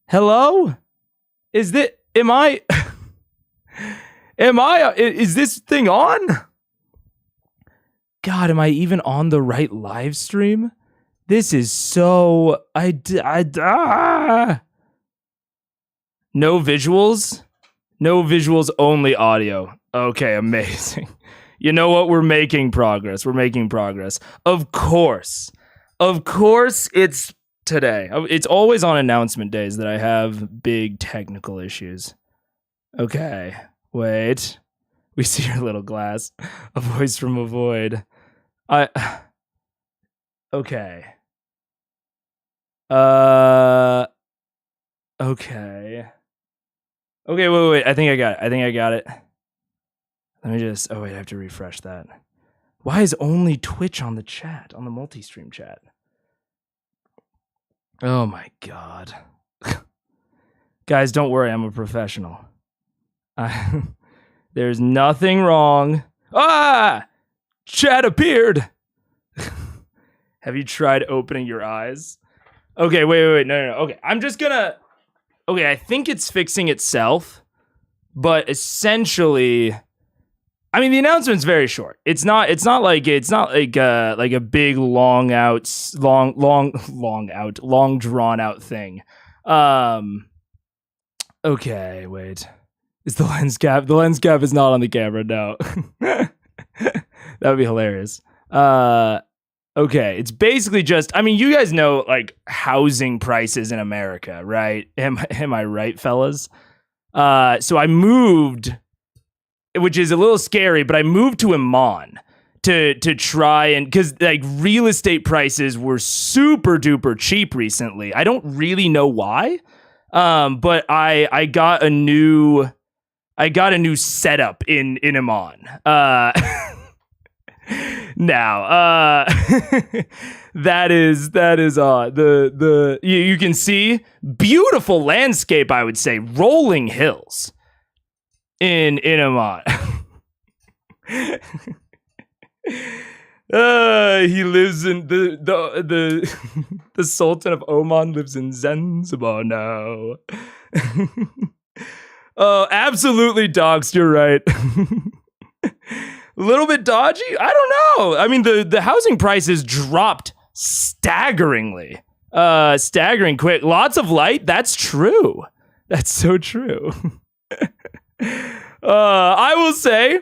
Hello? Is this, am I, is this thing on? God, am I even on the right live stream? This is so, no visuals? No visuals, only audio. Okay, amazing. You know what? We're making progress. Of course, it's today. It's always on announcement days that I have big technical issues. Okay, wait. We see your little glass. A voice from a void. Okay. Okay. Okay, wait. I think I got it. Let me just, I have to refresh that. Why is only Twitch on the chat, on the multi-stream chat? Oh my God. Guys, don't worry, I'm a professional. There's nothing wrong. Chat appeared. Have you tried opening your eyes? Okay, wait, no. Okay, I'm just gonna, I think it's fixing itself, but essentially, I mean, the announcement's very short. It's not like a big long drawn out thing. Okay, wait. Is the lens cap? The lens cap is not on the camera. No. That would be hilarious. Okay, it's basically just, I mean, you guys know like housing prices in America, right? Am I right, fellas? So I moved, which is a little scary, but I moved to Amman to try and, because like real estate prices were super duper cheap recently. I don't really know why, but I got a new setup in Amman. Now, that is the you can see beautiful landscape. I would say rolling hills in Amman. He lives in the Sultan of Oman lives in Zanzibar now. Oh, absolutely doxed. You're right. A little bit dodgy? I don't know. I mean, the housing prices dropped staggeringly. Staggering quick. Lots of light. That's true. That's so true. I will say,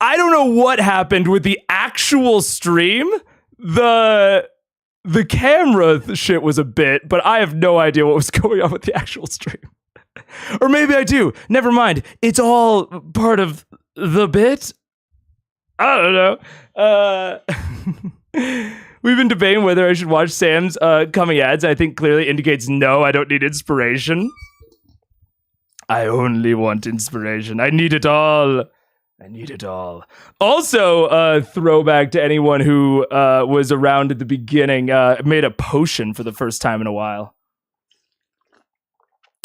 I don't know what happened with the actual stream. The camera shit was a bit, but I have no idea what was going on with the actual stream. Or maybe I do. Never mind. It's all part of the bit. I don't know. We've been debating whether I should watch Sam's coming ads. I think clearly indicates no, I don't need inspiration. I only want inspiration. I need it all. Also, throwback to anyone who was around at the beginning, made a potion for the first time in a while.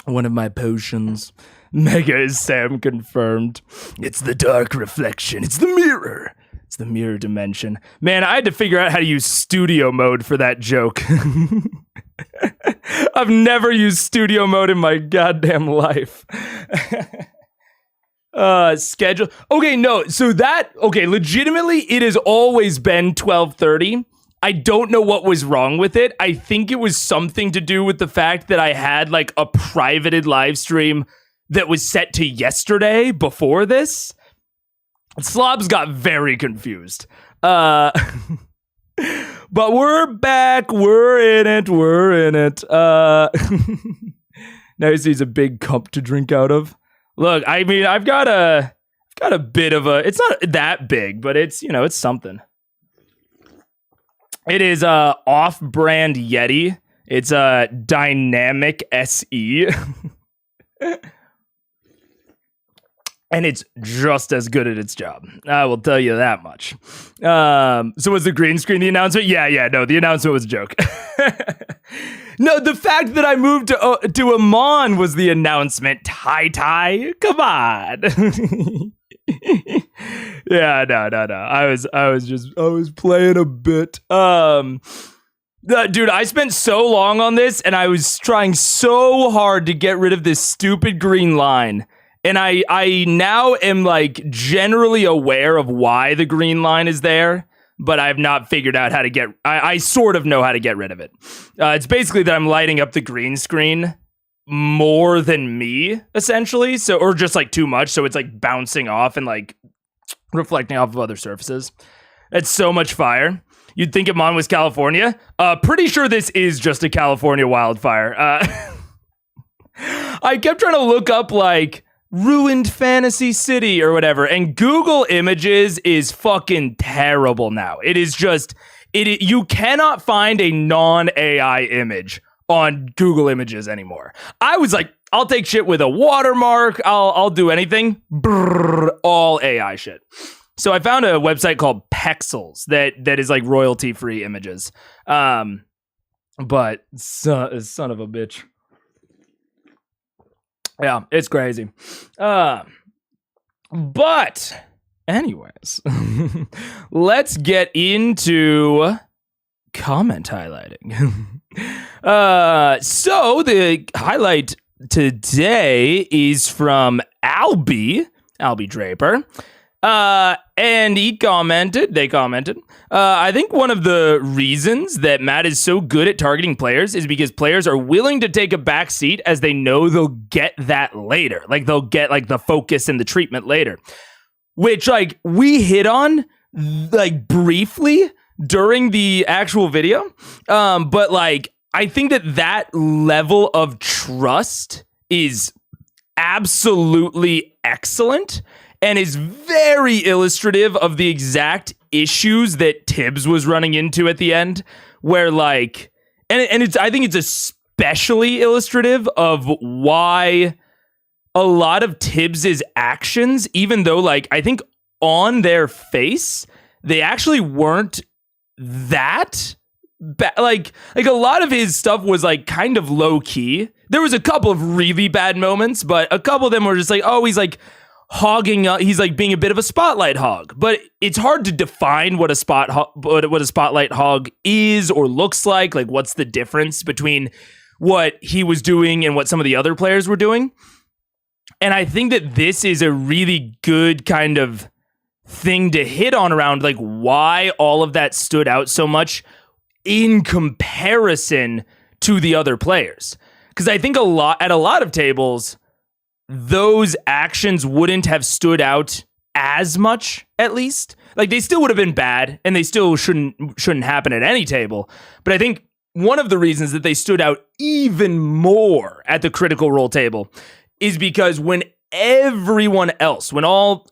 One of my potions. Mega is Sam confirmed. It's the dark reflection. It's the mirror. It's the mirror dimension. Man, I had to figure out how to use studio mode for that joke. I've never used studio mode in my goddamn life. Schedule. Okay, no. So legitimately, it has always been 12:30. I don't know what was wrong with it. I think it was something to do with the fact that I had like a privated live stream that was set to yesterday before this. Slobs got very confused. But we're back. We're in it. Now he's a big cup to drink out of. Look, I mean, I've got a bit of a, it's not that big, but it's, it's something. It is a off-brand Yeti. It's a Dynamic SE. And it's just as good at its job. I will tell you that much. So was the green screen the announcement? Yeah, no, the announcement was a joke. No, the fact that I moved to Amman was the announcement. Ty, come on. Yeah, no. I was playing a bit. Dude, I spent so long on this, and I was trying so hard to get rid of this stupid green line. And I now am like generally aware of why the green line is there, but I've not figured out how to get. I sort of know how to get rid of it. It's basically that I'm lighting up the green screen more than me, essentially. So, or just like too much, so it's like bouncing off and like reflecting off of other surfaces. It's so much fire. You'd think Amman was California. Pretty sure this is just a California wildfire. I kept trying to look up like ruined fantasy city or whatever, and Google Images is fucking terrible now. It is just you cannot find a non-AI image on Google Images anymore. I was like, I'll take shit with a watermark. I'll do anything. Brrr, all AI shit. So I found a website called Pexels that is like royalty-free images. But son of a bitch. Yeah, it's crazy. But anyways, let's get into comment highlighting. So the highlight today is from Albie Draper. And they commented, I think one of the reasons that Matt is so good at targeting players is because players are willing to take a back seat as they know they'll get that later. Like they'll get like the focus and the treatment later, which like we hit on like briefly during the actual video. But like, I think that level of trust is absolutely excellent and is very illustrative of the exact issues that Tibbs was running into at the end, where like, and it's, I think it's especially illustrative of why a lot of Tibbs's actions, even though like, I think on their face, they actually weren't that bad. Like a lot of his stuff was like kind of low key. There was a couple of really bad moments, but a couple of them were just like, oh, he's like, hogging up, he's like being a bit of a spotlight hog, but it's hard to define what a spotlight hog is or looks like what's the difference between what he was doing and what some of the other players were doing. And I think that this is a really good kind of thing to hit on around like why all of that stood out so much in comparison to the other players. Because I think at a lot of tables, those actions wouldn't have stood out as much, at least. Like they still would have been bad and they still shouldn't happen at any table. But I think one of the reasons that they stood out even more at the Critical Role table is because when everyone else, when all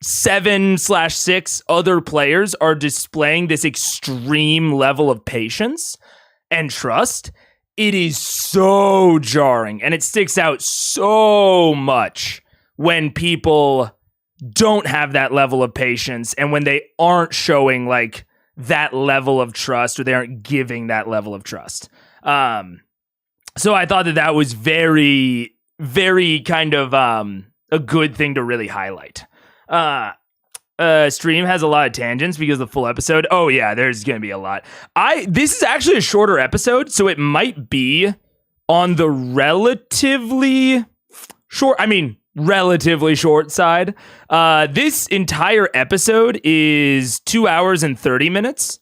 7/6 other players are displaying this extreme level of patience and trust, it is so jarring and it sticks out so much when people don't have that level of patience and when they aren't showing like that level of trust or they aren't giving that level of trust. So I thought that was very, very kind of a good thing to really highlight. Stream has a lot of tangents because the full episode. Oh yeah, there's gonna be a lot. This is actually a shorter episode, so it might be on the relatively short side. This entire episode is 2 hours and 30 minutes.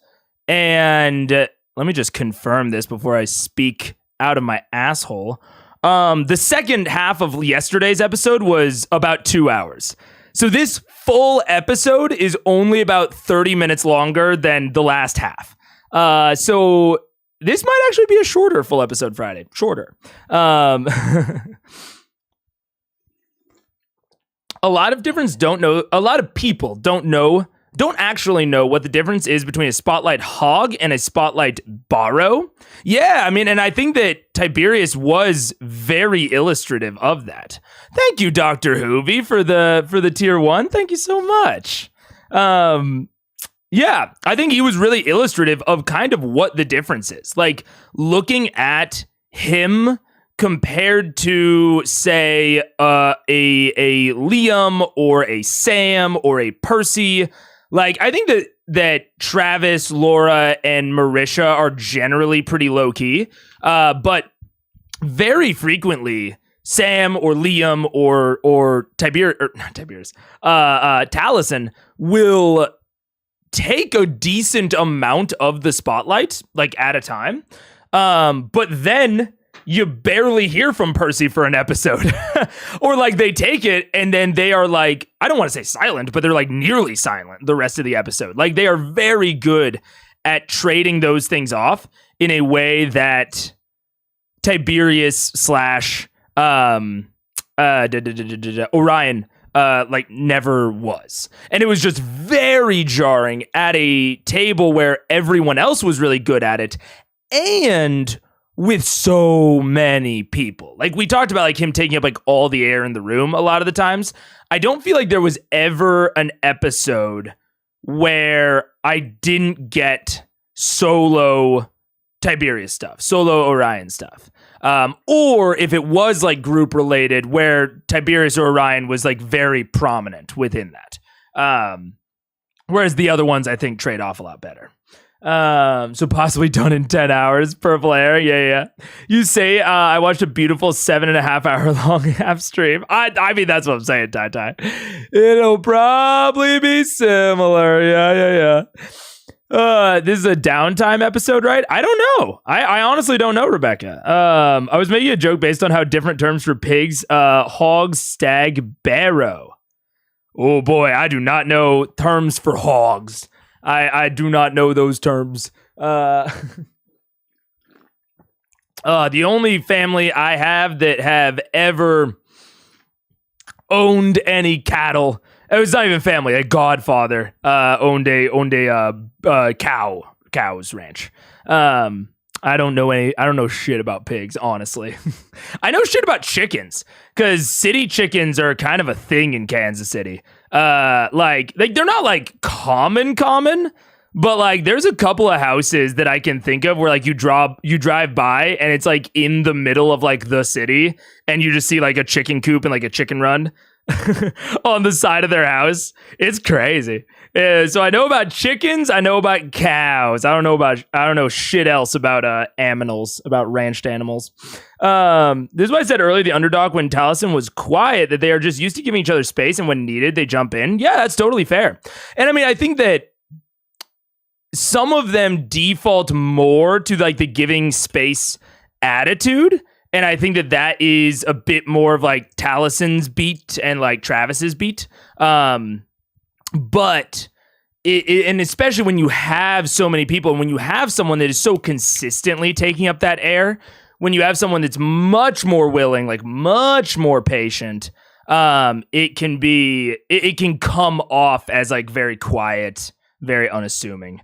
And let me just confirm this before I speak out of my asshole. The second half of yesterday's episode was about 2 hours. So this full episode is only about 30 minutes longer than the last half. So this might actually be a shorter full episode Friday. Shorter. A lot of people don't actually know what the difference is between a spotlight hog and a spotlight borrow. Yeah, I mean, and I think that Tiberius was very illustrative of that. Thank you, Dr. Hoovy, for the tier 1. Thank you so much. Yeah, I think he was really illustrative of kind of what the difference is. Like looking at him compared to, say, a Liam or a Sam or a Percy. Like, I think that that Travis, Laura, and Marisha are generally pretty low key, but very frequently Sam or Liam or Taliesin will take a decent amount of the spotlight, like at a time. But then you barely hear from Percy for an episode. Or like they take it and then they are like, I don't want to say silent, but they're like nearly silent the rest of the episode. Like they are very good at trading those things off in a way that Tiberius / Orion like never was. And it was just very jarring at a table where everyone else was really good at it and with so many people. Like we talked about like him taking up like all the air in the room a lot of the times. I don't feel like there was ever an episode where I didn't get solo Tiberius stuff, solo Orion stuff. Or if it was like group related where Tiberius or Orion was like very prominent within that. Whereas the other ones I think trade off a lot better. So possibly done in 10 hours per player. Yeah. You say, I watched a beautiful 7.5 hour long half stream. I mean, that's what I'm saying, Tai. It'll probably be similar. Yeah. This is a downtime episode, right? I don't know. I honestly don't know, Rebecca. I was making a joke based on how different terms for pigs, hog, stag, barrow. Oh boy, I do not know terms for hogs. I do not know those terms. The only family I have that have ever owned any cattle, it was not even family, a godfather owned a cow's ranch. I don't know shit about pigs, honestly. I know shit about chickens because city chickens are kind of a thing in Kansas City. Like they're not like common, but like there's a couple of houses that I can think of where like you drive by and it's like in the middle of like the city and you just see like a chicken coop and like a chicken run on the side of their house. It's crazy. So I know about chickens. I know about cows. I don't know shit else about aminals, about ranched animals. This is why I said earlier, the underdog when Taliesin was quiet, that they are just used to giving each other space, and when needed, they jump in. Yeah, that's totally fair. And I mean, I think that some of them default more to like the giving space attitude. And I think that is a bit more of like Taliesin's beat and like Travis's beat. But and especially when you have so many people and when you have someone that is so consistently taking up that air, when you have someone that's much more willing, like much more patient, it can come off as like very quiet, very unassuming.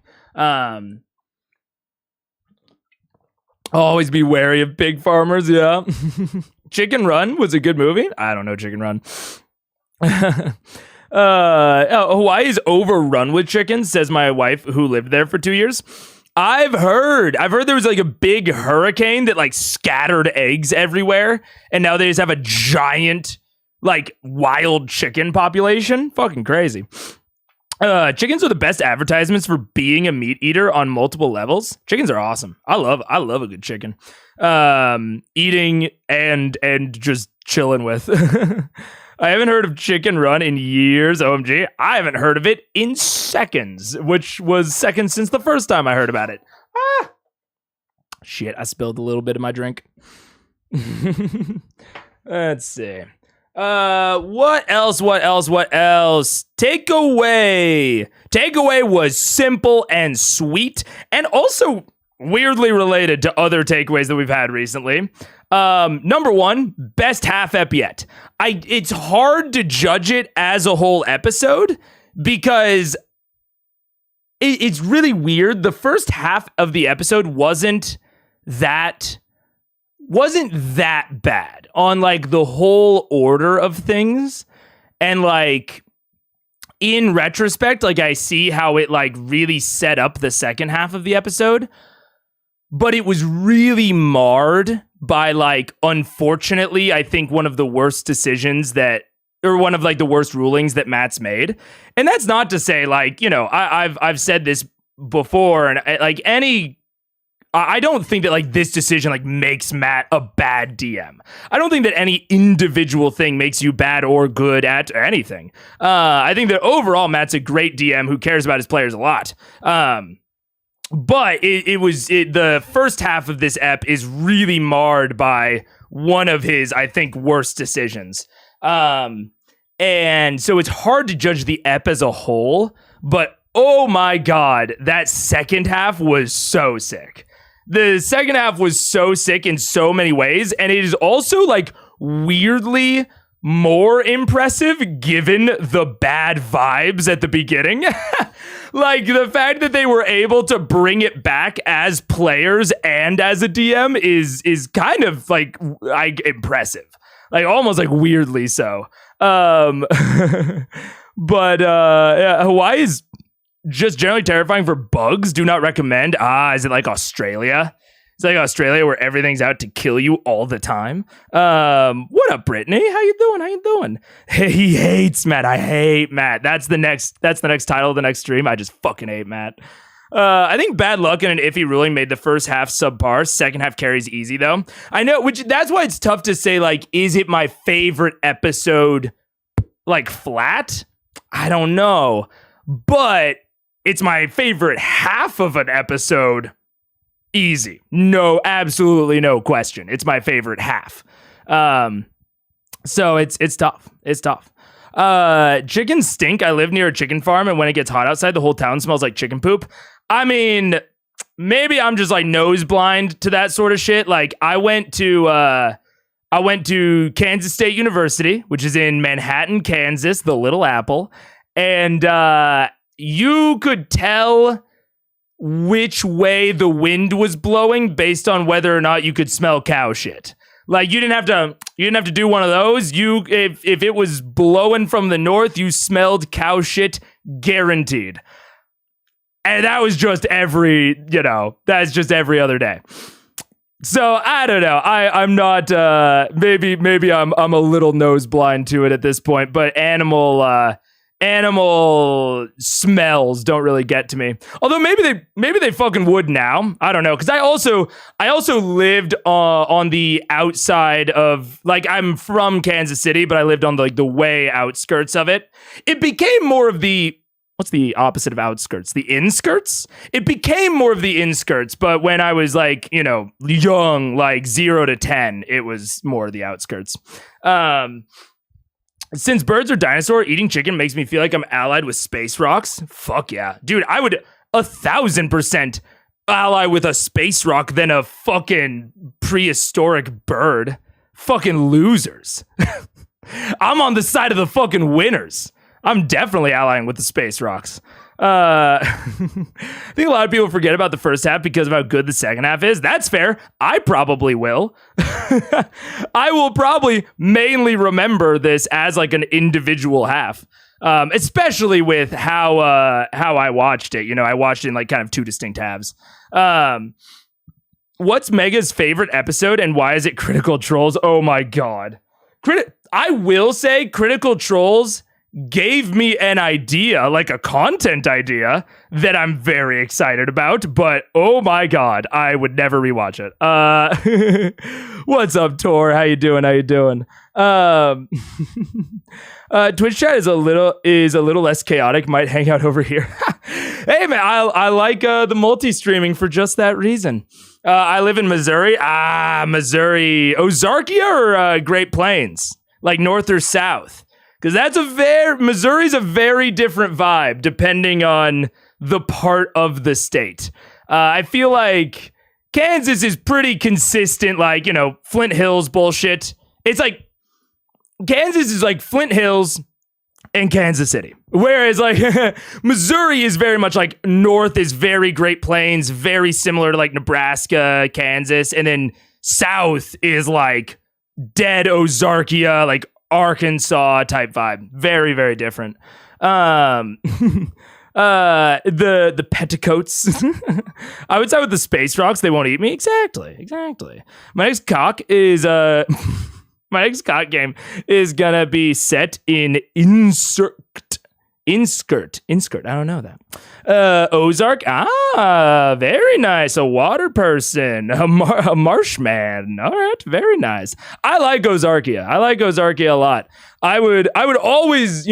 Always be wary of pig farmers. Yeah. Chicken Run was a good movie. I don't know Chicken Run. Hawaii is overrun with chickens, says my wife who lived there for 2 years. I've heard there was like a big hurricane that like scattered eggs everywhere, and now they just have a giant like wild chicken population. Fucking crazy. Chickens are the best advertisements for being a meat eater on multiple levels. Chickens are awesome. I love a good chicken. Eating and just chilling with. I haven't heard of Chicken Run in years. OMG. I haven't heard of it in seconds, which was seconds since the first time I heard about it. Shit, I spilled a little bit of my drink. Let's see. What else? Takeaway was simple and sweet, and also weirdly related to other takeaways that we've had recently. Number one, best half ep yet. It's hard to judge it as a whole episode because it's really weird. The first half of the episode wasn't that bad on like the whole order of things. And like in retrospect, like I see how it like really set up the second half of the episode, but it was really marred by like, unfortunately, I think one of the worst decisions that or one of like the worst rulings that Matt's made. And that's not to say like, you know, I've said this before, and I don't think that like this decision like makes Matt a bad DM. I don't think that any individual thing makes you bad or good at anything. I think that overall Matt's a great DM who cares about his players a lot. But the first half of this ep is really marred by one of his, I think, worst decisions. And so it's hard to judge the ep as a whole, but oh my God, that second half was so sick. The second half was so sick in so many ways, and it is also like weirdly more impressive given the bad vibes at the beginning. Like the fact that they were able to bring it back as players and as a DM is kind of like impressive, like almost like weirdly so. But yeah, Hawaii is just generally terrifying for bugs. Do not recommend. Is it like Australia? It's like Australia where everything's out to kill you all the time. What up, Brittany? How you doing? He hates Matt. I hate Matt. That's the next title of the next stream. I just fucking hate Matt. I think bad luck and an iffy ruling made the first half subpar. Second half carries easy though. I know, that's why it's tough to say like, is it my favorite episode like flat? I don't know. But it's my favorite half of an episode. Easy. No, absolutely no question. It's my favorite half. So it's tough. It's tough. Chickens stink. I live near a chicken farm, and when it gets hot outside, the whole town smells like chicken poop. I mean, maybe I'm just like nose blind to that sort of shit. Like I went to Kansas State University, which is in Manhattan, Kansas, the Little Apple, and you could tell which way the wind was blowing based on whether or not you could smell cow shit. Like you didn't have to do one of those. If it was blowing from the north, you smelled cow shit guaranteed. And that was just that's just every other day. So I don't know. I'm not maybe I'm a little nose blind to it at this point, but animal smells don't really get to me. Although maybe they fucking would now. I don't know, because I also lived on the outside of, like, I'm from Kansas City, but I lived on the way outskirts of it. It became more of the, what's the opposite of outskirts? The inskirts? It became more of the inskirts, but when I was like, young, like 0 to 10, it was more of the outskirts. Since birds are dinosaur, eating chicken makes me feel like I'm allied with space rocks. Fuck yeah. Dude, I would 1,000% ally with a space rock than a fucking prehistoric bird. Fucking losers. I'm on the side of the fucking winners. I'm definitely allying with the space rocks. I think a lot of people forget about the first half because of how good the second half is. That's fair. I probably will. I will probably mainly remember this as like an individual half, especially with how I watched it. I watched it in like kind of two distinct halves. What's Mega's favorite episode and why is it Critical Trolls? Oh my God. I will say Critical Trolls gave me an idea, like a content idea that I'm very excited about, but oh my God, I would never rewatch it. What's up, Tor? How you doing? Twitch chat is a little less chaotic. Might hang out over here. Hey man, I like the multi-streaming for just that reason. I live in Missouri. Missouri, Ozarkia or Great Plains, like north or south. Because Missouri's a very different vibe depending on the part of the state. I feel like Kansas is pretty consistent, like, Flint Hills bullshit. It's like, Kansas is like Flint Hills and Kansas City. Whereas like Missouri is very much like north is very Great Plains, very similar to like Nebraska, Kansas. And then south is like dead Ozarkia, like Arkansas type vibe. Very, very different. The petticoats. I would say with the space rocks, they won't eat me. Exactly. My next cock is My next COD game is gonna be set in Inskirt. I don't know that. Ozark. Very nice. A water person. A marshman. All right, very nice. I like Ozarkia. A lot. I would always,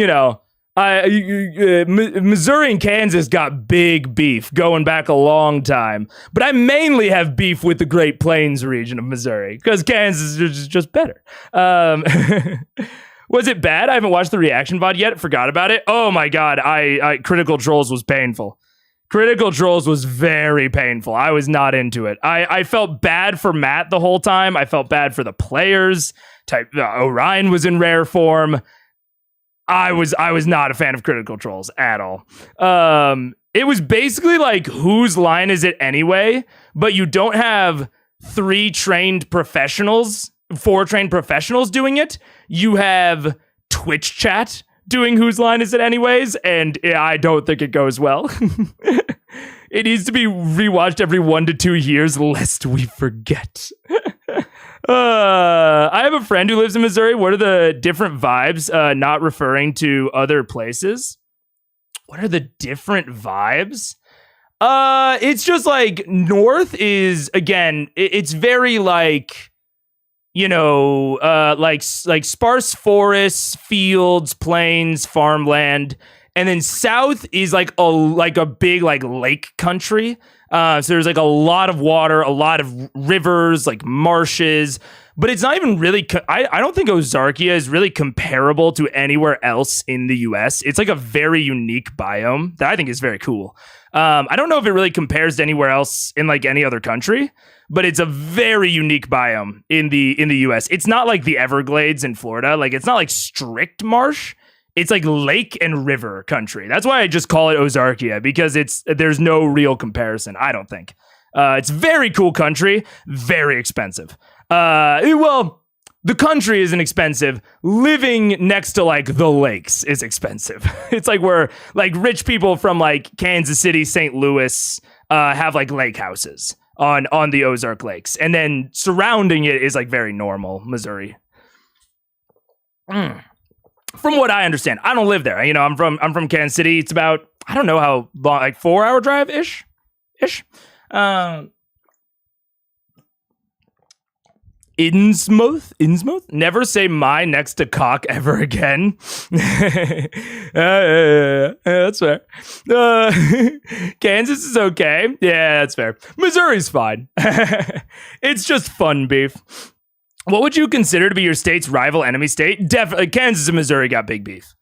Missouri and Kansas got big beef going back a long time, but I mainly have beef with the Great Plains region of Missouri because Kansas is just better. Was it bad? I haven't watched the reaction VOD yet. Forgot about it. Oh my God. I Critical Trolls was painful. Critical Trolls was very painful. I was not into it. I felt bad for Matt the whole time. I felt bad for the players. Orion was in rare form. I was not a fan of Critical Trolls at all. It was basically like, whose line is it anyway? But you don't have 4 trained professionals doing it. You have Twitch chat doing whose line is it anyways, and I don't think it goes well. It needs to be rewatched every 1 to 2 years, lest we forget. I have a friend who lives in Missouri. What are the different vibes? Not referring to other places. What are the different vibes? It's just like north is, again, it's very like, like sparse forests, fields, plains, farmland. And then south is like a big like lake country. So there's like a lot of water, a lot of rivers, like marshes, but it's not even really, I don't think Ozarkia is really comparable to anywhere else in the US. It's like a very unique biome that I think is very cool. I don't know if it really compares to anywhere else in like any other country, but it's a very unique biome in the US. It's not like the Everglades in Florida. Like, it's not like strict marsh. It's like lake and river country. That's why I just call it Ozarkia, because there's no real comparison, I don't think. It's very cool country, very expensive. Well, the country isn't expensive. Living next to like the lakes is expensive. It's like where like rich people from like Kansas City, St. Louis have like lake houses on the Ozark Lakes. And then surrounding it is like very normal Missouri. From what I understand, I don't live there. I'm from Kansas City. It's about, I don't know how long, like 4-hour drive ish. Innsmouth. Never say my next to cock ever again. That's fair. Kansas is okay. Yeah, that's fair. Missouri's fine. It's just fun beef. What would you consider to be your state's rival enemy state? Definitely, Kansas and Missouri got big beef.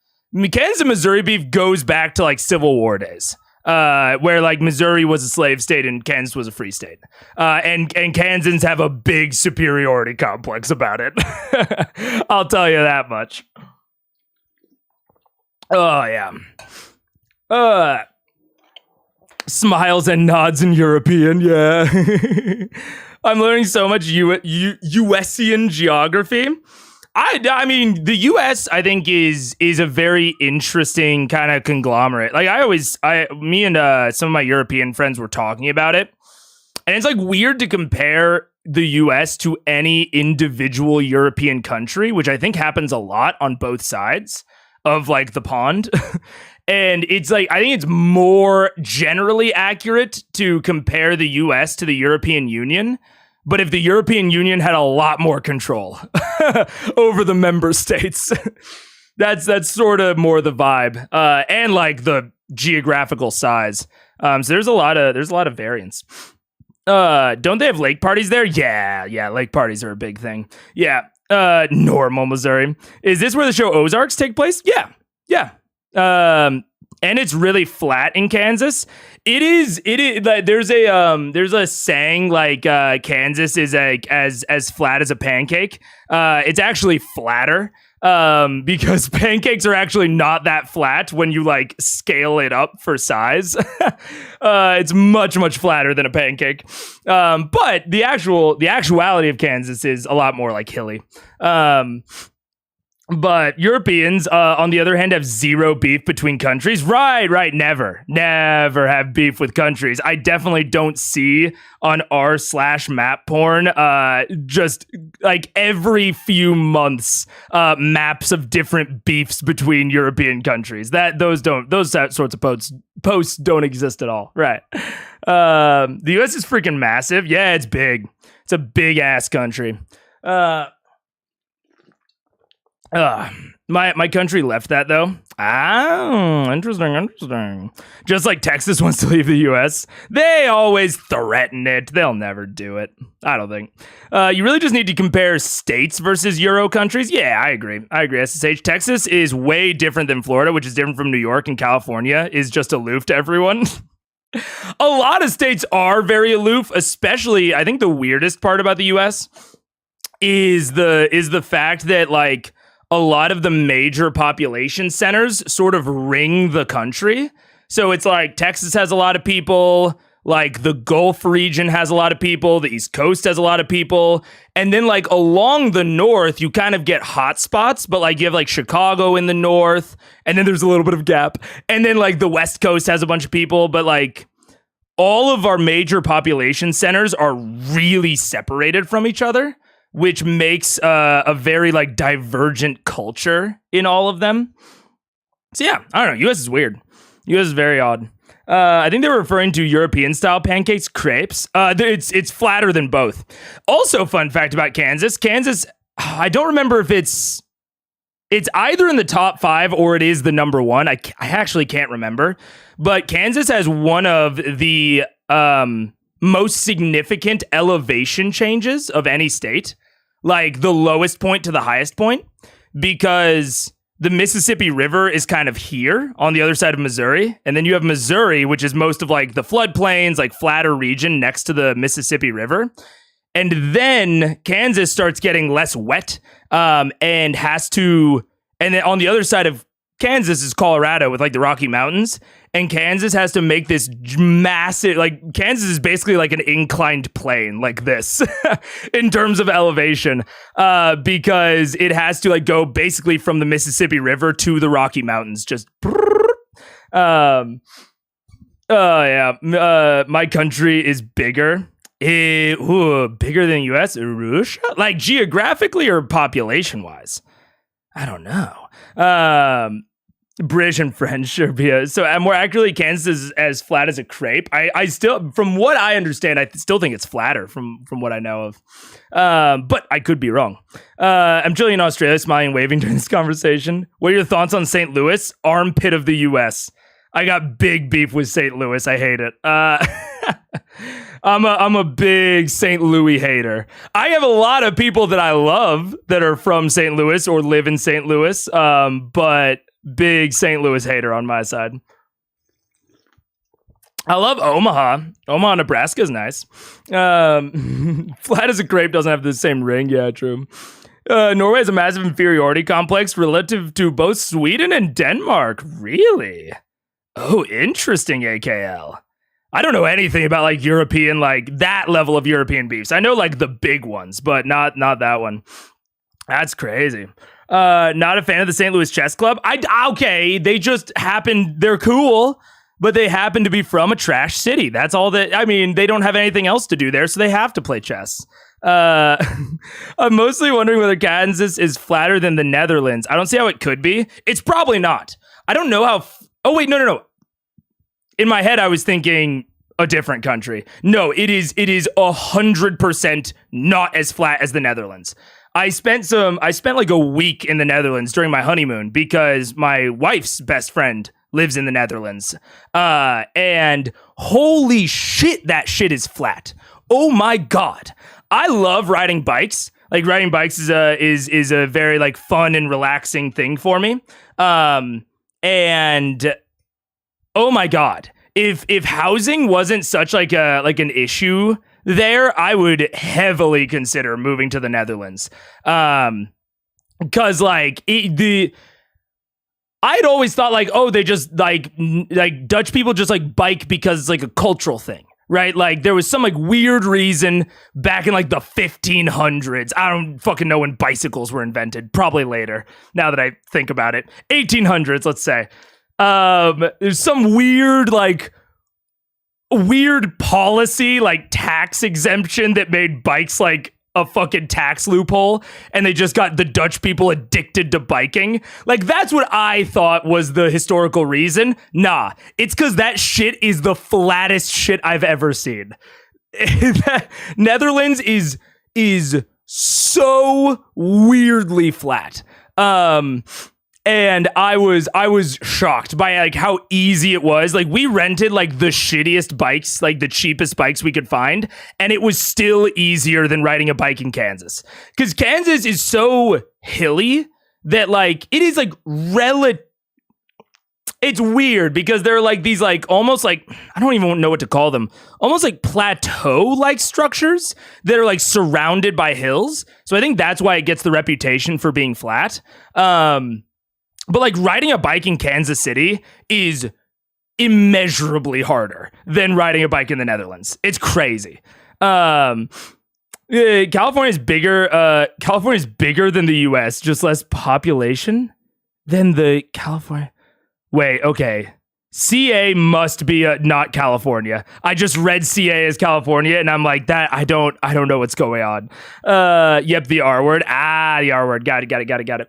Kansas and Missouri beef goes back to like Civil War days, where like Missouri was a slave state and Kansas was a free state. And Kansans have a big superiority complex about it. I'll tell you that much. Oh, yeah. Smiles and nods in European, yeah. I'm learning so much USian geography. I mean, the US, I think, is a very interesting kind of conglomerate. Like me and some of my European friends were talking about it, and it's like weird to compare the US to any individual European country, which I think happens a lot on both sides of like the pond. And it's like, I think it's more generally accurate to compare the US to the European Union. But if the European Union had a lot more control over the member states, that's sort of more the vibe, and like the geographical size. So there's a lot of variance. Don't they have lake parties there? Yeah, lake parties are a big thing. Yeah, Normal, Missouri. Is this where the show Ozarks take place? Yeah. And it's really flat in Kansas. It is like there's a saying like Kansas is as flat as a pancake. It's actually flatter because pancakes are actually not that flat when you like scale it up for size. It's much flatter than a pancake. But the actuality of Kansas is a lot more like hilly. But Europeans, on the other hand, have zero beef between countries. Right. Never have beef with countries. I definitely don't see on r/map porn, just like every few months, maps of different beefs between European countries. Those sorts of posts don't exist at all. Right. The U.S. is freaking massive. Yeah, it's big. It's a big ass country. My country left that though. Interesting. Just like Texas wants to leave the U.S., they always threaten it. They'll never do it. I don't think. You really just need to compare states versus Euro countries. Yeah, I agree. SSH. Texas is way different than Florida, which is different from New York, and California is just aloof to everyone. A lot of states are very aloof, especially I think the weirdest part about the U.S. is the fact that like a lot of the major population centers sort of ring the country. So it's like Texas has a lot of people, like the Gulf region has a lot of people, the East Coast has a lot of people. And then like along the north, you kind of get hot spots, but like you have like Chicago in the north, and then there's a little bit of gap. And then like the West Coast has a bunch of people, but like all of our major population centers are really separated from each other, which makes a very like divergent culture in all of them. So yeah, I don't know. U.S. is weird. U.S. is very odd. I think they were referring to European style pancakes, crepes. It's flatter than both. Also, fun fact about Kansas. Kansas, I don't remember if it's either in the top 5 or it is the number 1. I actually can't remember. But Kansas has one of the most significant elevation changes of any state. Like the lowest point to the highest point, because the Mississippi River is kind of here on the other side of Missouri. And then you have Missouri, which is most of like the floodplains, like flatter region next to the Mississippi River. And then Kansas starts getting less wet, and then on the other side of Kansas is Colorado with like the Rocky Mountains. And Kansas has to make this massive, like Kansas is basically like an inclined plane like this in terms of elevation, because it has to like go basically from the Mississippi River to the Rocky Mountains. Just, my country is bigger. Bigger than US? Russia? Like geographically or population wise? I don't know. British and French, sure. So more accurately, Kansas is as flat as a crepe. I still, from what I understand, I still think it's flatter from what I know of. But I could be wrong. I'm chilling in Australia, smiling and waving during this conversation. What are your thoughts on St. Louis? Armpit of the US. I got big beef with St. Louis. I hate it. I'm a big St. Louis hater. I have a lot of people that I love that are from St. Louis or live in St. Louis. But big St. Louis hater on my side. I love Omaha. Omaha, Nebraska is nice. Flat as a crepe doesn't have the same ring. Yeah, true. Norway has a massive inferiority complex relative to both Sweden and Denmark. Really? Oh, interesting, AKL. I don't know anything about like European, like that level of European beefs. I know like the big ones, but not that one. That's crazy. Not a fan of the St. Louis Chess Club. Okay, they just happen, they're cool, but they happen to be from a trash city. That's all that, I mean, they don't have anything else to do there, so they have to play chess. I'm mostly wondering whether Kansas is flatter than the Netherlands. I don't see how it could be. It's probably not. I don't know how, oh wait, no. In my head, I was thinking a different country. No, it is 100% not as flat as the Netherlands. I spent like a week in the Netherlands during my honeymoon because my wife's best friend lives in the Netherlands. And holy shit, that shit is flat. Oh my God. I love riding bikes. Like riding bikes is a very like fun and relaxing thing for me. And oh my God, if housing wasn't such like an issue there, I would heavily consider moving to the Netherlands. Cause like I'd always thought like, oh, they just like Dutch people just like bike because it's like a cultural thing. right? Like there was some like weird reason back in like the 1500s. I don't fucking know when bicycles were invented. Probably later. Now that I think about it, 1800s, let's say. There's some weird policy, like tax exemption that made bikes like a fucking tax loophole, and they just got the Dutch people addicted to biking. Like that's what I thought was the historical reason. Nah, it's because that shit is the flattest shit I've ever seen. Netherlands is so weirdly flat. And I was shocked by like how easy it was. Like we rented like the shittiest bikes, like the cheapest bikes we could find, and it was still easier than riding a bike in Kansas. Because Kansas is so hilly that like it is like it's weird because they're like these like almost like, I don't even know what to call them, almost like plateau-like structures that are like surrounded by hills. So I think that's why it gets the reputation for being flat. But like riding a bike in Kansas City is immeasurably harder than riding a bike in the Netherlands. It's crazy. California's bigger. California's bigger than the U.S., just less population than the California. Wait, okay. CA must be not California. I just read CA as California, and I'm like, that I don't know what's going on. Yep, the R word. The R word. Got it.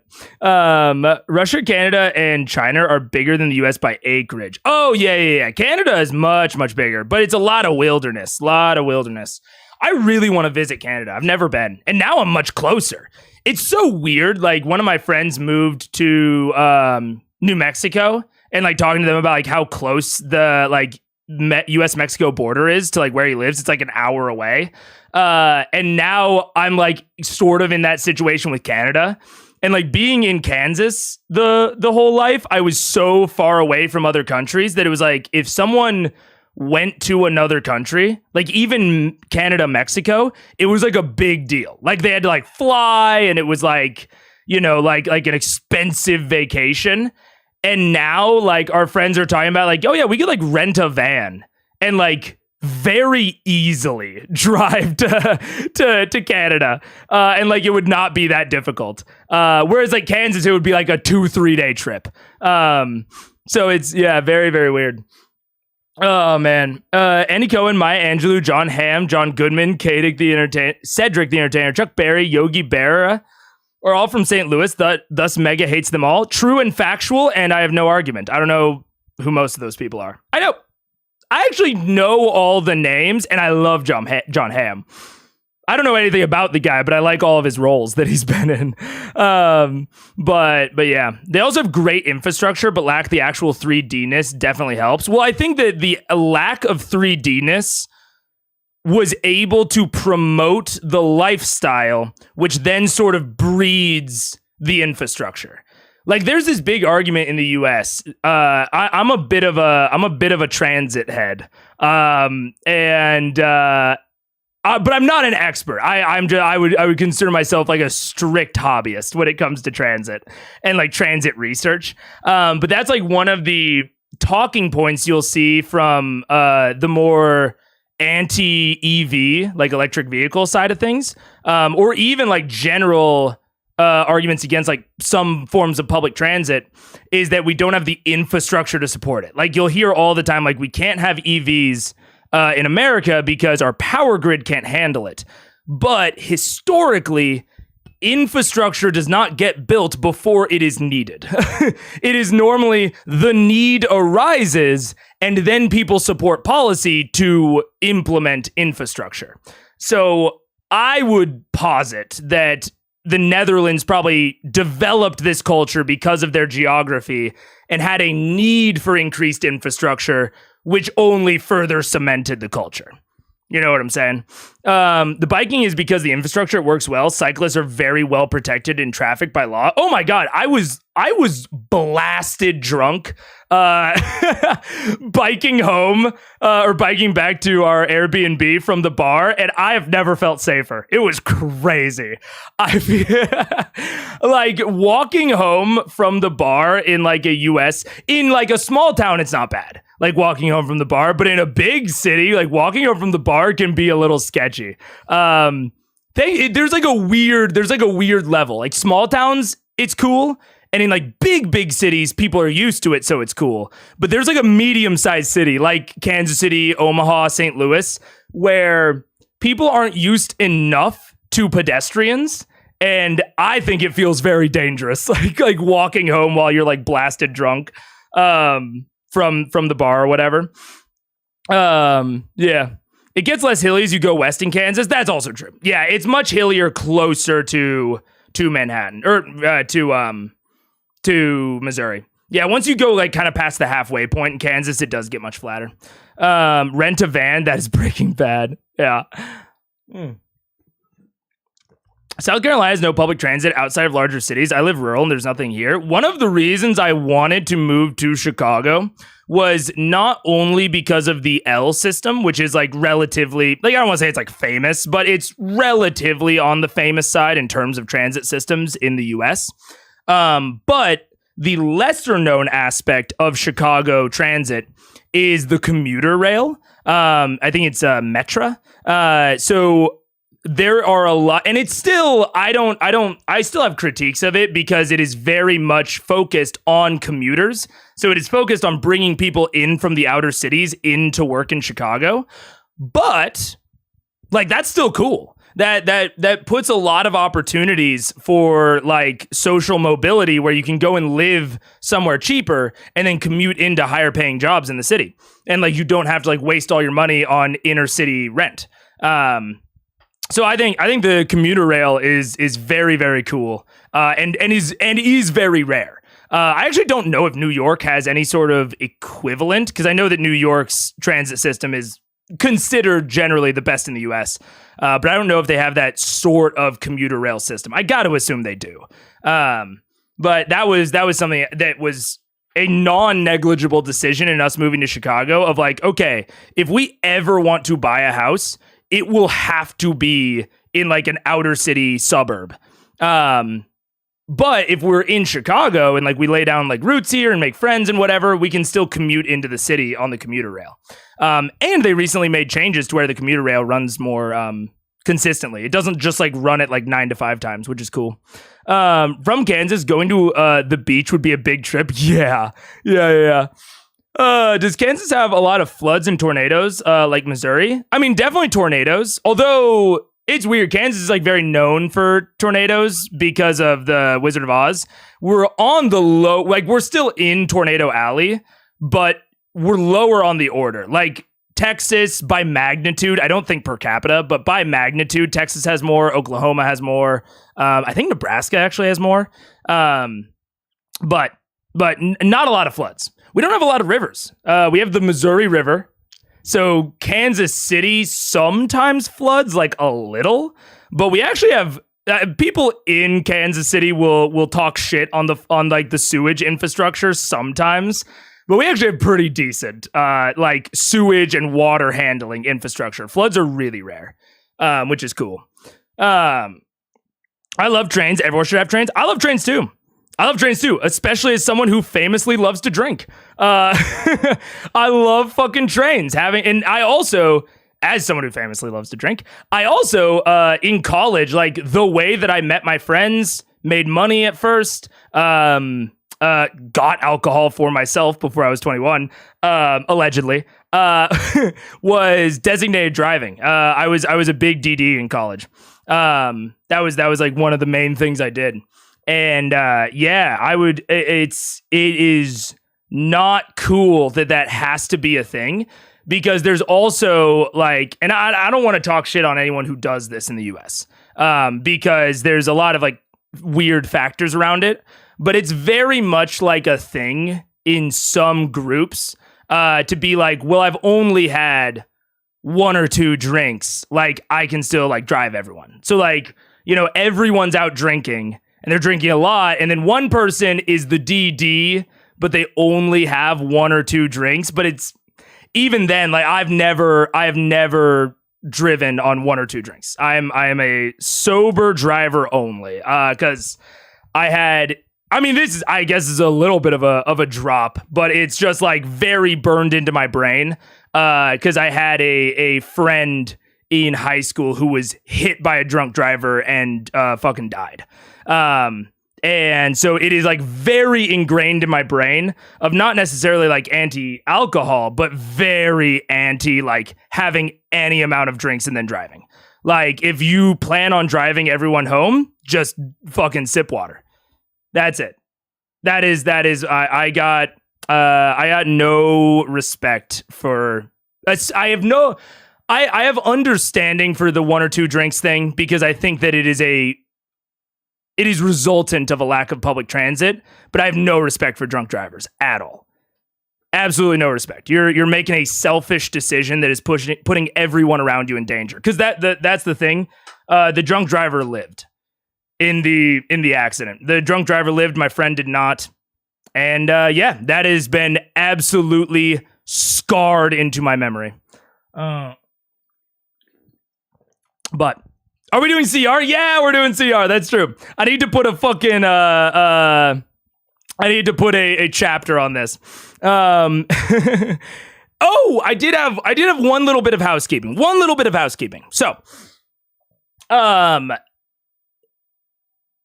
Russia, Canada, and China are bigger than the US by acreage. Oh, yeah. Canada is much, much bigger, but it's a lot of wilderness. I really want to visit Canada. I've never been, and now I'm much closer. It's so weird. Like one of my friends moved to New Mexico, and like talking to them about like how close the like US Mexico border is to like where he lives. It's like an hour away. And now I'm like sort of in that situation with Canada, and like being in Kansas the whole life, I was so far away from other countries that it was like, if someone went to another country, like even Canada, Mexico, it was like a big deal. Like they had to like fly, and it was like, you know, like an expensive vacation. And now, like, our friends are talking about, like, oh, yeah, we could, like, rent a van and, like, very easily drive to Canada. And, like, it would not be that difficult. Whereas, like, Kansas, it would be, like, a 2-3 day trip. So it's, yeah, very, very weird. Oh, man. Andy Cohen, Maya Angelou, John Hamm, John Goodman, Cedric the Entertainer, Chuck Berry, Yogi Berra, are all from St. Louis, thus Mega hates them all. True and factual, and I have no argument. I don't know who most of those people are. I actually know all the names, and I love John Hamm. I don't know anything about the guy, but I like all of his roles that he's been in. But yeah, they also have great infrastructure, but lack the actual 3D-ness definitely helps. Well, I think that the lack of 3D-ness was able to promote the lifestyle, which then sort of breeds the infrastructure. Like there's this big argument in the US. I'm a bit of a transit head. But I'm not an expert. I would consider myself like a strict hobbyist when it comes to transit and like transit research. But that's like one of the talking points you'll see from the more anti-EV, like electric vehicle side of things, or even like general arguments against like some forms of public transit, is that we don't have the infrastructure to support it. Like you'll hear all the time, like we can't have EVs in America because our power grid can't handle it. But historically, infrastructure does not get built before it is needed. It is normally the need arises, and then people support policy to implement infrastructure. So I would posit that the Netherlands probably developed this culture because of their geography and had a need for increased infrastructure, which only further cemented the culture. You know what I'm saying? The biking is because the infrastructure works well. Cyclists are very well protected in traffic by law. Oh my God. I was I was blasted drunk, biking home or biking back to our Airbnb from the bar, and I have never felt safer. It was crazy. I feel like walking home from the bar in like a US, in like a small town, it's not bad. Like walking home from the bar, but in a big city, like walking home from the bar can be a little sketchy. There's like a weird level. Like small towns, it's cool. And in like big cities, people are used to it, so it's cool. But there's like a medium-sized city like Kansas City, Omaha, St. Louis, where people aren't used enough to pedestrians. And I think it feels very dangerous, like walking home while you're like blasted drunk from the bar or whatever. Yeah. It gets less hilly as you go west in Kansas. That's also true. Yeah, it's much hillier closer to Manhattan or to Missouri. Yeah, once you go like kind of past the halfway point in Kansas, it does get much flatter. Rent a van, that is Breaking Bad. Yeah. South Carolina has no public transit outside of larger cities. I live rural and there's nothing here. One of the reasons I wanted to move to Chicago was not only because of the L system, which is like relatively, like I don't want to say it's like famous, but it's relatively on the famous side in terms of transit systems in the US. But the lesser known aspect of Chicago transit is the commuter rail. I think it's Metra. So there are a lot, and it's still, I still have critiques of it because it is very much focused on commuters. So it is focused on bringing people in from the outer cities into work in Chicago. But like, that's still cool. That puts a lot of opportunities for like social mobility where you can go and live somewhere cheaper and then commute into higher paying jobs in the city. And like, you don't have to like waste all your money on inner city rent. So I think the commuter rail is very, very cool, and is very rare. I actually don't know if New York has any sort of equivalent, because I know that New York's transit system is considered generally the best in the US, but I don't know if they have that sort of commuter rail system. I got to assume they do. But that was something that was a non-negligible decision in us moving to Chicago of like, okay, if we ever want to buy a house, it will have to be in like an outer city suburb. But if we're in Chicago and like we lay down like roots here and make friends and whatever, we can still commute into the city on the commuter rail. And they recently made changes to where the commuter rail runs more consistently. It doesn't just like run it like 9 to 5 times, which is cool. From Kansas, going to the beach would be a big trip. Yeah. Does Kansas have a lot of floods and tornadoes like Missouri? I mean, definitely tornadoes. Although it's weird. Kansas is like very known for tornadoes because of the Wizard of Oz. We're on the low, like we're still in Tornado Alley, but we're lower on the order. Like Texas by magnitude, I don't think per capita, but by magnitude, Texas has more. Oklahoma has more. I think Nebraska actually has more. But not a lot of floods. We don't have a lot of rivers. We have the Missouri River. So Kansas City sometimes floods like a little, but we actually have people in Kansas City will talk shit on like the sewage infrastructure sometimes, but we actually have pretty decent like sewage and water handling infrastructure. Floods are really rare, which is cool. I love trains. Everyone should have trains. I love trains too, especially as someone who famously loves to drink. I love fucking trains. And I also, as someone who famously loves to drink, I also, in college, like the way that I met my friends, made money at first, got alcohol for myself before I was 21, allegedly, was designated driving. I was a big DD in college. That was like one of the main things I did. And it is not cool that has to be a thing, because there's also like, and I don't want to talk shit on anyone who does this in the US, because there's a lot of like weird factors around it, but it's very much like a thing in some groups to be like, well, I've only had 1 or 2 drinks, like I can still like drive everyone. So like, you know, everyone's out drinking, and they're drinking a lot, and then one person is the DD, but they only have 1 or 2 drinks. But it's even then, like I have never driven on 1 or 2 drinks. I am a sober driver only. Because this is, I guess, is a little bit of a drop, but it's just like very burned into my brain. Because I had a friend in high school who was hit by a drunk driver and fucking died. And so it is like very ingrained in my brain of not necessarily like anti-alcohol, but very anti like having any amount of drinks and then driving. Like if you plan on driving everyone home, just fucking sip water. That's it. That is I got no respect for I have understanding for the 1 or 2 drinks thing, because I think that it is resultant of a lack of public transit, but I have no respect for drunk drivers at all. Absolutely no respect. You're making a selfish decision that is putting everyone around you in danger. Because that's the thing. The drunk driver lived in the accident. The drunk driver lived. My friend did not. And that has been absolutely scarred into my memory. But are we doing CR? Yeah, we're doing CR. That's true. I need to put a fucking I need to put a chapter on this. Oh, I did have one little bit of housekeeping. So,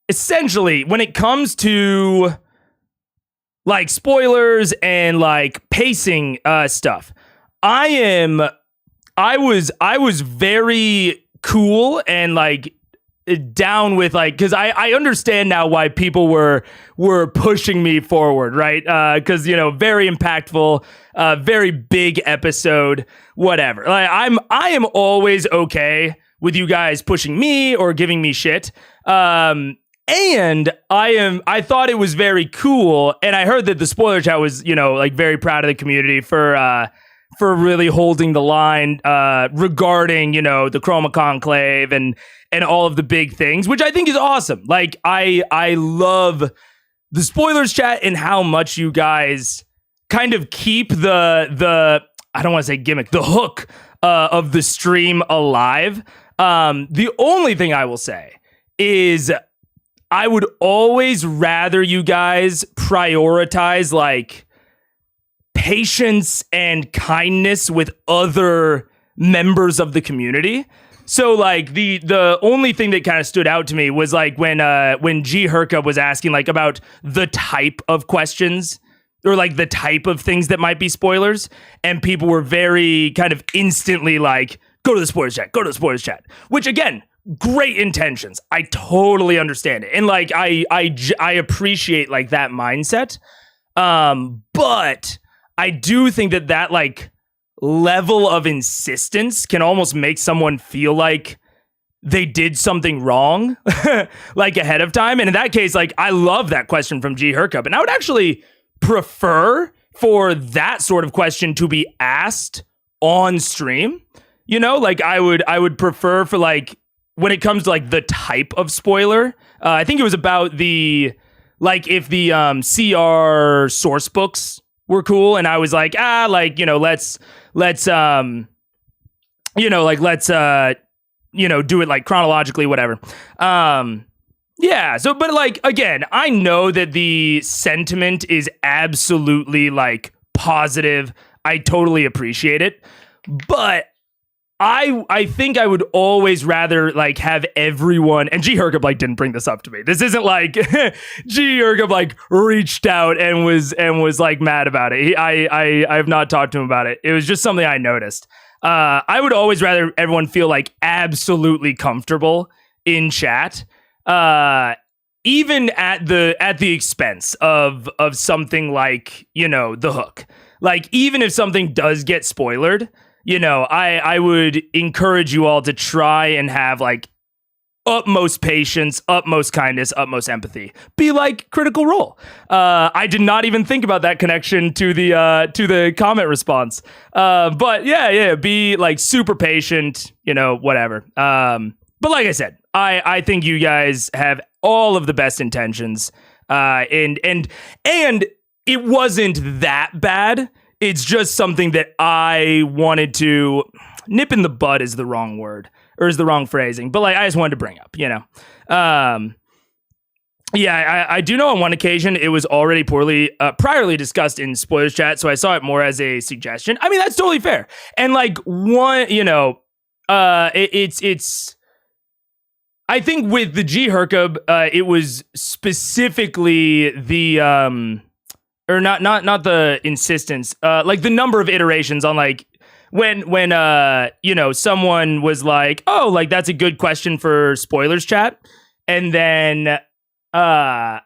essentially, when it comes to like spoilers and like pacing stuff, I was very cool and like down with like, because I understand now why people were pushing me forward, right? Because very impactful, very big episode, whatever. Like I am always okay with you guys pushing me or giving me shit. And I thought it was very cool, and I heard that the spoiler chat was like very proud of the community for really holding the line regarding, the Chroma Conclave and all of the big things, which I think is awesome. Like, I love the spoilers chat and how much you guys kind of keep the I don't want to say gimmick, the hook of the stream alive. The only thing I will say is I would always rather you guys prioritize, like, patience and kindness with other members of the community. So like the only thing that kind of stood out to me was like when G Herka was asking like about the type of questions or like the type of things that might be spoilers, and people were very kind of instantly like, go to the spoilers chat, which again, great intentions. I totally understand it. And like I appreciate like that mindset. But I do think that like level of insistence can almost make someone feel like they did something wrong, like ahead of time. And in that case, like, I love that question from G Hercup, and I would actually prefer for that sort of question to be asked on stream. Like I would prefer for like, when it comes to like the type of spoiler, I think it was about the, like if the CR source books were cool, and I was like, let's do it like chronologically, whatever. So, but like, again, I know that the sentiment is absolutely like positive. I totally appreciate it, but I think I would always rather like have everyone, and G Hercup like didn't bring this up to me. This isn't like G Hercup like reached out and was like mad about it. I have not talked to him about it. It was just something I noticed. I would always rather everyone feel like absolutely comfortable in chat, even at the expense of something like, the hook. Like, even if something does get spoilered, I would encourage you all to try and have like utmost patience, utmost kindness, utmost empathy. Be like Critical Role. I did not even think about that connection to the comment response. But yeah, be like super patient, whatever. But like I said, I think you guys have all of the best intentions, and it wasn't that bad. It's just something that I wanted to nip in the bud is the wrong word, or is the wrong phrasing, but like I just wanted to bring up, you know. Yeah, I do know on one occasion it was already priorly discussed in spoilers chat, so I saw it more as a suggestion. I mean, that's totally fair. And like one, you know, it's. I think with the G Hercub, it was specifically the or not the insistence, like the number of iterations on like when you know, someone was like, oh, like that's a good question for spoilers chat, and then I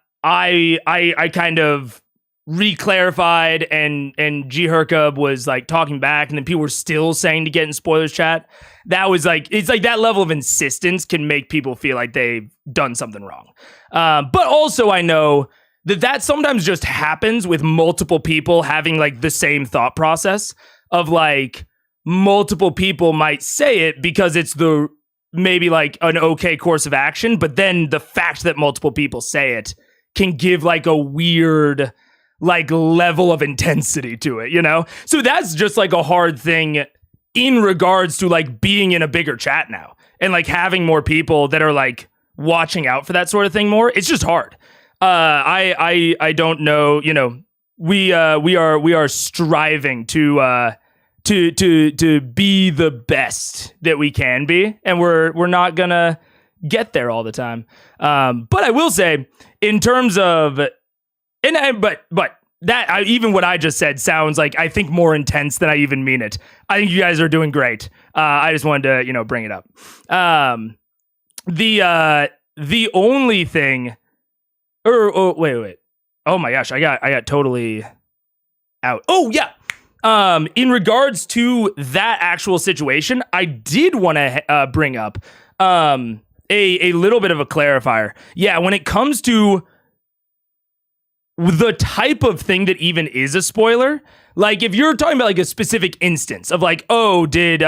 kind of reclarified and G Hercub was like talking back, and then people were still saying to get in spoilers chat. That was like, it's like that level of insistence can make people feel like they've done something wrong. But also I know that sometimes just happens with multiple people having like the same thought process of like multiple people might say it because it's the maybe like an okay course of action, but then the fact that multiple people say it can give like a weird like level of intensity to it, you know? So that's just like a hard thing in regards to like being in a bigger chat now and like having more people that are like watching out for that sort of thing more. It's just hard. I don't know, you know, we are striving to be the best that we can be, and we're not gonna get there all the time. But I will say, in terms of, but that even what I just said sounds like I think more intense than I even mean it. I think you guys are doing great. I just wanted to, you know, bring it up. The only thing, wait. Oh my gosh, I got totally out. Oh yeah. In regards to that actual situation, I did want to bring up a little bit of a clarifier. Yeah, when it comes to the type of thing that even is a spoiler, like if you're talking about like a specific instance of like, oh, did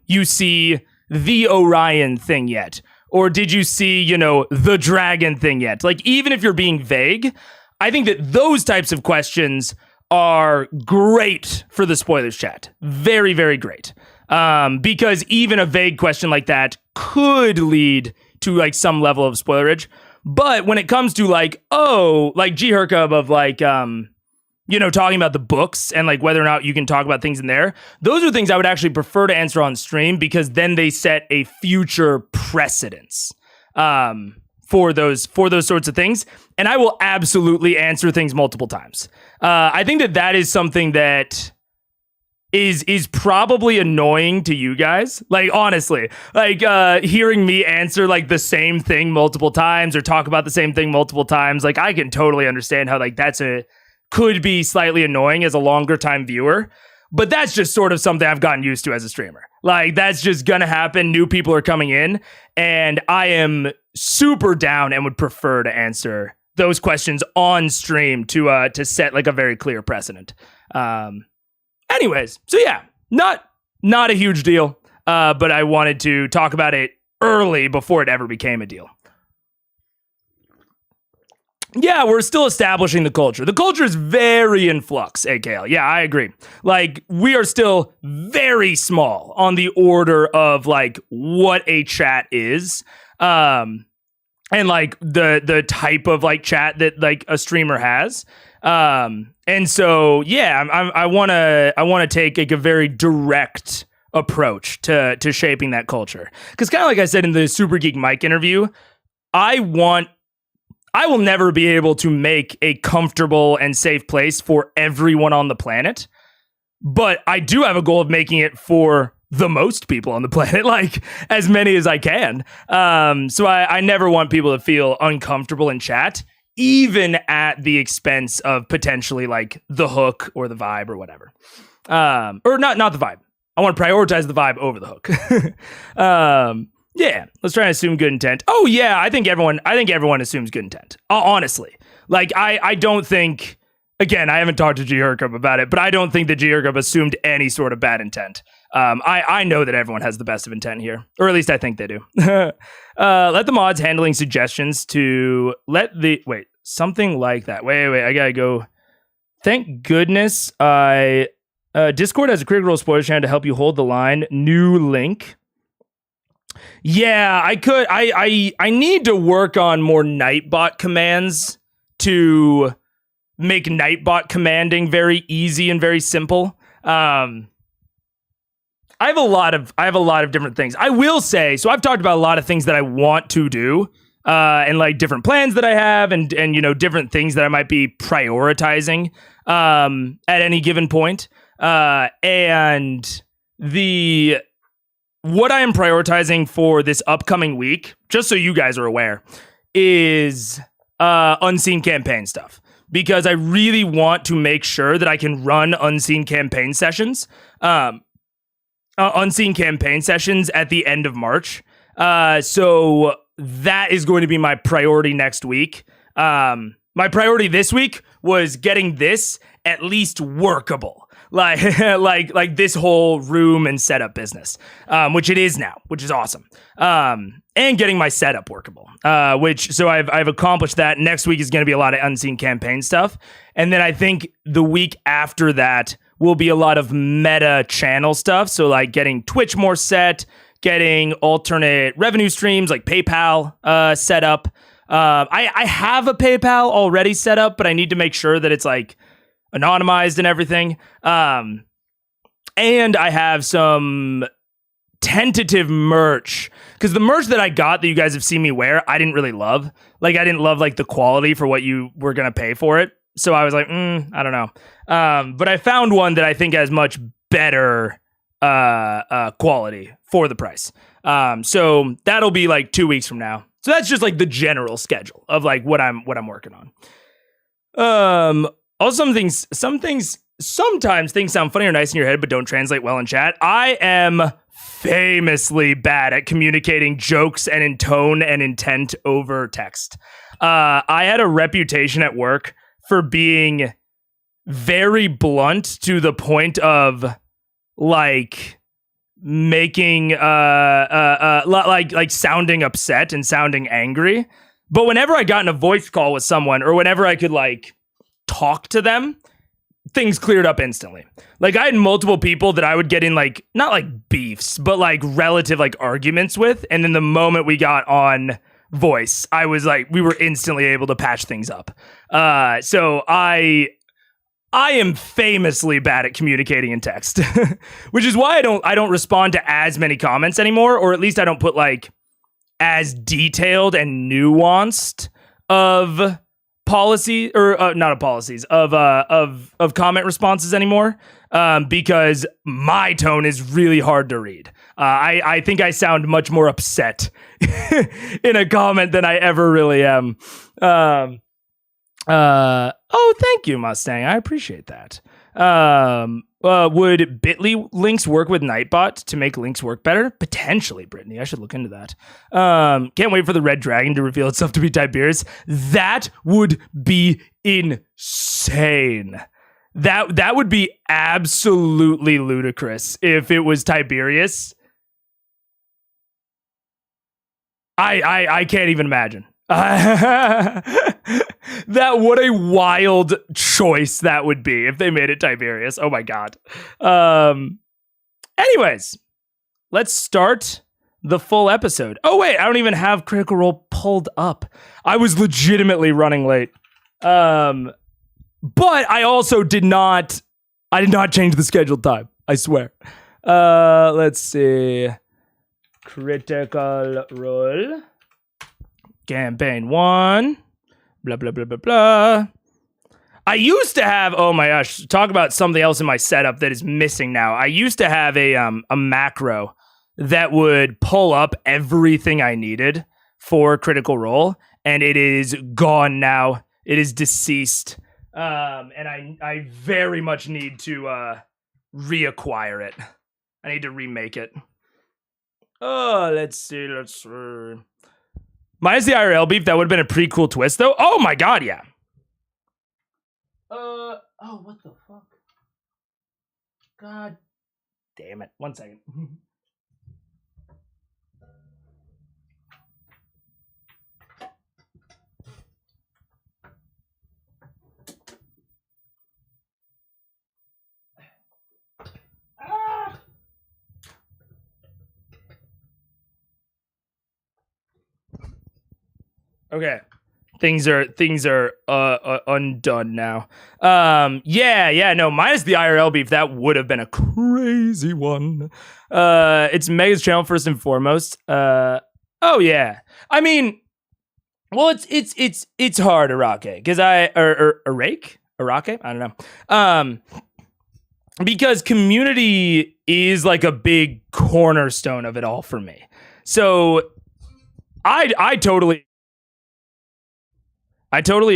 you see the Orion thing yet? Or did you see, you know, the dragon thing yet? Like, even if you're being vague, I think that those types of questions are great for the spoilers chat. Very, very great. Because even a vague question like that could lead to like some level of spoilerage. But when it comes to like, oh, like G Hercub of like, you know, talking about the books and like whether or not you can talk about things in there, those are things I would actually prefer to answer on stream, because then they set a future precedence for those sorts of things. And I will absolutely answer things multiple times. I think that is something that is probably annoying to you guys. Like, honestly, like hearing me answer like the same thing multiple times or talk about the same thing multiple times. Like, I can totally understand how like could be slightly annoying as a longer time viewer, but that's just sort of something I've gotten used to as a streamer. Like, that's just gonna happen. New people are coming in, and I am super down and would prefer to answer those questions on stream to set like a very clear precedent. Anyways, so yeah, not a huge deal, but I wanted to talk about it early before it ever became a deal. Yeah, we're still establishing the culture. The culture is very in flux, AKL. Yeah, I agree. Like, we are still very small on the order of like what a chat is. And like the type of like chat that like a streamer has. And so, yeah, I want to take like a very direct approach to shaping that culture. Because kind of like I said in the Super Geek Mike interview, I will never be able to make a comfortable and safe place for everyone on the planet. But I do have a goal of making it for the most people on the planet, like as many as I can. So I never want people to feel uncomfortable in chat, even at the expense of potentially like the hook or the vibe or whatever. Or not the vibe. I want to prioritize the vibe over the hook. Yeah, let's try and assume good intent. Oh yeah, I think everyone assumes good intent. Honestly, like I don't think. Again, I haven't talked to G Hercub about it, but I don't think that G Hercub assumed any sort of bad intent. I know that everyone has the best of intent here, or at least I think they do. Let the mods handling suggestions to something like that. Wait, I gotta go. Thank goodness Discord has a Critical Role spoiler channel to help you hold the line. New link. Yeah, I could. I need to work on more Nightbot commands to make Nightbot commanding very easy and very simple. I have a lot of different things. I will say, so I've talked about a lot of things that I want to do, and like different plans that I have, and different things that I might be prioritizing at any given point. And what I am prioritizing for this upcoming week, just so you guys are aware, is unseen campaign stuff. Because I really want to make sure that I can run unseen campaign sessions. Unseen campaign sessions at the end of March. So that is going to be my priority next week. My priority this week was getting this at least workable. Like this whole room and setup business, which it is now, which is awesome. And getting my setup workable, so I've accomplished that. Next week is going to be a lot of unseen campaign stuff. And then I think the week after that will be a lot of meta channel stuff. So like getting Twitch more set, getting alternate revenue streams like PayPal set up. I have a PayPal already set up, but I need to make sure that it's like anonymized and everything. And I have some tentative merch, because the merch that I got that you guys have seen me wear, I didn't really love. Like, I didn't love like the quality for what you were going to pay for it. So I was like, I don't know. But I found one that I think has much better quality for the price. So that'll be like 2 weeks from now. So that's just like the general schedule of like what I'm working on. Also, sometimes things sound funny or nice in your head, but don't translate well in chat. I am famously bad at communicating jokes and in tone and intent over text. I had a reputation at work for being very blunt to the point of like making like sounding upset and sounding angry. But whenever I got in a voice call with someone, or whenever I could like talk to them, things cleared up instantly. Like, I had multiple people that I would get in like, not like beefs, but like relative like arguments with. And then the moment we got on voice, I was like, we were instantly able to patch things up. So I am famously bad at communicating in text, which is why I don't respond to as many comments anymore, or at least I don't put like as detailed and nuanced of policy or not of policies of comment responses anymore, because my tone is really hard to read. I think I sound much more upset in a comment than I ever really am. Oh, thank you, Mustang. I appreciate that. Would Bitly links work with Nightbot to make links work better? Potentially, Brittany. I should look into that. Can't wait for the red dragon to reveal itself to be Tiberius. That would be insane. That would be absolutely ludicrous if it was Tiberius. I can't even imagine. That, what a wild choice that would be if they made it Tiberius. Oh my god. Anyways, let's start the full episode. Oh wait, I don't even have Critical Role pulled up. I was legitimately running late. But I also did not change the scheduled time. I swear. Let's see. Critical Role. Campaign 1. Blah, blah, blah, blah, blah. I used to have, oh my gosh, talk about something else in my setup that is missing now. I used to have a macro that would pull up everything I needed for Critical Role, and it is gone now. It is deceased. And I very much need to reacquire it. I need to remake it. Oh, let's see. Minus the IRL beef, that would have been a pretty cool twist, though. Oh my god, yeah. Oh, what the fuck? God damn it. 1 second. Okay. Things are undone now. No, minus the IRL beef, that would have been a crazy one. It's Mega's channel first and foremost. Oh yeah. I mean, well, it's hard, Arake, because Arake? I don't know. Because community is like a big cornerstone of it all for me. So I totally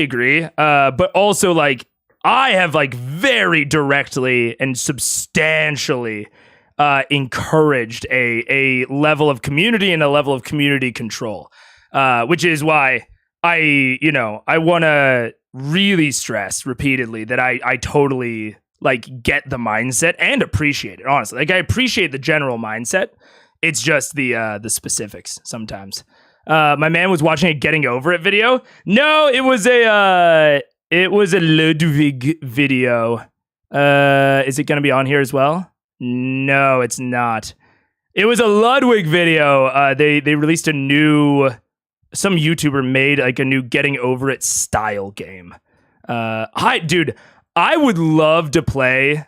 agree. But also, like, I have like very directly and substantially encouraged a level of community and a level of community control, which is why I want to really stress repeatedly that I totally like get the mindset and appreciate it. Honestly, like I appreciate the general mindset. It's just the specifics sometimes. My man was watching a Getting Over It video. No, it was a Ludwig video. Is it going to be on here as well? No, it's not. It was a Ludwig video. They released some YouTuber made like a new Getting Over It style game. Dude, I would love to play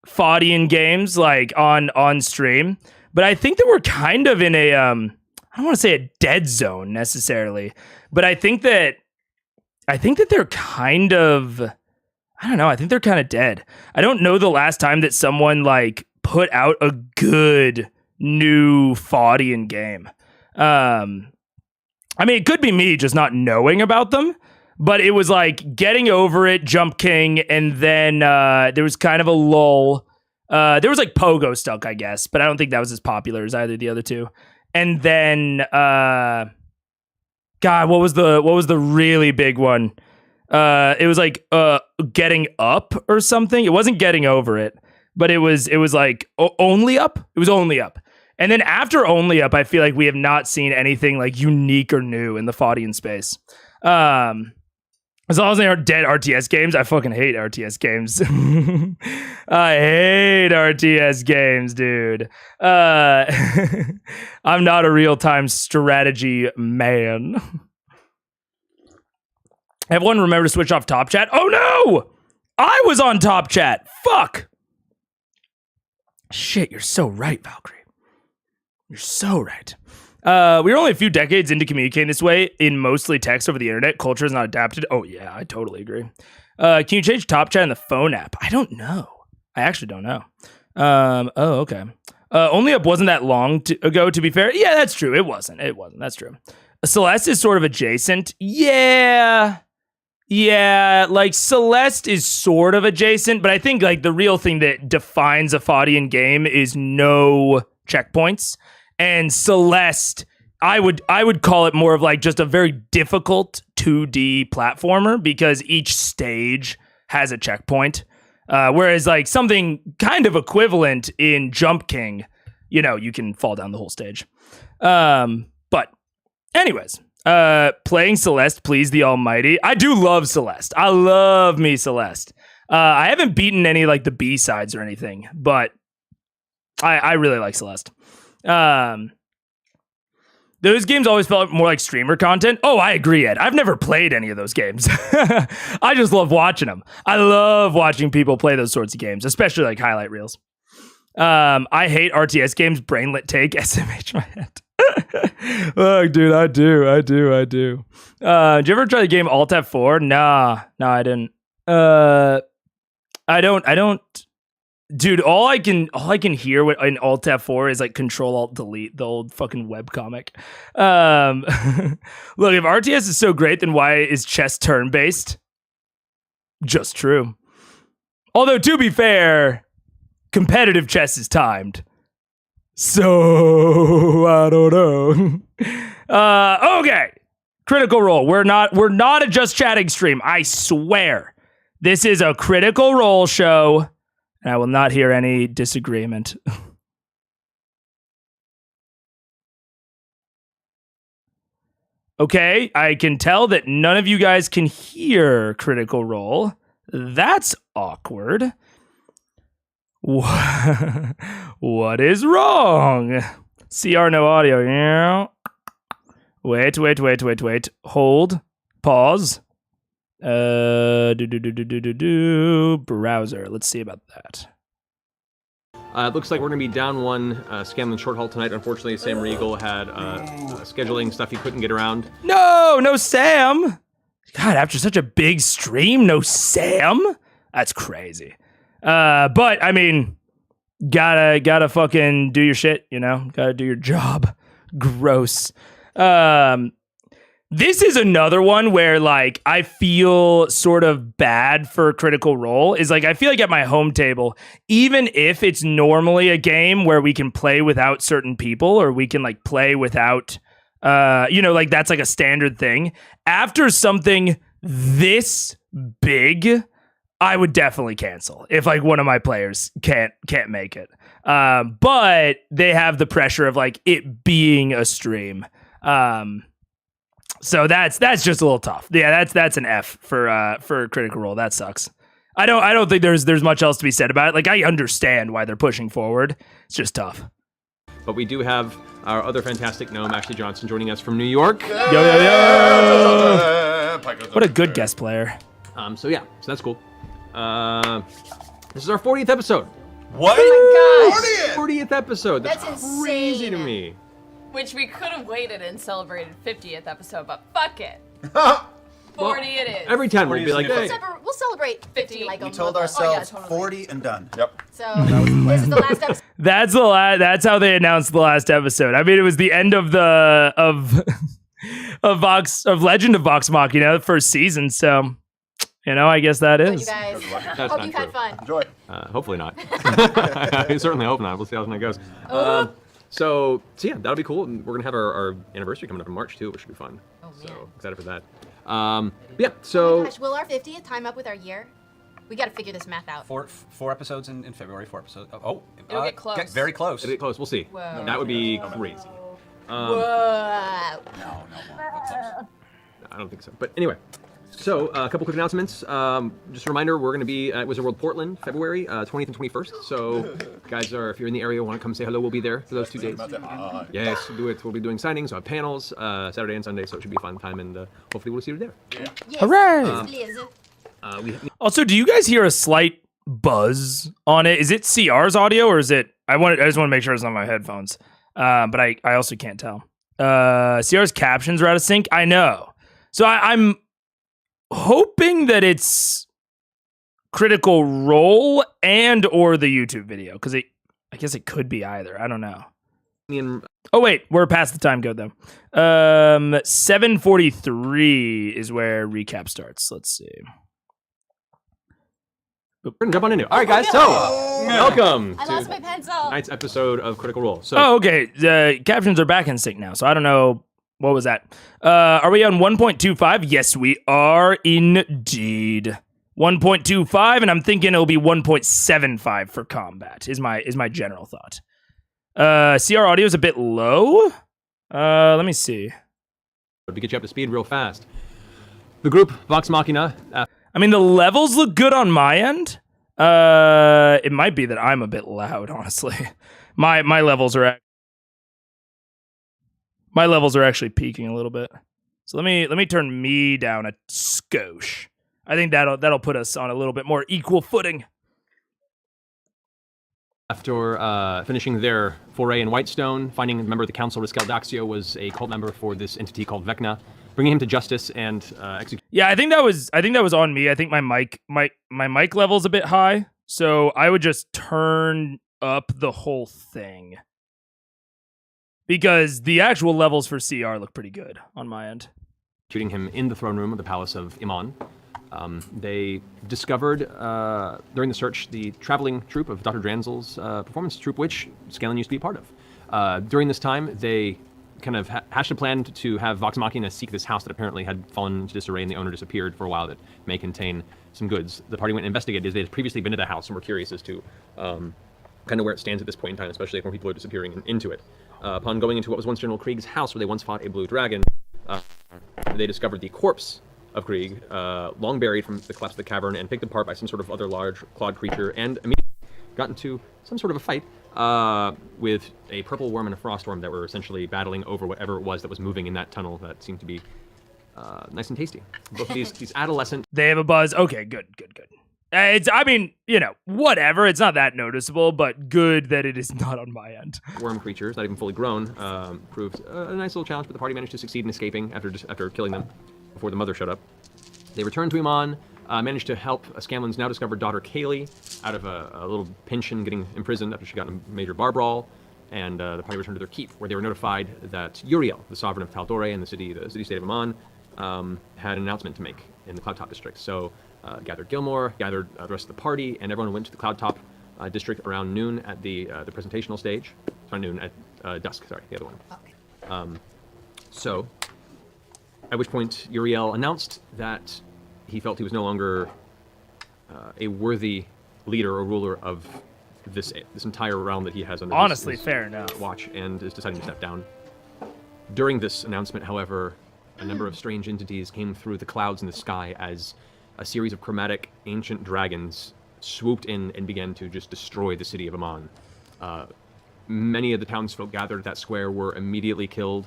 Faudian games like on stream, but I think that we're kind of in a I don't want to say a dead zone necessarily, but I think that they're kind of, I don't know, I think they're kind of dead. I don't know the last time that someone like put out a good new Faudian game. I mean, it could be me just not knowing about them, but it was like Getting Over It, Jump King, and then there was kind of a lull. There was like Pogo Stuck, I guess, but I don't think that was as popular as either of the other two. And then, God, what was the really big one? It was like Getting Up or something. It wasn't Getting Over It, but it was like Only Up. It was Only Up. And then after Only Up, I feel like we have not seen anything like unique or new in the Faudian space. As long as they aren't dead RTS games, I fucking hate RTS games. I hate RTS games, dude. I'm not a real-time strategy man. Everyone remember to switch off Top Chat? Oh no! I was on Top Chat. Fuck! Shit, you're so right, Valkyrie. You're so right. We were only a few decades into communicating this way in mostly text over the internet. Culture is not adapted. Oh, yeah, I totally agree. Can you change Top Chat in the phone app? I don't know. I actually don't know. Okay. Only Up wasn't that long ago, to be fair. Yeah, that's true. It wasn't. That's true. Celeste is sort of adjacent. Yeah, like Celeste is sort of adjacent, but I think like the real thing that defines a Faudian game is no checkpoints. And Celeste, I would call it more of like just a very difficult 2D platformer because each stage has a checkpoint. Whereas like something kind of equivalent in Jump King, you can fall down the whole stage. But anyways, playing Celeste, please the almighty. I do love Celeste. I love me Celeste. I haven't beaten any like the B-sides or anything, but I really like Celeste. Those games always felt more like streamer content. Oh, I agree, Ed. I've never played any of those games. I just love watching them. I love watching people play those sorts of games, especially like highlight reels. I hate RTS games. Brainlet take SMH my head. Look, dude, I do. Did you ever try the game Alt F4? Nah, I didn't. I don't. Dude, all I can hear in Alt F4 is like Control Alt Delete, the old fucking webcomic. Look, if RTS is so great, then why is chess turn based? Just true. Although to be fair, competitive chess is timed. So I don't know. Okay. Critical Role. We're not a just chatting stream. I swear. This is a Critical Role show. and I will not hear any disagreement. Okay, I can tell that none of you guys can hear Critical Role. That's awkward. What is wrong? CR no audio. Yeah. Wait. Hold. Pause. Browser. Let's see about that. It looks like we're going to be down one Scanlan short haul tonight. Unfortunately, Sam Riegel had scheduling stuff he couldn't get around. No Sam. God, after such a big stream, no Sam? That's crazy. But I mean, gotta fucking do your shit, you know? Gotta do your job. Gross. This is another one where, like, I feel sort of bad for Critical Role. Is like, I feel like at my home table, even if it's normally a game where we can play without certain people, or we can, like, play without, like, that's like a standard thing. After something this big, I would definitely cancel if, like, one of my players can't make it. But they have the pressure of, like, it being a stream. So that's just a little tough. Yeah, that's an F for Critical Role. That sucks. I don't think there's much else to be said about it. Like, I understand why they're pushing forward. It's just tough. But we do have our other fantastic gnome, Ashley Johnson, joining us from New York. Yo. What a good guest player. So that's cool. This is our 40th episode. What? Oh my gosh. 40th episode. That's crazy insane. to me. Which we could have waited and celebrated 50th episode, but fuck it. 40 it is. Every time we'll be like, hey. We'll celebrate 50 like We a told month. ourselves totally. 40 and done. Yep. So this is the last episode. That's how they announced the last episode. I mean, it was the end of of Legend of Vox Machina, the first season. So, I guess that You is. guys, That's hope not you've had true. fun. Enjoy. Hopefully not. I certainly hope not. We'll see how that goes. So yeah, that'll be cool. And we're gonna have our anniversary coming up in March too, which should be fun. Oh, man. So excited for that. Yeah. Oh So my gosh, will our 50th time up with our year? We got to figure this math out. Four episodes in February, 4 episodes. It'll get close. Very close. it'll get close. We'll see. Whoa. That would be crazy. Whoa. No, close. I don't think so. But anyway, so a couple quick announcements. Just a reminder, we're going to be at Wizard World Portland, February 20th and 21st. So guys, if you're in the area, want to come say hello, we'll be there for those 2 days. Yes, do it. We'll be doing signings. We'll have panels Saturday and Sunday, so it should be a fun time, and hopefully we'll see you there. Yes. Hooray! Please. Also, do you guys hear a slight buzz on it? Is it CR's audio, or is it? I just want to make sure it's on my headphones. But I also can't tell. CR's captions are out of sync. I know. So I'm hoping that it's Critical Role and or the YouTube video, because I guess it could be either. I don't know. Oh wait, we're past the time code though. 7:43 is where recap starts. Let's see. We're gonna jump on into it. All right, guys. So welcome I to lost my pencil. tonight's episode of Critical Role. So Oh, okay. The captions are back in sync now, so I don't know. What was that? Are we on 1.25? Yes, we are indeed. 1.25, and I'm thinking it'll be 1.75 for combat. Is my general thought. CR audio is a bit low. Let me see. to get you up to speed real fast. The group Vox Machina. I mean, the levels look good on my end. It might be that I'm a bit loud, honestly. My levels are actually peaking a little bit. So let me turn me down a skosh. I think that'll put us on a little bit more equal footing. After finishing their foray in Whitestone, finding a member of the Council, Riscal Daxio was a cult member for this entity called Vecna, bringing him to justice and executing. Yeah, I think that was on me. I think my mic level's a bit high, so I would just turn up the whole thing. Because the actual levels for CR look pretty good on my end. Shooting him in the throne room of the Palace of Iman. They discovered during the search the traveling troupe of Dr. Dranzel's performance troupe, which Scanlan used to be part of. During this time, they kind of hatched a plan to have Vox Machina seek this house that apparently had fallen into disarray and the owner disappeared for a while that may contain some goods. The party went and investigated as they had previously been to the house and were curious as to kind of where it stands at this point in time, especially if more people are disappearing into it. Upon going into what was once General Krieg's house, where they once fought a blue dragon, they discovered the corpse of Krieg, long buried from the collapse of the cavern and picked apart by some sort of other large clawed creature, and immediately got into some sort of a fight with a purple worm and a frost worm that were essentially battling over whatever it was that was moving in that tunnel that seemed to be nice and tasty. Both of these adolescent... They have a buzz. Okay, good. I mean, whatever. It's not that noticeable, but good that it is not on my end. Worm creatures, not even fully grown, proved a nice little challenge, but the party managed to succeed in escaping after killing them before the mother showed up. They returned to Iman, managed to help Scanlan's now discovered daughter Kaylee out of a little pension getting imprisoned after she got in a major bar brawl, and the party returned to their keep, where they were notified that Uriel, the sovereign of Taldore and the city-state of Iman, had an announcement to make in the Cloudtop district. So gathered Gilmore, gathered the rest of the party, and everyone went to the Cloudtop district around noon at the presentational stage. Sorry, noon, at dusk, sorry, the other one. So, at which point Uriel announced that he felt he was no longer a worthy leader or ruler of this entire realm that he has under his fair enough. Watch, and is deciding to step down. During this announcement, however, a number of strange entities came through the clouds in the sky as a series of chromatic ancient dragons swooped in and began to just destroy the city of Amon. Many of the townsfolk gathered at that square were immediately killed.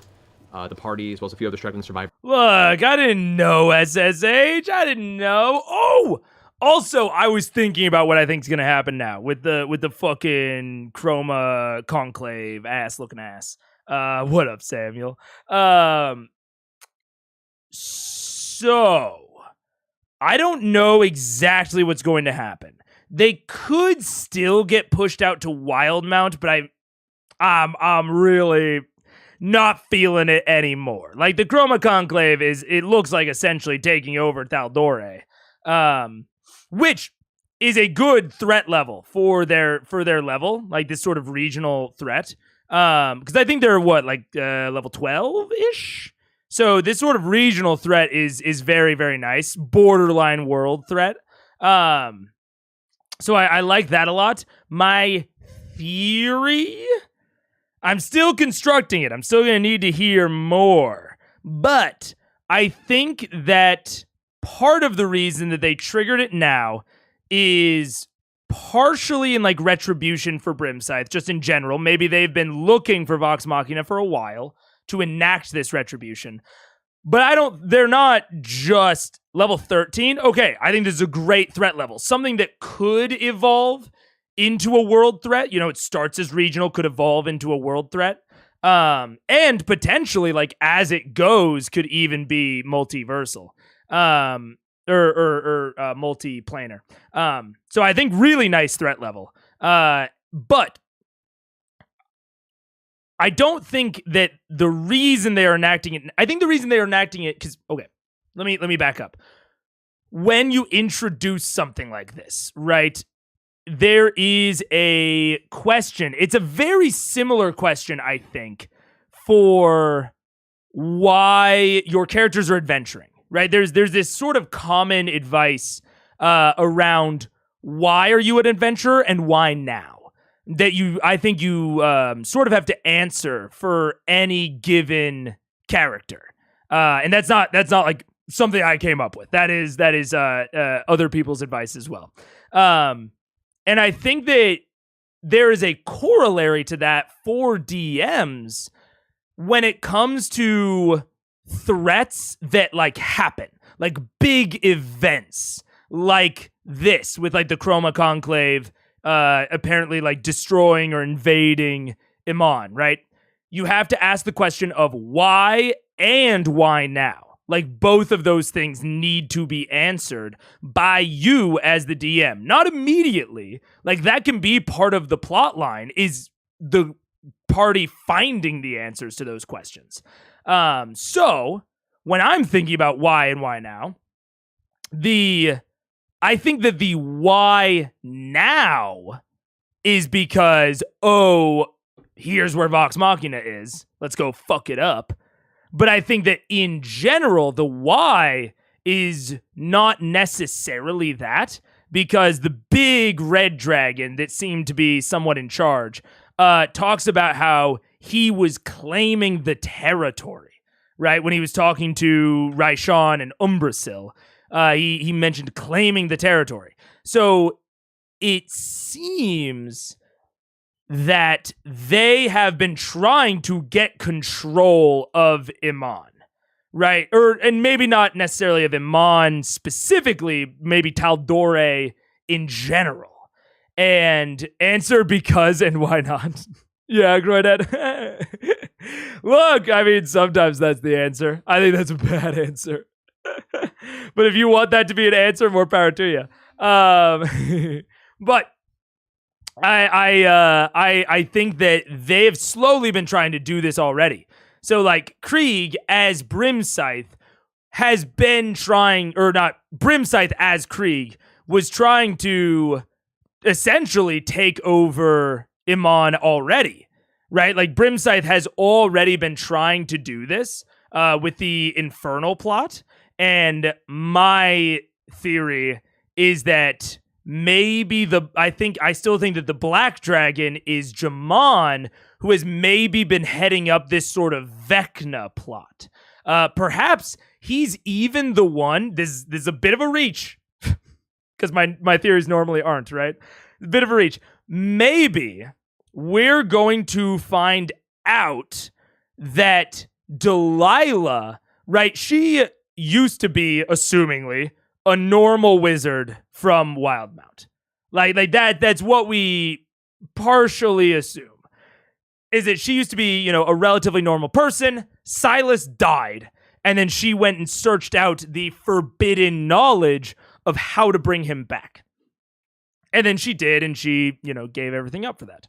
The party, as well as a few other struggling survivors. Look, I didn't know SSH. I didn't know. Oh! Also, I was thinking about what I think is going to happen now with the fucking Chroma Conclave ass-looking ass. What up, Samuel? So, I don't know exactly what's going to happen. They could still get pushed out to Wildmount, but I'm really not feeling it anymore. Like, the Chroma Conclave it looks like essentially taking over Thaldore, which is a good threat level for their level, like this sort of regional threat. Because I think they're level 12-ish? So this sort of regional threat is very, very nice. Borderline world threat. So I like that a lot. My theory... I'm still constructing it. I'm still going to need to hear more. But I think that part of the reason that they triggered it now is partially in like retribution for Brimscythe, just in general. Maybe they've been looking for Vox Machina for a while to enact this retribution. But they're not just level 13. Okay, I think this is a great threat level. Something that could evolve into a world threat. It starts as regional, could evolve into a world threat. And potentially, like, as it goes, could even be multiversal. Or multiplanar. So I think really nice threat level. But I don't think that the reason they are enacting it... I think the reason they are enacting it... Because, okay, let me back up. When you introduce something like this, right... There is a question. It's a very similar question, I think, for why your characters are adventuring, right? There's this sort of common advice around why are you an adventurer and why now? That I think you sort of have to answer for any given character. And that's not like something I came up with. That is other people's advice as well. And I think that there is a corollary to that for DMs when it comes to threats that like happen, like big events like this with like the Chroma Conclave apparently like destroying or invading Iman, right? You have to ask the question of why and why now. Like, both of those things need to be answered by you as the DM. Not immediately. Like, that can be part of the plot line, is the party finding the answers to those questions. So, when I'm thinking about why and why now, I think that the why now is because, here's where Vox Machina is. Let's go fuck it up. But I think that in general, the why is not necessarily that, because the big red dragon that seemed to be somewhat in charge talks about how he was claiming the territory, right? When he was talking to Raishan and Umbrasil, he mentioned claiming the territory. So it seems that they have been trying to get control of Iman, right? And maybe not necessarily of Iman specifically, maybe Taldore in general. And answer because and why not? Yeah, Groydhead. Look, I mean, sometimes that's the answer. I think that's a bad answer. But if you want that to be an answer, more power to you. But I think that they've slowly been trying to do this already. So like Krieg as Brimscythe has been trying, or not, Brimscythe as Krieg was trying to essentially take over Iman already, right? Like Brimscythe has already been trying to do this with the Infernal plot. And my theory is that maybe I still think that the Black Dragon is Jaman, who has maybe been heading up this sort of Vecna plot. Perhaps he's even the one, this is a bit of a reach, because my theories normally aren't, right? A bit of a reach. Maybe we're going to find out that Delilah, right, she used to be, assumingly, a normal wizard from Wildmount. Like that's what we partially assume. Is that she used to be, a relatively normal person. Silas died, and then she went and searched out the forbidden knowledge of how to bring him back. And then she did, and she, gave everything up for that.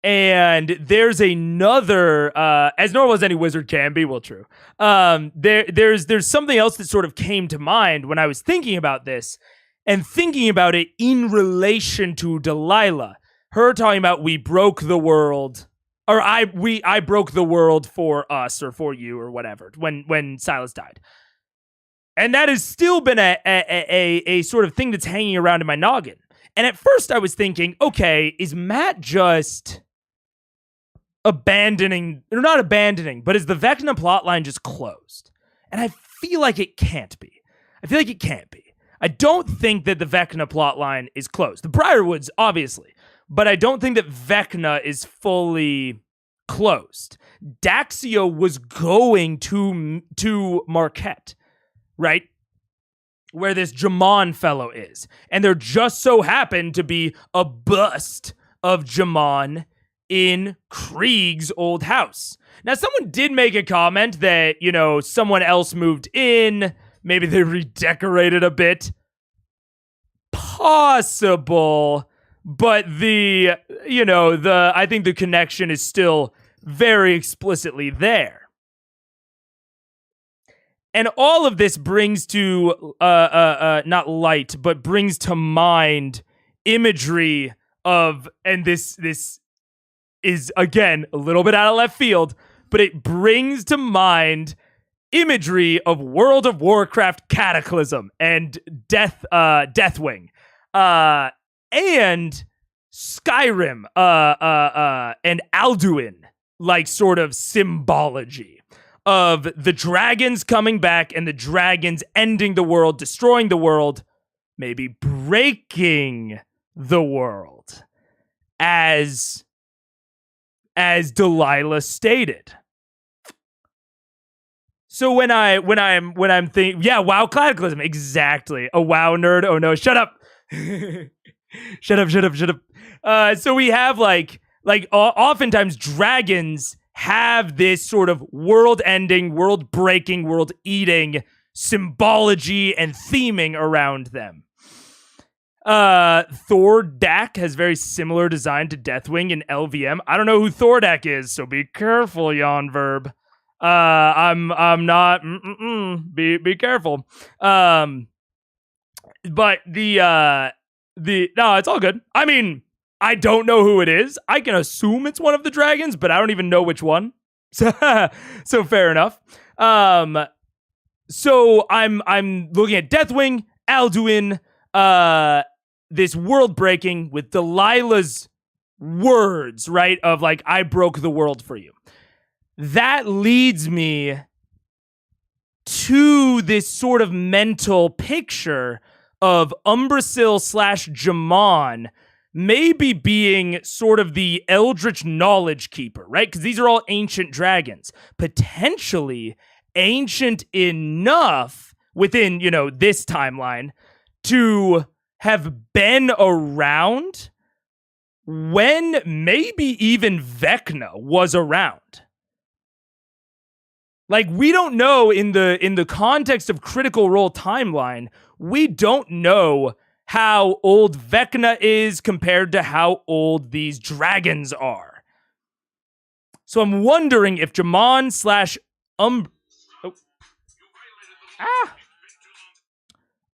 And there's another, as normal as any wizard can be, well, true. There's something else that sort of came to mind when I was thinking about this, and thinking about it in relation to Delilah. Her talking about we broke the world, or I broke the world for us or for you or whatever when Silas died. And that has still been a sort of thing that's hanging around in my noggin. And at first I was thinking, okay, is Matt just abandoning, or not abandoning, but is the Vecna plotline just closed? And I feel like it can't be. I don't think that the Vecna plotline is closed. The Briarwoods, obviously, but I don't think that Vecna is fully closed. Daxio was going to Marquette, right? Where this Jaman fellow is. And there just so happened to be a bust of Jaman in Krieg's old house. Now, someone did make a comment that, someone else moved in. Maybe they redecorated a bit. Possible. But I think the connection is still very explicitly there. And all of this brings to, not light, but brings to mind imagery of, and this is, again, a little bit out of left field, but it brings to mind imagery of World of Warcraft Cataclysm and Deathwing, and Skyrim, and Alduin, like sort of symbology of the dragons coming back and the dragons ending the world, destroying the world, maybe breaking the world, as Delilah stated. So when I'm thinking, yeah, WoW Cataclysm, exactly. A WoW nerd. Oh no, shut up. Shut up. So we have like oftentimes dragons have this sort of world-ending, world-breaking, world-eating symbology and theming around them. Thordak has very similar design to Deathwing in LVM. I don't know who Thordak is, so be careful, Yon Verb. I'm not. Be careful. But no, it's all good. I mean, I don't know who it is. I can assume it's one of the dragons, but I don't even know which one. So fair enough. So I'm looking at Deathwing, Alduin, this world breaking with Delilah's words, right? Of like, I broke the world for you. That leads me to this sort of mental picture of Umbrasyl / Jamon maybe being sort of the Eldritch Knowledge Keeper, right? Because these are all ancient dragons. Potentially ancient enough within, this timeline to have been around when maybe even Vecna was around. Like, we don't know in the context of Critical Role timeline, we don't know how old Vecna is compared to how old these dragons are. So I'm wondering if Jamon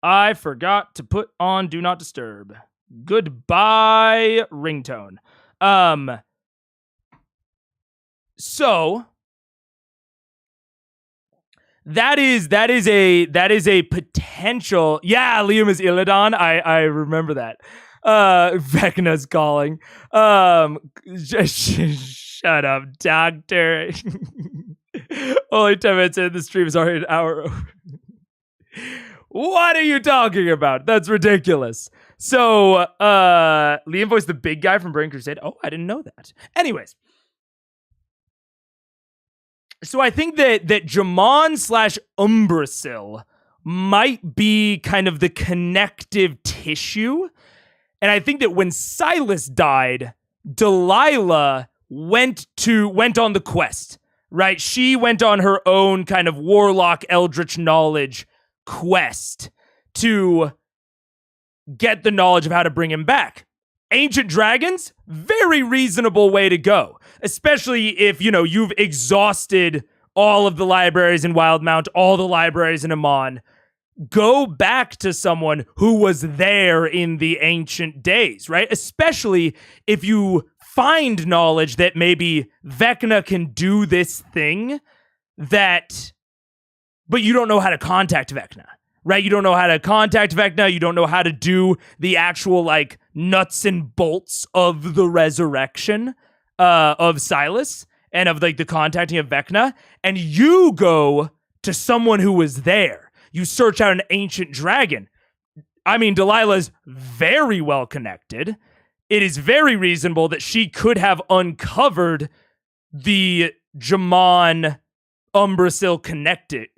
/ I forgot to put on Do Not Disturb. Goodbye, ringtone. So that is a potential. Yeah, Liam is Illidan. I remember that. Vecna's calling. Shut up, doctor. Only 10 minutes in, the stream is already an hour over. What are you talking about? That's ridiculous. So, Liam voiced the big guy from Brain Crusade. Oh, I didn't know that. Anyways. So I think that Jamon / Umbrasyl might be kind of the connective tissue. And I think that when Silas died, Delilah went on the quest, right? She went on her own kind of warlock eldritch knowledge quest to get the knowledge of how to bring him back. Ancient dragons, very reasonable way to go, especially if, you've exhausted all of the libraries in Wildmount, all the libraries in Amon. Go back to someone who was there in the ancient days, right? Especially if you find knowledge that maybe Vecna can do this thing but you don't know how to contact Vecna, right? You don't know how to contact Vecna. You don't know how to do the actual, nuts and bolts of the resurrection of Silas and of, the contacting of Vecna. And you go to someone who was there. You search out an ancient dragon. I mean, Delilah's very well connected. It is very reasonable that she could have uncovered the Jamon Umbrasyl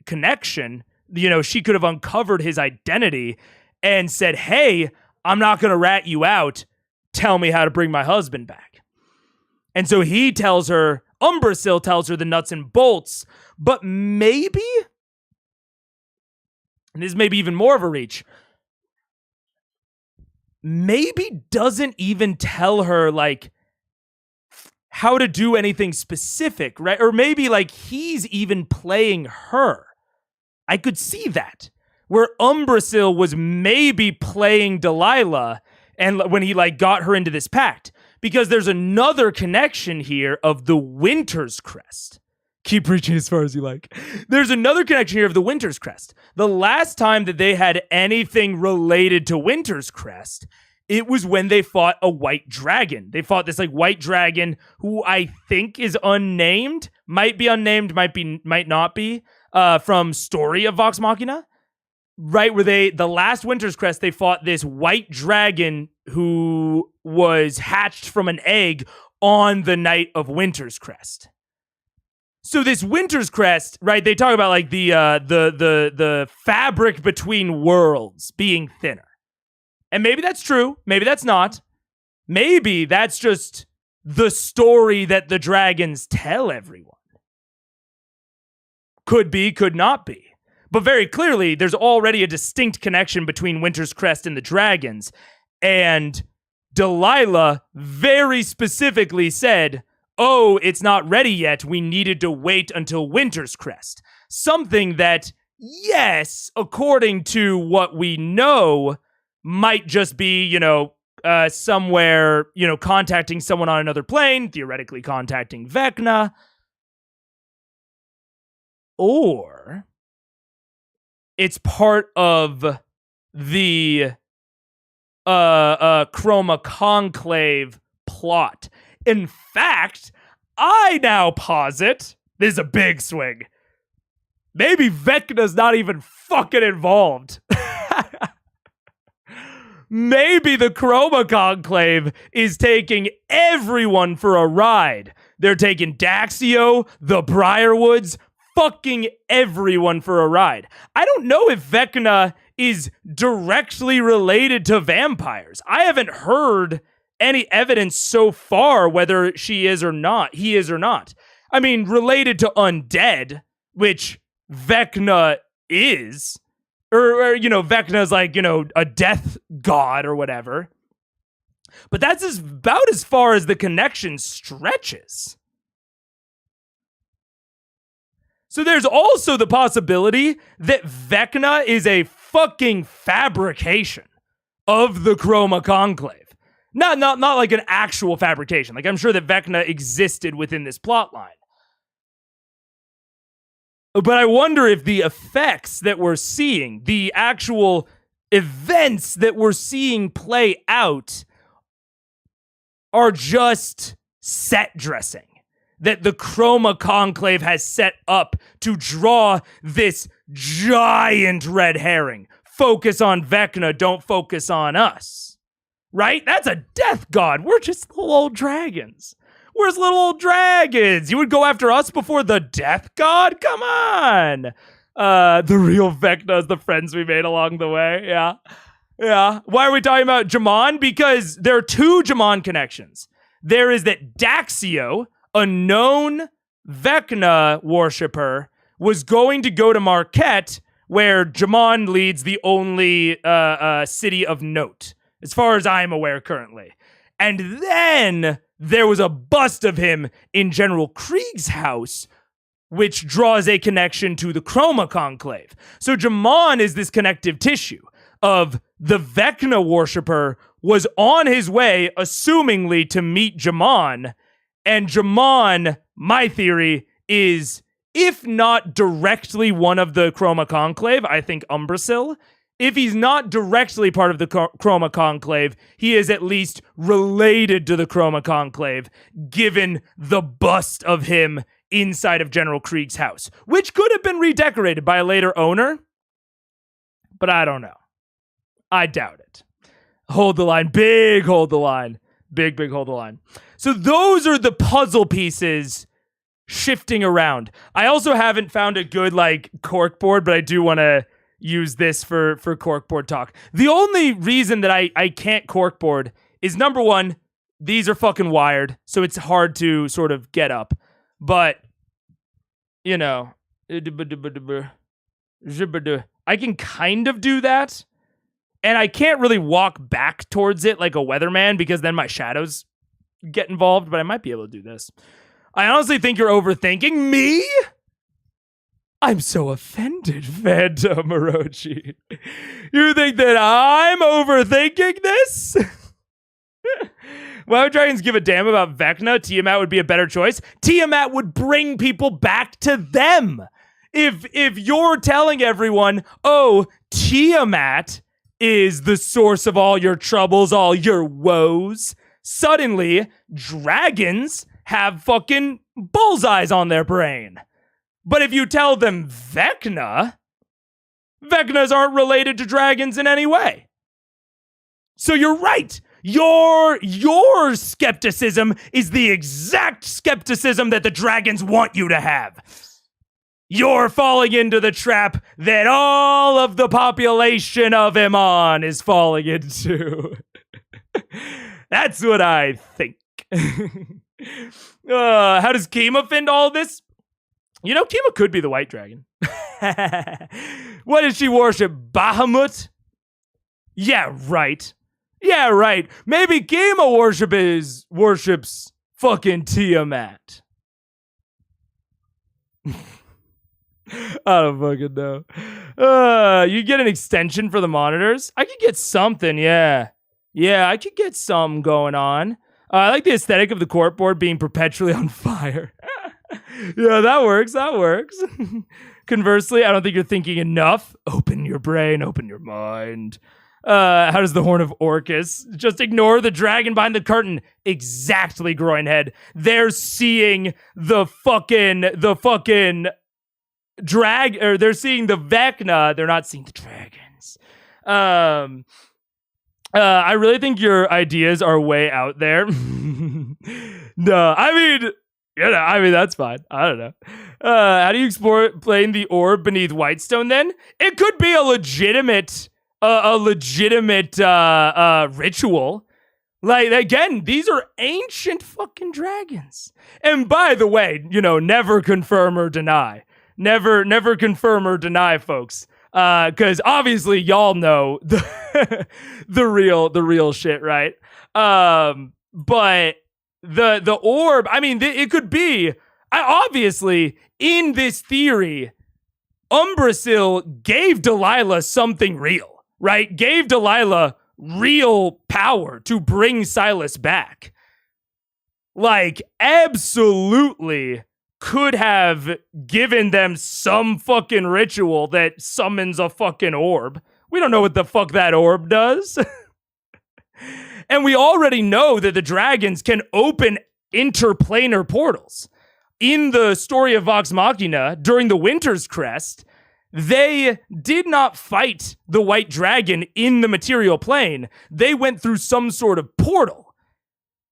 connection. She could have uncovered his identity and said, hey, I'm not going to rat you out. Tell me how to bring my husband back. And so he tells her, Umbrasyl tells her the nuts and bolts, but maybe, and this may be even more of a reach, maybe doesn't even tell her, how to do anything specific, right? Or maybe he's even playing her. I could see that. Where Umbrasyl was maybe playing Delilah and when he got her into this pact. Because there's another connection here of the Winter's Crest. Keep reaching as far as you like. There's another connection here of the Winter's Crest. The last time that they had anything related to Winter's Crest, it was when they fought a white dragon. They fought this white dragon who I think is unnamed, might be unnamed, might not be, from Story of Vox Machina, right? Where the last Winter's Crest, they fought this white dragon who was hatched from an egg on the night of Winter's Crest. So this Winter's Crest, right? They talk about the fabric between worlds being thinner. And maybe that's true. Maybe that's not. Maybe that's just the story that the dragons tell everyone. Could be, could not be. But very clearly, there's already a distinct connection between Winter's Crest and the dragons. And Delilah very specifically said, oh, it's not ready yet. We needed to wait until Winter's Crest. Something that, yes, according to what we know, might just be, somewhere, contacting someone on another plane, theoretically contacting Vecna. or it's part of the Chroma Conclave plot. In fact, I now posit, this is a big swing, maybe Vecna's not even fucking involved. Maybe the Chroma Conclave is taking everyone for a ride. They're taking Daxio, the Briarwoods, fucking everyone for a ride. I don't know if Vecna is directly related to vampires. I haven't heard any evidence so far whether she is or not, he is or not. I mean, related to undead, which Vecna is, or Vecna's like, a death god or whatever. But that's about as far as the connection stretches. So there's also the possibility that Vecna is a fucking fabrication of the Chroma Conclave. Not like an actual fabrication. Like, I'm sure that Vecna existed within this plotline. But I wonder if the effects that we're seeing, the actual events that we're seeing play out, are just set dressing that the Chroma Conclave has set up to draw this giant red herring. Focus on Vecna, don't focus on us. Right? That's a death god. We're just little old dragons. Where's little old dragons? You would go after us before the death god? Come on. The real Vecna is the friends we made along the way. Yeah. Yeah. Why are we talking about Jamon? Because there are two Jamon connections. There is that Daxio, a known Vecna worshiper, was going to go to Marquette, where Jamon leads the only city of note, as far as I'm aware currently. And then there was a bust of him in General Krieg's house, which draws a connection to the Chroma Conclave. So Jamon is this connective tissue of the Vecna worshiper was on his way, assumingly, to meet Jamon. And Jamon, my theory, is, if not directly one of the Chroma Conclave, I think Umbrasil. If he's not directly part of the Chroma Conclave, he is at least related to the Chroma Conclave, given the bust of him inside of General Krieg's house, which could have been redecorated by a later owner, but I don't know. I doubt it. Hold the line. Big hold the line. Big hold the line. So those are the puzzle pieces shifting around. I also haven't found a good, corkboard, but I do want to use this for corkboard talk. The only reason that I can't corkboard is, number one, these are fucking wired, so it's hard to sort of get up. But, I can kind of do that. And I can't really walk back towards it like a weatherman because then my shadows get involved, but I might be able to do this. I honestly think you're overthinking me. I'm so offended, Phantom Orochi. You think that I'm overthinking this? Why would dragons give a damn about Vecna? Tiamat would be a better choice. Tiamat would bring people back to them. If you're telling everyone, oh, Tiamat is the source of all your troubles, all your woes, suddenly dragons have fucking bullseyes on their brain. But if you tell them Vecnas aren't related to dragons in any way. So you're right. Your skepticism is the exact skepticism that the dragons want you to have. You're falling into the trap that all of the population of Iman is falling into. That's what I think. How does Kima fit into all this? Kima could be the white dragon. What does she worship? Bahamut? Yeah, right. Maybe Kima worships fucking Tiamat. I don't fucking know. You get an extension for the monitors? I could get something, yeah. Yeah, I could get something going on. I like the aesthetic of the corkboard being perpetually on fire. Yeah, that works. That works. Conversely, I don't think you're thinking enough. Open your brain, open your mind. How does the Horn of Orcus? Just ignore the dragon behind the curtain. Exactly, Groinhead. They're seeing the fucking they're seeing the Vecna. They're not seeing the dragons. I really think your ideas are way out there. No, I mean, that's fine. I don't know. How do you explain the orb beneath Whitestone then? It could be a legitimate ritual. Like, again, these are ancient fucking dragons. And by the way, never confirm or deny. Never confirm or deny, folks. Because obviously y'all know the real shit, right? But the orb, I mean, it could be. Obviously, in this theory, Umbrasyl gave Delilah something real, right? Gave Delilah real power to bring Silas back. Like, absolutely could have given them some fucking ritual that summons a fucking orb. We don't know what the fuck that orb does. And we already know that the dragons can open interplanar portals. In the story of Vox Machina, during the Winter's Crest, they did not fight the white dragon in the material plane. They went through some sort of portal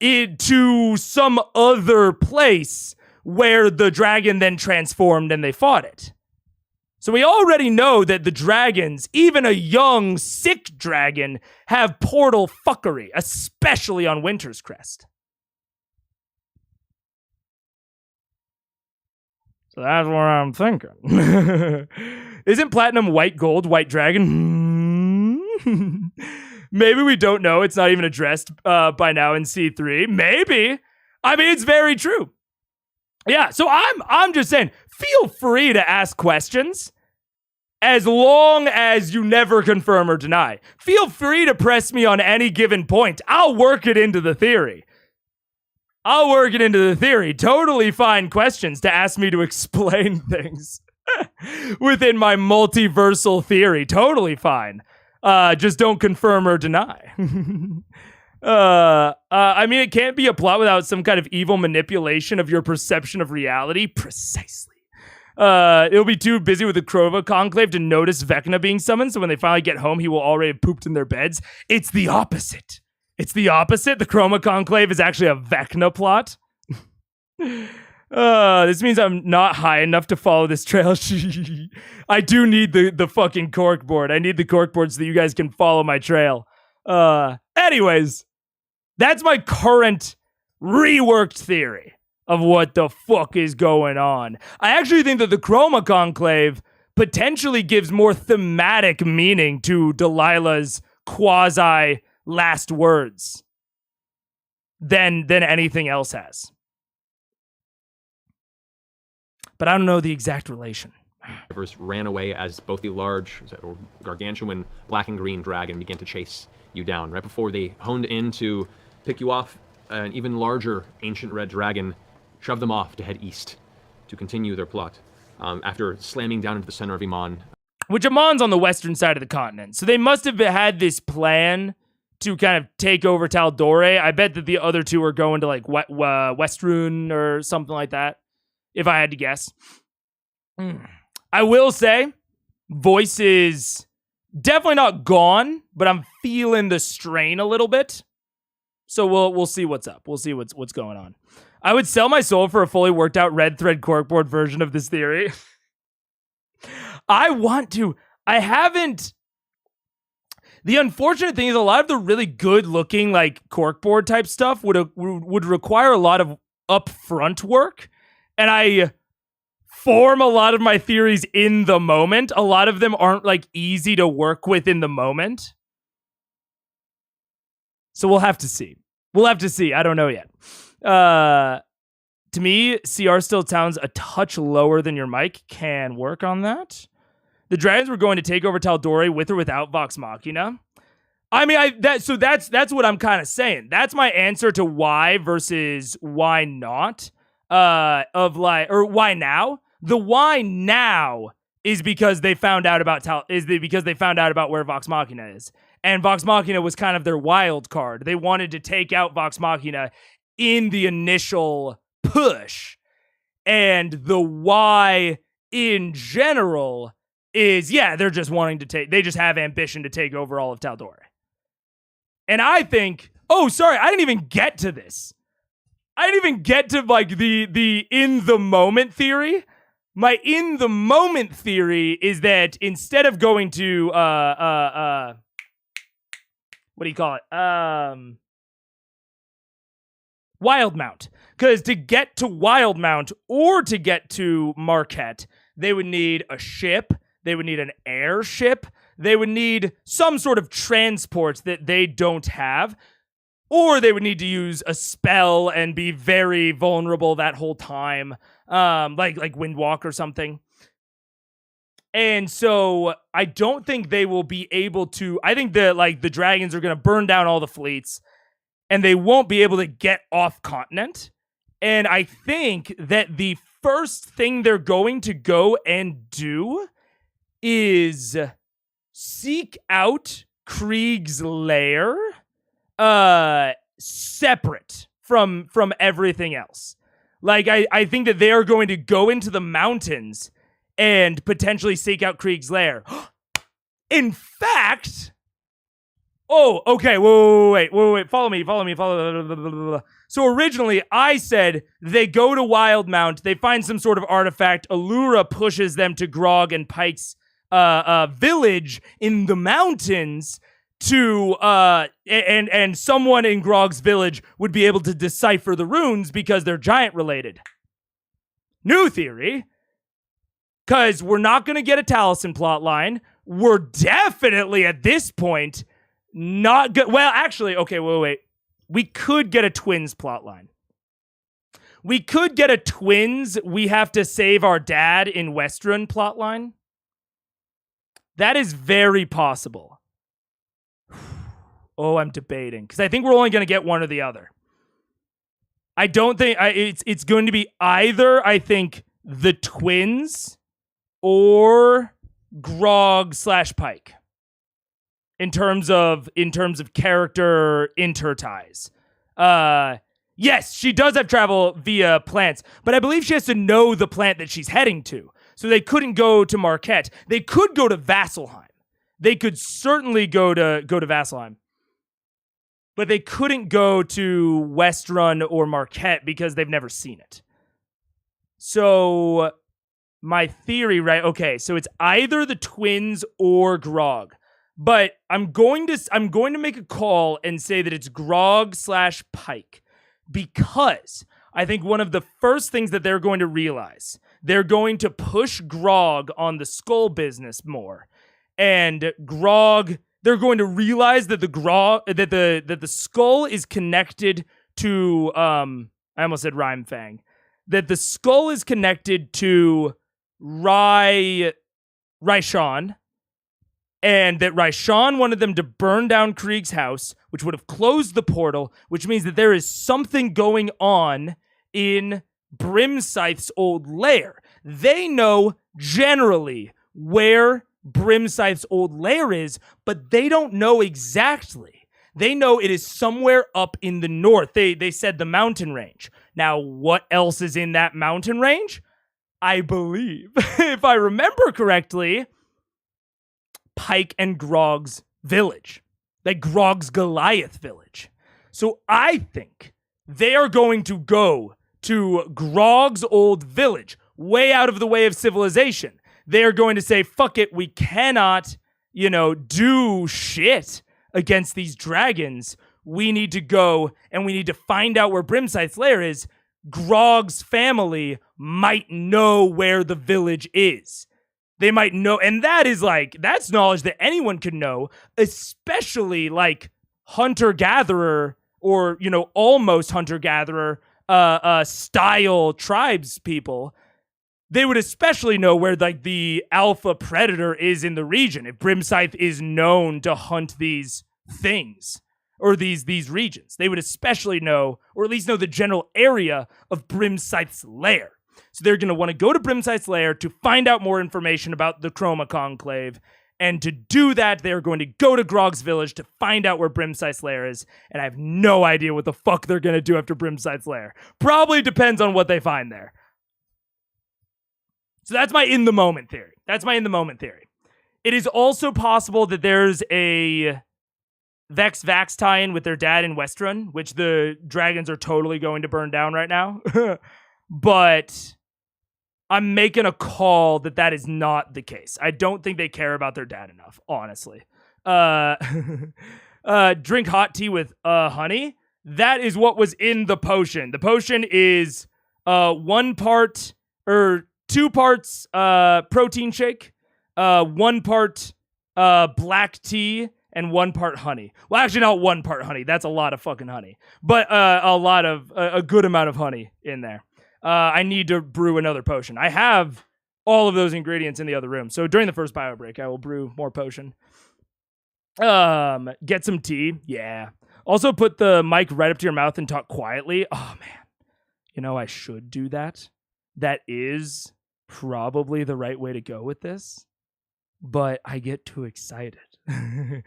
to some other place where the dragon then transformed and they fought it. So we already know that the dragons, even a young, sick dragon, have portal fuckery, especially on Winter's Crest. So that's what I'm thinking. Isn't platinum white gold, white dragon? Maybe we don't know. It's not even addressed by now in C3. Maybe. I mean, it's very true. Yeah, so I'm just saying, feel free to ask questions as long as you never confirm or deny. Feel free to press me on any given point. I'll work it into the theory. Totally fine questions to ask me to explain things within my multiversal theory. Totally fine. Just don't confirm or deny. I mean, it can't be a plot without some kind of evil manipulation of your perception of reality. Precisely. It'll be too busy with the Krova Conclave to notice Vecna being summoned, so when they finally get home, he will already have pooped in their beds. It's the opposite. The Chroma Conclave is actually a Vecna plot. This means I'm not high enough to follow this trail. I do need the fucking corkboard. I need the corkboard so that you guys can follow my trail. Anyways, that's my current reworked theory of what the fuck is going on. I actually think that the Chroma Conclave potentially gives more thematic meaning to Delilah's quasi last words than anything else has. But I don't know the exact relation. Ran away as both the large or gargantuan black and green dragon began to chase you down. Right before they honed in to pick you off, an even larger ancient red dragon shoved them off to head east to continue their plot. After slamming down into the center of Iman. Which Iman's on the western side of the continent. So they must have had this plan to kind of take over Taldore. I bet that the other two are going to like Westrun or something like that, if I had to guess. I will say, voice is definitely not gone, but I'm feeling the strain a little bit. So we'll see what's up. We'll see what's going on. I would sell my soul for a fully worked out red thread corkboard version of this theory. I want to. I haven't. The unfortunate thing is a lot of the really good looking like corkboard type stuff would require a lot of upfront work, and I form a lot of my theories in the moment. A lot of them aren't like easy to work with in the moment. So we'll have to see. I don't know yet. To me, CR still sounds a touch lower than your mic. Can work on that. The dragons were going to take over Taldore with or without Vox Machina. I mean, that's what I'm kind of saying. That's my answer to why versus why not. of like, or why now? The why now is because they found out about because they found out about where Vox Machina is. And Vox Machina was kind of their wild card. They wanted to take out Vox Machina in the initial push. And the why in general is, they're just wanting to they just have ambition to take over all of Tal'Dorei. And I think, I didn't even get to this. I didn't even get to like the in the moment theory. My in the moment theory is that instead of going to what do you call it? Wildmount. Because to get to Wildmount or to get to Marquette, they would need a ship, they would need an airship, they would need some sort of transport that they don't have, or they would need to use a spell and be very vulnerable that whole time, like Windwalk or something. And so I don't think they will be able to. I think that the dragons are going to burn down all the fleets, and they won't be able to get off continent. And I think that the first thing they're going to go and do is seek out Krieg's lair, separate from everything else. Like I think that they are going to go into the mountains and potentially seek out Krieg's lair. In fact, okay, wait, follow me. So originally I said they go to Wildmount, they find some sort of artifact, Allura pushes them to Grog and Pike's village in the mountains to and someone in Grog's village would be able to decipher the runes because they're giant related. New theory. Because we're not going to get a Taliesin plotline. We're definitely, at this point, not good. Well, actually, okay, wait. We could get a twins plotline. We could get a twins, we have to save our dad in Westruun plotline. That is very possible. I'm debating. Because I think we're only going to get one or the other. I don't think... It's going to be either, I think, the twins... or Grog / Pike in terms of character interties. Yes, she does have travel via plants, but I believe she has to know the plant that she's heading to. So they couldn't go to Marquette. They could go to Vasselheim. They could certainly go to Vasselheim. But they couldn't go to Westruun or Marquette because they've never seen it. So my theory, right? Okay, so it's either the twins or Grog. But I'm going to make a call and say that it's Grog / Pike. Because I think one of the first things that they're going to realize, they're going to push Grog on the skull business more. And Grog, they're going to realize that the skull is connected to I almost said Rhyme Fang. That the skull is connected to Raishan, and that Raishan wanted them to burn down Krieg's house, which would have closed the portal, which means that there is something going on in Brimscythe's old lair. They know generally where Brimscythe's old lair is, but they don't know exactly. They know it is somewhere up in the north. They said the mountain range. Now, what else is in that mountain range? I believe, if I remember correctly, Pike and Grog's village. Like Grog's Goliath village. So I think they are going to go to Grog's old village, way out of the way of civilization. They are going to say, fuck it, we cannot, do shit against these dragons. We need to go and we need to find out where Brimscythe's lair is. Grog's family might know where the village is. They might know, and that's knowledge that anyone can know, especially hunter-gatherer or, almost hunter-gatherer style tribes people. They would especially know where the alpha predator is in the region. If Brimscythe is known to hunt these things, or these regions. They would especially know, or at least know the general area of Brimscythe's lair. So they're going to want to go to Brimscythe's lair to find out more information about the Chroma Conclave. And to do that, they're going to go to Grog's village to find out where Brimscythe's lair is. And I have no idea what the fuck they're going to do after Brimscythe's lair. Probably depends on what they find there. So that's my in-the-moment theory. It is also possible that there's a Vex Vax tie-in with their dad in Westrun, which the dragons are totally going to burn down right now. But I'm making a call that is not the case. I don't think they care about their dad enough, honestly. Drink hot tea with honey. That is what was in the potion. The potion is 2 parts protein shake, 1 part black tea, and 1 part honey. Well, actually, not 1 part honey. That's a lot of fucking honey. But a good amount of honey in there. I need to brew another potion. I have all of those ingredients in the other room. So during the first bio break, I will brew more potion. Get some tea. Yeah. Also put the mic right up to your mouth and talk quietly. Oh, man. You know, I should do that. That is probably the right way to go with this. But I get too excited. And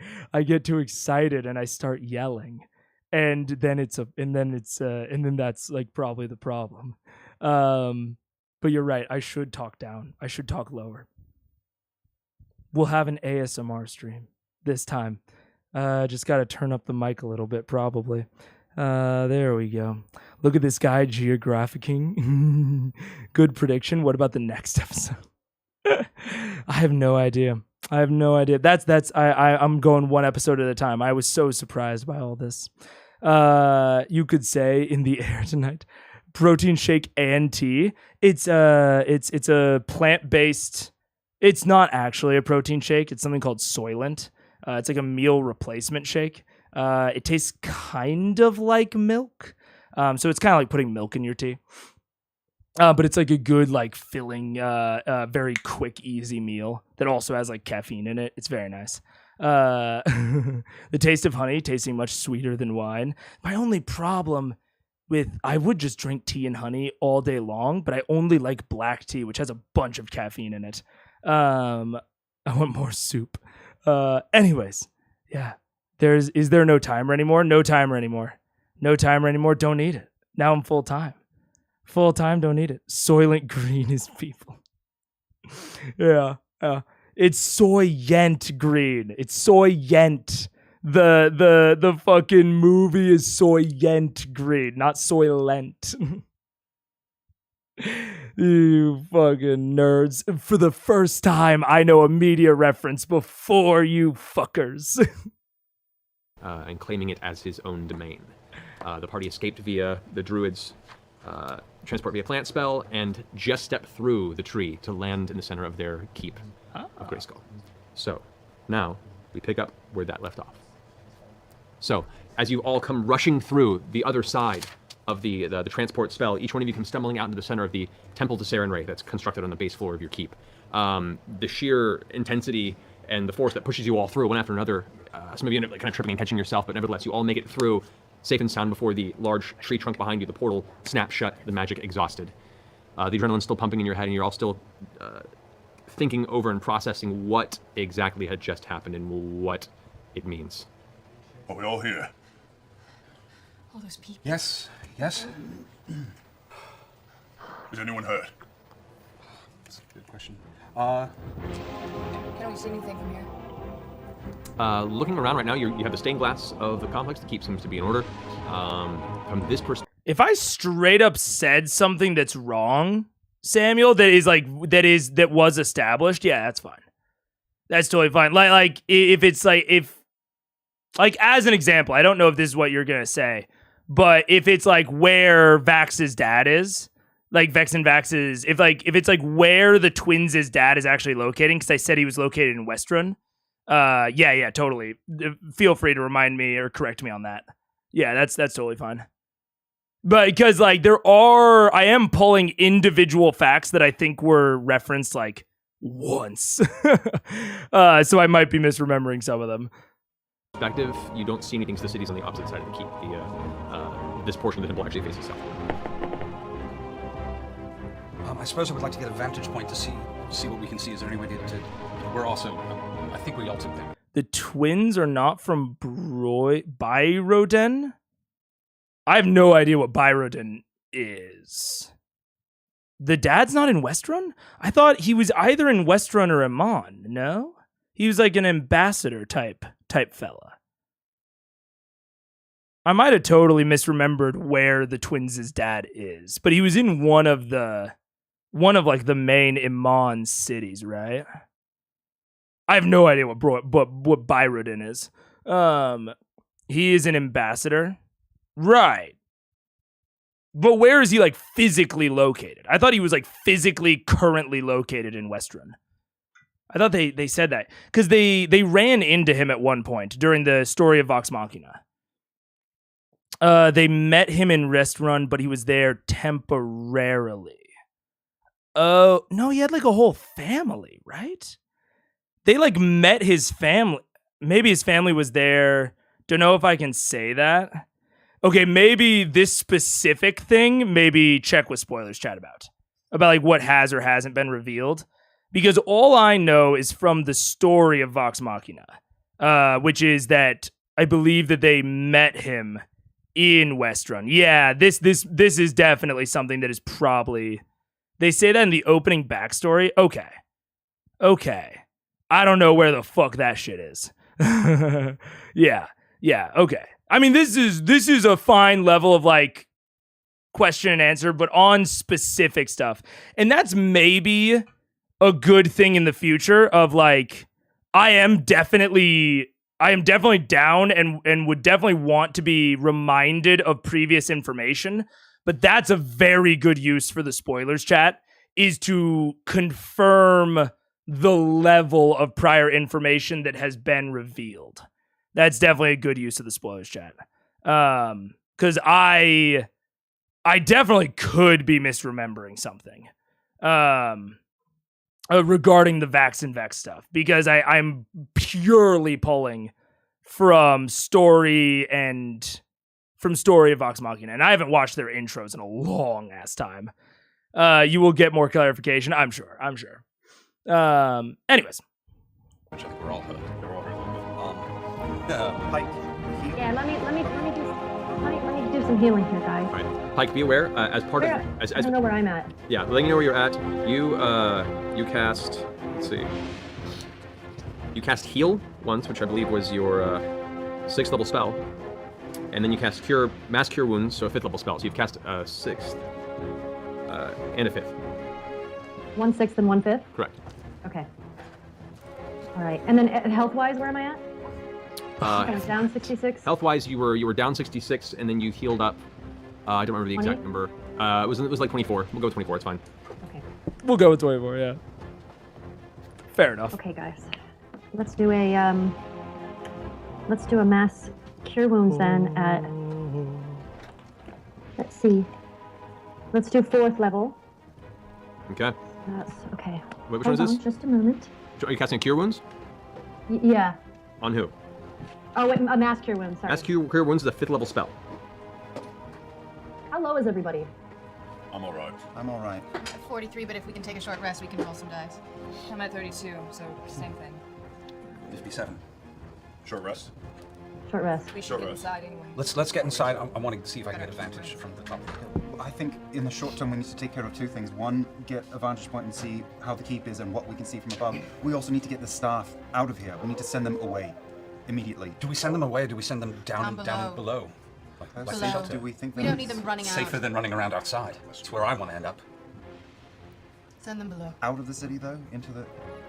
I start yelling. And then that's like probably the problem. But you're right. I should talk down. I should talk lower. We'll have an ASMR stream this time. Just got to turn up the mic a little bit, probably. There we go. Look at this guy geographicing. Good prediction. What about the next episode? I have no idea. I'm going 1 episode at a time. I was so surprised by all this. You could say in the air tonight, protein shake and tea. It's a plant-based. It's not actually a protein shake. It's something called Soylent. It's like a meal replacement shake. It tastes kind of like milk. So it's kind of like putting milk in your tea. But it's like a good, like, filling, very quick, easy meal that also has like caffeine in it. It's very nice. The taste of honey tasting much sweeter than wine. My only problem I would just drink tea and honey all day long, but I only like black tea, which has a bunch of caffeine in it. I want more soup. Anyways, yeah. Is there no timer anymore? No timer anymore. Don't need it. Now I'm full time. Don't need it. Soylent Green is people. Yeah. It's Soylent Green. It's Soylent. The fucking movie is Soylent Green, not Soylent. You fucking nerds. For the first time, I know a media reference before you fuckers. And claiming it as his own domain. The party escaped via the druid's transport via plant spell and just stepped through the tree to land in the center of their keep of Grayskull. So now we pick up where that left off. So as you all come rushing through the other side of the transport spell, each one of you come stumbling out into the center of the Temple to Sarenrae that's constructed on the base floor of your keep. The sheer intensity and the force that pushes you all through one after another. Some of you end up kind of tripping and catching yourself, but nevertheless, you all make it through safe and sound before the large tree trunk behind you. The portal snaps shut, the magic exhausted. The adrenaline's still pumping in your head, and you're all still thinking over and processing what exactly had just happened and what it means. Are we all here? All those people. Yes. Is anyone hurt? That's a good question. Can we see anything from here? Looking around right now, you have the stained glass of the complex. The keep seems to be in order. From this perspective, If I straight up said something that's wrong, Samuel, that was established, yeah, that's fine. That's totally fine. Like if it's if as an example, I don't know if this is what you're gonna say, but if it's like where Vax's dad is, like Vex and Vax's, if it's like where the twins' dad is actually locating, because I said he was located in Westrun. Yeah, totally. Feel free to remind me or correct me on that. Yeah, that's totally fine. But because I am pulling individual facts that I think were referenced like once. So I might be misremembering some of them. perspective, you don't see anything, so the city's on the opposite side of the keep. This portion of the temple actually faces south. I suppose I would like to get a vantage point to see what we can see. Is there any way to we're also, I think we all took them. The twins are not from Byroden? I have no idea what Byroden is. The dad's not in Westrun? I thought he was either in Westrun or Amon, no? He was like an ambassador type fella. I might have totally misremembered where the twins' dad is, but he was in one of like the main Amon cities, right? I have no idea what Byroden is. He is an ambassador. Right. But where is he like physically located? I thought he was like physically currently located in Westrun. I thought they said that because they ran into him at one point during the story of Vox Machina. They met him in Westrun, but he was there temporarily. Oh, no, he had like a whole family, right? They like met his family. Maybe his family was there. Don't know if I can say that. Okay, maybe this specific thing, maybe check with spoilers chat about like what has or hasn't been revealed. Because all I know is from the story of Vox Machina, which is that I believe that they met him in Westrun. Yeah, this is definitely something that is probably... They say that in the opening backstory? Okay. I don't know where the fuck that shit is. Yeah, okay. I mean, this is a fine level of like question and answer, but on specific stuff. And that's maybe a good thing in the future of like, I am definitely down and would definitely want to be reminded of previous information. But that's a very good use for the spoilers chat, is to confirm the level of prior information that has been revealed. That's definitely a good use of the spoilers chat. Because I definitely could be misremembering something regarding the Vax and Vex stuff, because I'm purely pulling from story of Vox Machina, and I haven't watched their intros in a long ass time. You will get more clarification, I'm sure. Anyways. I think we're all hurt. We're all hurt a little bit. Pike. Yeah, let me do some healing here, guys. All right. Pike, be aware, as part of... I don't know where I'm at. Yeah, letting you know where you're at, you cast... Let's see. You cast Heal once, which I believe was your 6th level spell. And then you cast Mass Cure Wounds, so a 5th level spell. So you've cast a 6th and a 5th. 1/6 and 1/5? Correct. Okay. All right. And then health-wise, where am I at? I was down 66? Health-wise, you were down 66, and then you healed up. I don't remember the exact 20? number. It was like 24. We'll go with 24. It's fine. Okay. We'll go with 24, yeah. Fair enough. Okay, guys. Let's do a mass cure wounds then at... Let's see. Let's do 4th level. Okay. That's okay. Wait, which one is this? Just a moment. Are you casting Cure Wounds? Yeah. On who? Oh, wait, a mass cure wound, sorry. Mass Cure Wounds is a 5th level spell. How low is everybody? I'm alright. I'm all right. 43, but if we can take a short rest, we can roll some dice. I'm at 32, so same thing. 57. Short rest. Short rest. We should Short get rest. inside anyway. Let's get inside. I want to see if I can get a vantage from the top. I think in the short term we need to take care of 2 things. One, get a vantage point and see how the keep is and what we can see from above. We also need to get the staff out of here. We need to send them away immediately. Do we send them away or do we send them down Down below? How Like safe shelter? do we think We don't need them running out. Safer than running around outside. That's where I want to end up. Send them below. out of the city though, into the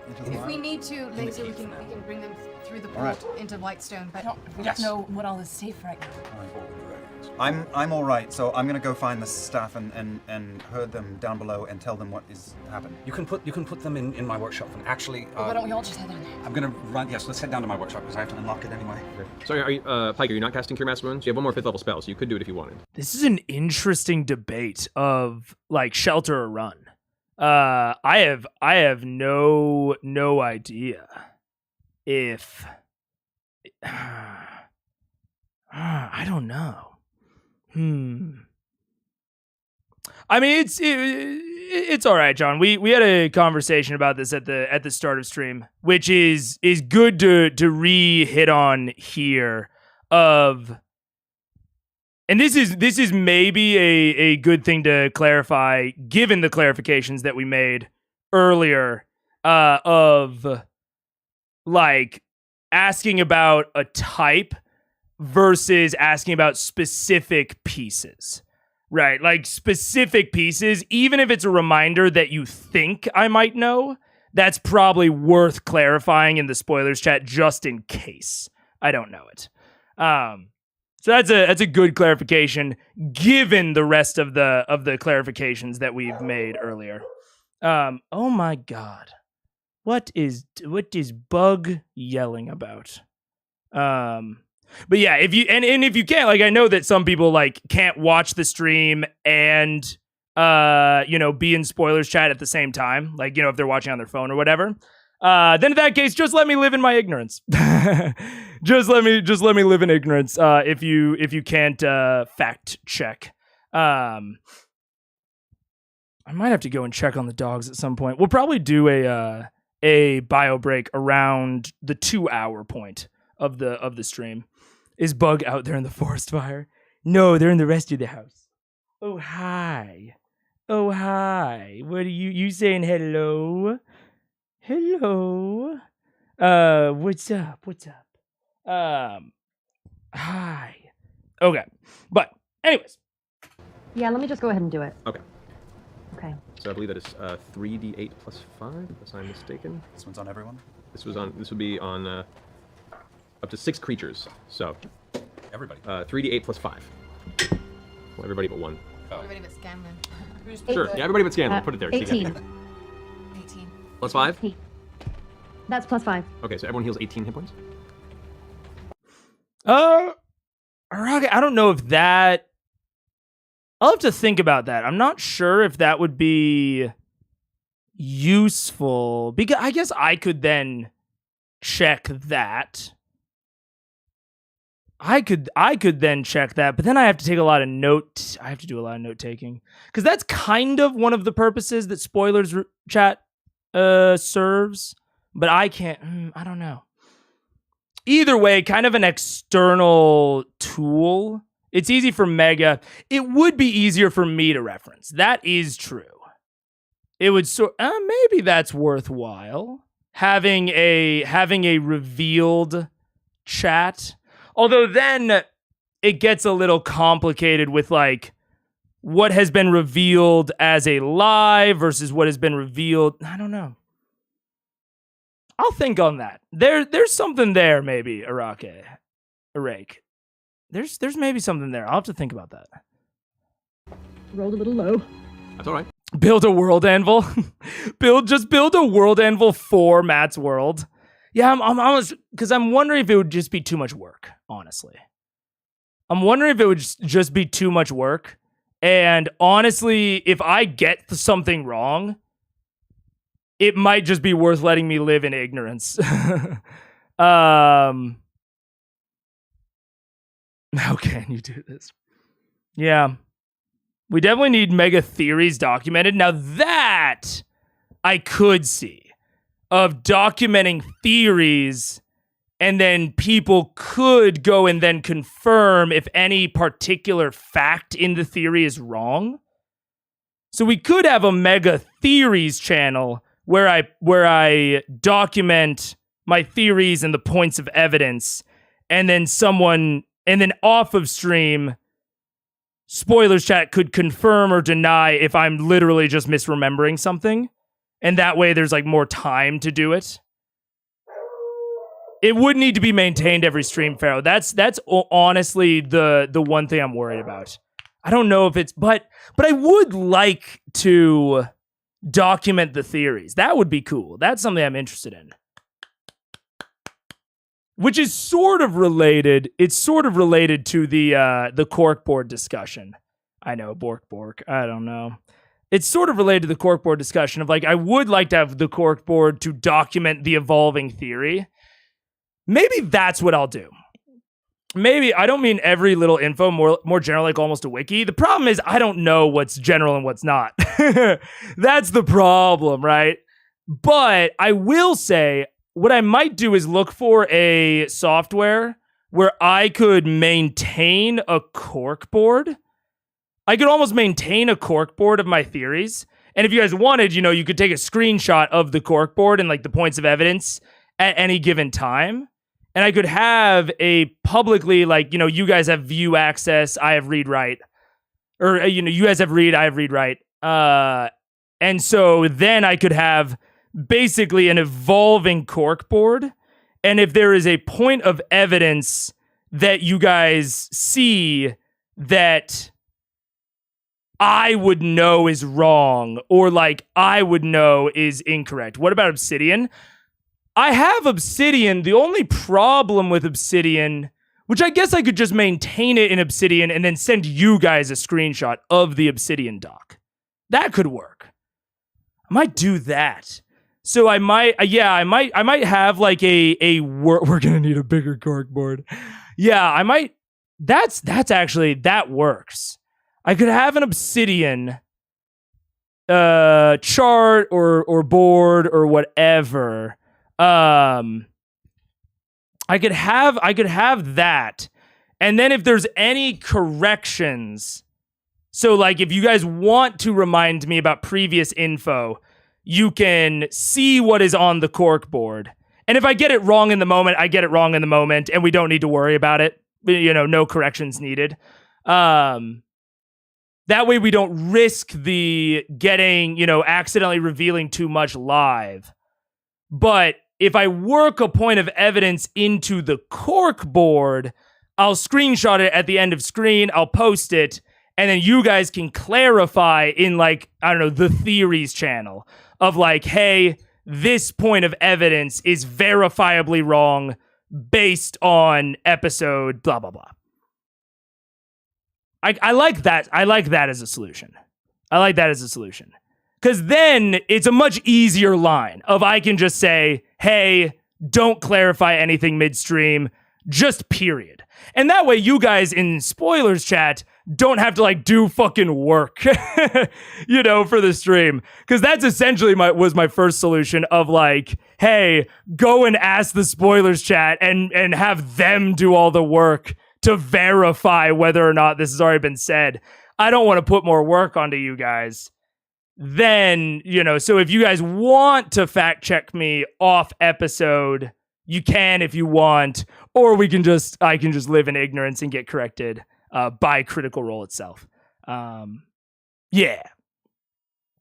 If we wild? need to, Lazy, we can bring them through the All right. port into Whitestone. But We Yes. don't know what all is safe right now. I'm all right. So I'm gonna go find the staff and herd them down below and tell them what is happening. You can put them in my workshop. And actually, Well, why don't we all just head in there? I'm gonna run. Yes, let's head down to my workshop because I have to unlock it anyway. Sorry, are you, Pike, are you not casting Cure Mass Wounds? You have one more 5th level spell, so you could do it if you wanted. This is an interesting debate of like shelter or run. I have no idea if I don't know. I mean, it's all right, John. We had a conversation about this at the start of stream, which is good to re-hit on here. And this is maybe a good thing to clarify, given the clarifications that we made earlier, of like asking about a type versus asking about specific pieces. Right, like specific pieces, even if it's a reminder that you think I might know, that's probably worth clarifying in the spoilers chat just in case I don't know it. So that's a good clarification given the rest of the clarifications that we've made earlier. Oh my god. What is Bug yelling about? But yeah, if you and if you can't, like, I know that some people like can't watch the stream and be in spoilers chat at the same time, like, if they're watching on their phone or whatever. Then in that case, just let me live in my ignorance. just let me live in ignorance. If you can't fact check. I might have to go and check on the dogs at some point. We'll probably do a bio break around the 2-hour point of the stream. Is Bug out there in the forest fire? No, they're in the rest of the house. Oh, hi. Oh, hi. What are you saying hello? Hello. What's up? Hi. Okay. But anyways. Yeah, let me just go ahead and do it. Okay. Okay. So I believe that is 3d8 plus 5, unless I'm mistaken. This one's on everyone? This would be on up to 6 creatures. So Everybody. 3d8 plus 5. Well, everybody but one. Everybody but Scanlan. Who's Sure. Yeah, everybody but Scanlan. Put it there. so you got 18. it. 18. Plus 5? That's plus 5. Okay, so everyone heals 18 hit points. Rocket, I don't know if that. I'll have to think about that. I'm not sure if that would be useful, because I guess I could then check that. I could then check that, but then I have to take a lot of note. I have to do a lot of note taking, because that's kind of one of the purposes that spoilers chat serves. But I can't. I don't know. Either way, kind of an external tool. It's easy for Mega. It would be easier for me to reference. That is true. It would maybe that's worthwhile, having a revealed chat. Although then it gets a little complicated with like what has been revealed as a lie versus what has been revealed. I don't know. I'll think on that. There's something there, maybe, Arake. There's maybe something there. I'll have to think about that. Rolled a little low. That's all right. Build a world anvil. build a world anvil for Matt's world. Yeah, I'm honest, because I'm wondering if it would just be too much work, honestly. I'm wondering if it would just be too much work. And honestly, if I get something wrong, it might just be worth letting me live in ignorance. How can you do this? Yeah. We definitely need mega theories documented. Now that I could see of documenting theories, and then people could go and then confirm if any particular fact in the theory is wrong. So we could have a mega theories channel where I document my theories and the points of evidence, and then off of stream, spoilers chat could confirm or deny if I'm literally just misremembering something. And that way there's like more time to do it. It would need to be maintained every stream, Pharaoh. That's honestly the one thing I'm worried about. I don't know if it's, but I would like to document the theories. That would be cool. That's something I'm interested in. Which is sort of related. It's sort of related to the corkboard discussion. I know, bork. I don't know. It's sort of related to the corkboard discussion of like, I would like to have the corkboard to document the evolving theory. maybe that's what I'll do. Maybe, I don't mean every little info, more general, like almost a wiki. The problem is I don't know what's general and what's not. That's the problem, right? But I will say, what I might do is look for a software where I could maintain a corkboard. I could almost maintain a corkboard of my theories. And if you guys wanted, you could take a screenshot of the corkboard and like the points of evidence at any given time. And I could have a publicly, like, you guys have view access, I have read write. Or, you guys have read, I have read write. And so then I could have basically an evolving corkboard. And if there is a point of evidence that you guys see that I would know is wrong, or like I would know is incorrect. What about Obsidian? I have Obsidian. The only problem with Obsidian, which I guess I could just maintain it in Obsidian and then send you guys a screenshot of the Obsidian doc. That could work. I might do that. So I might, I might have like we're gonna need a bigger corkboard. Yeah, I might. That's actually, that works. I could have an Obsidian chart or board or whatever. I could have that. And then if there's any corrections, so like if you guys want to remind me about previous info, you can see what is on the corkboard. And if I get it wrong in the moment, I get it wrong in the moment, and we don't need to worry about it. No corrections needed. That way we don't risk the getting, accidentally revealing too much live. But if I work a point of evidence into the corkboard, I'll screenshot it at the end of screen, I'll post it, and then you guys can clarify in like, I don't know, the theories channel of like, hey, this point of evidence is verifiably wrong based on episode blah, blah, blah. I like that. I like that as a solution. Because then it's a much easier line of I can just say, hey, don't clarify anything midstream, just period. And that way you guys in spoilers chat don't have to like do fucking work, for the stream. Because that's essentially was my first solution of like, hey, go and ask the spoilers chat and have them do all the work to verify whether or not this has already been said. I don't want to put more work onto you guys. Then, so if you guys want to fact check me off episode, you can if you want, or I can just live in ignorance and get corrected by Critical Role itself. Yeah.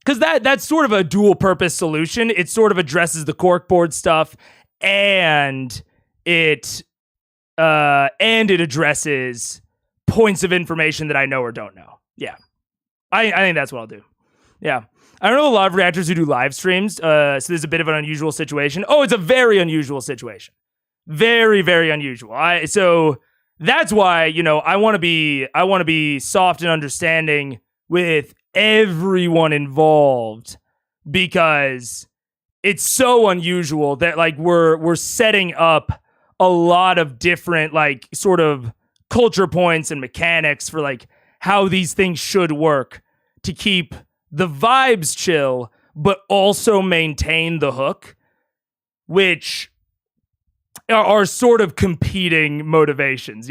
Because that's sort of a dual purpose solution. It sort of addresses the corkboard stuff and it addresses points of information that I know or don't know. Yeah. I think that's what I'll do. Yeah. I don't know a lot of reactors who do live streams, so this is a bit of an unusual situation. Oh, it's a very unusual situation. Very, very unusual. So that's why, I want to be soft and understanding with everyone involved, because it's so unusual that like we're setting up a lot of different like sort of culture points and mechanics for like how these things should work to keep the vibes chill, but also maintain the hook, which are sort of competing motivations,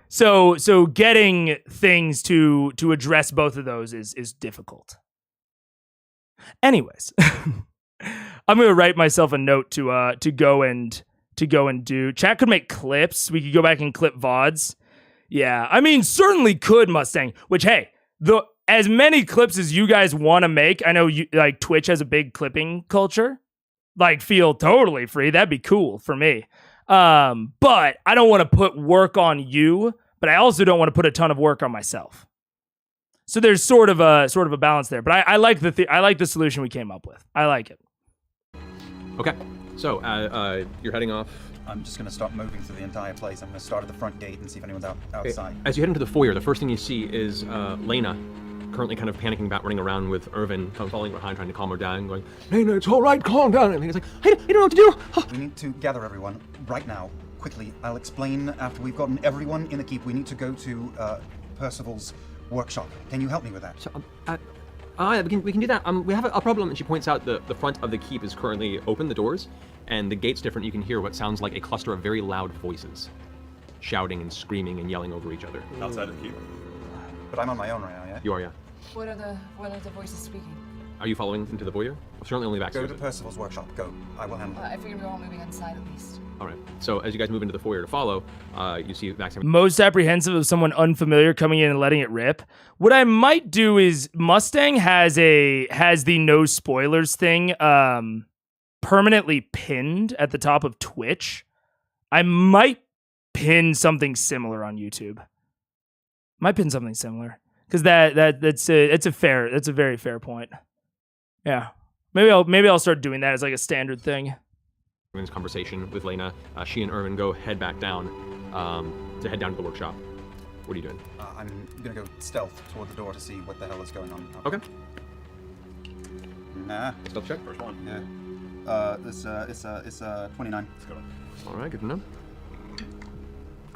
So getting things to address both of those is difficult. Anyways, I'm gonna write myself a note to go and do. Chat could make clips. We could go back and clip VODs. Yeah, I mean, certainly could, Mustang. Which, hey, as many clips as you guys want to make, I know Twitch has a big clipping culture. Like, feel totally free. That'd be cool for me. But I don't want to put work on you, but I also don't want to put a ton of work on myself. So there's sort of a balance there. But I like the solution we came up with. I like it. Okay. So you're heading off. I'm just going to start moving through the entire place. I'm going to start at the front gate and see if anyone's outside. As you head into the foyer, the first thing you see is Lena currently kind of panicking about running around with Irvin falling behind, trying to calm her down, going, Lena, it's all right, calm down. And Lena's like, I don't know what to do. We need to gather everyone right now, quickly. I'll explain after we've gotten everyone in the keep. We need to go to Percival's workshop. Can you help me with that? So, yeah, we can do that. We have a problem. And she points out the front of the keep is currently open, the doors, and the gate's different. You can hear what sounds like a cluster of very loud voices, shouting and screaming and yelling over each other. Outside of the keep. But I'm on my own right now, yeah? You are, yeah. What are the voices speaking? Are you following into the voyeur? Certainly only back Go to Percival's workshop. Go. I will handle it. I figured we were all moving inside at least. All right. So as you guys move into the foyer to follow, you see Max. Most apprehensive of someone unfamiliar coming in and letting it rip. What I might do is Mustang has the no spoilers thing permanently pinned at the top of Twitch. I might pin something similar on YouTube. Might pin something similar because that's a very fair point. Yeah, maybe I'll start doing that as like a standard thing. Irvin's conversation with Lena, she and Irvin head back down to head down to the workshop. What are you doing? I'm gonna go stealth toward the door to see what the hell is going on. Okay. Nah. Stealth check. First one. Yeah. It's 29. Let's go. All right, good to know.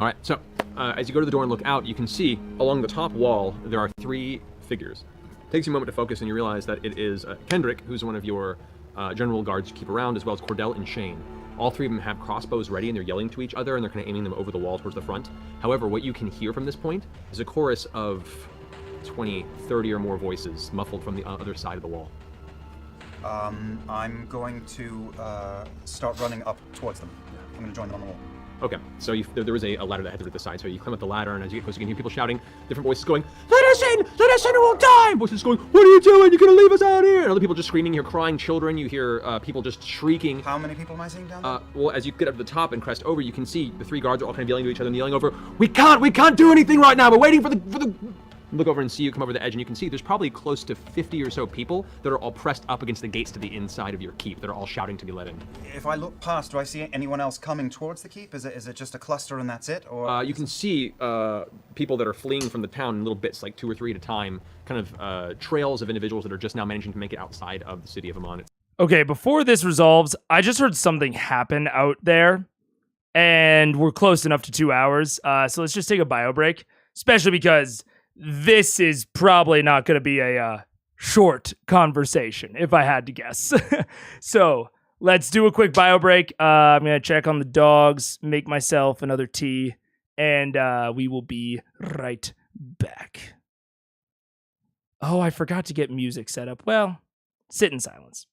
All right, so as you go to the door and look out, you can see along the top wall there are 3 figures. It takes you a moment to focus, and you realize that it is Kendrick, who's one of your general guards you keep around, as well as Cordell and Shane. All 3 of them have crossbows ready, and they're yelling to each other, and they're kind of aiming them over the wall towards the front. However, what you can hear from this point is a chorus of 20, 30 or more voices muffled from the other side of the wall. I'm going to start running up towards them. I'm going to join them on the wall. Okay, so there is a ladder that heads over to the side, so you climb up the ladder, and as you get closer, you can hear people shouting, different voices going, let us in, or we'll die! Voices going, what are you doing? You're gonna leave us out here! And other people just screaming, you hear crying children, you hear people just shrieking. How many people am I seeing down there? Well, as you get up to the top and crest over, you can see the 3 guards are all kind of yelling to each other and yelling over, we can't do anything right now, we're waiting for the... Look over and see you come over the edge, and you can see there's probably close to 50 or so people that are all pressed up against the gates to the inside of your keep. That are all shouting to be let in. If I look past, do I see anyone else coming towards the keep? Is it just a cluster and that's it? Or you can see people that are fleeing from the town in little bits, like 2 or 3 at a time, kind of trails of individuals that are just now managing to make it outside of the city of Amon. Okay, before this resolves, I just heard something happen out there, and we're close enough to 2 hours. So let's just take a bio break, especially because this is probably not going to be a short conversation, if I had to guess. So let's do a quick bio break. I'm going to check on the dogs, make myself another tea, and we will be right back. Oh, I forgot to get music set up. Well, sit in silence.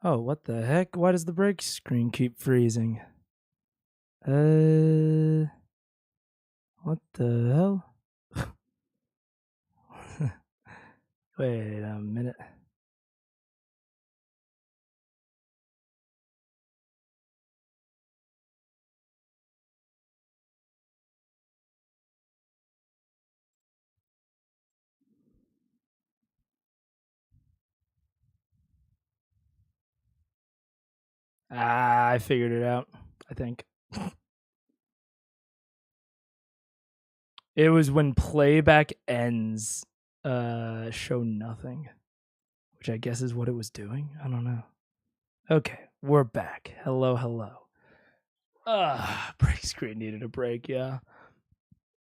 Oh, what the heck? Why does the break screen keep freezing? What the hell? Wait a minute. I figured it out, I think. It was when playback ends, show nothing, which I guess is what it was doing. I don't know. Okay, we're back. Hello, hello. Break screen needed a break, yeah.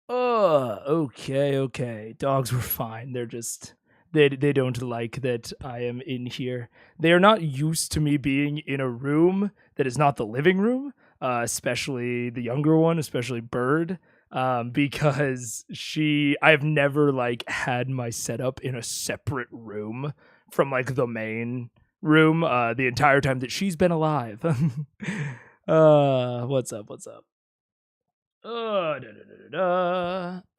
Okay. Dogs were fine. They're just they don't like that I am in here. They are not used to me being in a room that is not the living room, especially the younger one, especially Bird. Because I've never like had my setup in a separate room from like the main room the entire time that she's been alive. What's up?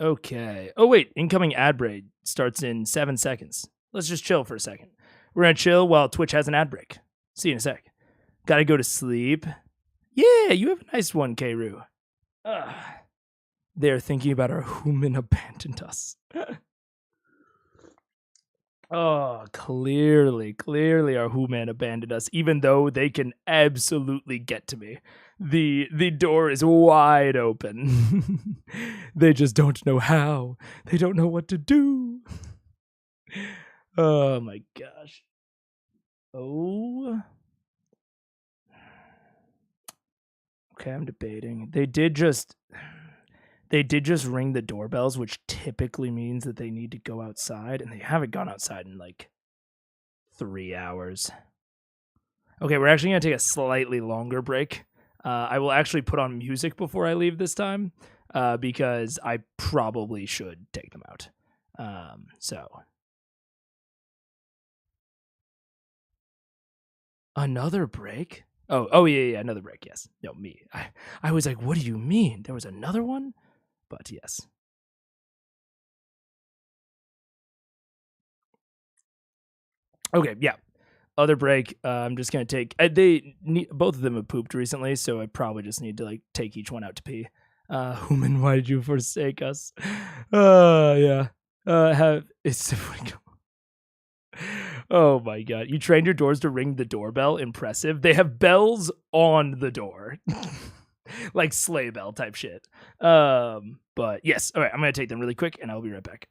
Okay. Oh wait, incoming ad break starts in 7 seconds. Let's just chill for a second. We're gonna chill while Twitch has an ad break. See you in a sec. Gotta go to sleep. Yeah, you have a nice one, Keiru. They're thinking about our human abandoned us. Oh, clearly our human abandoned us, even though they can absolutely get to me. The door is wide open. They just don't know how. They don't know what to do. Oh my gosh. Oh. Okay, I'm debating. They did just ring the doorbells, which typically means that they need to go outside, and they haven't gone outside in like 3 hours. Okay, we're actually going to take a slightly longer break. I will actually put on music before I leave this time, because I probably should take them out. So. Another break? Oh yeah, another break, yes. No, me. I was like, what do you mean? There was another one? But yes. Okay, yeah. Other break. I'm just gonna take. Both of them have pooped recently, so I probably just need to like take each one out to pee. Human, why did you forsake us? Yeah. Have it's. Oh my god! You trained your doors to ring the doorbell. Impressive. They have bells on the door, like sleigh bell type shit. But yes. All right. I'm gonna take them really quick, and I'll be right back.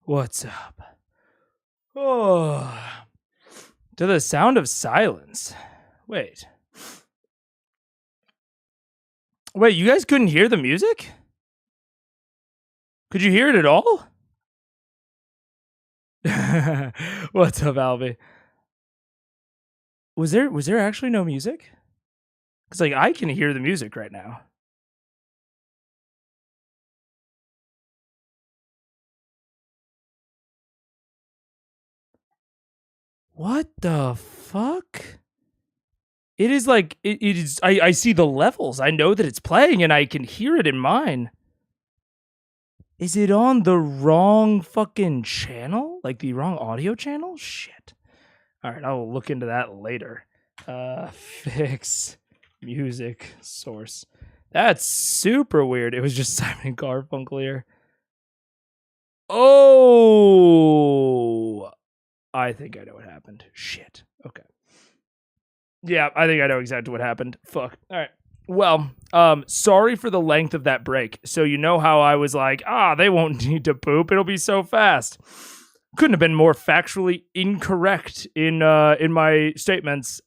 What's up? Oh, to the sound of silence. Wait, you guys couldn't hear the music? Could you hear it at all? What's up, Albie? Was there actually no music? Because like I can hear the music right now. What the fuck? It is like it is. I see the levels. I know that it's playing, and I can hear it in mine. Is it on the wrong fucking channel? Like the wrong audio channel? Shit. All right, I'll look into that later. Fix music source. That's super weird. It was just Simon Garfunkel here. Oh, I think I know what happened. Shit. Okay. Yeah, I think I know exactly what happened. Fuck. All right. Well, sorry for the length of that break. So you know how I was like, they won't need to poop. It'll be so fast. Couldn't have been more factually incorrect in my statements.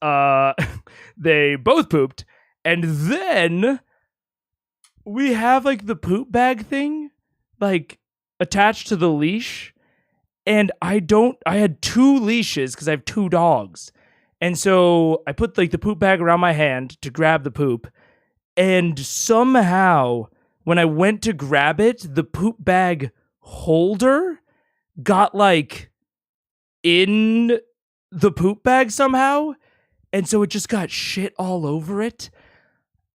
They both pooped, and then we have like the poop bag thing, like attached to the leash, and I had 2 leashes because I have 2 dogs, and so I put like the poop bag around my hand to grab the poop. And somehow, when I went to grab it, the poop bag holder got, like, in the poop bag somehow. And so it just got shit all over it.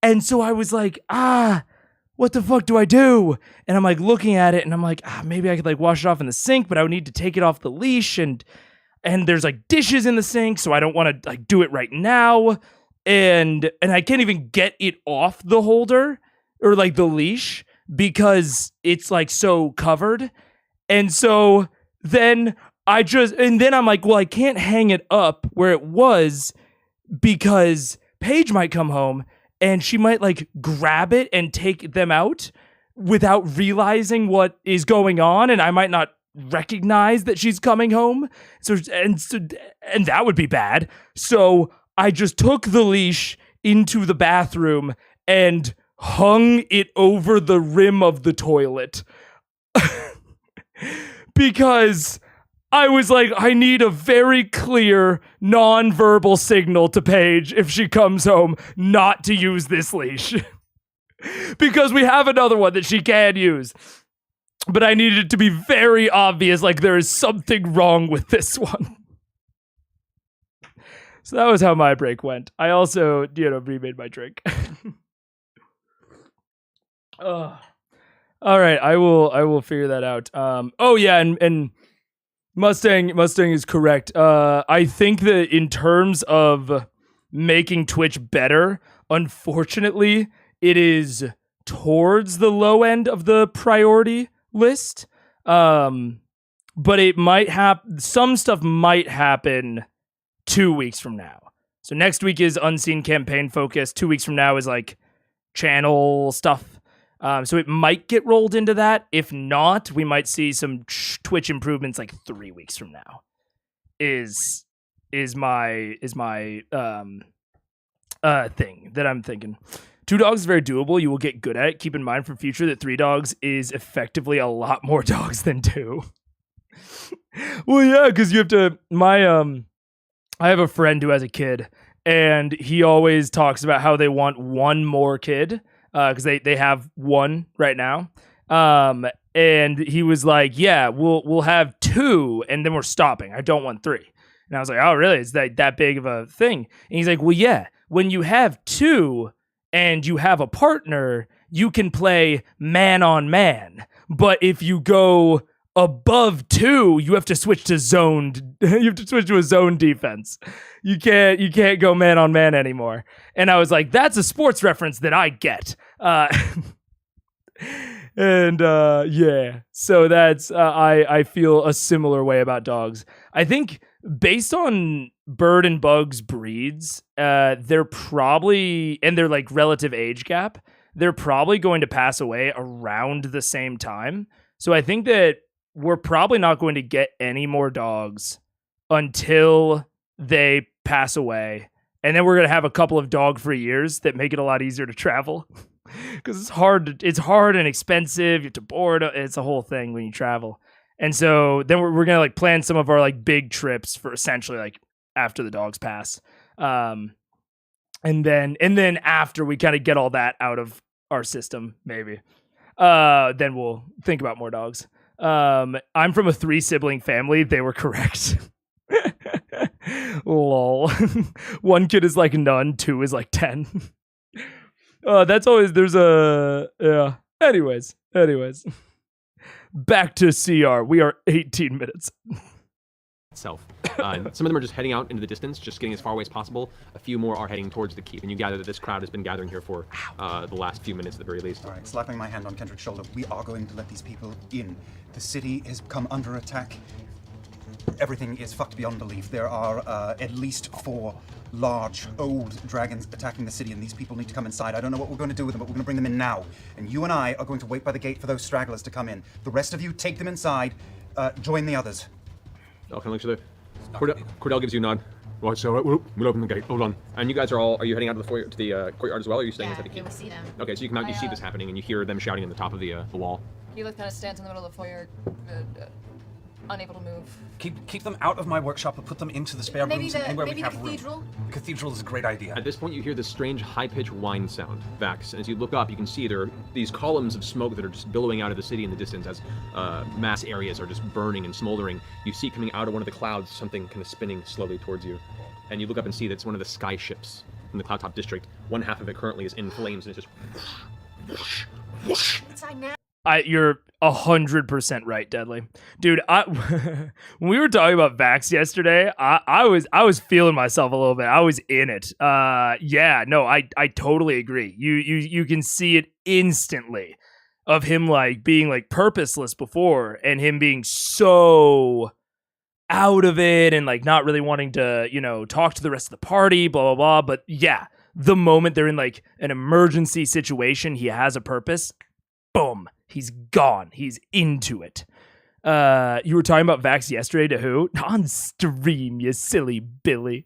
And so I was like, what the fuck do I do? And I'm, like, looking at it, and I'm like, maybe I could, like, wash it off in the sink, but I would need to take it off the leash. And there's, like, dishes in the sink, so I don't want to, like, do it right now. And I can't even get it off the holder or like the leash because it's like so covered. And so then I'm like, well, I can't hang it up where it was because Paige might come home and she might like grab it and take them out without realizing what is going on. And I might not recognize that she's coming home. So that would be bad. So I just took the leash into the bathroom and hung it over the rim of the toilet. Because I was like, I need a very clear, non-verbal signal to Paige if she comes home not to use this leash. Because we have another one that she can use. But I needed it to be very obvious, like there is something wrong with this one. So that was how my break went. I also, remade my drink. All right, I will figure that out. And Mustang is correct. I think that in terms of making Twitch better, unfortunately, it is towards the low end of the priority list. But it might some stuff might happen 2 weeks from now. So next week is unseen campaign focus. 2 weeks from now is like channel stuff. So it might get rolled into that. If not, we might see some Twitch improvements like 3 weeks from now. Is my thing that I'm thinking. 2 dogs is very doable. You will get good at it. Keep in mind for future that 3 dogs is effectively a lot more dogs than 2. Well, yeah, because you have to. I have a friend who has a kid, and he always talks about how they want one more kid because they have one right now. And he was like, "Yeah, we'll have 2, and then we're stopping. I don't want 3." And I was like, "Oh, really? Is that big of a thing?" And he's like, "Well, yeah. When you have 2 and you have a partner, you can play man on man. But if you go above 2, you have to switch to zoned. You have to switch to a zone defense. You can't go man on man anymore." And I was like, "That's a sports reference that I get." Yeah. So that's I feel a similar way about dogs. I think based on Bird and Bug's breeds, they're probably, and their like relative age gap, they're probably going to pass away around the same time. So I think that we're probably not going to get any more dogs until they pass away. And then we're going to have a couple of dog-free years that make it a lot easier to travel. Because it's hard and expensive. You have to board. It's a whole thing when you travel. And so then we're going to like plan some of our like big trips for essentially like after the dogs pass. And then after we kind of get all that out of our system, maybe, then we'll think about more dogs. I'm from a 3-sibling family. They were correct. Lol. 1 kid is like none, 2 is like 10. That's always, yeah. Anyways. Back to CR. We are 18 minutes. Itself. Some of them are just heading out into the distance, just getting as far away as possible. A few more are heading towards the keep, and you gather that this crowd has been gathering here for the last few minutes at the very least. All right, slapping my hand on Kendrick's shoulder, we are going to let these people in. The city has come under attack. Everything is fucked beyond belief. There are at least 4 large, old dragons attacking the city, and these people need to come inside. I don't know what we're going to do with them, but we're going to bring them in now. And you and I are going to wait by the gate for those stragglers to come in. The rest of you take them inside, join the others. Oh, can I look at Cordell gives you a nod. Right, so we'll open the gate. Hold on. And you guys are you heading out to the foyer, to the courtyard as well, or are you staying inside the keep? Yeah, we see them. Okay, so you come out, you see this happening, and you hear them shouting in the top of the wall. Keyleth kind of stands in the middle of the foyer, unable to move. Keep them out of my workshop and put them into the spare rooms and anywhere we have cathedral? room. The cathedral is a great idea. At this point, you hear this strange high-pitched whine sound, Vax, and as you look up, you can see there are these columns of smoke that are just billowing out of the city in the distance as mass areas are just burning and smoldering. You see coming out of one of the clouds something kind of spinning slowly towards you, and you look up and see that it's one of the sky ships in the Cloudtop district. One half of it currently is in flames, and it's just Inside now. You're 100% right, Deadly. Dude, when we were talking about Vax yesterday, I was feeling myself a little bit. I was in it. Yeah, no, I totally agree. You can see it instantly of him like being like purposeless before and him being so out of it and like not really wanting to, talk to the rest of the party, blah, blah, blah. But yeah, the moment they're in like an emergency situation, he has a purpose. Boom. He's gone. He's into it. You were talking about Vax yesterday to who? On stream, you silly Billy.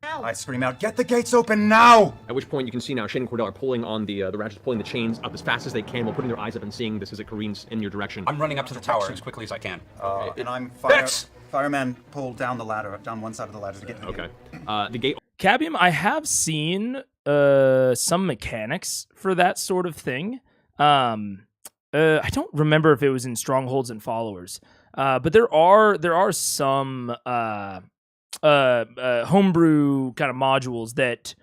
I scream out, get the gates open now! At which point you can see now Shane and Cordell are pulling on the Ratchets, pulling the chains up as fast as they can while putting their eyes up and seeing this as it careens in your direction. I'm running up to the tower as quickly as I can. And I'm fireman pull down the ladder, down one side of the ladder to get to the gate. The gate... Cabium, I have seen some mechanics for that sort of thing. I don't remember if it was in Strongholds and Followers, but there are some homebrew kind of modules that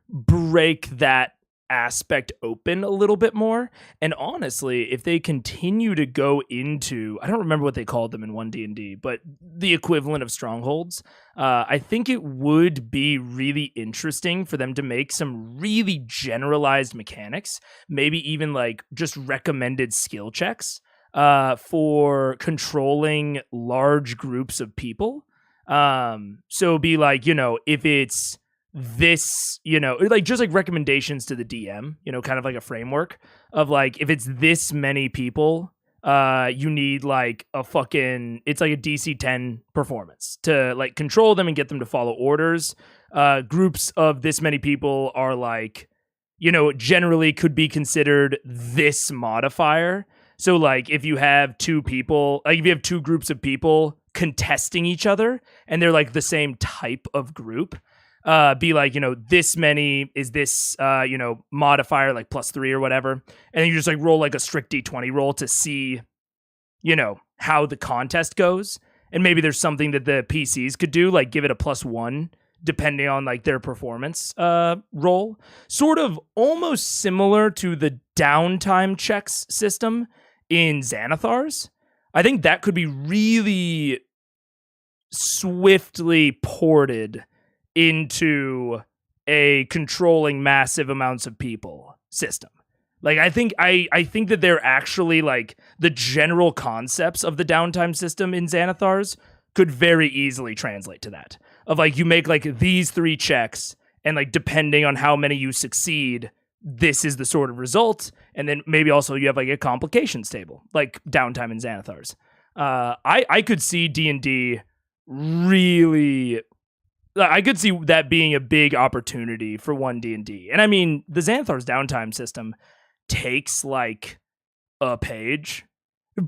break that aspect open a little bit more. And honestly, if they continue to go into, I don't remember what they called them in 1D&D, but the equivalent of Strongholds, I think it would be really interesting for them to make some really generalized mechanics, maybe even like just recommended skill checks for controlling large groups of people. So be like, if it's this, like just like recommendations to the DM, kind of like a framework of like, if it's this many people, you need like it's like a DC 10 performance to like control them and get them to follow orders. Groups of this many people are like, generally could be considered this modifier. So like if you have 2 people, like if you have 2 groups of people contesting each other and they're like the same type of group, be like, this many is this, modifier like +3 or whatever. And then you just like roll like a strict D20 roll to see, how the contest goes. And maybe there's something that the PCs could do, like give it a +1 depending on like their performance roll. Sort of almost similar to the downtime checks system in Xanathars. I think that could be really swiftly ported into a controlling massive amounts of people system. Like I think that they're actually like the general concepts of the downtime system in Xanathars could very easily translate to that. Of like you make like these 3 checks and like depending on how many you succeed, this is the sort of result. And then maybe also you have like a complications table, like downtime in Xanathars. I could see D&D really. I could see that being a big opportunity for one D&D. And I mean, the Xanthar's downtime system takes like a page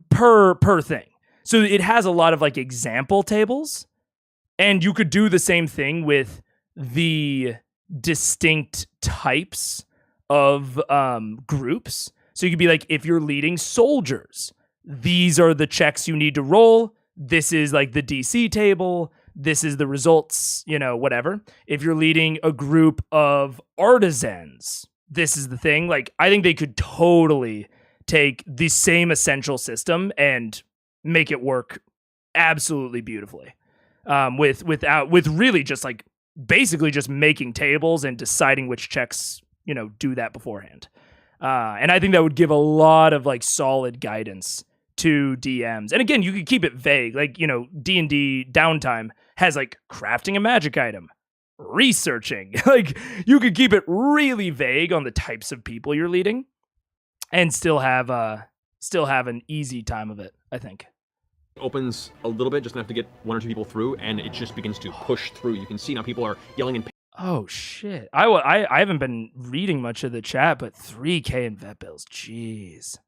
per thing. So it has a lot of like example tables, and you could do the same thing with the distinct types of groups. So you could be like, if you're leading soldiers, these are the checks you need to roll. This is like the DC table. This is the results, whatever. If you're leading a group of artisans, this is the thing. Like, I think they could totally take the same essential system and make it work absolutely beautifully. With really just like basically just making tables and deciding which checks, do that beforehand. And I think that would give a lot of like solid guidance to DMs. And again, you could keep it vague. Like, D&D downtime has like crafting a magic item, researching. Like, you could keep it really vague on the types of people you're leading and still have an easy time of it, I think. Opens a little bit, just enough to get one or two people through, and it just begins to push through. You can see now people are yelling in pain. Oh shit. I haven't been reading much of the chat, but 3K in vet bills. Jeez.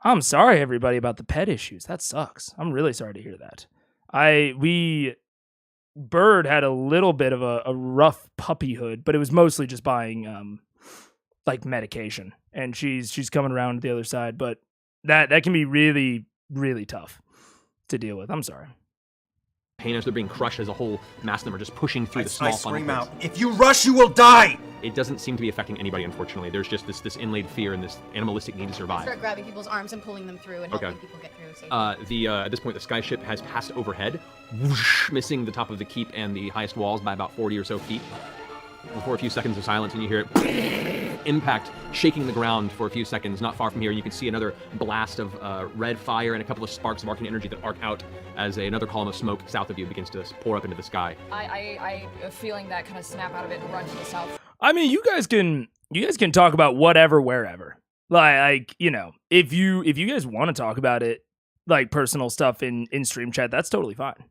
I'm sorry, everybody, about the pet issues. That sucks. I'm really sorry to hear that. Bird had a little bit of a rough puppyhood, but it was mostly just buying like medication, and she's coming around to the other side. But that can be really, really tough to deal with. I'm sorry. Pain as they're being crushed as a whole mass of them are just pushing through the small funnel. Scream out, if you rush, you will die! It doesn't seem to be affecting anybody, unfortunately. There's just this inlaid fear and this animalistic need to survive. Start grabbing people's arms and pulling them through and helping people get through safely. At this point, the skyship has passed overhead, whoosh, missing the top of the keep and the highest walls by about 40 or so feet. Before a few seconds of silence, and you hear it impact, shaking the ground for a few seconds. Not far from here, you can see another blast of red fire and a couple of sparks of arcane energy that arc out as another column of smoke south of you begins to pour up into the sky. I feeling that kind of snap out of it and run to the south. I mean, you guys can talk about whatever, wherever. Like, if you guys want to talk about it, like personal stuff in stream chat, that's totally fine.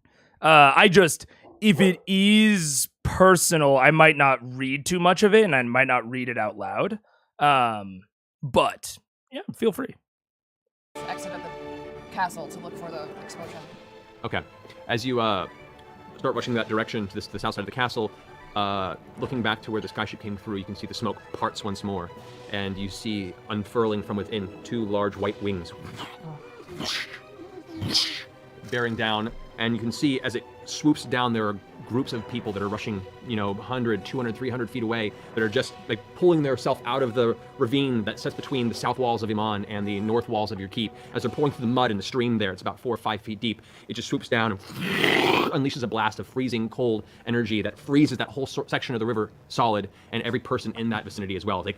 If it is personal, I might not read too much of it, and I might not read it out loud. But yeah, feel free. Exit at the castle to look for the explosion. Okay. As you start rushing that direction to the south side of the castle, looking back to where the skyship came through, you can see the smoke parts once more, and you see unfurling from within two large white wings bearing down, and you can see as it swoops down, there are groups of people that are rushing, 100, 200, 300 feet away that are just like pulling themselves out of the ravine that sits between the south walls of Iman and the north walls of your keep. As they're pulling through the mud in the stream there, it's about 4 or 5 feet deep. It just swoops down and unleashes a blast of freezing cold energy that freezes that whole section of the river solid, and every person in that vicinity as well. They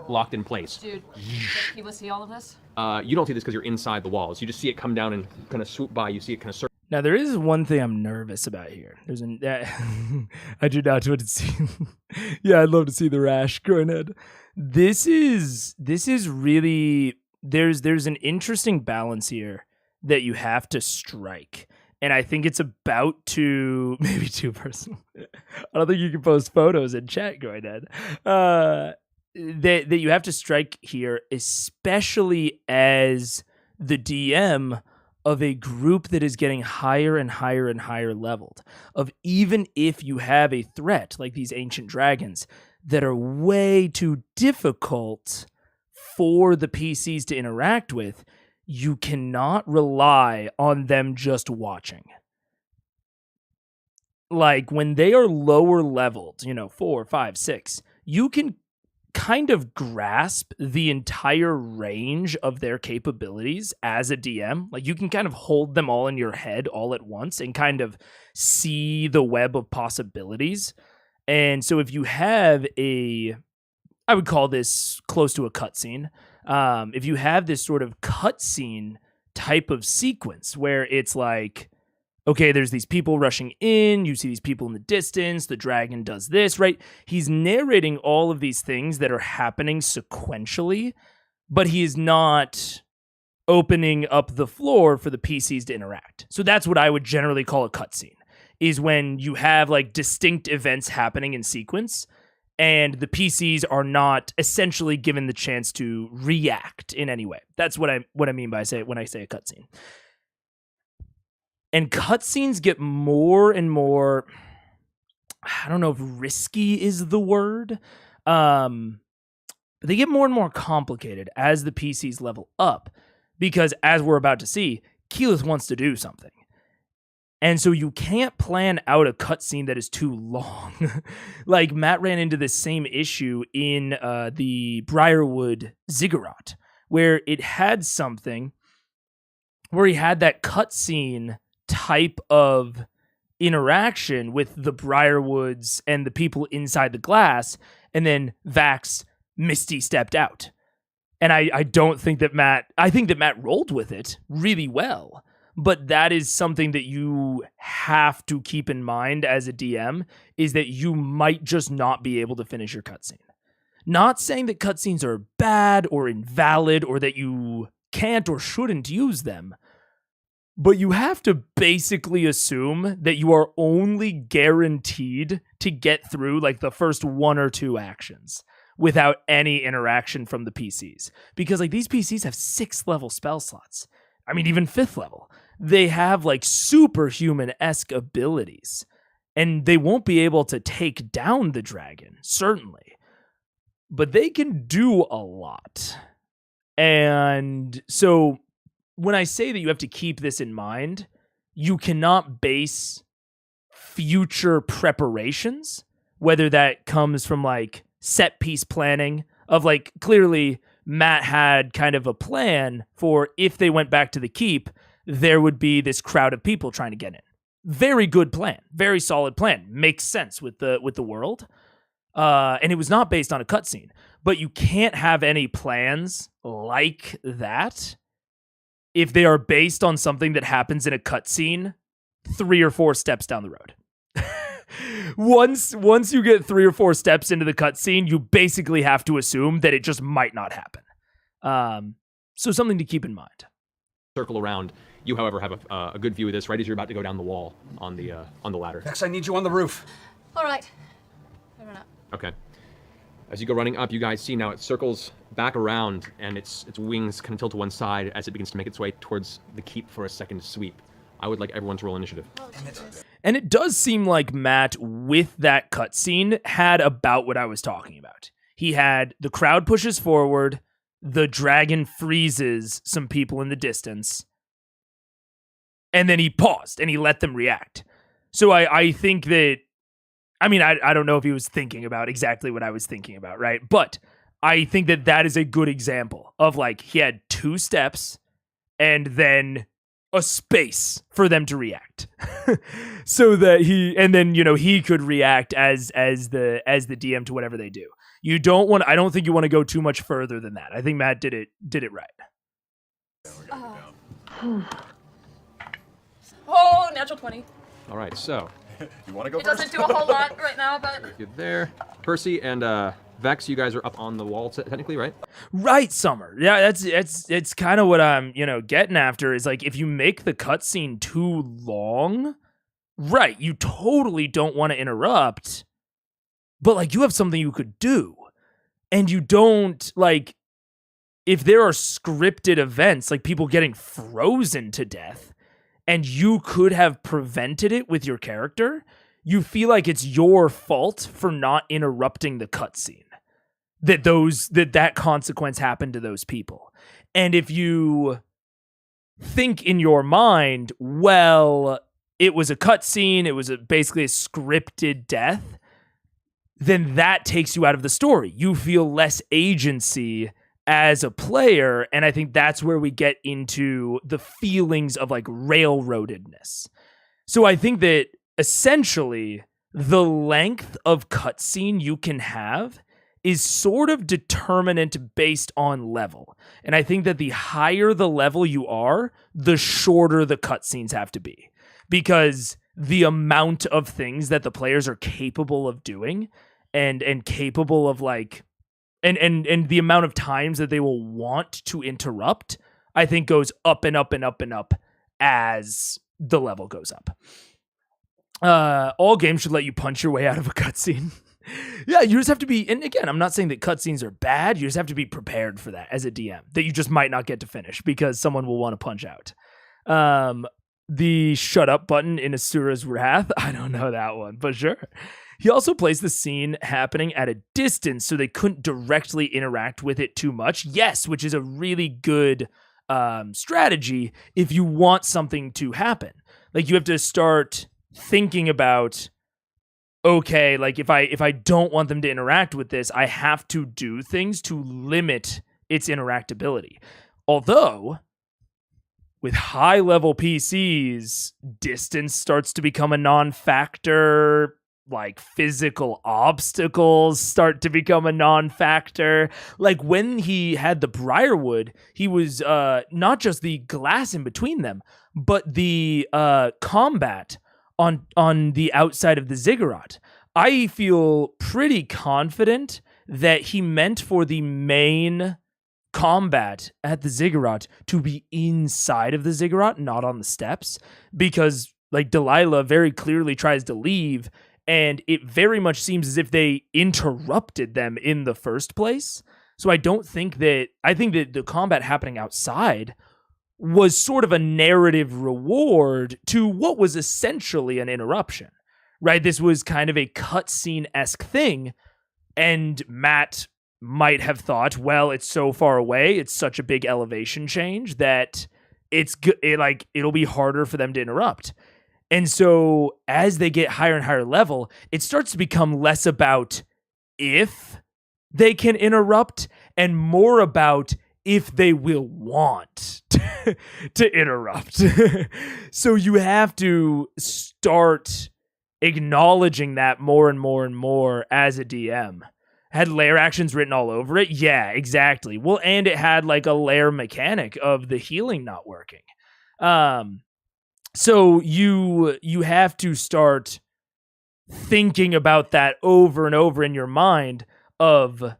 locked in place. Dude, can people see all of this? You don't see this because you're inside the walls. You just see it come down and kind of swoop by. You see it kind of circle. Now, there is one thing I'm nervous about here. I do not want to see. Yeah, I'd love to see the rash growing head. This is really, there's an interesting balance here that you have to strike. And I think it's about to, maybe too personal. I don't think you can post photos in chat going head. That you have to strike here, especially as the DM of a group that is getting higher and higher and higher leveled. Of even if you have a threat like these ancient dragons that are way too difficult for the PCs to interact with, you cannot rely on them just watching. Like when they are lower leveled, 4, 5, 6, you can kind of grasp the entire range of their capabilities as a DM. Like you can kind of hold them all in your head all at once and kind of see the web of possibilities. And so if you have I would call this close to a cutscene. If you have this sort of cutscene type of sequence where it's like, okay, there's these people rushing in, you see these people in the distance, the dragon does this, right? He's narrating all of these things that are happening sequentially, but he is not opening up the floor for the PCs to interact. So that's what I would generally call a cutscene, is when you have like distinct events happening in sequence and the PCs are not essentially given the chance to react in any way. That's what I mean by when I say a cutscene. And cutscenes get more and more, I don't know if risky is the word. They get more and more complicated as the PCs level up, because as we're about to see, Keyleth wants to do something. And so you can't plan out a cutscene that is too long. Like, Matt ran into this same issue in the Briarwood Ziggurat, where it had something where he had that cutscene type of interaction with the Briarwoods and the people inside the glass, and then Vax Misty stepped out. And I don't think that I think that Matt rolled with it really well. But that is something that you have to keep in mind as a DM, is that you might just not be able to finish your cutscene. Not saying that cutscenes are bad or invalid or that you can't or shouldn't use them, but you have to basically assume that you are only guaranteed to get through like the first 1 or 2 actions without any interaction from the PCs. Because like these PCs have 6th level spell slots. I mean, even 5th level. They have like superhuman-esque abilities, and they won't be able to take down the dragon, certainly, but they can do a lot. And so when I say that you have to keep this in mind, you cannot base future preparations, whether that comes from like set piece planning of like, clearly Matt had kind of a plan for if they went back to the keep, there would be this crowd of people trying to get in. Very good plan. Very solid plan. Makes sense with the world. And it was not based on a cutscene. But you can't have any plans like that if they are based on something that happens in a cutscene 3 or 4 steps down the road. Once you get 3 or 4 steps into the cutscene, you basically have to assume that it just might not happen. So something to keep in mind. Circle around. You, however, have a good view of this right as you're about to go down the wall on the ladder. Vex, I need you on the roof. All right. I run up. Okay. As you go running up, you guys see now it circles back around, and its wings kind of tilt to one side as it begins to make its way towards the keep for a second sweep. I would like everyone to roll initiative. Oh, Jesus. And it does seem like Matt, with that cutscene, had about what I was talking about. He had the crowd pushes forward, the dragon freezes some people in the distance, and then he paused and he let them react. So I think that, I mean, I don't know if he was thinking about exactly what I was thinking about, right? But I think that that is a good example of like, he had 2 steps and then a space for them to react. So that he could react as the DM to whatever they do. I don't think you want to go too much further than that. I think Matt did it right. Oh, natural 20. All right, so You want to go It first? doesn't do a whole lot right now, but good there. Percy and Vex, you guys are up on the wall technically, right? Right, Summer. Yeah, it's kind of what I'm, getting after, is like, if you make the cutscene too long, right, you totally don't want to interrupt, but like, you have something you could do. And you don't, like, if there are scripted events, like people getting frozen to death, and you could have prevented it with your character, you feel like it's your fault for not interrupting the cutscene. That consequence happened to those people. And if you think in your mind, well, it was a cutscene, it was basically a scripted death, then that takes you out of the story. You feel less agency as a player, and I think that's where we get into the feelings of like railroadedness. So I think that essentially the length of cutscene you can have is sort of determinant based on level. And I think that the higher the level you are, the shorter the cutscenes have to be. Because the amount of things that the players are capable of doing and capable of like, and the amount of times that they will want to interrupt I think goes up and up and up and up as the level goes up. All games should let you punch your way out of a cutscene. Yeah, you just have to be, and again, I'm not saying that cutscenes are bad. You just have to be prepared for that as a DM, that you just might not get to finish because someone will want to punch out. The shut up button in Asura's Wrath, I don't know that one, but sure. He also placed the scene happening at a distance so they couldn't directly interact with it too much. Yes, which is a really good strategy if you want something to happen. Like, you have to start thinking about, okay, like if I don't want them to interact with this, I have to do things to limit its interactability. Although, with high-level PCs, distance starts to become a non-factor. Like, physical obstacles start to become a non-factor. Like, when he had the Briarwood, he was not just the glass in between them, but the combat on the outside of the ziggurat. I feel pretty confident that he meant for the main combat at the ziggurat to be inside of the ziggurat, not on the steps, because like Delilah very clearly tries to leave, and it very much seems as if they interrupted them in the first place. So I think that the combat happening outside was sort of a narrative reward to what was essentially an interruption, right? This was kind of a cutscene-esque thing, and Matt might have thought, well, it's so far away, it's such a big elevation change that it'll be harder for them to interrupt. And so as they get higher and higher level, it starts to become less about if they can interrupt and more about if they will want to interrupt. So you have to start acknowledging that more and more and more as a DM. Had lair actions written all over it? Yeah, exactly. Well, and it had like a lair mechanic of the healing not working. So you have to start thinking about that over and over in your mind of,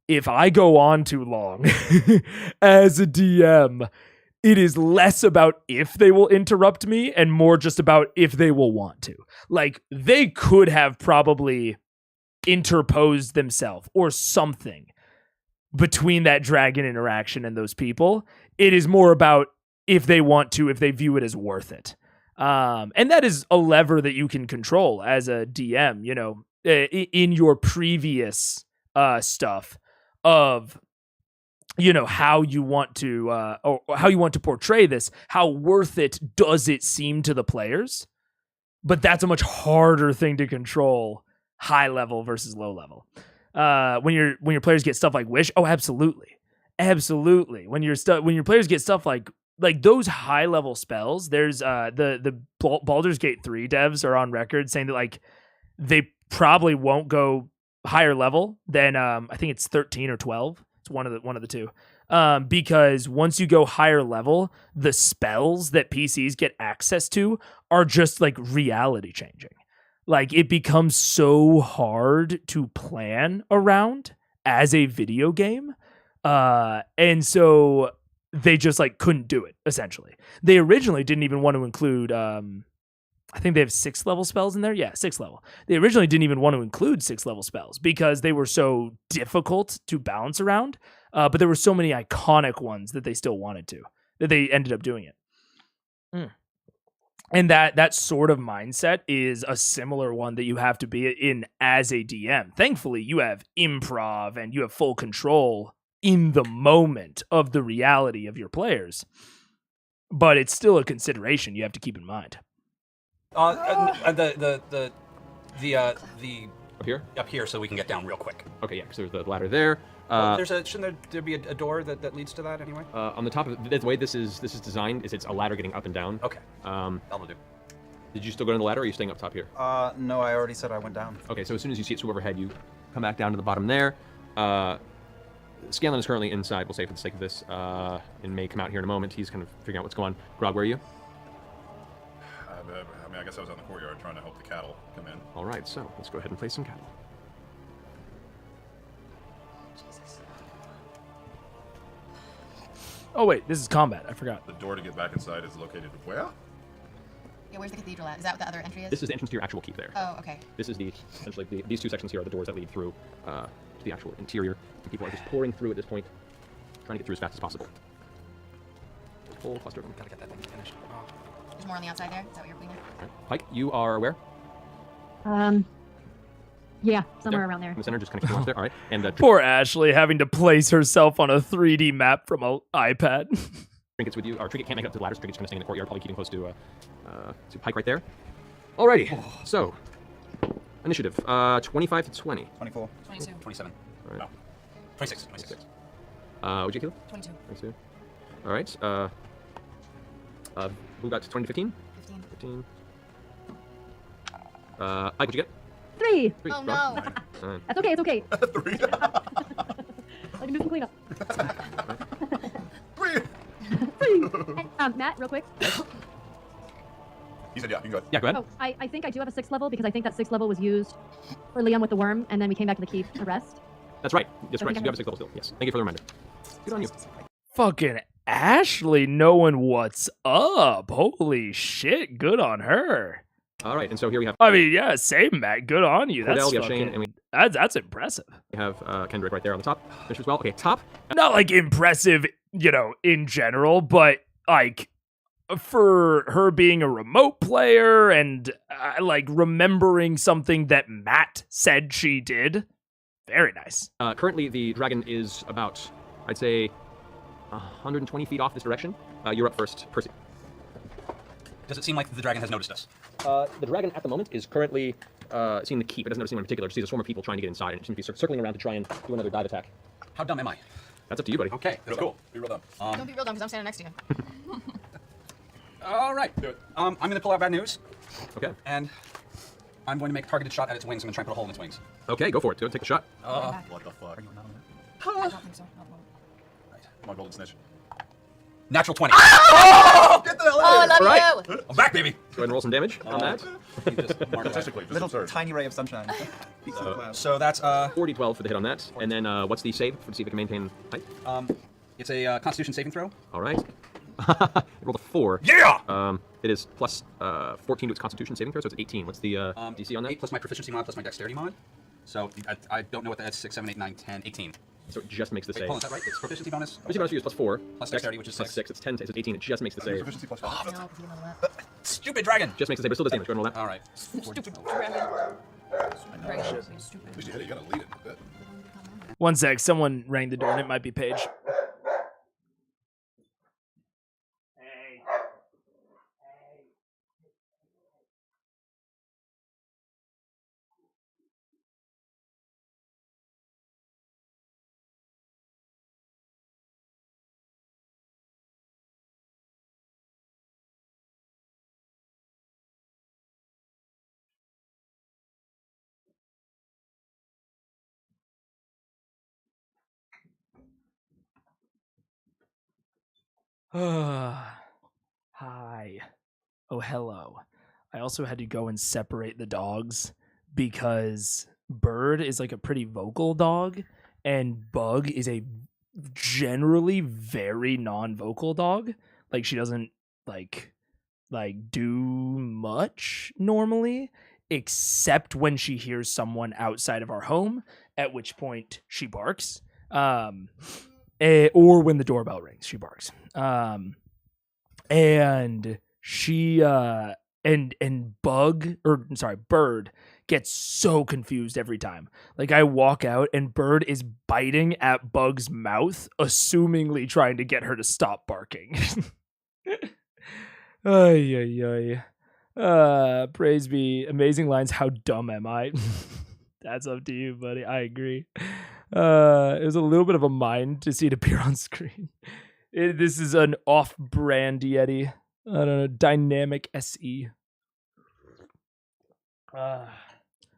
if I go on too long as a DM, it is less about if they will interrupt me and more just about if they will want to. Like, they could have probably interposed themselves or something between that dragon interaction and those people. It is more about if they want to, if they view it as worth it. And that is a lever that you can control as a DM, you know, in your previous stuff of, you know, how you want to or how you want to portray this. How worth it does it seem to the players? But that's a much harder thing to control, high level versus low level. When your players get stuff like wish, oh, absolutely. When your players get stuff like those high level spells, there's the Baldur's Gate 3 devs are on record saying that like they probably won't go higher level than I think it's 13 or 12. It's one of the two. Because once you go higher level, the spells that PCs get access to are just like reality changing. Like, it becomes so hard to plan around as a video game. And so they just like couldn't do it, essentially. They originally didn't even want to include I think they have 6th level spells in there. Yeah, 6th level. They originally didn't even want to include 6th level spells because they were so difficult to balance around. But there were so many iconic ones that they still wanted to, that they ended up doing it. And that sort of mindset is a similar one that you have to be in as a DM. Thankfully, you have improv and you have full control in the moment of the reality of your players. But it's still a consideration you have to keep in mind. The Up here? up here, so we can get down real quick. Okay, yeah, because there's the ladder there. Shouldn't there be a door that leads to that anyway? On the top of the way this is designed is it's a ladder getting up and down. Okay. That'll do. Did you still go down the ladder, or are you staying up top here? No, I already said I went down. Okay, so as soon as you see it swim overhead, you come back down to the bottom there. Scanlan is currently inside, we'll say for the sake of this, and may come out here in a moment. He's kind of figuring out what's going on. Grog, where are you? I mean, I guess I was out in the courtyard trying to help the cattle come in. All right, so let's go ahead and play some cattle. Oh wait, this is combat. I forgot. The door to get back inside is located where? Yeah, where's the cathedral at? Is that what the other entry is? This is the entrance to your actual keep there. Oh, okay. This is essentially these two sections here are the doors that lead through to the actual interior. And people are just pouring through at this point, trying to get through as fast as possible. Full cluster of them. Gotta get that thing finished. Oh. There's more on the outside there. Is that what you're pointing at? Right. Pike, you are where? Yeah, somewhere There, around there. in the center, just kind of keep there. All right. And Poor Ashley having to place herself on a 3D map from an iPad. Trinket's with you. Or Trinket can't make it up to the ladders. Trinket's kind of staying in the courtyard, probably keeping close to Pike right there. Alrighty. So, initiative 25 to 20. 24. 22. 27. All right. No. 26. 26. What'd you kill? 22. 22. All right. Who got 20 to 15? 15. 15. Pike, what'd you get? 3. 3. Oh, Rob? no. Nine. That's okay. It's okay. 3. I can do some cleanup. 3. And, Matt, real quick. He said, yeah, you can go. Yeah, go ahead. Oh, I think I do have a 6th level because I think that 6th level was used for Liam with the worm, and then we came back to the keep to rest. That's right. That's I right. think So I you have a 6 level still. Yes. Thank you for the reminder. Good on you. Fucking Ashley knowing what's up. Holy shit, good on her. All right. And so here we have I mean, yeah, same, Matt. Good on you. That's Cordell, we have Shane, fucking- and we that's impressive. have Kendrick right there on the top. Finished as well. Okay, top. Not like impressive, in general, but like for her being a remote player and like remembering something that Matt said she did. Very nice. Currently, the dragon is about, I'd say, 120 feet off this direction. You're up first, Percy. Does it seem like the dragon has noticed us? The dragon at the moment is currently seeing the keep. It doesn't notice anyone in particular. It sees a swarm of people trying to get inside, and it seems to be circling around to try and do another dive attack. How dumb am I? That's up to you, buddy. Okay, that's cool. Be real dumb. Don't be real dumb because I'm standing next to you. All right. Do it. I'm going to pull out bad news, Okay. and I'm going to make a targeted shot at its wings. I'm going to try and put a hole in its wings. Okay, go for it. Go take the shot. What the fuck? I don't think so. Not the moment. Come on, golden snitch. Natural 20. Get the hell out of Oh, I here! love Right. you. I'm back, baby. Go ahead and roll some damage on that. You just mark that. Statistically, this is Little absurd. tiny ray of sunshine. Peeks in the clouds. So that's 4d12 for the hit on that. And then what's the save to see if it can maintain height? it's a Constitution saving throw. All right. It rolled a 4. Yeah. It is plus 14 to its Constitution saving throw, so it's 18. What's the DC on that? 8 plus my proficiency mod plus my dexterity mod. So I don't know what that's 6, 7, 8, 9, 10, 18. So it just makes the Wait, save. hold on, is that right? It's proficiency bonus? Proficiency bonus for you is plus 4. Plus Dex dexterity, which is plus 6. 6. It's 10, so it's 18. It just makes the save. Proficiency plus 5. No, because you don't know that. Stupid dragon. Just makes the save, but still does damage. Go ahead and roll that. All right. Stupid dragon. Dragon should be stupid. At least you hit it, you gotta lead it a bit. One sec, someone rang the door and it might be Paige. Hi. Oh, hello. I also had to go and separate the dogs because Bird is like a pretty vocal dog and Bug is a generally very non-vocal dog. Like she doesn't like do much normally except when she hears someone outside of our home, at which point she barks. Or when the doorbell rings, she barks. And she Bird gets so confused every time. Like I walk out and Bird is biting at Bug's mouth, assumingly trying to get her to stop barking. Ay, ay, ay. Praise be. Amazing lines. How dumb am I? That's up to you, buddy. I agree. It was a little bit of a mind to see it appear on screen. This is an off-brand Yeti. I don't know. Dynamic SE.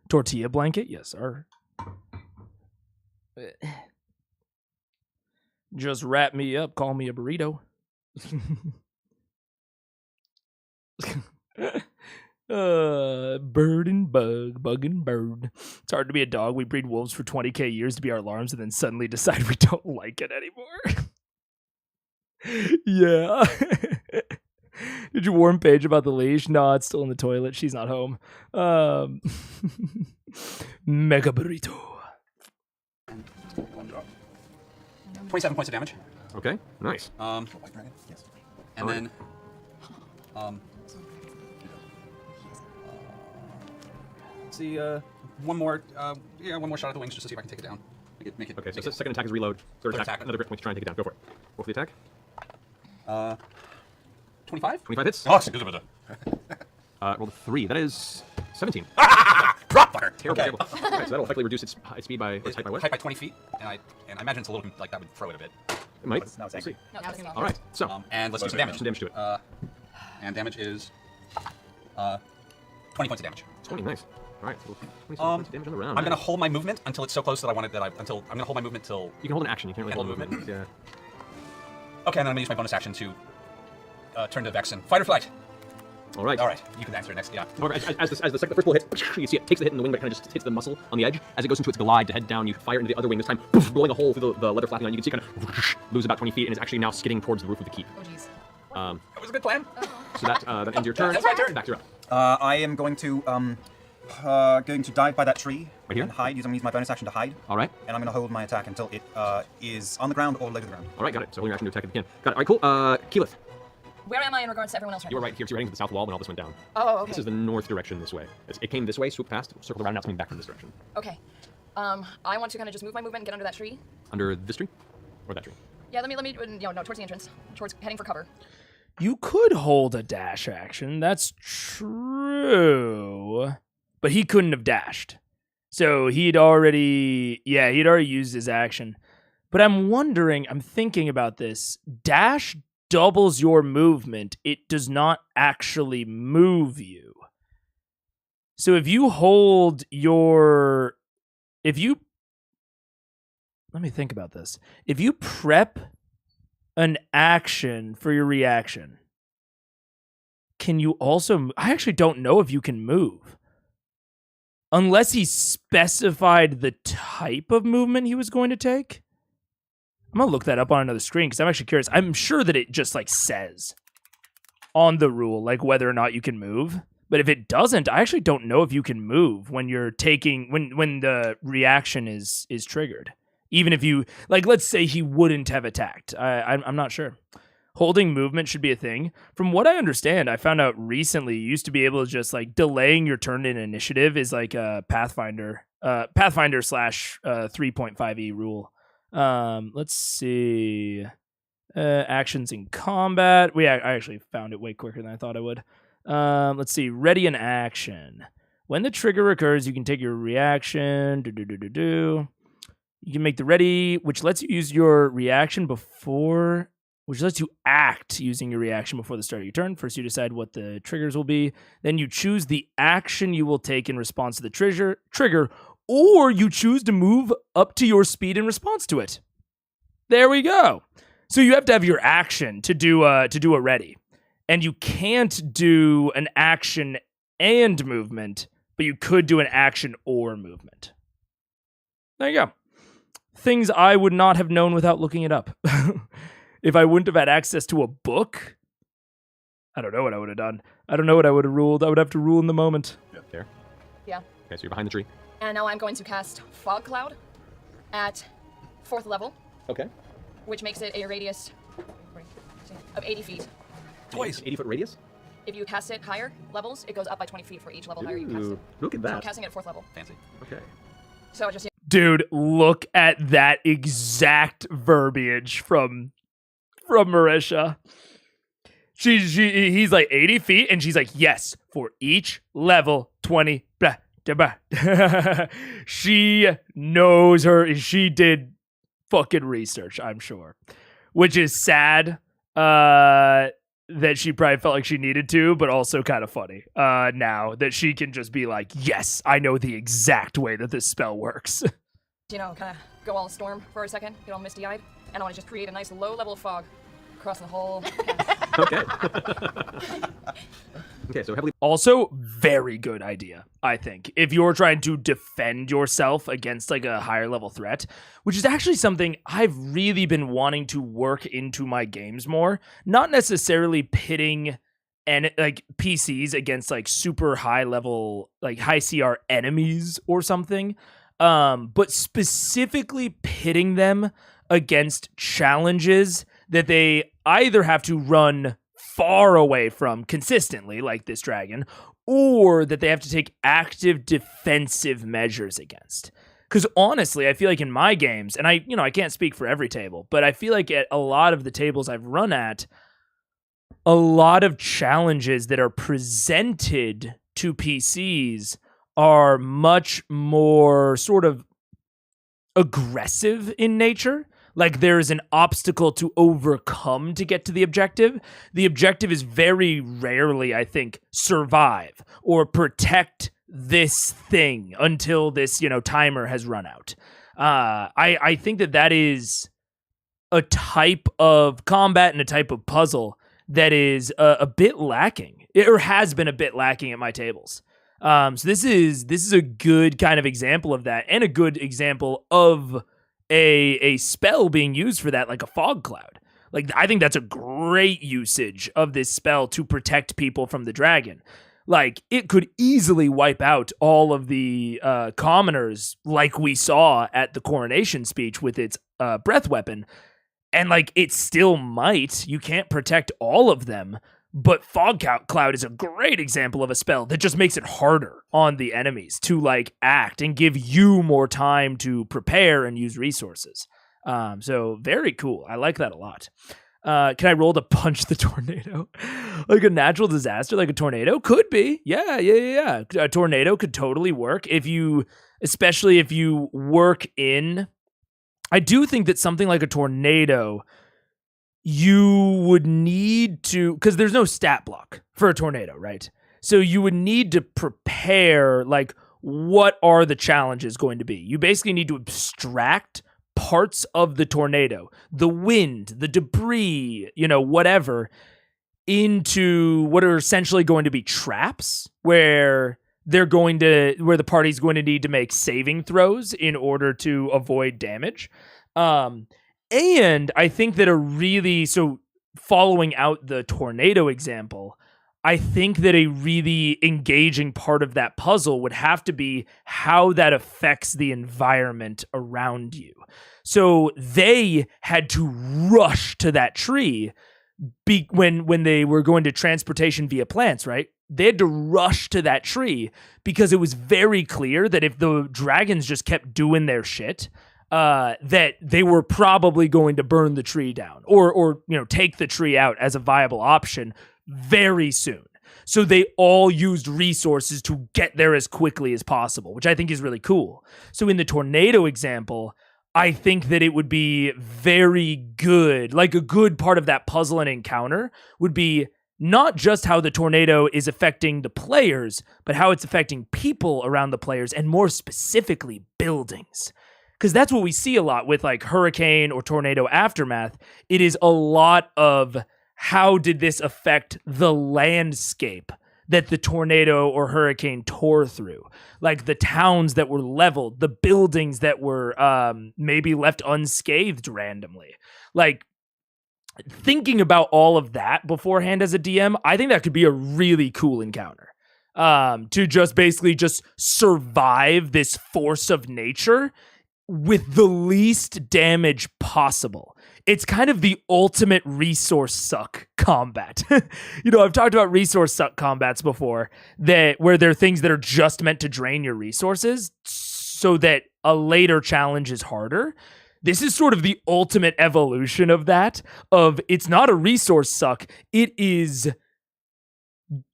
Tortilla blanket? Yes, sir. Just wrap me up. Call me a burrito. Bird and bug, bug and bird. It's hard to be a dog. We breed wolves for 20k years to be our alarms and then suddenly decide we don't like it anymore. Yeah. Did you warn Paige about the leash? No, it's still in the toilet. She's not home. Mega burrito. 27 points of damage. Okay, nice. Yes. And then, let's see, one more shot at the wings just to see if I can take it down. Make it. Okay, so second attack is reload. Third attack, another crit point to try and take it down. Go for it. Roll for the attack. 25? 25 hits. Oh, it's a good one. Roll the 3. That is 17. Drop butter. Terrible, Okay. terrible. Alright, so that'll effectively reduce its speed by, its height by what? Height by 20 feet, and I imagine it's a little like that would throw it a bit. It might. Now it's We'll see. No, it's not. Alright, so. And let's do some damage. Some damage to it. And damage is 20 points of damage. 20, nice. Alright, so 27 points of damage on the round. I'm gonna hold my movement until it's so close that I want it until I'm gonna hold my movement till. You can hold an action, you can't really Hold hold movement? Yeah. Okay, and then I'm gonna use my bonus action to turn to Vex and fight or flight. Alright. All right, you can answer next. Yeah. However, as the first bullet hits, you see it takes the hit in the wing, but it kind of just hits the muscle on the edge. As it goes into its glide to head down, you fire into the other wing, this time blowing a hole through the leather flapping on. You can see it kind of lose about 20 feet and is actually now skidding towards the roof of the keep. Oh, jeez. That was a good plan. So that ends your turn. That's my turn. Back to your I am going to dive by that tree Right here? and hide. I'm going to use my bonus action to hide. Alright. And I'm going to hold my attack until it is on the ground or low to the ground. Alright, got it. So hold your action to attack if you can. Got it. Alright, cool. Keyleth, Where am I in regards to everyone else right you were now? right here, so you're heading to the south wall when all this went down. Oh, okay. This is the north direction this way. It came this way, swooped past, circled around, now it's coming back from this direction. Okay. I want to kind of just move my movement and get under that tree. Under this tree? Or that tree? Yeah, let me, no, towards the entrance. Towards, heading for cover. You could hold a dash action. That's true. But he couldn't have dashed. So he'd already used his action. But I'm thinking about this. Dash doubles your movement. It does not actually move you. So let me think about this. If you prep an action for your reaction, can you also... I actually don't know if you can move. Unless he specified the type of movement he was going to take. I'm going to look that up on another screen because I'm actually curious. I'm sure that it just says on the rule whether or not you can move. But if it doesn't, I actually don't know if you can move when you're taking... when the reaction is triggered. Even if you, let's say he wouldn't have attacked. I'm not sure. Holding movement should be a thing. From what I understand, I found out recently you used to be able to just, delaying your turn in initiative is a Pathfinder / 3.5e rule. Let's see. Actions in combat. I actually found it way quicker than I thought I would. Let's see. Ready in action. When the trigger occurs, you can take your reaction. You can make the ready, which lets you use your reaction which lets you act using your reaction before the start of your turn. First, you decide what the triggers will be. Then you choose the action you will take in response to the trigger, or you choose to move up to your speed in response to it. There we go. So you have to have your action to do a ready. And you can't do an action and movement, but you could do an action or movement. There you go. Things I would not have known without looking it up. If I wouldn't have had access to a book, I don't know what I would have done. I don't know what I would have ruled. I would have to rule in the moment. Yeah. There. Yeah. Okay, so you're behind the tree. And now I'm going to cast Fog Cloud at 4th level, Okay. which makes it a radius of 80 feet. Twice. 80-foot radius? If you cast it higher levels, it goes up by 20 feet for each level higher you cast Ooh, it. look at So I'm that. casting it at 4th level. Fancy. Okay. So just Dude, look at that exact verbiage from Marisha. He's 80 feet, and she's yes, for each level, 20. Blah, blah, blah. She knows she did fucking research, I'm sure. Which is sad that she probably felt like she needed to, but also kind of funny now that she can just be yes, I know the exact way that this spell works. kind of go all storm for a second, get all misty-eyed, and I want to just create a nice low level of fog across the whole. Okay. Okay, so heavily Also, very good idea, I think, if you're trying to defend yourself against like a higher level threat, which is actually something I've really been wanting to work into my games more. Not necessarily pitting and like PCs against like super high level, like high CR enemies or something, but specifically pitting them against challenges that they either have to run far away from consistently, like this dragon, or that they have to take active defensive measures against. Because honestly, I feel like in my games, and I can't speak for every table, but I feel like at a lot of the tables I've run at, a lot of challenges that are presented to PCs are much more sort of aggressive in nature. Like there is an obstacle to overcome to get to the objective. The objective is very rarely, I think, survive or protect this thing until this, timer has run out. I think that is a type of combat and a type of puzzle that is a bit lacking, or has been a bit lacking at my tables. So this is a good kind of example of that, and a good example of a spell being used for that, like a fog cloud. Like, I think that's a great usage of this spell to protect people from the dragon. Like, it could easily wipe out all of the commoners, like we saw at the coronation speech with its breath weapon. And, like, it still might. You can't protect all of them. But Fog Cloud is a great example of a spell that just makes it harder on the enemies to, like, act and give you more time to prepare and use resources. So very cool. I like that a lot. Can I roll to punch the tornado? Like a natural disaster, like a tornado? Could be. Yeah. A tornado could totally work especially if you work in... I do think that something like a tornado... you would need to, because there's no stat block for a tornado, right? So you would need to prepare, like, what are the challenges going to be? You basically need to abstract parts of the tornado, the wind, the debris, whatever, into what are essentially going to be traps where the party's going to need to make saving throws in order to avoid damage. And I think that so following out the tornado example, I think that a really engaging part of that puzzle would have to be how that affects the environment around you. So they had to rush to that tree when they were going to transportation via plants, right? They had to rush to that tree because it was very clear that if the dragons just kept doing their shit, that they were probably going to burn the tree down or take the tree out as a viable option very soon. So they all used resources to get there as quickly as possible, which I think is really cool. So in the tornado example, I think that it would be very good. Like a good part of that puzzle and encounter would be not just how the tornado is affecting the players, but how it's affecting people around the players, and more specifically, buildings. Because that's what we see a lot with like hurricane or tornado aftermath. It is a lot of how did this affect the landscape that the tornado or hurricane tore through. Like the towns that were leveled, the buildings that were maybe left unscathed randomly. Like thinking about all of that beforehand as a DM, I think that could be a really cool encounter. To just basically just survive this force of nature with the least damage possible. It's kind of the ultimate resource suck combat. I've talked about resource suck combats before, where there are things that are just meant to drain your resources so that a later challenge is harder. This is sort of the ultimate evolution of that, it's not a resource suck. It is,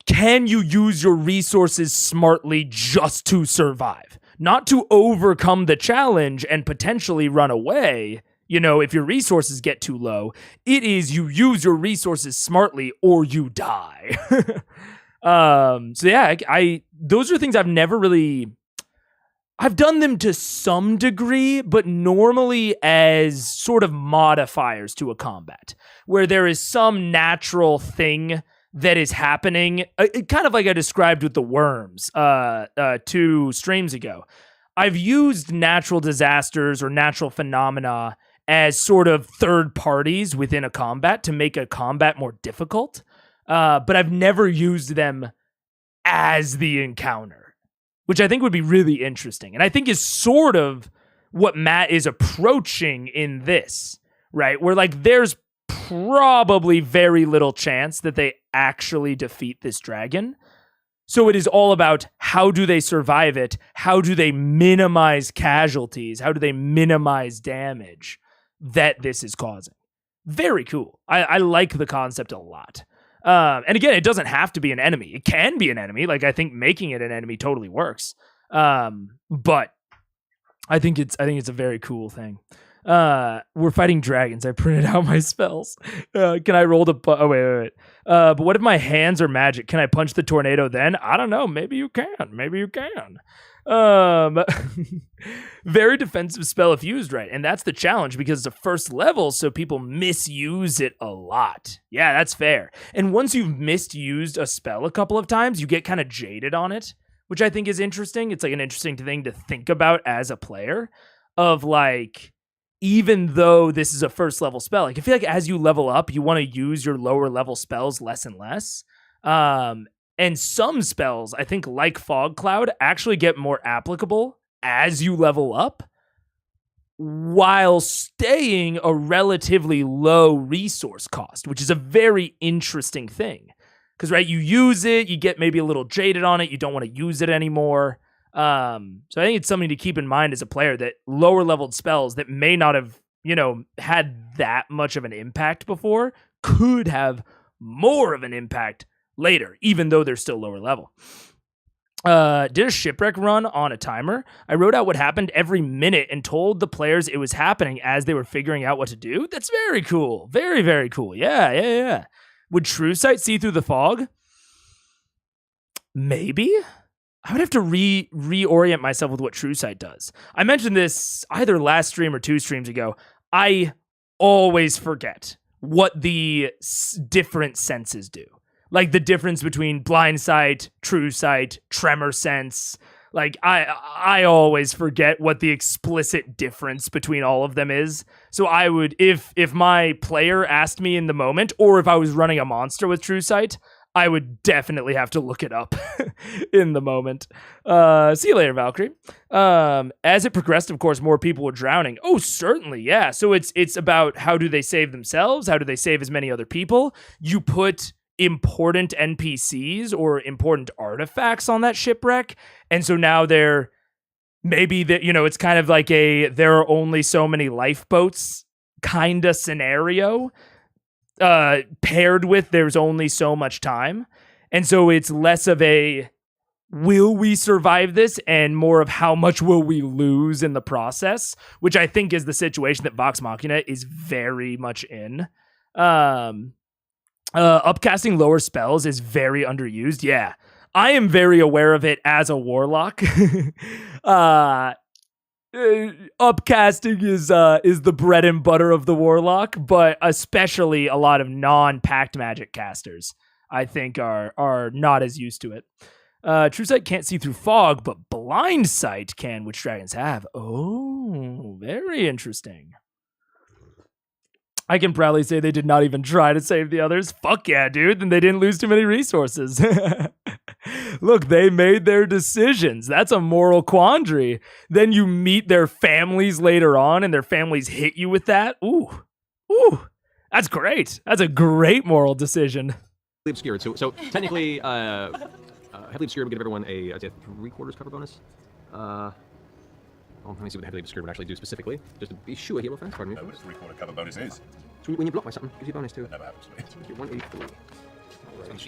can you use your resources smartly just to survive? Not to overcome the challenge and potentially run away, if your resources get too low. It is you use your resources smartly or you die. Those are things I've never really... I've done them to some degree, but normally as sort of modifiers to a combat, where there is some natural thing that is happening, kind of like I described with the worms 2 streams ago. I've used natural disasters or natural phenomena as sort of third parties within a combat to make a combat more difficult, but I've never used them as the encounter, which I think would be really interesting. And I think is sort of what Matt is approaching in this, right? Where like there's probably very little chance that they actually defeat this dragon. So it is all about how do they survive it? How do they minimize casualties? How do they minimize damage that this is causing? Very cool. I like the concept a lot. And again, it doesn't have to be an enemy. It can be an enemy. Like I think making it an enemy totally works. But I think it's a very cool thing. We're fighting dragons. I printed out my spells. Can I roll the... Oh, wait. But what if my hands are magic? Can I punch the tornado then? I don't know. Maybe you can. Very defensive spell if used right. And that's the challenge because it's a first level, so people misuse it a lot. Yeah, that's fair. And once you've misused a spell a couple of times, you get kind of jaded on it, which I think is interesting. It's like an interesting thing to think about as a player of like... Even though this is a first level spell, like I feel like as you level up, you want to use your lower level spells less and less. And some spells, I think like Fog Cloud, actually get more applicable as you level up while staying a relatively low resource cost, which is a very interesting thing. Because, right, you use it, you get maybe a little jaded on it, you don't want to use it anymore. So I think it's something to keep in mind as a player that lower leveled spells that may not have, had that much of an impact before could have more of an impact later, even though they're still lower level. Did a shipwreck run on a timer. I wrote out what happened every minute and told the players it was happening as they were figuring out what to do. That's very cool. Very, very cool. Yeah. Would True Sight see through the fog? Maybe. I would have to reorient myself with what True Sight does. I mentioned this either last stream or 2 streams ago. I always forget what the different senses do. Like the difference between blind sight, true sight, tremor sense. Like I always forget what the explicit difference between all of them is. So I would, if my player asked me in the moment, or if I was running a monster with true sight, I would definitely have to look it up in the moment. See you later, Valkyrie. As it progressed, of course, more people were drowning. Oh, certainly, yeah. So it's about how do they save themselves? How do they save as many other people? You put important NPCs or important artifacts on that shipwreck, and so now they're maybe that it's kind of like there are only so many lifeboats kind of scenario. Paired with there's only so much time. And so it's less of a will we survive this and more of how much will we lose in the process, which I think is the situation that Vox Machina is very much in. Upcasting lower spells is very underused. Yeah, I am very aware of it as a warlock. Upcasting is the bread and butter of the warlock, but especially a lot of non-pact magic casters, I think, are not as used to it. True Sight can't see through fog, but Blind Sight can, which dragons have. Oh, very interesting. I can proudly say they did not even try to save the others. Fuck yeah, dude. Then they didn't lose too many resources. Look, they made their decisions. That's a moral quandary. Then you meet their families later on and their families hit you with that. Ooh. That's great. That's a great moral decision. Obscured. So technically, heavily obscured would give everyone I'd say 3/4 cover bonus. Let me see what heavily obscured would actually do specifically. Just to be sure here real fast. Pardon me. No, what a 3/4 cover bonus is. So when you block by something, gives you a bonus too. That never happens to me. You get 183.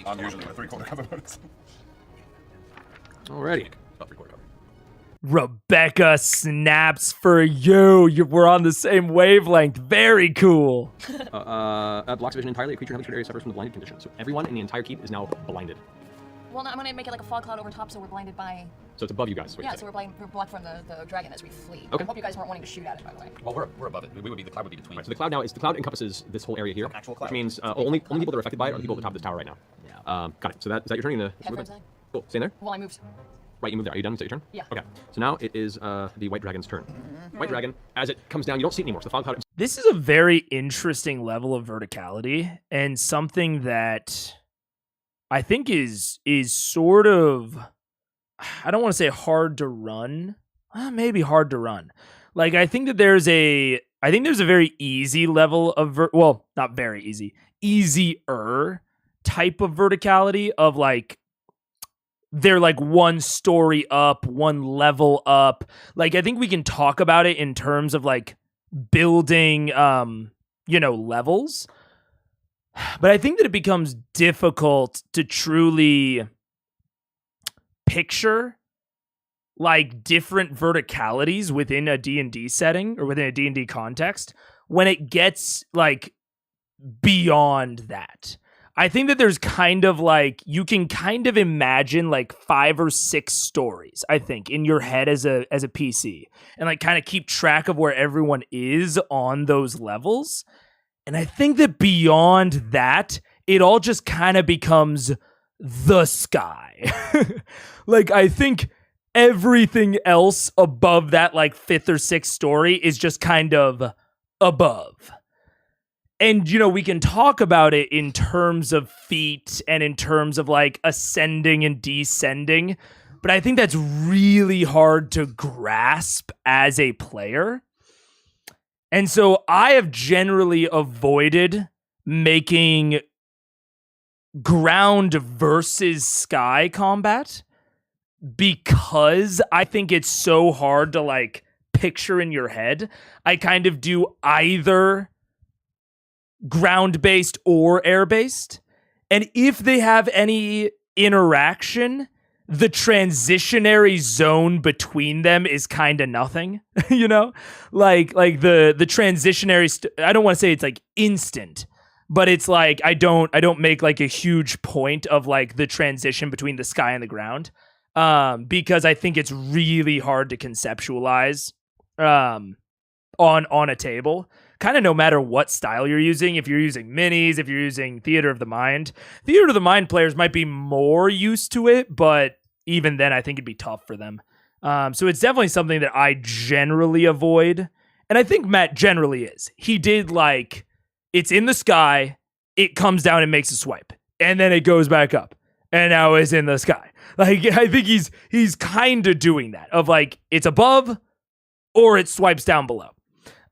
I'm usually a 3/4 cover bonus. Alrighty. Not 3/4 cover. Rebecca snaps for you. We're on the same wavelength. Very cool. Blocks vision entirely. A creature in a area suffers from the blinded condition. So everyone in the entire keep is now blinded. Well, no, I'm gonna make it like a fog cloud over top, so we're blinded by. So it's above you guys. Yeah, so we're blocked from the dragon as we flee. Okay. I hope you guys weren't wanting to shoot at it, by the way. Well, we're above it. The cloud would be between. Right, so the cloud encompasses this whole area here, Actual cloud. which means only people that are affected by it are the people at the top of this tower right now. Yeah. Got it. So is that your turn? Yeah, for a second. Cool. Stay there. Well, I moved. Right, you moved there. Are you done? Is that your turn? Yeah. Okay. So now it is the white dragon's turn. White dragon, as it comes down, you don't see it anymore. So the fog cloud. This is a very interesting level of verticality and something that I think is sort of, I don't want to say hard to run, maybe hard to run. Like I think there's a very easy level of well, not very easy, easier type of verticality of like they're like one story up, one level up. Like I think we can talk about it in terms of like building levels. But I think that it becomes difficult to truly picture like different verticalities within a D&D setting or within a D&D context when it gets like beyond that. I think that there's kind of like, you can kind of imagine like 5 or 6 stories, I think, in your head as a PC and like kind of keep track of where everyone is on those levels. And I think that beyond that, it all just kind of becomes the sky. Like, I think everything else above that like 5th or 6th story is just kind of above. And, we can talk about it in terms of feet and in terms of like ascending and descending, but I think that's really hard to grasp as a player. And so I have generally avoided making ground versus sky combat because I think it's so hard to like picture in your head. I kind of do either ground-based or air-based. And if they have any interaction, the transitionary zone between them is kind of nothing, like the transitionary, I don't want to say it's like instant, but it's like, I don't make like a huge point of like the transition between the sky and the ground, because I think it's really hard to conceptualize, on a table. Kind of no matter what style you're using, if you're using minis, if you're using Theater of the Mind players might be more used to it, but even then I think it'd be tough for them. So it's definitely something that I generally avoid. And I think Matt generally is. He did like, it's in the sky, it comes down and makes a swipe, and then it goes back up, and now it's in the sky. Like, I think he's kind of doing that, of like, it's above, or it swipes down below.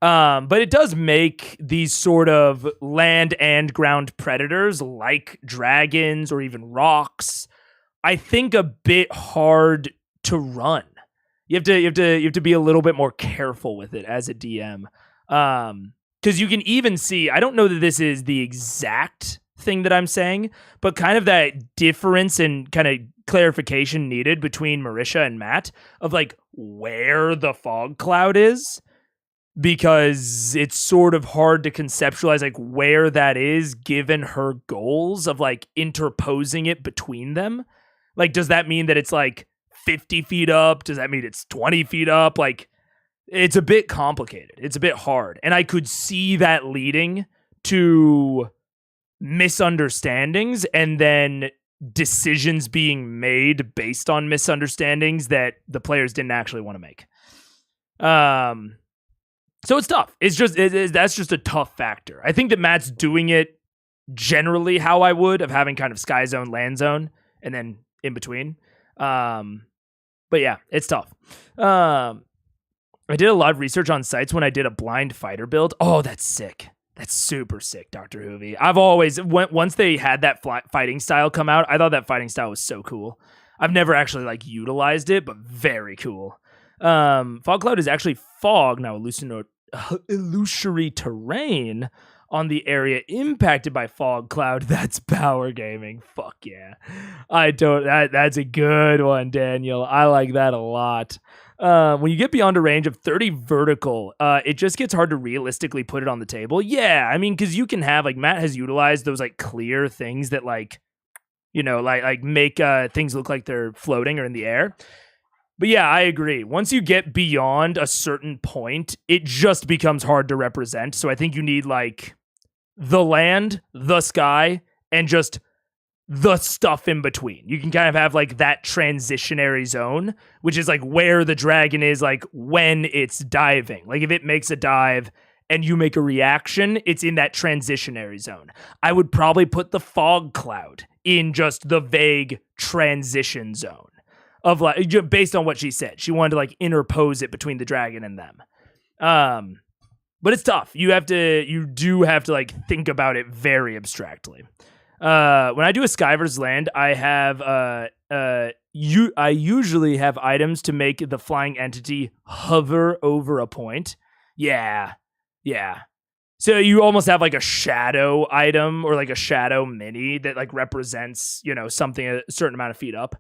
But it does make these sort of land and ground predators like dragons or even rocks, I think, a bit hard to run. You have to be a little bit more careful with it as a DM. Because you can even see, I don't know that this is the exact thing that I'm saying, but kind of that difference and kind of clarification needed between Marisha and Matt of like where the fog cloud is. Because it's sort of hard to conceptualize like where that is given her goals of like interposing it between them. Like, does that mean that it's like 50 feet up? Does that mean it's 20 feet up? Like, it's a bit complicated. It's a bit hard. And I could see that leading to misunderstandings and then decisions being made based on misunderstandings that the players didn't actually want to make. So it's tough. That's just a tough factor. I think that Matt's doing it generally how I would, of having kind of sky zone, land zone, and then in between. But yeah, it's tough. I did a lot of research on sites when I did a blind fighter build. Oh, that's sick. That's super sick, Dr. Hoovy. I've always, once they had that fighting style come out, I thought that fighting style was so cool. I've never actually like utilized it, but very cool. Fog cloud is actually fog, now illusory terrain on the area impacted by fog cloud. That's power gaming. Fuck yeah. That's a good one, Daniel. I like that a lot. When you get beyond a range of 30 vertical, it just gets hard to realistically put it on the table. Yeah, I mean, because you can have, like, Matt has utilized those, like, clear things that, like, like make things look like they're floating or in the air. But yeah, I agree. Once you get beyond a certain point, it just becomes hard to represent. So I think you need like the land, the sky, and just the stuff in between. You can kind of have like that transitionary zone, which is like where the dragon is like when it's diving. Like if it makes a dive and you make a reaction, it's in that transitionary zone. I would probably put the fog cloud in just the vague transition zone of like, based on what she said. She wanted to like interpose it between the dragon and them. But it's tough. You do have to like think about it very abstractly. When I do a Sky vs. Land, I have I usually have items to make the flying entity hover over a point. Yeah. So you almost have like a shadow item or like a shadow mini that like represents, something a certain amount of feet up.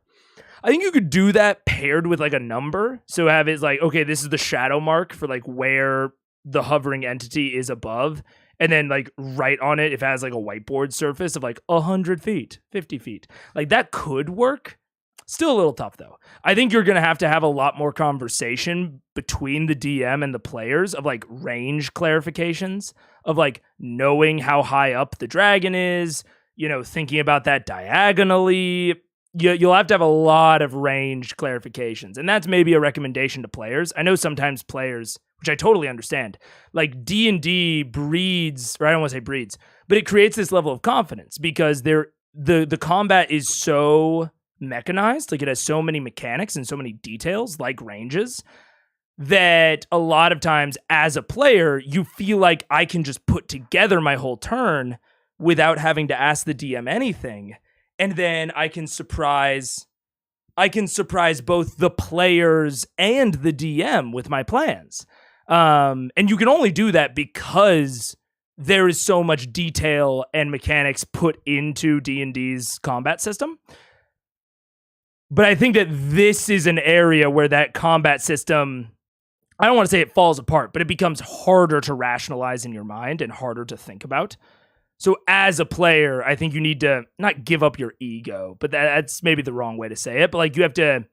I think you could do that paired with like a number. So have it like, okay, this is the shadow mark for like where the hovering entity is above. And then like right on it, if it has like a whiteboard surface of like 100 feet, 50 feet, like that could work. Still a little tough though. I think you're going to have a lot more conversation between the DM and the players of like range clarifications of like knowing how high up the dragon is, thinking about that diagonally. You'll have to have a lot of range clarifications. And that's maybe a recommendation to players. I know sometimes players, which I totally understand, like D&D breeds, or I don't want to say breeds, but it creates this level of confidence because the combat is so mechanized, like it has so many mechanics and so many details, like ranges, that a lot of times as a player, you feel like I can just put together my whole turn without having to ask the DM anything. And then I can surprise both the players and the DM with my plans. And you can only do that because there is so much detail and mechanics put into D&D's combat system. But I think that this is an area where that combat system, I don't want to say it falls apart, but it becomes harder to rationalize in your mind and harder to think about. So as a player, I think you need to not give up your ego, but that's maybe the wrong way to say it. But like you have to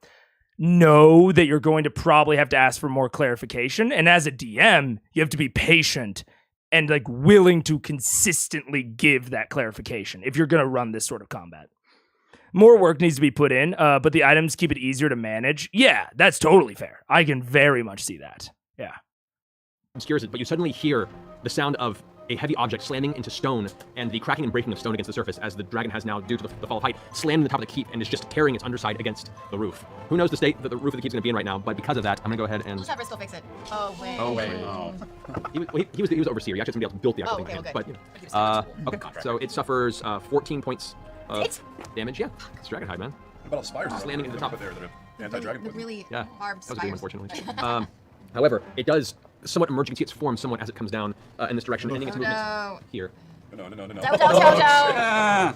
know that you're going to probably have to ask for more clarification. And as a DM, you have to be patient and like willing to consistently give that clarification if you're going to run this sort of combat. More work needs to be put in, but the items keep it easier to manage. Yeah, that's totally fair. I can very much see that. Yeah. Obscures it, but you suddenly hear the sound of a heavy object slamming into stone and the cracking and breaking of stone against the surface as the dragon has now, due to the fall of height, slammed the top of the keep and is just tearing its underside against the roof. Who knows the state that the roof of the keep's going to be in right now, but because of that, I'm going to go ahead and... Let's have Bristol fix it. Oh, wait. He was the overseer. He actually somebody else built the actual thing. Okay. But, okay, so it suffers 14 points of damage. Yeah, it's dragon hide, man. What about all spires? Slamming into the top of there that are anti-dragon The poison. really Yeah, barbed that was a dream, spires. unfortunately. However, it does somewhat emerge. You can see its form somewhat as it comes down in this direction, ending its movement here. No.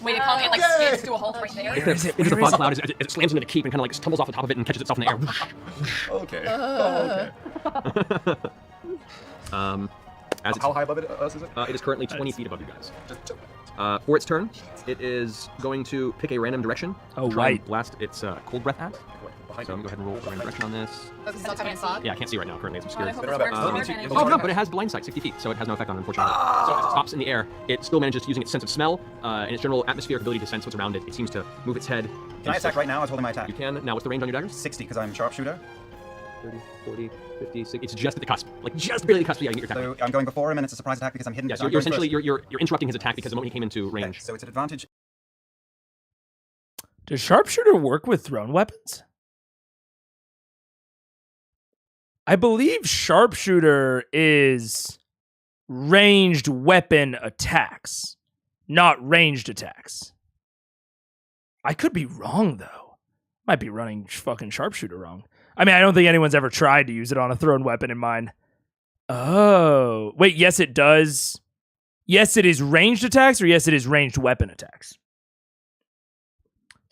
Wait, it can't like skids to a halt right there. It's a fog cloud as it slams into the keep and kind of like tumbles off the top of it and catches itself in the air. Okay. As How high above us is it? it is currently 20 feet above you guys. For its turn, it is going to pick a random direction. Try and blast its cold breath at. So I'm going to go ahead and roll a random direction on this. Does it still come in fog? Yeah, I can't see right now. Currently, it's obscured. Oh, Oh no, but it has blind sight, 60 feet, so it has no effect on it, unfortunately. So as it stops in the air, it still manages using its sense of smell and its general atmospheric ability to sense what's around it. It seems to move its head. Can I attack right now? I was holding my attack. You can. Now, what's the range on your daggers? 60, because I'm sharpshooter. 30, 40, 50, 60. It's just at the cusp. Like, just barely the cusp. Yeah, you can get your attack. So I'm going before him, and it's a surprise attack because I'm hidden. Yeah, so so I'm you're going essentially first. you're interrupting his attack because the moment he came into range. Okay, so it's an advantage. Does sharpshooter work with thrown weapons? I believe sharpshooter is ranged weapon attacks, not ranged attacks. I could be wrong, though. Might be running fucking sharpshooter wrong. I mean, I don't think anyone's ever tried to use it on a thrown weapon in mine. Oh. Wait, yes, it does. Yes, it is ranged attacks, or yes, it is ranged weapon attacks?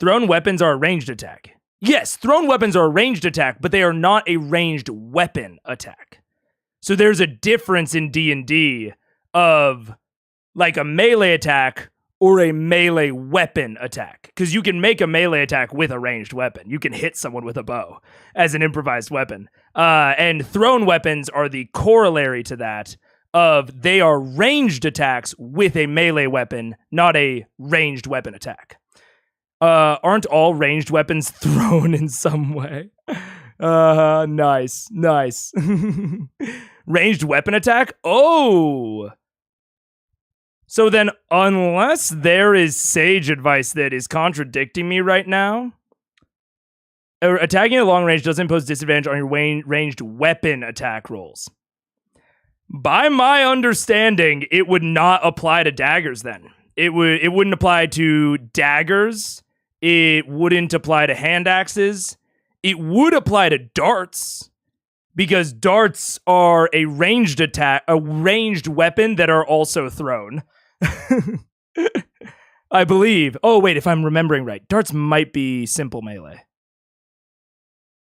Thrown weapons are a ranged attack. Yes, thrown weapons are a ranged attack, but they are not a ranged weapon attack. So there's a difference in D&D of like a melee attack or a melee weapon attack. Because you can make a melee attack with a ranged weapon. You can hit someone with a bow as an improvised weapon. And thrown weapons are the corollary to that of they are ranged attacks with a melee weapon, not a ranged weapon attack. Aren't all ranged weapons thrown in some way? Nice. Ranged weapon attack? Oh! So then, unless there is sage advice that is contradicting me right now, attacking at long range doesn't impose disadvantage on your ranged weapon attack rolls. By my understanding, it would not apply to daggers then. It wouldn't apply to daggers. It wouldn't apply to hand axes. It would apply to darts, because darts are a ranged weapon that are also thrown. I believe. Oh, wait, if I'm remembering right, darts might be simple melee.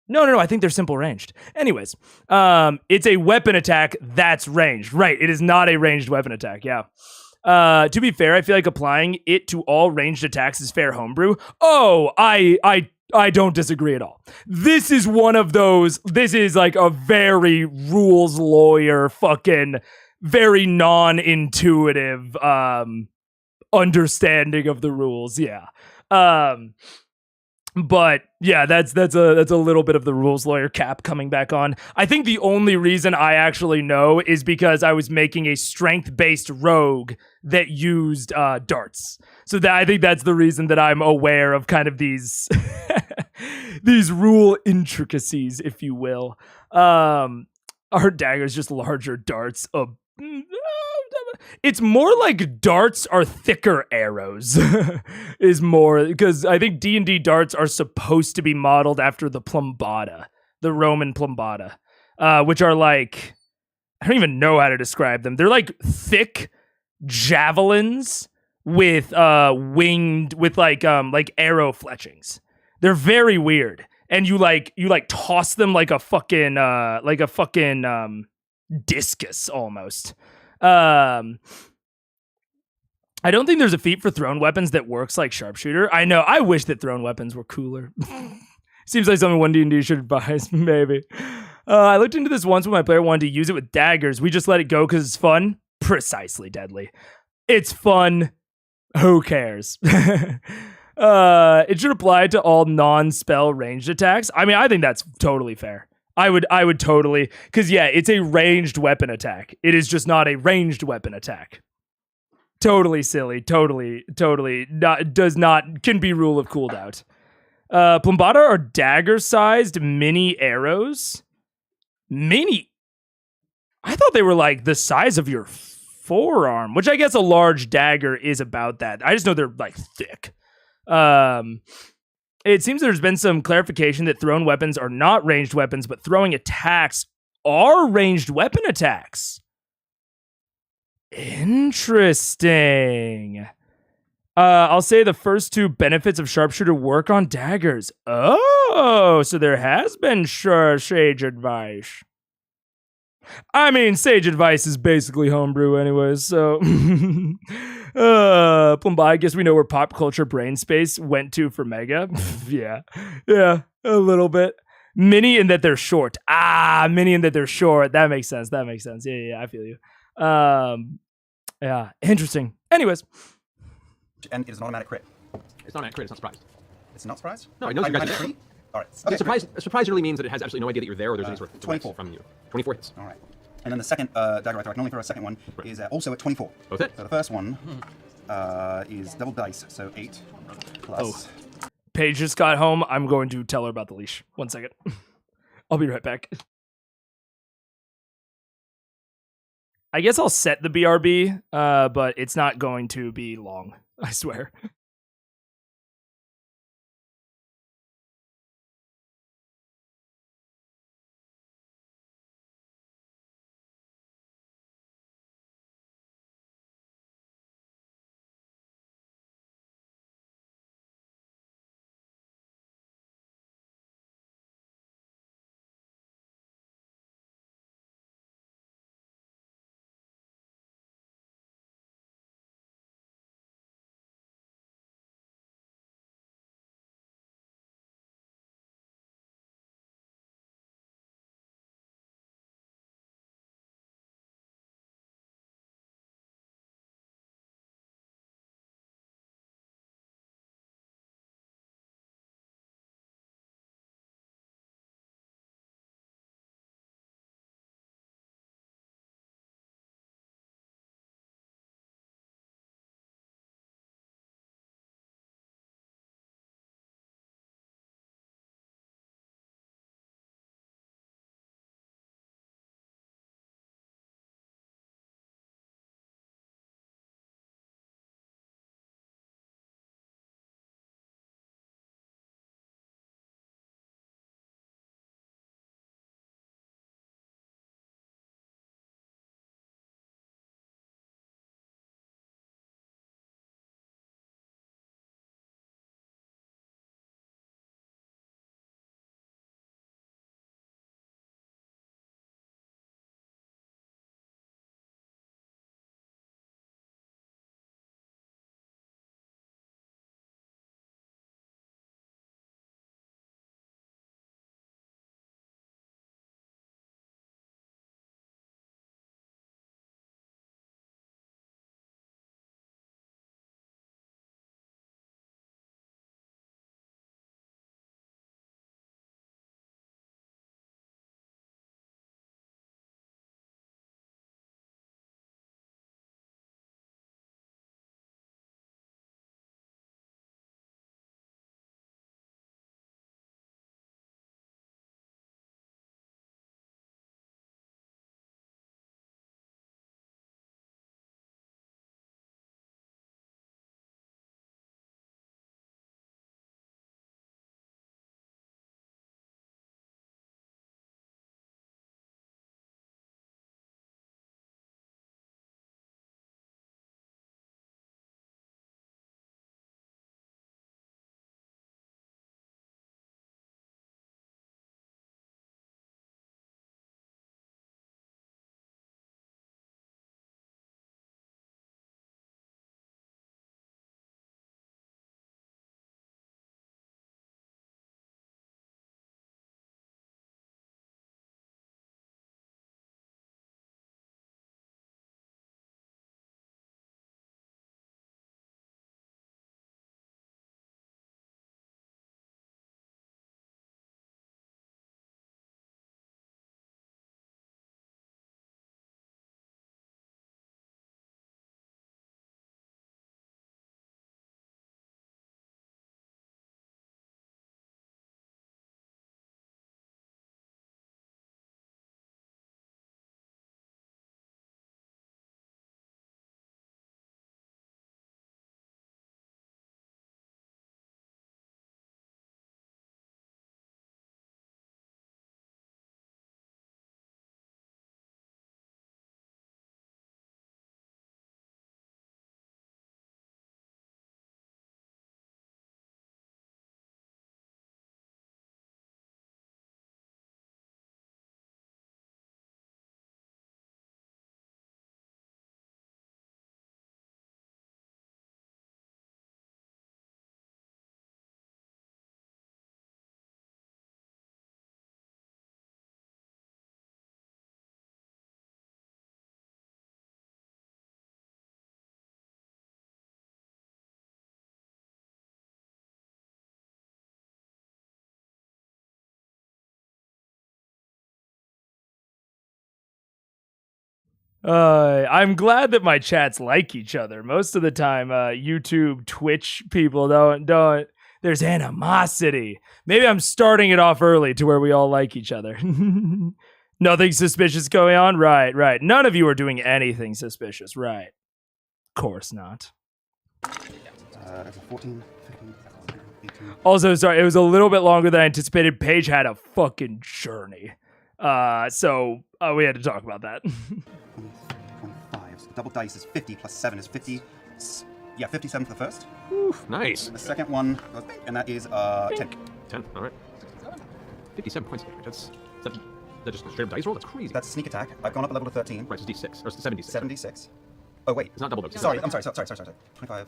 No, I think they're simple ranged. Anyways, it's a weapon attack that's ranged. Right, it is not a ranged weapon attack, yeah. To be fair, I feel like applying it to all ranged attacks is fair homebrew. Oh, I don't disagree at all. This is one of those, this is like a very rules lawyer, fucking very non-intuitive understanding of the rules, yeah. But yeah, that's a little bit of the rules lawyer cap coming back on. I think the only reason I actually know is because I was making a strength-based rogue that used darts. So I think that's the reason that I'm aware of kind of these these rule intricacies, if you will. Are daggers just larger darts? It's more like darts are thicker arrows is more, because I think D&D darts are supposed to be modeled after the plumbata, the Roman plumbata, which are like, I don't even know how to describe them. They're like thick javelins with winged, with like arrow fletchings. They're very weird. And you toss them like a fucking discus almost. I don't think there's a feat for thrown weapons that works like sharpshooter. I know. I wish that thrown weapons were cooler. Seems like something 1D&D should advise. Maybe. I looked into this once when my player wanted to use it with daggers. We just let it go because it's fun. Precisely, Deadly. It's fun. Who cares? It should apply to all non-spell ranged attacks. I mean, I think that's totally fair. I would totally, because yeah, it's a ranged weapon attack. It is just not a ranged weapon attack. Totally silly. Totally can be rule of cool doubt. Plumbata are dagger-sized mini arrows. Mini? I thought they were like the size of your forearm, which I guess a large dagger is about that. I just know they're like thick. It seems there's been some clarification that thrown weapons are not ranged weapons, but throwing attacks are ranged weapon attacks. Interesting. I'll say the first two benefits of sharpshooter work on daggers. Oh, so there has been sage advice. I mean, sage advice is basically homebrew anyways, so... Plumbai, I guess we know where pop culture brain space went to for Mega. Yeah, a little bit. Mini in that they're short. Mini in that they're short. That makes sense. Yeah, I feel you. Yeah, interesting. Anyways. And it is an automatic crit. It's not an crit, it's not surprised. It's not surprised? No, it knows you guys are there. All right. Okay, surprise really means that it has absolutely no idea that you're there or there's any sort of 24 from you. 24 hits. All right. And then the second dagger I can only throw a second one, is also at 24. Both hit. So the first one is double dice, so 8 plus. Oh. Paige just got home. I'm going to tell her about the leash. 1 second. I'll be right back. I guess I'll set the BRB, but it's not going to be long. I swear. I'm glad that my chats like each other. Most of the time, YouTube, Twitch people don't. There's animosity. Maybe I'm starting it off early to where we all like each other. Nothing suspicious going on? Right. None of you are doing anything suspicious, right? Of course not. 14, 15, 18. Also, sorry, it was a little bit longer than I anticipated. Paige had a fucking journey. So we had to talk about that. 25. So the double dice is 50 plus 7 is 50. Yeah, 57 for the first. Oof, nice. The second one goes big, and that is 10. 10, all right. 57 points. That's just a straight up dice roll? That's crazy. That's sneak attack. I've gone up a level to 13. Right, so D6, or 76. 76. Oh, wait. It's not double dice. Sorry, I'm sorry. 25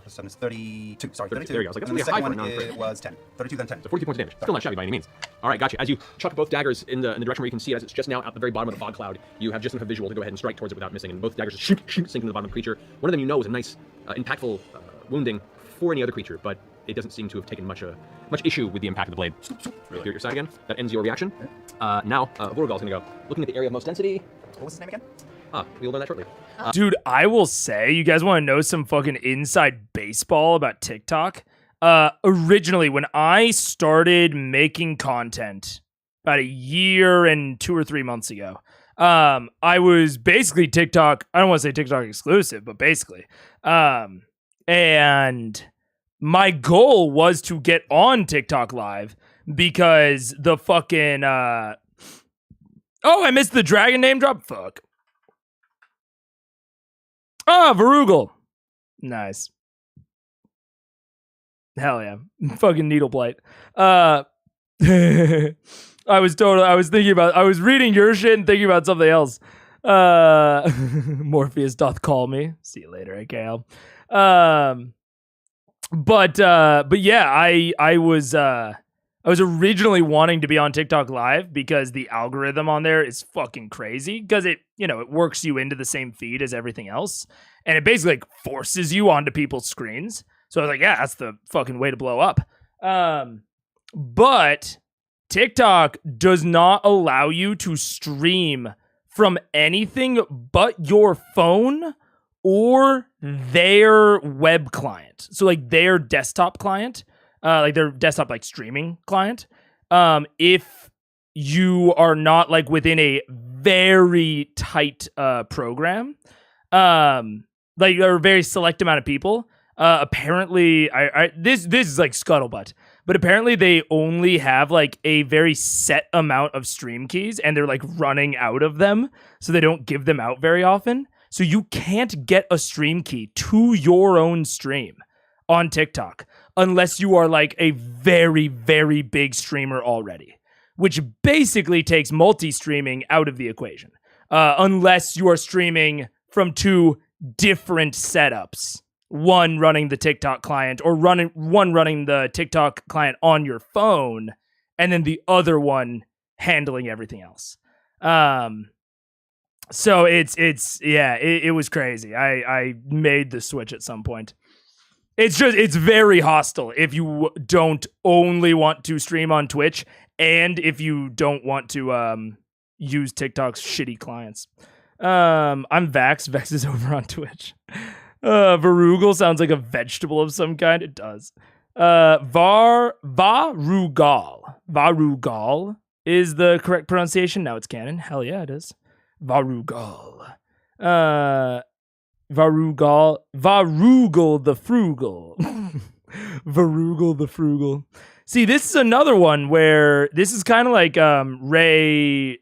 plus 7 is 32. Sorry, 32. There you go. I was like, that's and really the high second for one a non-crit. was 10. 32, then 10. So 42 points of damage. Still not shabby by any means. All right, gotcha. As you chuck both daggers in the direction where you can see it, as it's just now at the very bottom of the fog cloud, you have just enough visual to go ahead and strike towards it without missing, and both daggers just sink into the bottom of the creature. One of them you know is a nice, impactful wounding for any other creature, but it doesn't seem to have taken much issue with the impact of the blade. Really clear your side again. That ends your reaction. Now, Vorgal's going to go. Looking at the area of most density. What was his name again? We'll learn that shortly. Dude, I will say, you guys want to know some fucking inside baseball about TikTok? Originally, when I started making content about a year and 2 or 3 months ago, I was basically TikTok, I don't want to say TikTok exclusive, but basically. And my goal was to get on TikTok live because the fucking, oh, I missed the dragon name drop? Fuck. Varugal. Nice. Hell yeah. Fucking needle blight. I was reading your shit and thinking about something else. Morpheus doth call me. See you later, AKL. But yeah, I was originally wanting to be on TikTok live because the algorithm on there is fucking crazy because it works you into the same feed as everything else. And it basically forces you onto people's screens. So I was like, yeah, that's the fucking way to blow up. But TikTok does not allow you to stream from anything but your phone or their web client. So like their desktop client. Like their desktop like streaming client. If you are not like within a very tight program, like there are a very select amount of people. Apparently, this is like scuttlebutt, but apparently they only have like a very set amount of stream keys, and they're like running out of them, so they don't give them out very often. So you can't get a stream key to your own stream on TikTok unless you are like a very, very big streamer already, which basically takes multi-streaming out of the equation. Unless you are streaming from 2 different setups, one running the TikTok client or one running the TikTok client on your phone, and then the other one handling everything else. So it was crazy. I made the switch at some point. It's very hostile if you don't only want to stream on Twitch and if you don't want to use TikTok's shitty clients. I'm Vax. Vex is over on Twitch. Varugal sounds like a vegetable of some kind. It does. Varugal. Varugal is the correct pronunciation. Now it's canon. Hell yeah, it is. Varugal. Varugal the Frugal. Varugal the Frugal. See, this is another one where this is kind of like Raishan,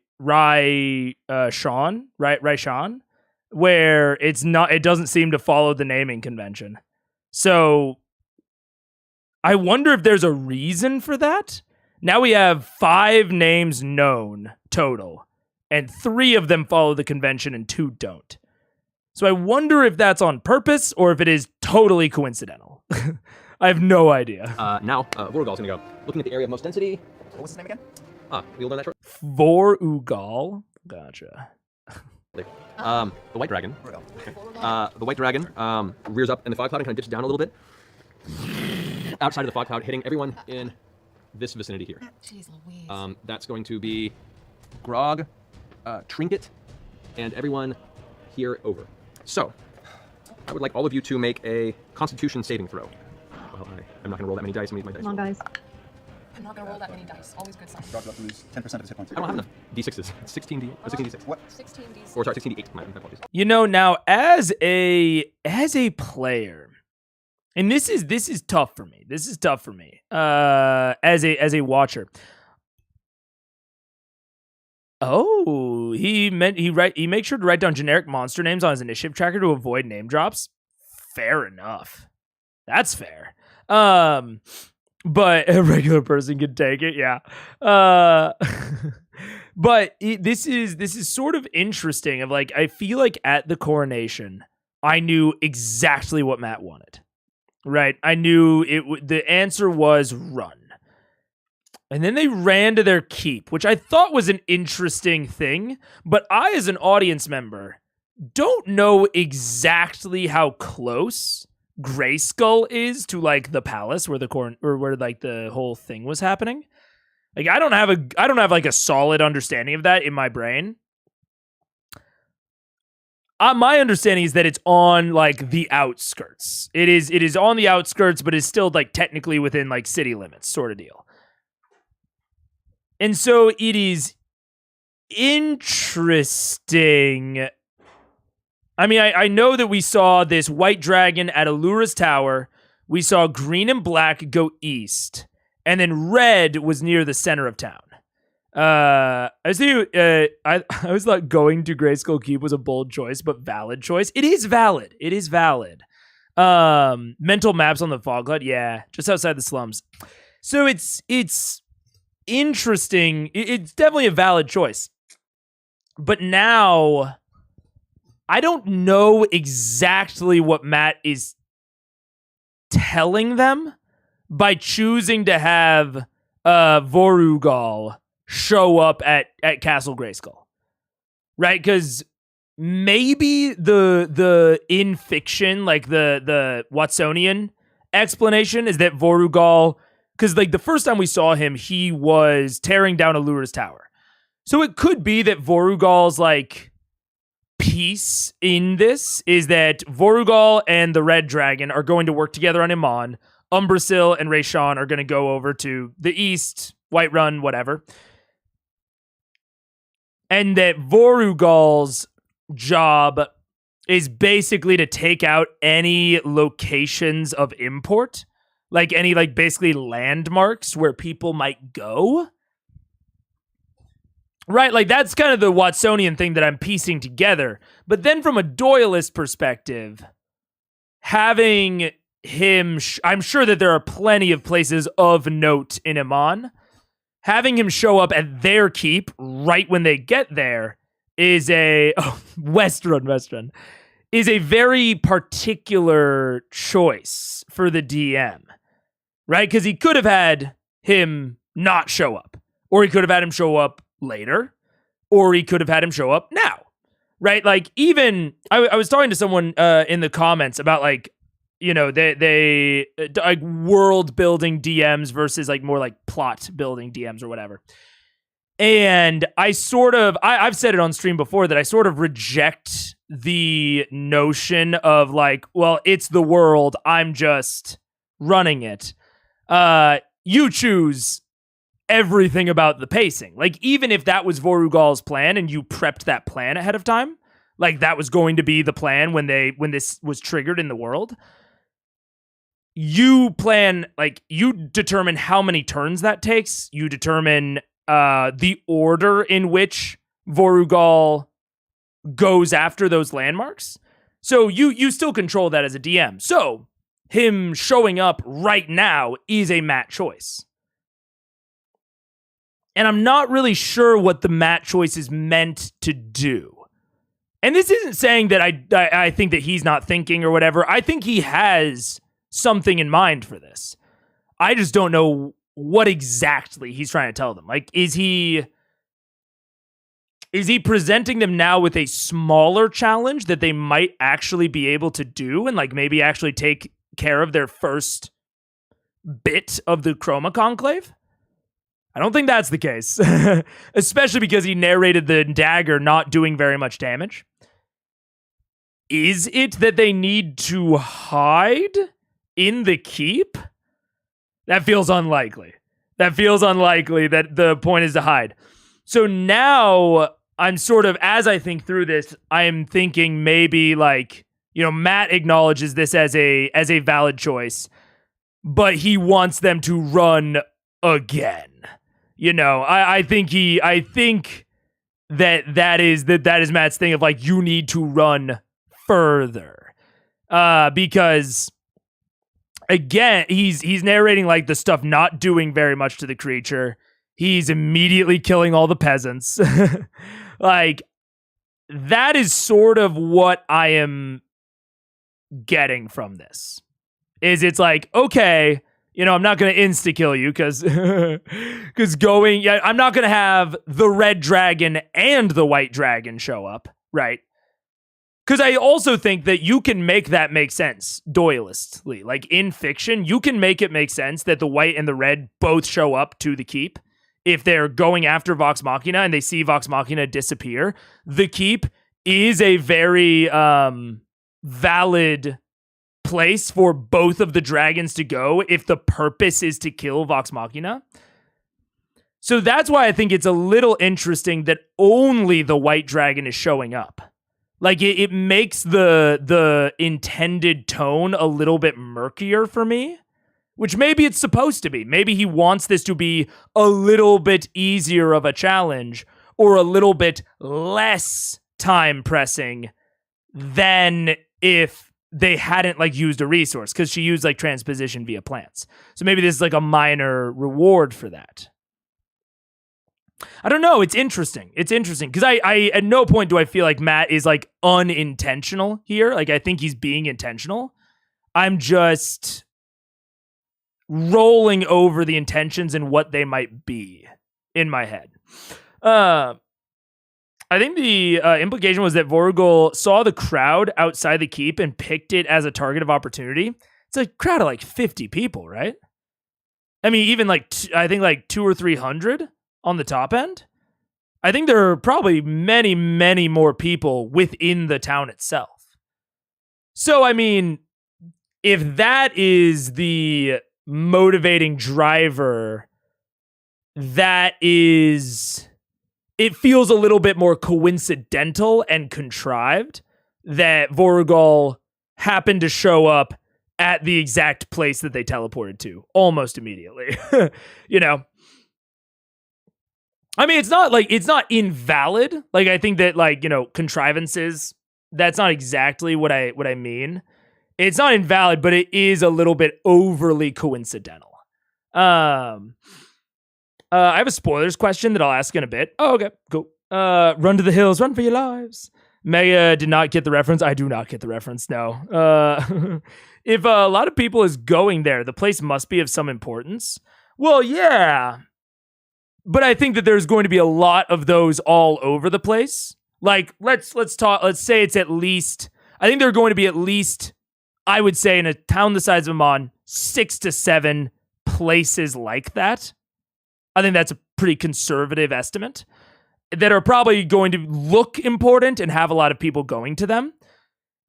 where it doesn't seem to follow the naming convention. So I wonder if there's a reason for that. Now we have 5 names known total, and 3 of them follow the convention and 2 don't. So I wonder if that's on purpose or if it is totally coincidental. I have no idea. Now, Vorgal's gonna go. Looking at the area of most density. What was his name again? We'll learn that shortly. Vorugal. Gotcha. The white dragon. The white dragon rears up in the fog cloud and kind of dips down a little bit. Outside of the fog cloud, hitting everyone in this vicinity here. Jeez Louise. That's going to be Grog, Trinket, and everyone here over. So, I would like all of you to make a Constitution saving throw. Well, I'm not going to roll that many dice. I'm going to use my dice. Come on, guys. I'm not gonna roll that many dice. Always good sign. Doc's about to lose 10% of his hit points. I don't have enough d6s. It's 16d. 16d6. What? 16d6. Or sorry, 16d8. My apologies. You know, now as a player, and this is tough for me. This is tough for me. As a watcher. Oh, he makes sure to write down generic monster names on his initiative tracker to avoid name drops. Fair enough. That's fair. But a regular person can take it, yeah. But this is sort of interesting. Of like, I feel like at the coronation, I knew exactly what Matt wanted. Right? I knew the answer was run. And then they ran to their keep, which I thought was an interesting thing. But I, as an audience member, don't know exactly how close Grayskull is to like the palace where where like the whole thing was happening. Like I don't have like a solid understanding of that in my brain. My understanding is that it's on like the outskirts. It is on the outskirts, but is still like technically within like city limits, sort of deal. And so it is interesting. I mean, I know that we saw this white dragon at Allura's tower. We saw green and black go east. And then red was near the center of town. I always thought going to Grayskull Keep was a bold choice, but valid choice. It is valid. It is valid. Mental maps on the fog cloud. Yeah, just outside the slums. So it's interesting. It's definitely a valid choice. But now I don't know exactly what Matt is telling them by choosing to have Vorugal show up at Castle Grayskull. Right? Because maybe the in fiction, like the Watsonian explanation is that Vorugal, because like the first time we saw him, he was tearing down Allura's tower. So it could be that Vorugal's like piece in this is that Vorugal and the Red Dragon are going to work together on Iman. Umbrasil and Rayshawn are going to go over to the east, Whiterun, whatever. And that Vorugal's job is basically to take out any locations of import, like any like basically landmarks where people might go. Right, like that's kind of the Watsonian thing that I'm piecing together. But then from a Doyleist perspective, having him, I'm sure that there are plenty of places of note in Iman. Having him show up at their keep right when they get there is Westrun is a very particular choice for the DM, right? Because he could have had him not show up, or he could have had him show up later, or he could have had him show up now, right? Like even I was talking to someone in the comments about like, you know, they like world building DMs versus like more like plot building DMs or whatever. And I've said it on stream before that I sort of reject the notion of like, well, it's the world, I'm just running it. You choose everything about the pacing. Like, even if that was Vorugal's plan and you prepped that plan ahead of time, like that was going to be the plan when this was triggered in the world, you plan, like, you determine how many turns that takes. You determine the order in which Vorugal goes after those landmarks. So you still control that as a DM. So him showing up right now is a Matt choice. And I'm not really sure what the Matt choice is meant to do. And this isn't saying that I think that he's not thinking or whatever. I think he has something in mind for this. I just don't know what exactly he's trying to tell them. Like, is he presenting them now with a smaller challenge that they might actually be able to do and like maybe actually take care of their first bit of the Chroma Conclave? I don't think that's the case, especially because he narrated the dagger not doing very much damage. Is it that they need to hide in the keep? That feels unlikely. That feels unlikely that the point is to hide. So now I'm sort of, as I think through this, I'm thinking maybe like, Matt acknowledges this as a valid choice, but he wants them to run again. I think that is Matt's thing of like, you need to run further. Because again, he's narrating like the stuff not doing very much to the creature. He's immediately killing all the peasants. Like, that is sort of what I am getting from this. It's like, okay, I'm not going to insta-kill you because I'm not going to have the red dragon and the white dragon show up, right? Because I also think that you can make that make sense doyelistly. Like in fiction, you can make it make sense that the white and the red both show up to the keep. If they're going after Vox Machina and they see Vox Machina disappear, the keep is a very valid place for both of the dragons to go if the purpose is to kill Vox Machina. So that's why I think it's a little interesting that only the white dragon is showing up. Like it makes the intended tone a little bit murkier for me, which maybe it's supposed to be. Maybe he wants this to be a little bit easier of a challenge or a little bit less time pressing than if they hadn't like used a resource, because she used like transposition via plants. So maybe this is like a minor reward for that. I don't know. It's interesting. It's interesting because I at no point do I feel like Matt is like unintentional here. Like I think he's being intentional. I'm just rolling over the intentions and what they might be in my head. I think the implication was that Vorugol saw the crowd outside the keep and picked it as a target of opportunity. It's a crowd of like 50 people, right? I mean, even like, I think like 200 or 300 on the top end. I think there are probably many, many more people within the town itself. So, I mean, if that is the motivating driver, it feels a little bit more coincidental and contrived that Vorugol happened to show up at the exact place that they teleported to almost immediately. I mean, it's not invalid. Like, I think that contrivances, that's not exactly what I mean. It's not invalid, but it is a little bit overly coincidental. I have a spoilers question that I'll ask in a bit. Oh, okay, cool. Run to the hills, run for your lives. Mega did not get the reference. I do not get the reference, no. If a lot of people is going there, the place must be of some importance. Well, yeah. But I think that there's going to be a lot of those all over the place. Like, let's say it's at least, I think there are going to be at least, I would say in a town the size of Amon, 6 to 7 places like that. I think that's a pretty conservative estimate that are probably going to look important and have a lot of people going to them.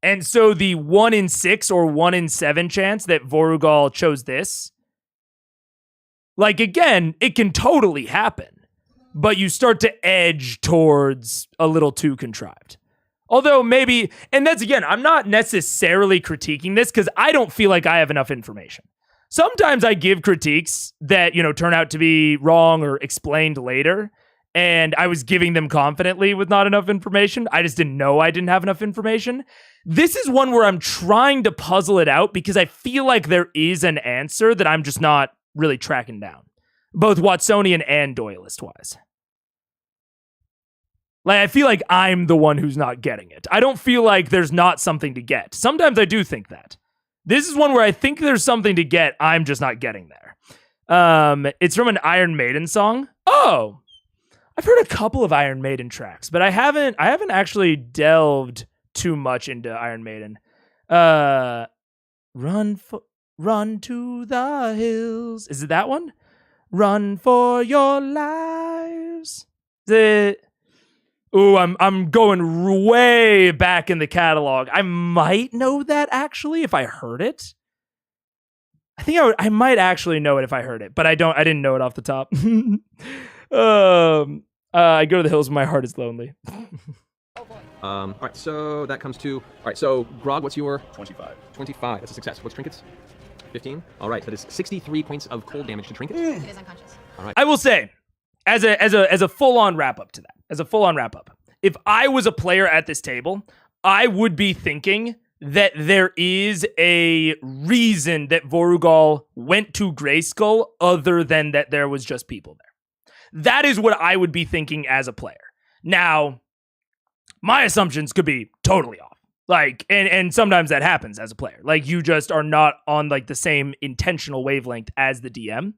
And so the 1 in 6 or 1 in 7 chance that Vorugol chose this, like, again, it can totally happen, but you start to edge towards a little too contrived. Although maybe, and that's again, I'm not necessarily critiquing this because I don't feel like I have enough information. Sometimes I give critiques that, turn out to be wrong or explained later, and I was giving them confidently with not enough information. I just didn't know I didn't have enough information. This is one where I'm trying to puzzle it out because I feel like there is an answer that I'm just not really tracking down, both Watsonian and Doyelist-wise. Like, I feel like I'm the one who's not getting it. I don't feel like there's not something to get. Sometimes I do think that. This is one where I think there's something to get. I'm just not getting there. It's from an Iron Maiden song. Oh, I've heard a couple of Iron Maiden tracks, but I haven't actually delved too much into Iron Maiden. Run to the hills. Is it that one? Run for your lives. Ooh, I'm going way back in the catalog. I might know that actually if I heard it. I think I might actually know it if I heard it, but I didn't know it off the top. I go to the hills when my heart is lonely. All right, so that comes to... All right, so Grog, what's your... 25. 25. That's a success. What's Trinket's? 15. All right, that is 63 points of cold damage to Trinket. It is unconscious. All right. I will say, as a full-on wrap-up to that, if I was a player at this table, I would be thinking that there is a reason that Vorugal went to Grayskull other than that there was just people there. That is what I would be thinking as a player. Now, my assumptions could be totally off. Like, and sometimes that happens as a player. Like, you just are not on like the same intentional wavelength as the DM.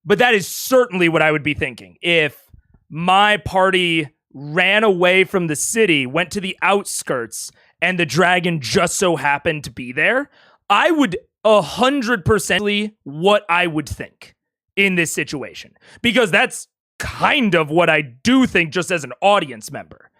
But that is certainly what I would be thinking. If my party ran away from the city, went to the outskirts, and the dragon just so happened to be there, I would 100% what I would think in this situation. Because that's kind of what I do think just as an audience member.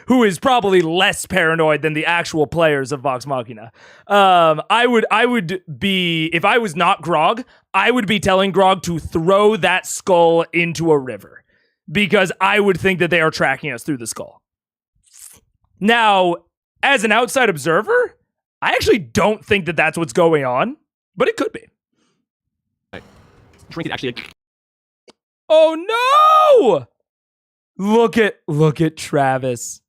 Who is probably less paranoid than the actual players of Vox Machina. I would be, if I was not Grog, I would be telling Grog to throw that skull into a river. Because I would think that they are tracking us through the skull. Now, as an outside observer, I actually don't think that that's what's going on, but it could be. Right. Trinket actually... Oh no! Look at Travis.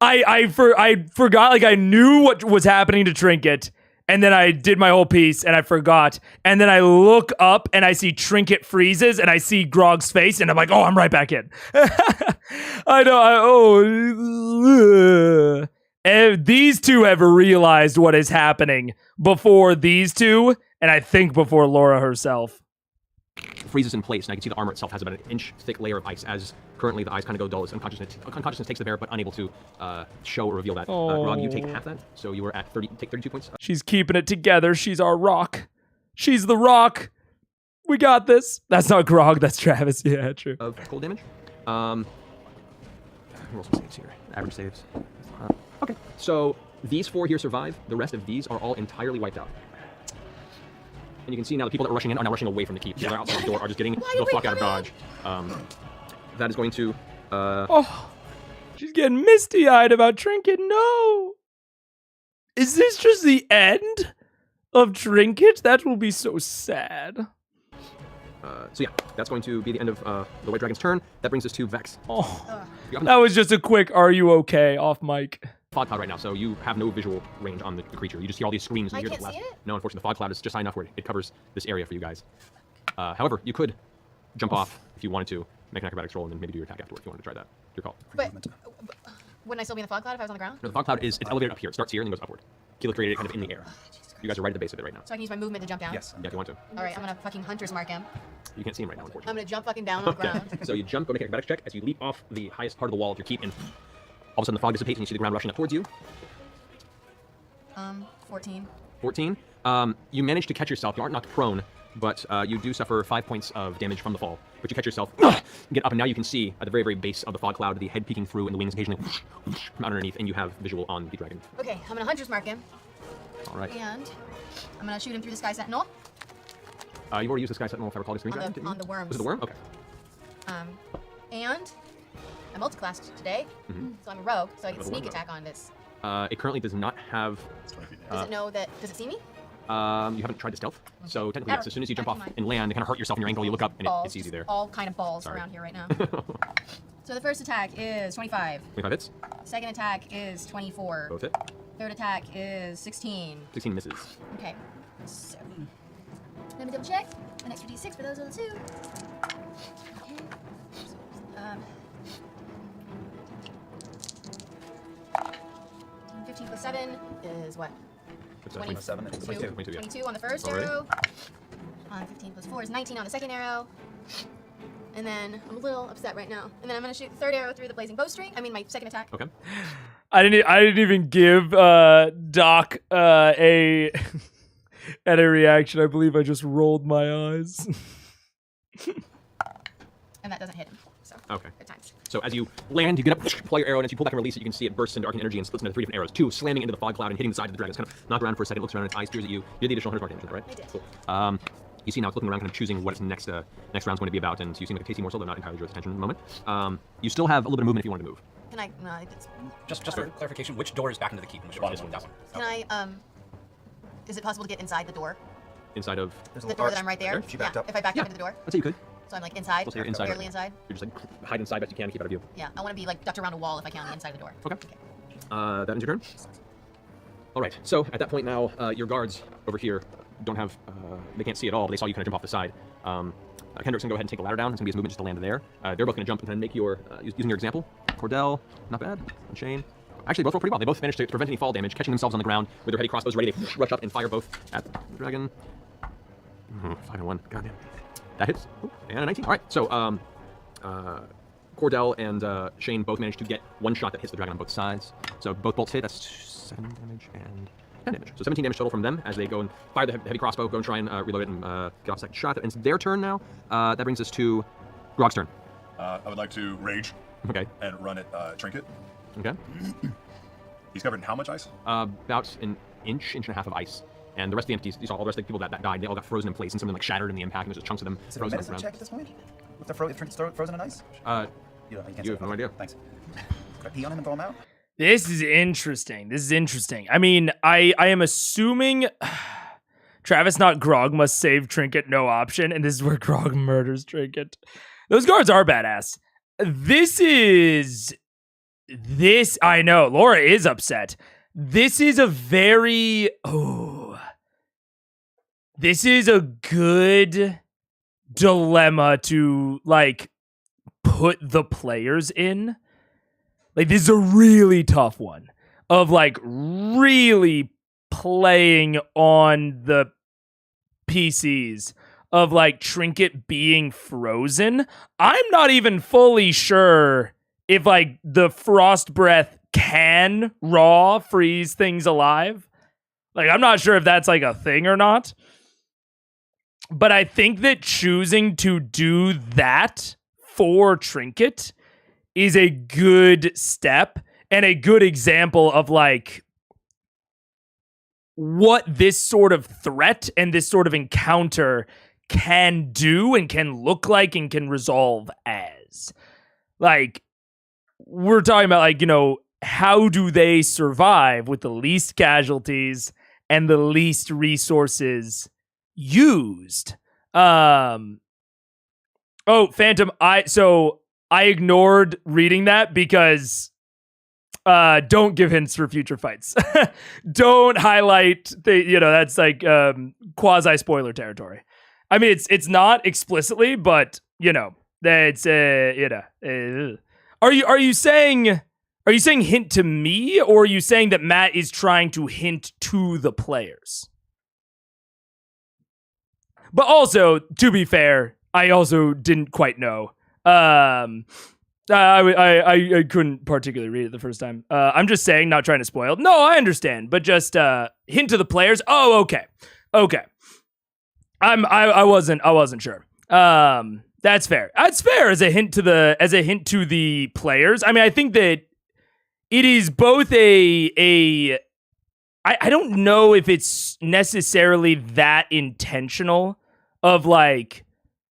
I forgot, like I knew what was happening to Trinket, and then I did my whole piece and I forgot. And then I look up and I see Trinket freezes and I see Grog's face and I'm like, oh, I'm right back in. I know. And these two have realized what is happening before these two, and I think before Laura herself. freezes in place, and I can see the armor itself has about an inch-thick layer of ice, as currently the eyes kind of go dull as unconsciousness takes the bear, but unable to show or reveal that. Grog, you take half that, so you were at 30, take 32 points. She's keeping it together. She's our rock. She's the rock. We got this. That's not Grog, that's Travis. Yeah, true. Of cold damage. Roll some saves here. Average saves. Okay, so these four here survive. The rest of these are all entirely wiped out. And you can see now the people that were rushing in are now rushing away from the keep. So they're outside the door, are just getting the fuck out of Dodge. That is going to... Oh, she's getting misty-eyed about Trinket. No! Is this just the end of Trinket? That will be so sad. So yeah, that's going to be the end of the White Dragon's turn. That brings us to Vex. Oh, that was just a quick, are you okay, off mic. Fog cloud right now, so you have no visual range on the creature. You just hear all these screams. And I you hear can't the see it? No, unfortunately, the fog cloud is just high enough where it covers this area for you guys. However, you could jump off if you wanted to, make an acrobatics roll, and then maybe do your attack afterward if you wanted to try that. Your call. But wouldn't I still be in the fog cloud if I was on the ground? No, the fog cloud is it's elevated up here. It starts here and then goes upward. Keela created it kind of in the air. You guys are right at the base of it right now. So I can use my movement to jump down? Yes. Yeah, if you want to. All right, I'm gonna fucking hunter's mark him. You can't see him right now, unfortunately. I'm gonna jump fucking down on the ground. So you jump, go make an acrobatics check as you leap off the highest part of the wall of your keep, and all of a sudden the fog dissipates and you see the ground rushing up towards you. 14. 14. You manage to catch yourself. You aren't knocked prone, but you do suffer 5 points of damage from the fall. But you catch yourself, get up, and now you can see at the very, very base of the fog cloud, the head peeking through and the wings occasionally from underneath, and you have visual on the dragon. Okay, I'm gonna hunter's mark him. All right. And I'm gonna shoot him through the sky sentinel. You've already used the Sky Sentinel, if I recall, the screen dragon, didn't you? On the worms. Was it the worm? Okay. And I multiclassed today, so I'm a rogue, so I get sneak attack on this. It currently does not have... Does it know that? Does it see me? you haven't tried to stealth, so technically yes. As soon as you jump off and land, you kind of hurt yourself in your ankle, you look up, and it's easy there. All kind of balls around here right now. So the first attack is 25. 25 hits. Second attack is 24. Both hit. Third attack is 16. 16 misses. Okay. So let me double check. An extra d6 for those other two. Okay. So, 15 plus 7 is what? 27 and 22. 22 on the first arrow. 15 plus 4 is 19 on the second arrow. And then I'm a little upset right now. And then I'm gonna shoot the third arrow through the blazing bowstring. I mean my second attack. Okay. I didn't even give Doc a reaction. I believe I just rolled my eyes. And that doesn't hit him. So Okay. good times. So as you land, you get up, pull your arrow, and as you pull back and release it, you can see it bursts into arcane energy and splits into 3 different arrows. 2 slamming into the fog cloud and hitting the side of the dragon. It's kind of knocked around for a second, looks around, its eyes peers at you. You did the additional 100 mark damage, right? I did. Cool. You see now it's looking around, kind of choosing what its next round's going to be about, and so you seem like a tasty morsel, though not entirely your attention at the moment. You still have a little bit of movement if you wanted to move. Can I? No, it's, Just for clarification, which door is back into the keep? Which one is that one? can I? Is it possible to get inside the door? Inside of... There's a The little door that arch I'm right there. She backed up. If I back Yeah. up into the door, I'd say you could. so I'm like inside. We'll say you're inside. Barely inside. You're just like hide inside best you can to keep out of view. Yeah, I want to be like ducked around a wall if I can on the inside of the door. Okay. That ends your turn. All right. So at that point now, your guards over here don't have... they can't see at all, but they saw you kind of jump off the side. Kendrick's gonna go ahead and take the ladder down. It's gonna be his movement just to land there. They're both gonna jump and then make your... using your example. Cordell, not bad. And Shane. Actually, both roll pretty well. They both managed to prevent any fall damage, catching themselves on the ground with their heavy crossbows ready. They rush up and fire both at the dragon. 5 and 1. Goddamn. That hits. Ooh, and a 19. All right. So, Cordell and Shane both managed to get one shot that hits the dragon on both sides. So both bolts hit. That's 7 damage and 10 damage. So 17 damage total from them as they go and fire the heavy crossbow, go and try and reload it and get off a second shot. And it's their turn now. That brings us to Grog's turn. I would like to rage Okay. and run at Trinket. Okay. He's covered in how much ice? About an inch and a half of ice. And the rest of the entities, you saw all the rest of the people that died, they all got frozen in place, and some of them like shattered in the impact, and there's just chunks of them Is it a frozen medicine around. check at this point? With the Trinket's frozen in ice? You can't You say have that. no idea. Thanks. Could I pee on him and throw him out? This is interesting. This is interesting. I mean, I am assuming Travis, not Grog, must save Trinket, no option, and this is where Grog murders Trinket. Those guards are badass. I know, Laura is upset. This is a very, this is a good dilemma to, like, put the players in. Like, this is a really tough one of, like, really playing on the PCs of, like, Trinket being frozen. I'm not even fully sure if, like, the frost breath can raw freeze things alive. Like, I'm not sure if that's, like, a thing or not. But I think that choosing to do that for Trinket is a good step and a good example of, like, what this sort of threat and this sort of encounter can do and can look like and can resolve as. Like, we're talking about, like, you know, how do they survive with the least casualties and the least resources used? Phantom, I ignored reading that because don't give hints for future fights. Don't highlight that's like quasi spoiler territory. I mean, it's not explicitly, but that's Are you saying hint to me, or are you saying that Matt is trying to hint to the players? But also, to be fair, I also didn't quite know. I couldn't particularly read it the first time. I'm just saying, not trying to spoil. No, I understand, but just hint to the players. Oh, okay. I wasn't sure. That's fair. That's fair as a hint to the players. I mean, I think that it is both I don't know if it's necessarily that intentional of, like,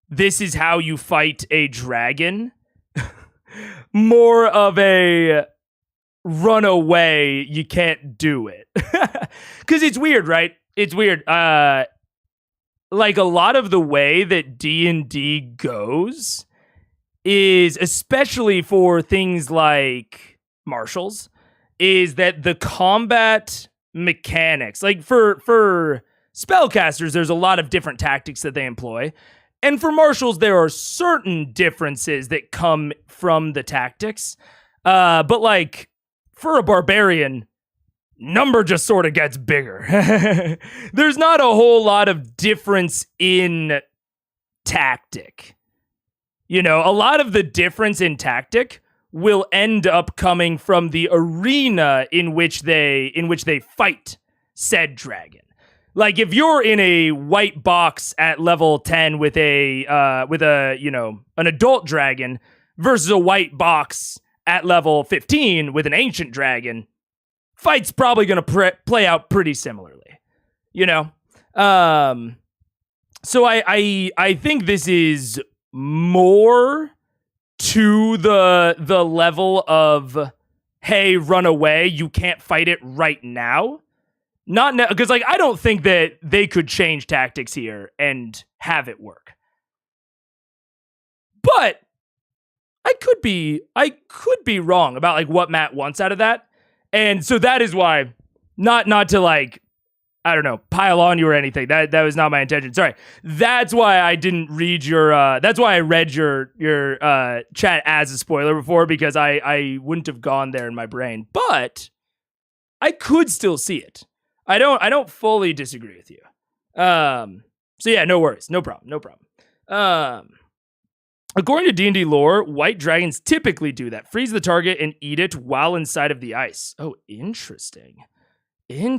this is how you fight a dragon. More of a run away, you can't do it. Because it's weird, right? It's weird. Like, a lot of the way that D&D goes is, especially for things like martials, is that the combat mechanics, like for spellcasters, there's a lot of different tactics that they employ. And for martials, there are certain differences that come from the tactics. But, like, for a barbarian, number just sort of gets bigger. There's not a whole lot of difference in tactic. A lot of the difference in tactic will end up coming from the arena in which they fight said dragon. Like if you're in a white box at level 10 with a an adult dragon versus a white box at level 15 with an ancient dragon, fight's probably going to play out pretty similarly, So I think this is more to the level of, hey, run away, you can't fight it right now. Not because I don't think that they could change tactics here and have it work. But I could be wrong about what Matt wants out of that. And so that is why not to I don't know, pile on you or anything. That was not my intention. Sorry. That's why I didn't read your that's why I read your chat as a spoiler before, because I wouldn't have gone there in my brain. But I could still see it. I don't fully disagree with you. So yeah, no worries. No problem. According to D&D lore, white dragons typically do that. Freeze the target and eat it while inside of the ice. Oh, interesting. Yeah,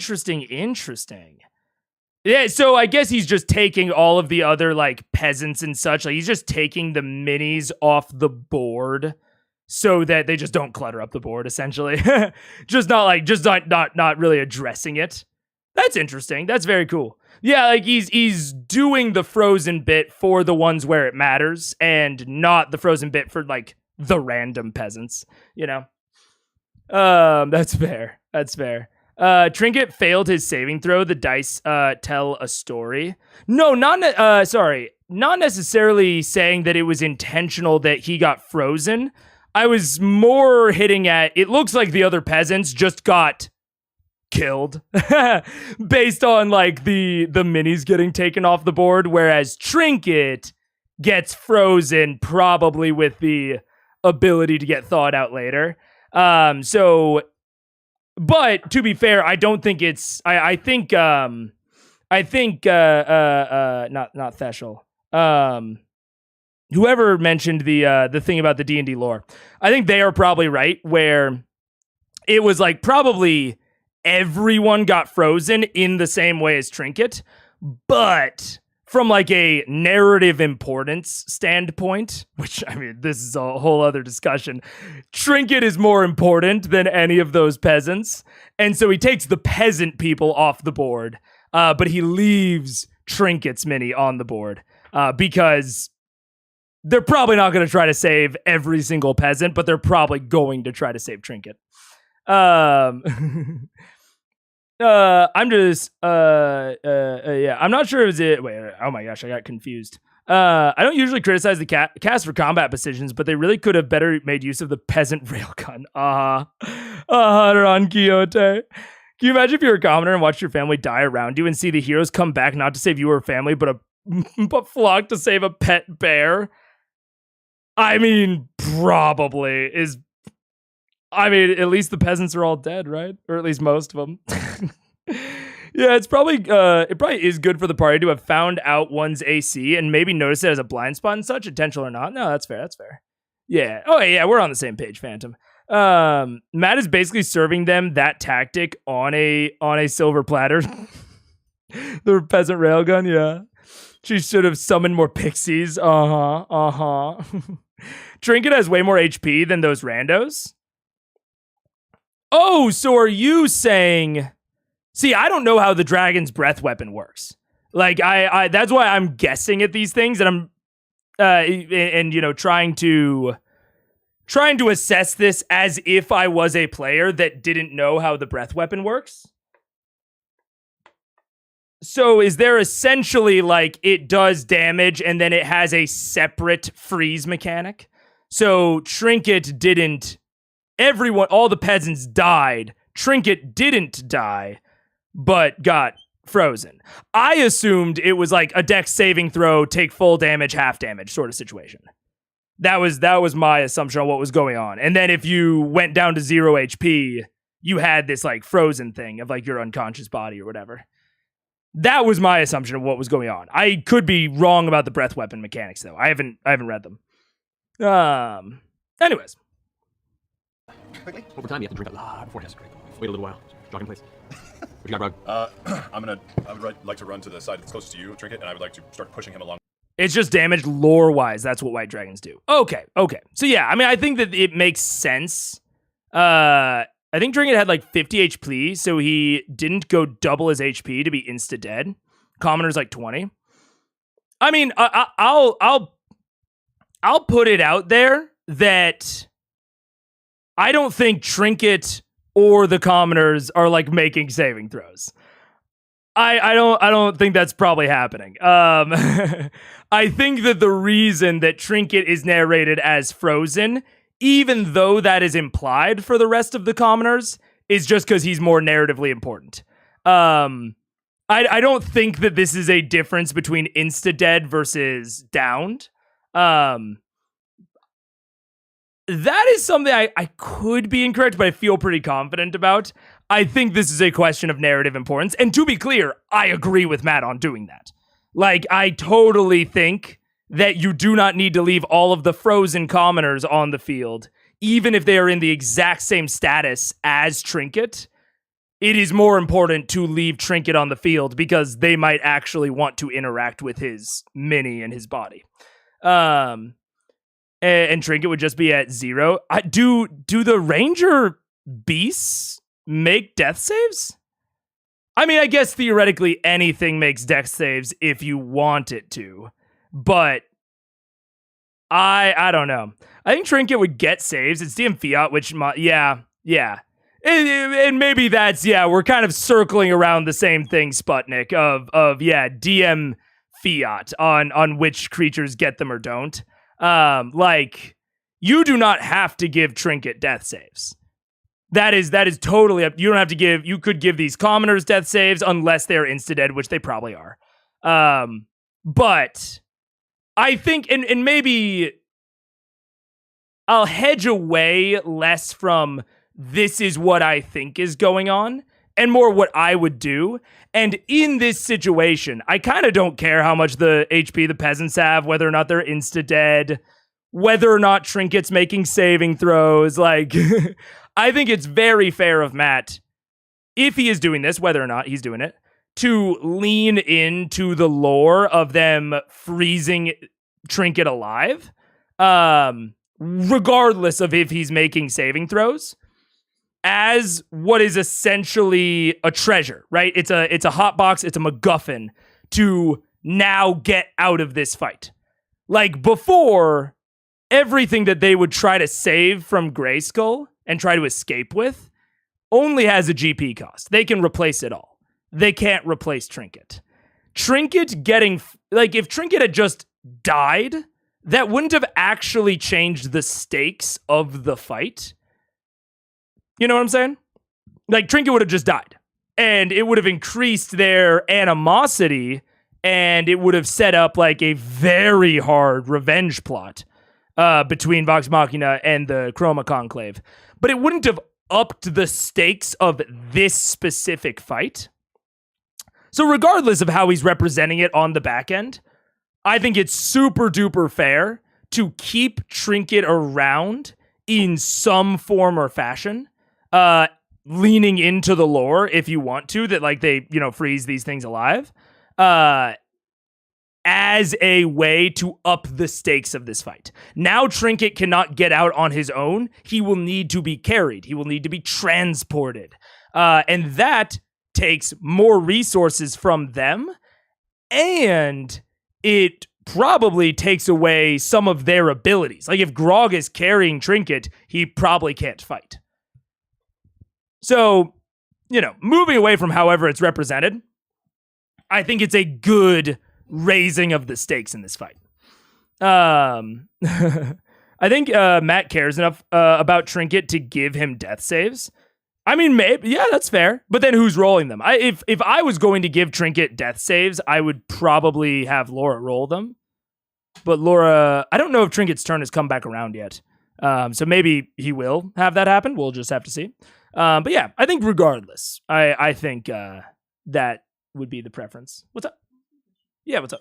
so I guess he's just taking all of the other peasants and such. He's just taking the minis off the board so that they just don't clutter up the board, essentially. just not really addressing it. That's interesting. That's very cool. Yeah, he's doing the frozen bit for the ones where it matters and not the frozen bit for the random peasants, That's fair. Trinket failed his saving throw. The dice tell a story. No, not necessarily saying that it was intentional that he got frozen. I was more hitting at, it looks like the other peasants just got killed based on the minis getting taken off the board, whereas Trinket gets frozen probably with the ability to get thawed out later. But to be fair, I don't think it's I think not Theshel. Whoever mentioned the thing about the D&D lore, I think they are probably right, where it was probably everyone got frozen in the same way as Trinket, but from a narrative importance standpoint, which this is a whole other discussion, Trinket is more important than any of those peasants, and so he takes the peasant people off the board, but he leaves Trinket's mini on the board because they're probably not going to try to save every single peasant, but they're probably going to try to save Trinket. I'm just I'm not sure wait, oh my gosh, I got confused. I don't usually criticize the cast for combat decisions, but they really could have better made use of the peasant railgun. Ron Quixote. Can you imagine if you're a commoner and watch your family die around you and see the heroes come back not to save you or family, but flock to save a pet bear? Probably is. At least the peasants are all dead, right? Or at least most of them. Yeah, it probably is good for the party to have found out one's AC and maybe notice it as a blind spot and such, intentional or not. No, that's fair. Yeah. Oh, yeah, we're on the same page, Phantom. Matt is basically serving them that tactic on a silver platter. The peasant railgun, yeah. She should have summoned more pixies. Trinket has way more HP than those randos. Oh, so are you saying... See, I don't know how the dragon's breath weapon works. I that's why I'm guessing at these things, and I'm trying to assess this as if I was a player that didn't know how the breath weapon works. So is there essentially it does damage and then it has a separate freeze mechanic? So Trinket didn't... all the peasants died. Trinket didn't die, but got frozen. I assumed it was a dex saving throw, take full damage, half damage sort of situation. That was my assumption on what was going on. And then if you went down to 0 HP, you had this frozen thing of your unconscious body or whatever. That was my assumption of what was going on. I could be wrong about the breath weapon mechanics though. I haven't read them. Anyways. Over time, you have to drink a lot before it has to drink. Wait a little while. Jog in place. What you got, Rug? I would like to run to the side that's closest to you, Trinket, and I would like to start pushing him along. It's just damage lore-wise. That's what white dragons do. Okay. So yeah, I mean, I think that it makes sense. I think Trinket had like 50 HP, so he didn't go double his HP to be insta-dead. Commoner's like 20. I mean, I'll put it out there that I don't think Trinket or the commoners are like making saving throws. I don't think that's probably happening. I think that the reason that Trinket is narrated as frozen, even though that is implied for the rest of the commoners, is just because he's more narratively important. I don't think that this is a difference between insta-dead versus downed. That is something I could be incorrect, but I feel pretty confident about. I think this is a question of narrative importance. And to be clear, I agree with Matt on doing that. Like, I totally think that you do not need to leave all of the frozen commoners on the field, even if they are in the exact same status as Trinket. It is more important to leave Trinket on the field because they might actually want to interact with his mini and his body. And Trinket would just be at 0. Do the Ranger beasts make death saves? I mean, I guess theoretically anything makes death saves if you want it to, but I don't know. I think Trinket would get saves. It's DM Fiat, which yeah. And maybe that's, we're kind of circling around the same thing, Sputnik, of DM Fiat on which creatures get them or don't. Like, you do not have to give Trinket death saves. That is totally up. You don't have to give, you could give these commoners death saves unless they're insta-dead, which they probably are. But I think, and maybe I'll hedge away less from this is what I think is going on and more what I would do. And in this situation, I kind of don't care how much the HP the peasants have, whether or not they're insta-dead, whether or not Trinket's making saving throws. Like, I think it's very fair of Matt, if he is doing this, whether or not he's doing it, to lean into the lore of them freezing Trinket alive, regardless of if he's making saving throws, as what is essentially a treasure, right? It's a hot box, it's a MacGuffin to now get out of this fight. Like, before, everything that they would try to save from Grayskull and try to escape with only has a GP cost. They can replace it all. They can't replace Trinket. Trinket getting, like, if Trinket had just died, that wouldn't have actually changed the stakes of the fight. You know what I'm saying? Like, Trinket would have just died, and it would have increased their animosity, and it would have set up like a very hard revenge plot between Vox Machina and the Chroma Conclave. But it wouldn't have upped the stakes of this specific fight. So regardless of how he's representing it on the back end, I think it's super duper fair to keep Trinket around in some form or fashion, leaning into the lore if you want to, that like they, freeze these things alive, as a way to up the stakes of this fight. Now Trinket cannot get out on his own. He will need to be carried. He will need to be transported. And that takes more resources from them, and it probably takes away some of their abilities. Like, if Grog is carrying Trinket, he probably can't fight. So, moving away from however it's represented, I think it's a good raising of the stakes in this fight. I think Matt cares enough about Trinket to give him death saves. I mean, maybe, yeah, that's fair. But then who's rolling them? If I was going to give Trinket death saves, I would probably have Laura roll them. But Laura, I don't know if Trinket's turn has come back around yet. So maybe he will have that happen. We'll just have to see. But yeah, I think regardless, I think that would be the preference. What's up? Yeah, what's up?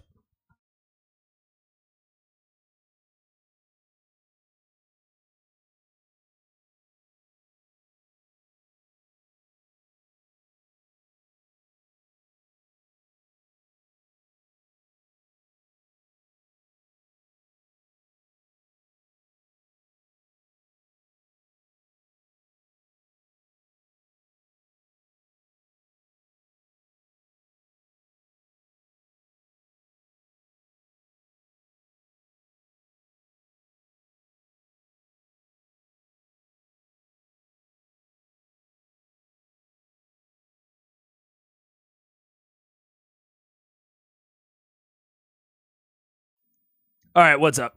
All right, what's up?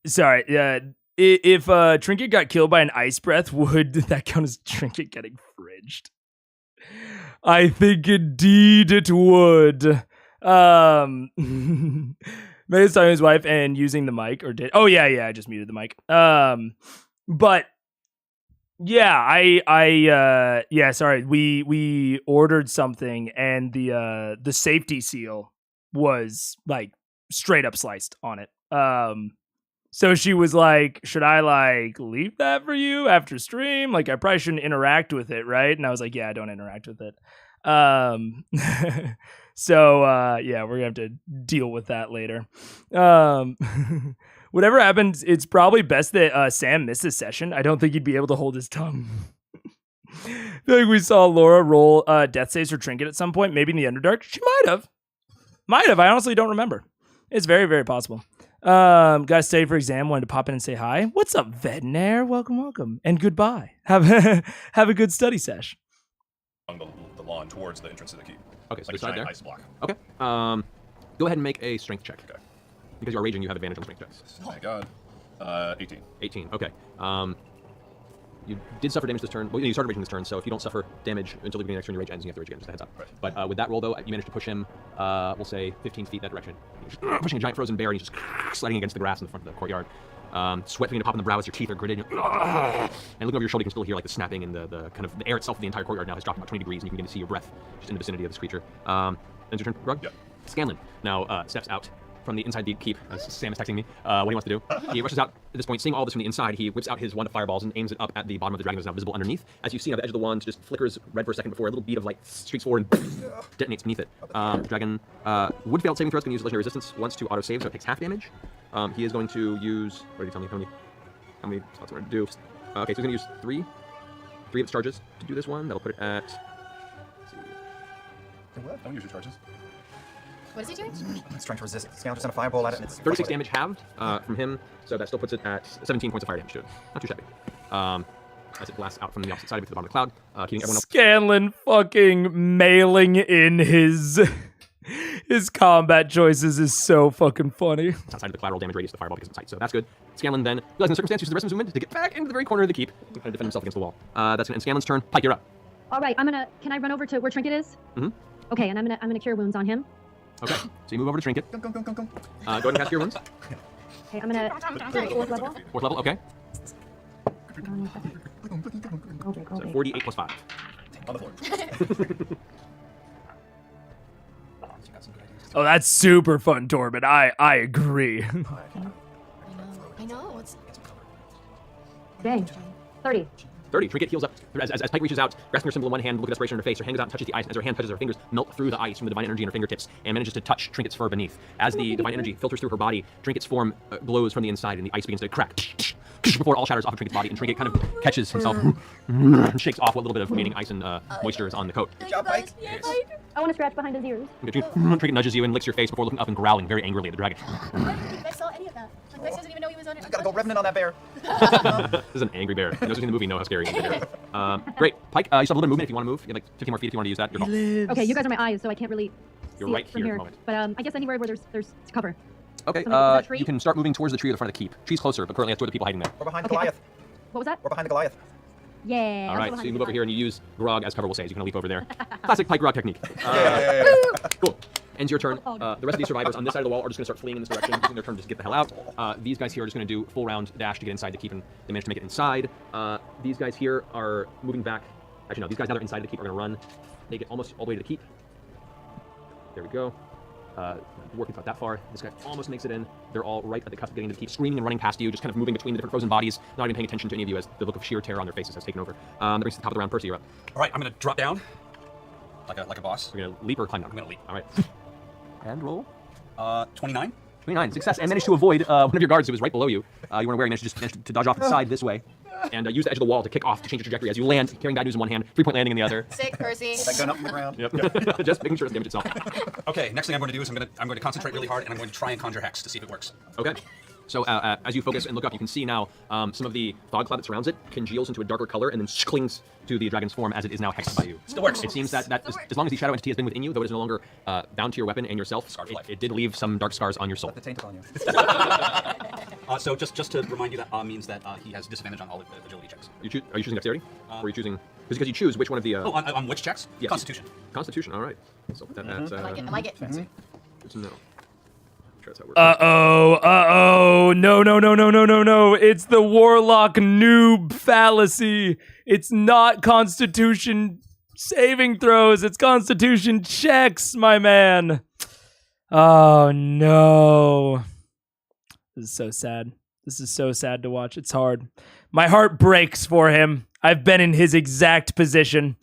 Sorry. If Trinket got killed by an ice breath, would that count as Trinket getting fridged? I think indeed it would. May's talking to his wife and using the mic, or did? Oh yeah, I just muted the mic. But yeah, sorry. We ordered something and the safety seal was like straight up sliced on it. So she was like, should I like leave that for you after stream? Like I probably shouldn't interact with it, right? And I was like, yeah, I don't interact with it. So yeah, we're gonna have to deal with that later. Whatever happens, it's probably best that Sam missed his session. I don't think he'd be able to hold his tongue. I feel like we saw Laura roll death saves or Trinket at some point, maybe in the Underdark. She might have. I honestly don't remember. It's very, very possible. Guys, stay for exam. Wanted to pop in and say hi. What's up, Veterinaire? Welcome, and goodbye. Have a good study sesh. On the lawn towards the entrance to the keep. Okay, so Like a decide giant there. ice block. Okay. Go ahead and make a strength check. Okay. Because you are raging, you have advantage on strength checks. Oh my god. 18. 18. Okay. You did suffer damage this turn. Well, you started raging this turn, so if you don't suffer damage until the beginning of next turn, your rage ends, and you have to rage again. Just a heads up. Right. But with that roll, though, you managed to push him, we'll say 15 feet that direction. You're pushing a giant frozen bear, and he's just sliding against the grass in the front of the courtyard. Sweat beginning to pop in the brow as your teeth are gritted. And looking over your shoulder, you can still hear like the snapping, and the kind of the air itself of the entire courtyard now has dropped about 20 degrees, and you can begin to see your breath just in the vicinity of this creature. Ends your turn, Rug? Yep. Scanlan now steps out from the inside the keep. Sam is texting me what he wants to do. He rushes out at this point, seeing all this from the inside. He whips out his wand of fireballs and aims it up at the bottom of the dragon that is now visible underneath. As you see, now the edge of the wand just flickers red for a second before a little bead of light streaks forward and detonates beneath it. Dragon would fail saving throw. It's going to use legendary resistance once to auto save, so it takes half damage. He is going to use. What did he tell me? How many spots are to do? Okay, so he's going to use three of its charges to do this one. That'll put it at. Let's see. What? Don't use your charges. What is he doing? It's trying to resist. Scout just sent a fireball at it, and it's 36 damage halved from him, so that still puts it at 17 points of fire damage to it. Not too shabby. As it blasts out from the opposite side to the bottom of the cloud, keeping everyone else. Scanlan fucking mailing in his combat choices is so fucking funny. It's outside of the collateral damage radius of the fireball because it's tight, so that's good. Scanlan then, realizing the circumstance, uses the rest of his movement to get back into the very corner of the keep and kind of defend himself against the wall. That's gonna end Scanlan's turn. Pike, you're up. All right, can I run over to where Trinket is? Mm-hmm. Okay, and I'm gonna cure wounds on him. Okay, so you move over to Trinket. Go. Go ahead and cast your wounds. Okay, I'm gonna do it 4th level. 4th level, okay. Okay. So 48 plus 5. On the floor. Oh, that's super fun, Torben. I agree. I know. It's Dang. 30. 30. Trinket heals up as Pike reaches out, grasping her symbol in one hand, look at desperation in her face. Her hand goes out and touches the ice, and as her hand touches her fingers, melt through the ice from the divine energy in her fingertips, and manages to touch Trinket's fur beneath. As the divine energy filters through her body, Trinket's form glows from the inside, and the ice begins to crack before it all shatters off of Trinket's body, and Trinket kind of catches himself and shakes off what little bit of remaining ice and moisture is on the coat. Good job, Pike. I want to scratch behind his ears. Trinket nudges you and licks your face before looking up and growling very angrily at the dragon. I saw any of that. Like, Bex doesn't even know he was on it. I gotta go revenant on that bear. This is an angry bear. Those who've seen the movie know how scary he is. Great. Pike, you still have a little bit of movement if you want to move. You have like 15 more feet if you want to use that. Your call. Okay, you guys are my eyes, so I can't really You're see right it from here here. at the moment. But I guess anywhere where there's cover. Okay, Is that a tree? you can start moving towards the tree at the front of the keep. Tree's closer, but currently that's where the people hiding there. We're behind Okay. Goliath. What was that? We're behind the Goliath. Yeah. All right, so you move over here and you use Grog as cover, we'll say, so you can leap over there. Classic Pike Grog technique. Cool. Ends your turn. The rest of these survivors on this side of the wall are just going to start fleeing in this direction, using their turn to just get the hell out. These guys here are just going to do full round dash to get inside the keep, and they manage to make it inside. These guys here are moving back. Actually, no, these guys now that are inside the keep are going to run. They get almost all the way to the keep. There we go. Working about that far. This guy almost makes it in. They're all right at the cusp of getting to the keep, screaming and running past you, just kind of moving between the different frozen bodies, not even paying attention to any of you as the look of sheer terror on their faces has taken over. That brings us to the top of the round. Percy, you're up. All right, I'm gonna drop down like a boss. We're going to leap or climb down? I'm gonna leap. All right. And roll. 29. 29. Success. And managed to avoid one of your guards who was right below you. You weren't aware, you managed to dodge off to the side this way. And use the edge of the wall to kick off, to change your trajectory as you land, carrying bad news in one hand, 3-point landing in the other. Sick, Percy. That gun up from the ground. Yep. Just making sure it's damaged itself. Okay, next thing I'm going to do is I'm going to concentrate really hard, and I'm going to try and conjure hex to see if it works. Okay. So as you focus and look up, you can see now some of the fog cloud that surrounds it congeals into a darker color and then clings to the dragon's form as it is now hexed by you. Still works. It seems that as long as the shadow entity has been within you, though it is no longer bound to your weapon and yourself, it did leave some dark scars on your soul. Let the taint upon you. So just to remind you, that means that he has disadvantage on all agility checks. Are you choosing dexterity? Or are you choosing... Because you choose which one of the... on which checks? Yes. Constitution. Constitution, all right. So put that at... I like it. Fancy. Good to know. Sure that's how it works. No. It's the warlock noob fallacy. It's not Constitution saving throws. It's Constitution checks, my man. Oh, no. This is so sad. This is so sad to watch. It's hard. My heart breaks for him. I've been in his exact position.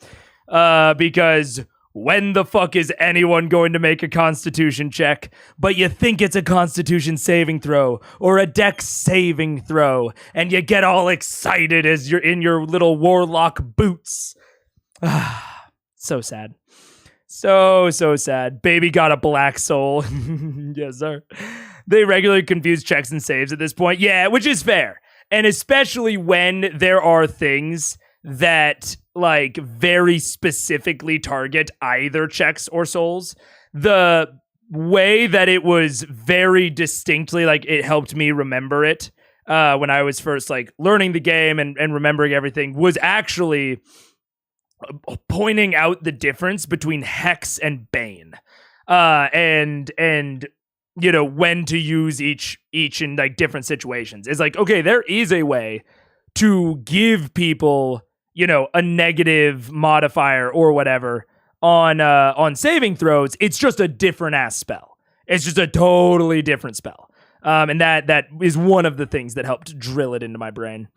Because when the fuck is anyone going to make a Constitution check? But you think it's a Constitution saving throw or a Dex saving throw, and you get all excited as you're in your little warlock boots. So sad. So sad. Baby got a black soul. Yes, sir. They regularly confuse checks and saves at this point. Yeah, which is fair. And especially when there are things that like very specifically target either checks or souls. The way that it was very distinctly, like it helped me remember it when I was first like learning the game and remembering everything, was actually pointing out the difference between Hex and Bane. And you know, when to use each in like different situations. It's like, okay, there is a way to give people, you know, a negative modifier or whatever on saving throws. It's just a different ass spell. It's just a totally different spell. And that is one of the things that helped drill it into my brain.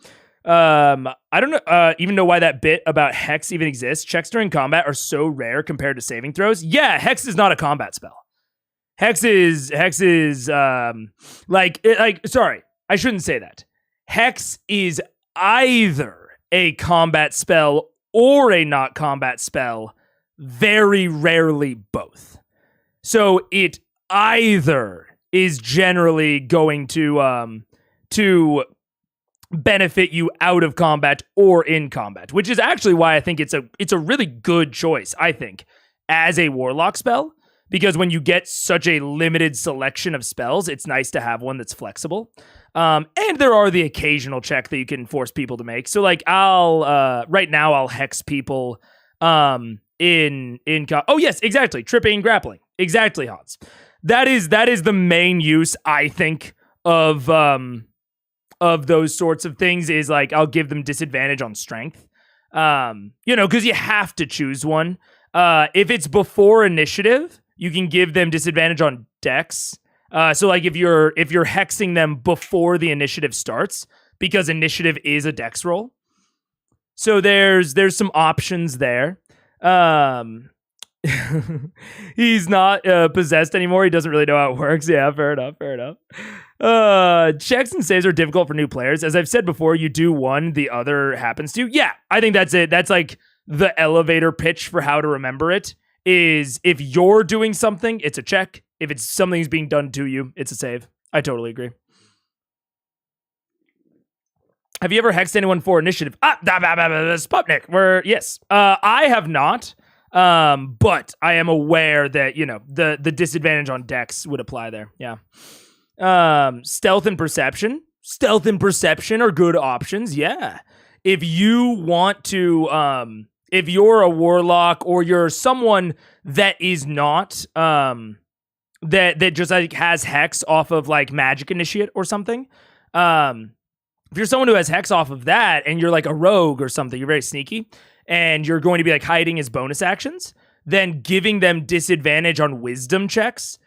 I don't know, even know why that bit about Hex even exists. Checks during combat are so rare compared to saving throws. Yeah, Hex is not a combat spell. Hex is sorry, I shouldn't say that. Hex is either a combat spell or a not combat spell, very rarely both. So it either is generally going to benefit you out of combat or in combat, which is actually why I think it's a really good choice, I think, as a warlock spell. Because when you get such a limited selection of spells, it's nice to have one that's flexible. And there are the occasional check that you can force people to make. So like right now I'll hex people oh yes, exactly. Tripping, grappling. Exactly, Hans. That is the main use, I think, of those sorts of things, is like I'll give them disadvantage on strength. You know, because you have to choose one. If it's before initiative, you can give them disadvantage on dex. So like if you're hexing them before the initiative starts, because initiative is a dex roll. So there's some options there. He's not possessed anymore. He doesn't really know how it works. Yeah, fair enough. Checks and saves are difficult for new players. As I've said before, you do one, the other happens to. Yeah, I think that's it. That's like the elevator pitch for how to remember it. Is if you're doing something, it's a check. If it's something's being done to you, it's a save. I totally agree. Have you ever hexed anyone for initiative? Sputnik. Yes. I have not. But I am aware that, you know, the disadvantage on dex would apply there. Yeah. Stealth and perception. Stealth and perception are good options. Yeah. If you want to, if you're a warlock or you're someone that is not, that just like has hex off of like magic initiate or something, if you're someone who has hex off of that and you're like a rogue or something, you're very sneaky and you're going to be like hiding as bonus actions, then giving them disadvantage on wisdom checks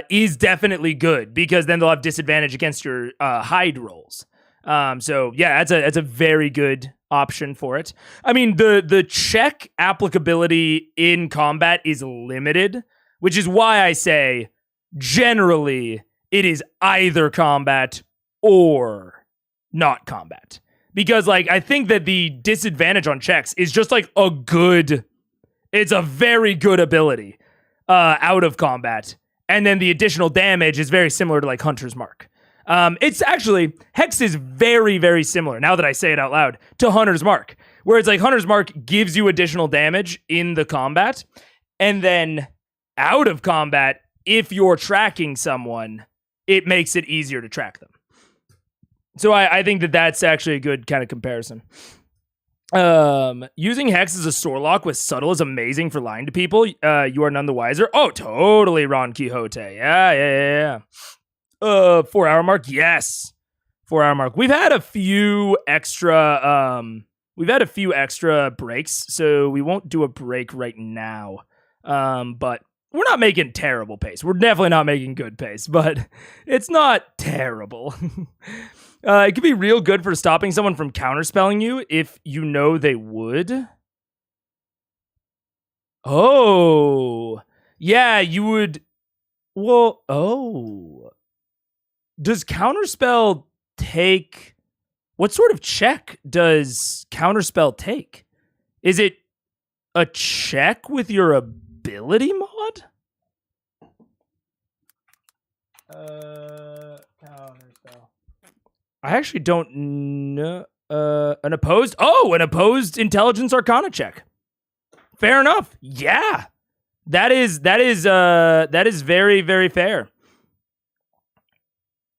is definitely good, because then they'll have disadvantage against your hide rolls. So yeah, that's a very good option for it. I mean, the check applicability in combat is limited, which is why I say generally it is either combat or not combat. Because like I think that the disadvantage on checks is just like it's a very good ability out of combat. And then the additional damage is very similar to like Hunter's Mark. It's actually, Hex is very, very similar, now that I say it out loud, to Hunter's Mark. Where it's like Hunter's Mark gives you additional damage in the combat, and then out of combat, if you're tracking someone, it makes it easier to track them. So I think that that's actually a good kind of comparison. Using Hex as a Sorlock with Subtle is amazing for lying to people. You are none the wiser. Oh, totally, Ron Quixote. Yeah. 4 hour mark. Yes. 4 hour mark. We've had a few extra breaks, so we won't do a break right now. But we're not making terrible pace. We're definitely not making good pace, but it's not terrible. It could be real good for stopping someone from counterspelling you if you know they would. Oh. Yeah, you would... Well, oh. Does counterspell take... What sort of check does counterspell take? Is it a check with your ability mod? Counterspell. I actually don't know. An opposed intelligence arcana check. Fair enough. Yeah. That is very, very fair.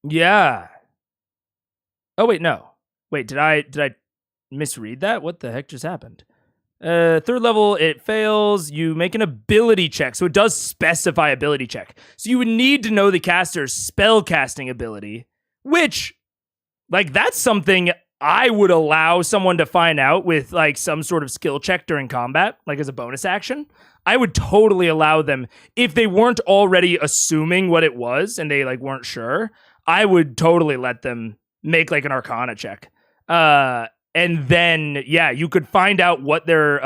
Yeah. Oh wait, no. Wait, did I misread that? What the heck just happened? Third level, it fails. You make an ability check. So it does specify ability check. So you would need to know the caster's spell casting ability, which, like, that's something I would allow someone to find out with, like, some sort of skill check during combat, like as a bonus action. I would totally allow them, if they weren't already assuming what it was and they, like, weren't sure, I would totally let them make, like, an arcana check. And then, yeah, you could find out what their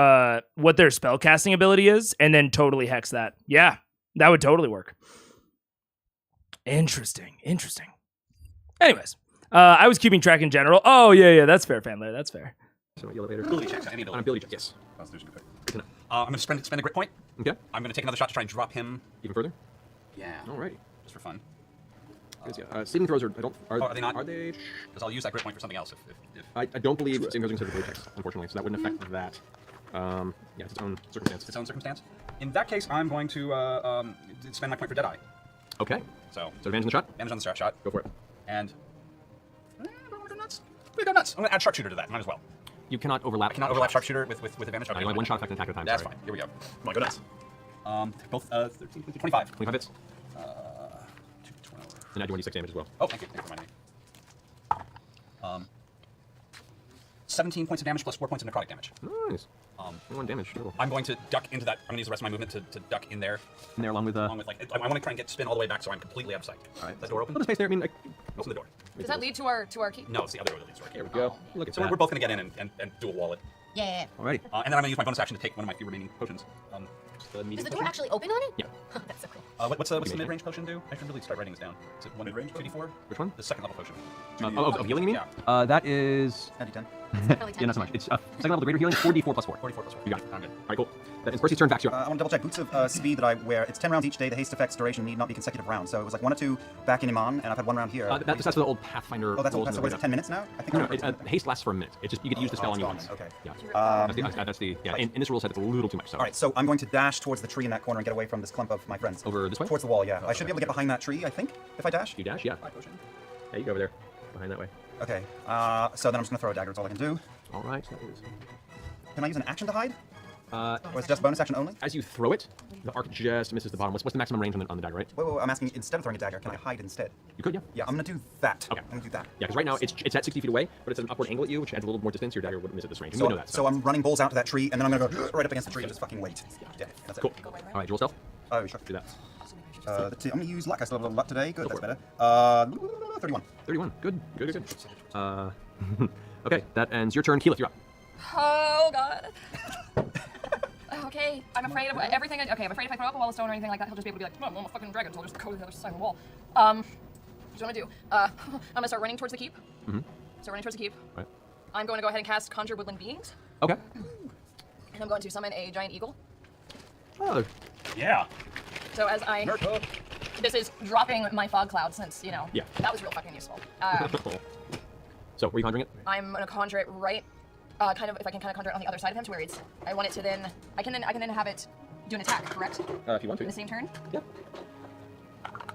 spellcasting ability is, and then totally hex that. Yeah, that would totally work. Interesting. Anyways, I was keeping track in general. Oh yeah, that's fair, Fanlair. That's fair. So elevator. Ability checks. Any On ability check, yes. Constitution effect. I'm going to spend a grit point. Okay. I'm going to take another shot to try and drop him. Even further. Yeah. Alrighty. Just for fun. Saving throws are Are they not? Are they? Because I'll use that grit point for something else. If I don't believe saving throws are considered ability checks, unfortunately, so that wouldn't affect that. Yeah, it's its own circumstance. Its own circumstance. In that case, I'm going to spend my point for Deadeye. Okay. So advantage on the shot? Advantage on the shot. Go for it. And... do I want to go nuts? I'm going to go nuts. I'm going to add Sharpshooter to that. Might as well. You cannot overlap. I cannot overlap Sharpshooter with advantage. You only have one shot effect and attack at a time. That's sorry. fine. Here we go. Come on, go nuts. Both 13, 25. 25 hits. 12. And add 1d6 damage as well. Oh, thank you. Thank you for reminding me. 17 points of damage plus 4 points of necrotic damage. Nice. 1 damage. Total. I'm going to duck into that. I'm going to use the rest of my movement to duck in there. In there along with like, I want to try and get spin all the way back so I'm completely out of sight. All right. Is that door open? Little space there. I mean, Open the door. Does that lead to our key? No, it's the other door that leads to our key. There we go. Look at So that. we're both going to get in and do a wallet. Yeah. Alrighty. And then I'm going to use my bonus action to take one of my few remaining potions. Is the door actually open on it? Yeah. That's so cool. What's the mid-range potion do? I should really start writing this down. Is it 1 Mid-range 2d4? Which one? The second level potion. Of healing, you mean? Yeah. That is... 10d10. Yeah, not so much. It's second level, the greater healing, 4d4 plus 4. 44 plus 4. You got it. I'm good. Alright, cool. That is Percy's turn. Back to you. I want to double check. Boots of Speed that I wear, it's 10 rounds each day. The haste effect's duration need not be consecutive rounds. So it was like 1 or 2 back in Iman, and I've had 1 round here. That's for the old Pathfinder. Oh, that's rolls all. So in what the is it, 10 minutes now? I think No, I remember haste lasts for a minute. It's just you get to use the spell on you it's once. gone. Okay. Yeah. That's the yeah. In this rule set, it's a little too much. So. All right, so I'm going to dash towards the tree in that corner and get away from this clump of my friends. Over this way? Towards the wall, yeah. I should be able to get behind that tree, I think, if I dash. You dash, yeah. Yeah, you go over there, behind that way. Okay. So then I'm just gonna throw a dagger. That's all I can do. All right. That is. Can I use an action to hide? Or is it just bonus action only? As you throw it, the arc just misses the bottom. What's the maximum range on the dagger, right? Wait, I'm asking, instead of throwing a dagger, can I hide instead? You could, yeah. Yeah, I'm gonna do that. Okay. I'm gonna do that. Yeah, because right now it's at 60 feet away, but it's an upward angle at you, which adds a little more distance. Your dagger wouldn't miss at this range. And you know that. So I'm running balls out to that tree, and then I'm gonna go right up against the tree and just fucking wait. Yeah, that's Cool. it. All right, roll stealth. Oh, sure. Do that. I'm gonna use luck. I still have a little luck today. Good, that's better. 31. 31. Good. Okay, that ends your turn. Keyleth, you're up. Oh god. Okay, I'm afraid of everything. Okay, I'm afraid if I throw up a wall of stone or anything like that, he'll just be able to be like, well, I'm a fucking dragon, so I'll just go to the other side of the wall. Here's what I'm gonna do. I'm gonna start running towards the keep. Mm-hmm. So running towards the keep. Right. I'm going to go ahead and cast Conjure Woodland Beings. Okay. And I'm going to summon a giant eagle. Oh, Yeah. So as I This is dropping my fog cloud since, you know, Yeah. that was real fucking useful. So, were you conjuring it? I'm gonna conjure it right, kind of, if I can kind of conjure it on the other side of him to where it's, I want it to then, I can then have it do an attack, correct? If you want to. In the same turn? Yep.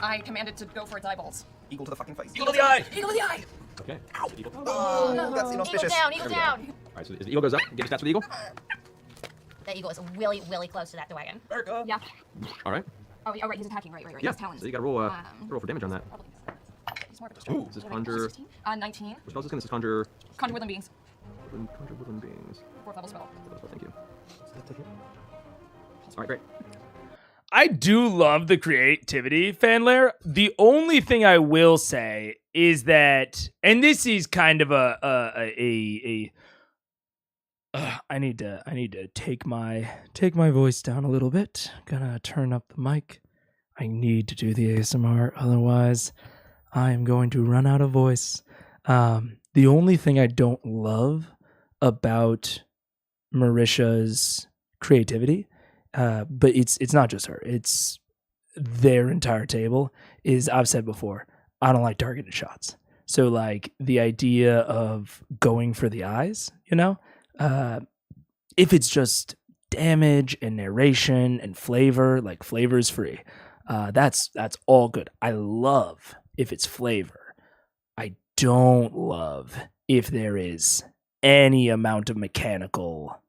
I command it to go for its eyeballs. Eagle to the fucking face. Eagle to the eye! Eagle to the eye! Okay. So the eagle. That's inauspicious. Eagle There we down! All right, so as the eagle goes up, get your stats for the eagle. That eagle is really, really close to that wagon. Yeah. All right. Oh, right, he's attacking, right. Yeah. His talons. So you got to roll for damage on that. He's more of a distraction. This is conjure. 19. Which spell is this? This is conjure. Conjure woodland beings. Conjure woodland beings. 4th level spell. Thank you. All right, great. I do love the creativity, Fanlair. The only thing I will say is that, and this is kind of I need to take my voice down a little bit. Gonna turn up the mic. I need to do the ASMR, otherwise I am going to run out of voice. The only thing I don't love about Marisha's creativity, but it's not just her, it's their entire table, is, I've said before, I don't like targeted shots. So like the idea of going for the eyes, you know, if it's just damage and narration and flavor, like flavor is free. That's all good. I love if it's flavor. I don't love if there is any amount of mechanical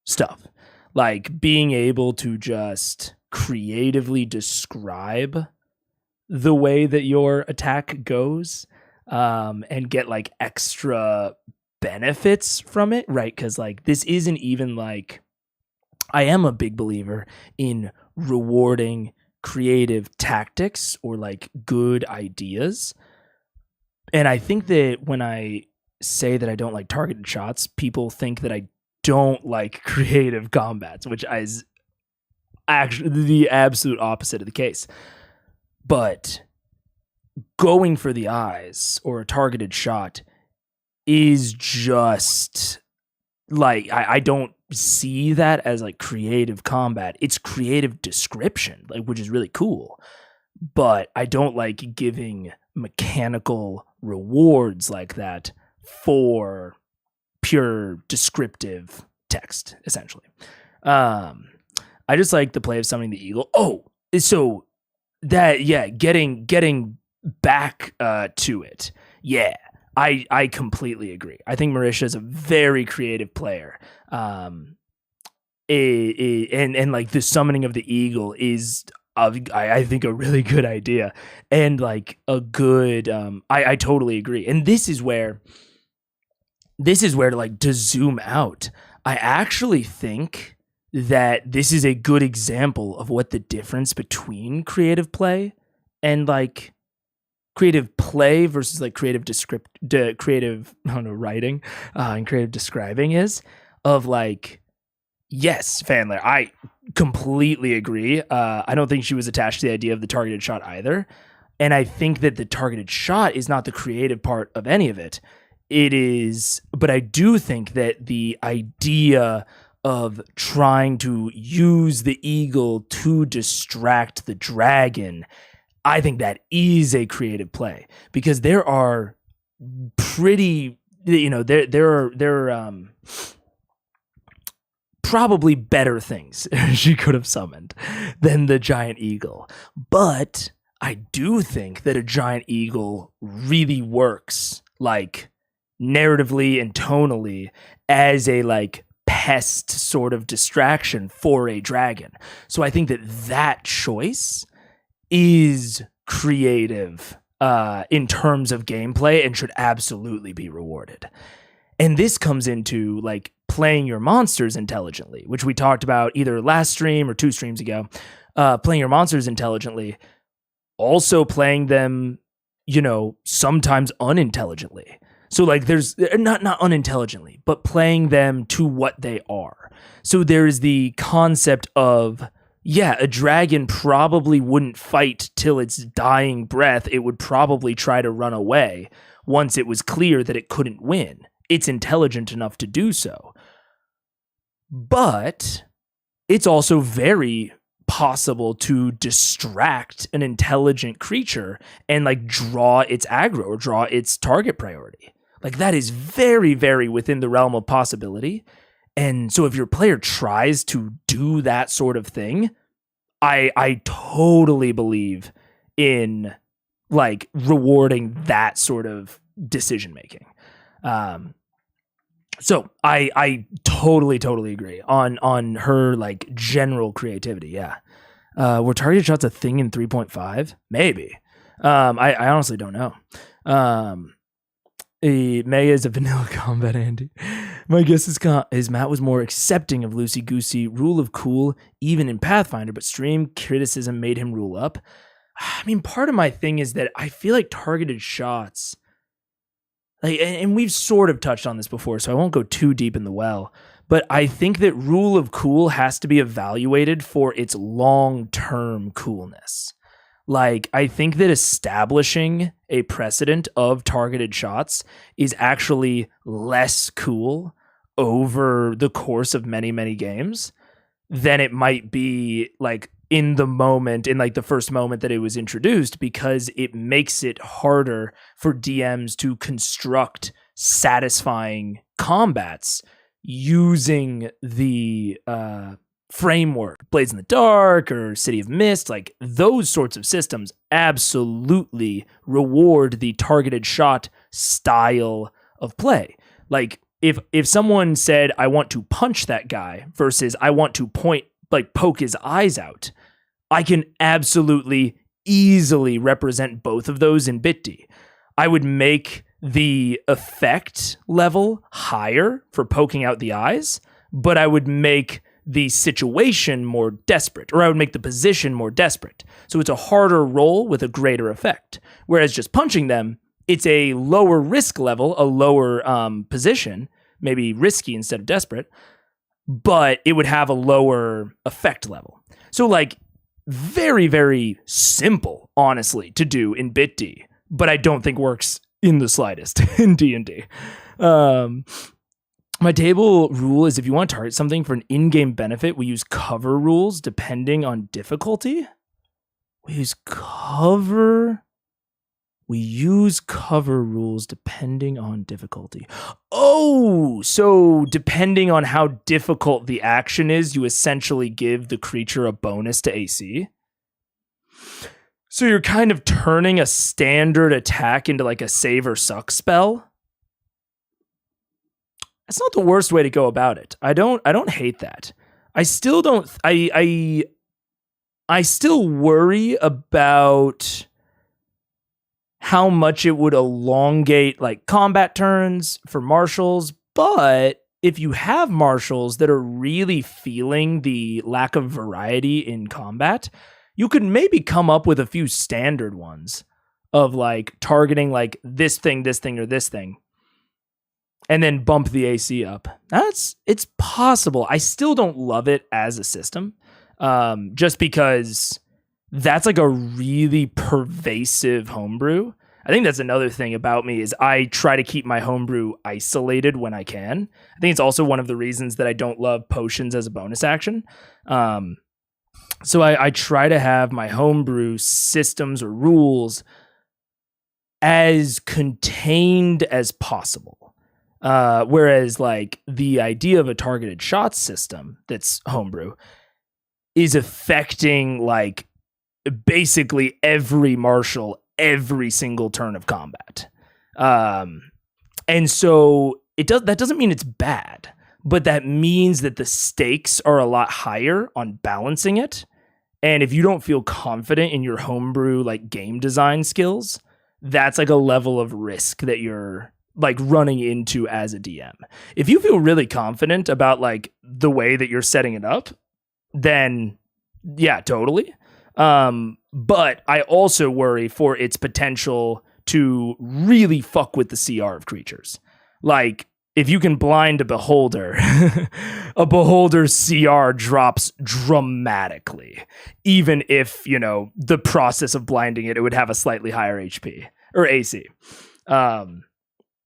stuff. Like being able to just creatively describe the way that your attack goes, and get like extra benefits from it, right? Because like this isn't even like, I am a big believer in rewarding creative tactics or like good ideas. And I think that when I say that I don't like targeted shots, people think that I don't like creative combats, which is actually the absolute opposite of the case. But going for the eyes or a targeted shot is just like, I don't see that as like creative combat. It's creative description, like, which is really cool. But I don't like giving mechanical rewards like that for pure descriptive text, essentially. I just like the play of summoning the eagle. Oh, so that, yeah, getting back to it. Yeah, I completely agree. I think Marisha is a very creative player. And like the summoning of the eagle is, I think, a really good idea, and like a good, I totally agree. And this is where to zoom out, I actually think that this is a good example of what the difference between creative play and like creative play versus like creative writing and creative describing is, of like, yes, Fanler, I completely agree. I don't think she was attached to the idea of the targeted shot either. And I think that the targeted shot is not the creative part of any of it. It is, but I do think that the idea of trying to use the eagle to distract the dragon, I think that is a creative play, because there are pretty, you know, there are probably better things she could have summoned than the giant eagle. But I do think that a giant eagle really works, like narratively and tonally, as a like pest sort of distraction for a dragon. So I think that choice is creative in terms of gameplay and should absolutely be rewarded. And this comes into like playing your monsters intelligently, which we talked about either last stream or 2 streams ago. Playing your monsters intelligently, also playing them, you know, sometimes unintelligently. So like there's not unintelligently, but playing them to what they are. So there is the concept of, yeah, a dragon probably wouldn't fight till its dying breath. It would probably try to run away once it was clear that it couldn't win. It's intelligent enough to do so. But it's also very possible to distract an intelligent creature and like draw its aggro or draw its target priority. Like that is very, very within the realm of possibility. And so if your player tries to do that sort of thing, I totally believe in like rewarding that sort of decision making. So I totally agree on her like general creativity. Yeah. Were targeted shots a thing in 3.5? Maybe. I honestly don't know. Mega is a vanilla combat, Andy. My guess is Matt was more accepting of loosey-goosey rule of cool, even in Pathfinder, but stream criticism made him rule up. I mean, part of my thing is that I feel like targeted shots, like, and we've sort of touched on this before, so I won't go too deep in the well, but I think that rule of cool has to be evaluated for its long-term coolness. Like, I think that establishing a precedent of targeted shots is actually less cool over the course of many, many games than it might be like in the moment, in like the first moment that it was introduced, because it makes it harder for DMs to construct satisfying combats using the framework, Blades in the Dark or City of Mist. Like those sorts of systems absolutely reward the targeted shot style of play. Like if someone said, I want to punch that guy versus I want to poke his eyes out, I can absolutely easily represent both of those in BitD. I would make the effect level higher for poking out the eyes, but I would make the situation more desperate, or I would make the position more desperate. So it's a harder roll with a greater effect. Whereas just punching them, it's a lower risk level, a lower position, maybe risky instead of desperate, but it would have a lower effect level. So like very, very simple, honestly, to do in BitD, but I don't think works in the slightest in D&D. My table rule is if you want to target something for an in-game benefit, we use cover rules depending on difficulty. We use cover rules depending on difficulty. Oh, so depending on how difficult the action is, you essentially give the creature a bonus to AC. So you're kind of turning a standard attack into like a save or suck spell. That's not the worst way to go about it. I don't hate that. I still don't. I still worry about how much it would elongate like combat turns for marshals. But if you have marshals that are really feeling the lack of variety in combat, you could maybe come up with a few standard ones of like targeting like this thing, or this thing, and then bump the AC up. It's possible. I still don't love it as a system, just because that's like a really pervasive homebrew. I think that's another thing about me is I try to keep my homebrew isolated when I can. I think it's also one of the reasons that I don't love potions as a bonus action. So I try to have my homebrew systems or rules as contained as possible. Whereas like the idea of a targeted shot system that's homebrew is affecting like basically every marshal every single turn of combat. And so that doesn't mean it's bad, but that means that the stakes are a lot higher on balancing it. And if you don't feel confident in your homebrew like game design skills, that's like a level of risk that you're like running into as a DM. If you feel really confident about like the way that you're setting it up, then yeah, totally. But I also worry for its potential to really fuck with the CR of creatures. Like if you can blind a beholder, a beholder's CR drops dramatically. Even if, you know, the process of blinding it would have a slightly higher HP or AC.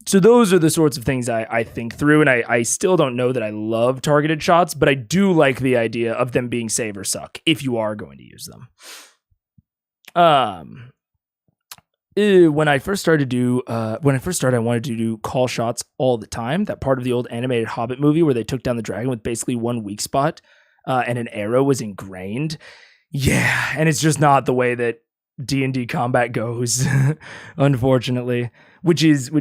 So those are the sorts of things I think through, and I still don't know that I love targeted shots, but I do like the idea of them being save or suck if you are going to use them. When I first started, I wanted to do call shots all the time. That part of the old animated Hobbit movie where they took down the dragon with basically one weak spot, and an arrow was ingrained. Yeah, and it's just not the way that D&D combat goes, unfortunately. Which is,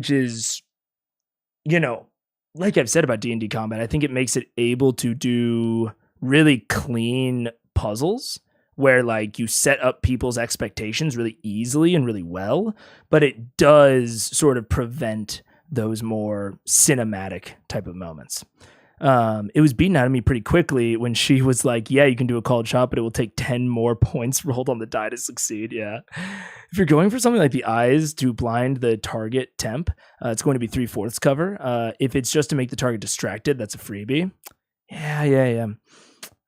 like I've said about D&D combat, I think it makes it able to do really clean puzzles where like you set up people's expectations really easily and really well, but it does sort of prevent those more cinematic type of moments. It was beaten out of me pretty quickly when she was like, yeah, you can do a called shot, but it will take 10 more points rolled on the die to succeed. Yeah. If you're going for something like the eyes to blind the target temp, it's going to be 3/4 cover. If it's just to make the target distracted, that's a freebie. Yeah.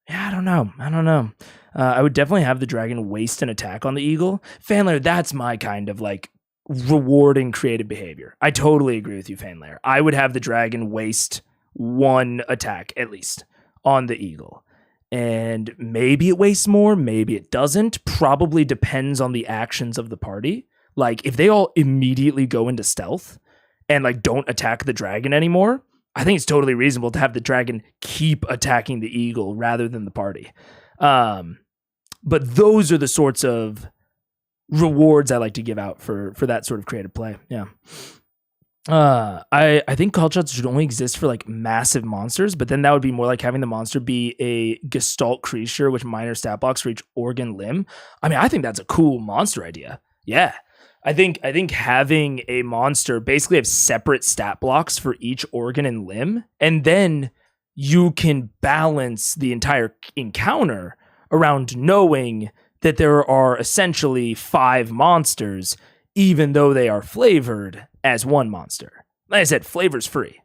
I don't know. I would definitely have the dragon waste an attack on the eagle. Fanlair, that's my kind of like rewarding creative behavior. I totally agree with you, Fanlair. I would have the dragon waste one attack at least on the eagle. And maybe it wastes more, maybe it doesn't. Probably depends on the actions of the party. Like if they all immediately go into stealth and like don't attack the dragon anymore, I think it's totally reasonable to have the dragon keep attacking the eagle rather than the party. But those are the sorts of rewards I like to give out for that sort of creative play. Yeah. I think call shots should only exist for like massive monsters, but then that would be more like having the monster be a gestalt creature with minor stat blocks for each organ limb. I mean, I think that's a cool monster idea. Yeah. I think having a monster basically have separate stat blocks for each organ and limb, and then you can balance the entire encounter around knowing that there are essentially 5 monsters, even though they are flavored as one monster. Like I said, flavor's free.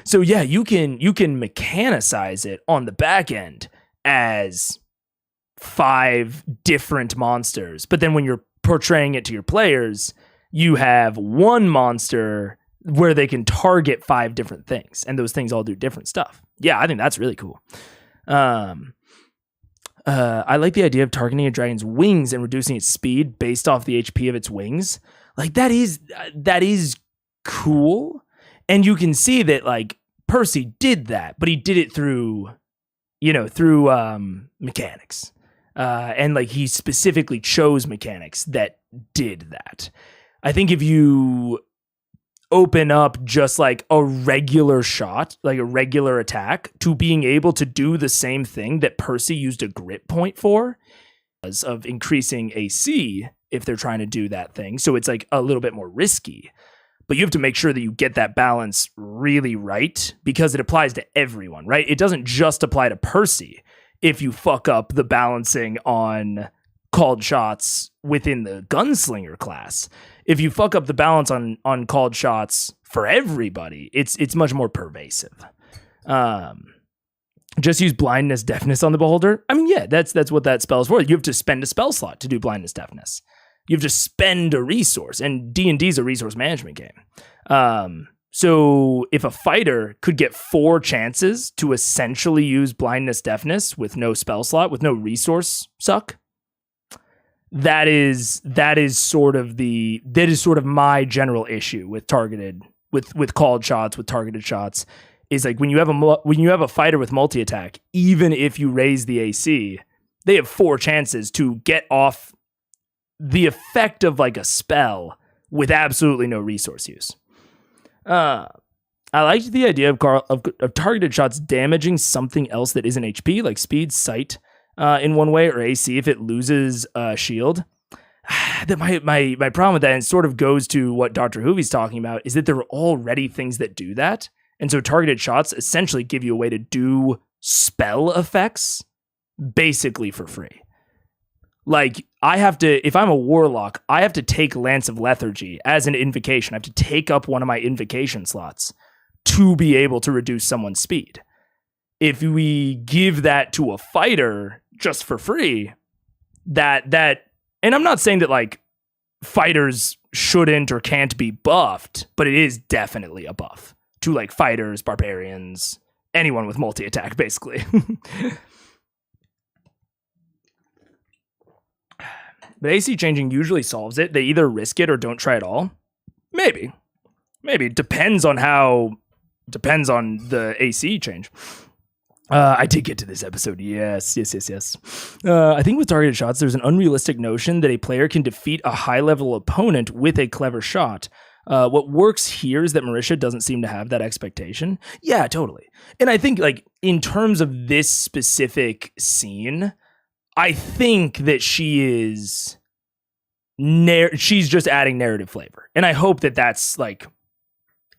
So yeah, you can mechanicize it on the back end as 5 different monsters. But then when you're portraying it to your players, you have one monster where they can target 5 different things, and those things all do different stuff. Yeah, I think that's really cool. I like the idea of targeting a dragon's wings and reducing its speed based off the HP of its wings. Like that is cool. And you can see that like Percy did that, but he did it through mechanics. And like he specifically chose mechanics that did that. I think if you open up just like a regular shot, like a regular attack, to being able to do the same thing that Percy used a grit point for, of increasing AC if they're trying to do that thing. So it's like a little bit more risky, but you have to make sure that you get that balance really right, because it applies to everyone, right? It doesn't just apply to Percy. If you fuck up the balancing on called shots within the gunslinger class, if you fuck up the balance on called shots for everybody, it's much more pervasive. Just use blindness deafness on the beholder. I mean, yeah, that's what that spell is for. You have to spend a spell slot to do blindness deafness. You have to spend a resource, and D&D is a resource management game. So if a fighter could get 4 chances to essentially use blindness deafness with no spell slot, with no resource suck, that is sort of my general issue with targeted with called shots, with targeted shots, is like when you have a fighter with multi-attack, even if you raise the AC, they have 4 chances to get off the effect of like a spell with absolutely no resource use. I liked the idea of targeted shots damaging something else that isn't HP, like speed, sight, in one way, or AC if it loses shield. That my problem with that, and sort of goes to what Dr. Hoovy's talking about, is that there are already things that do that. And so targeted shots essentially give you a way to do spell effects basically for free. Like, if I'm a warlock, I have to take Lance of Lethargy as an invocation. I have to take up one of my invocation slots to be able to reduce someone's speed. If we give that to a fighter just for free, that and I'm not saying that like fighters shouldn't or can't be buffed, but it is definitely a buff to like fighters, barbarians, anyone with multi-attack, basically. But AC changing usually solves it. They either risk it or don't try at all. Maybe. It depends on the AC change. I did get to this episode. Yes. I think with targeted shots, there's an unrealistic notion that a player can defeat a high-level opponent with a clever shot. What works here is that Marisha doesn't seem to have that expectation. Yeah, totally. And I think, like, in terms of this specific scene, I think that she's just adding narrative flavor. And I hope that that's, like,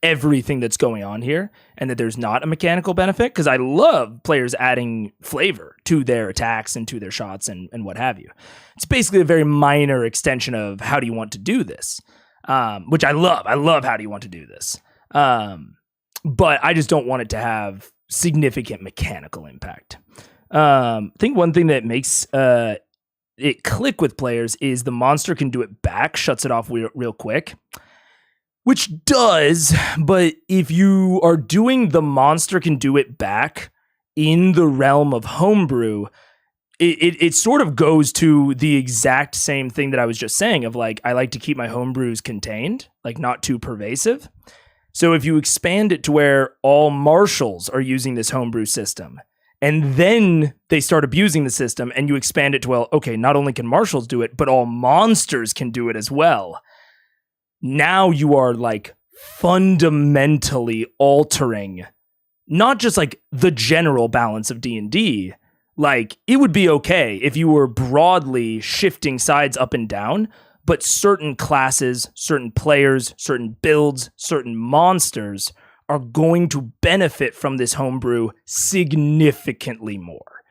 everything that's going on here and that there's not a mechanical benefit, because I love players adding flavor to their attacks and to their shots and what have you. It's basically a very minor extension of how do you want to do this, which I love. I love how do you want to do this. But I just don't want it to have significant mechanical impact. I think one thing that makes it click with players is the monster can do it back, shuts it off real quick. Which does, but if you are doing the monster can do it back in the realm of homebrew, it sort of goes to the exact same thing that I was just saying of like, I like to keep my homebrews contained, like not too pervasive. So if you expand it to where all marshals are using this homebrew system, and then they start abusing the system, and you expand it to, well, okay, not only can marshals do it, but all monsters can do it as well. Now you are like fundamentally altering not just like the general balance of D&D. Like it would be okay if you were broadly shifting sides up and down, but certain classes, certain players, certain builds, certain monsters are going to benefit from this homebrew significantly more.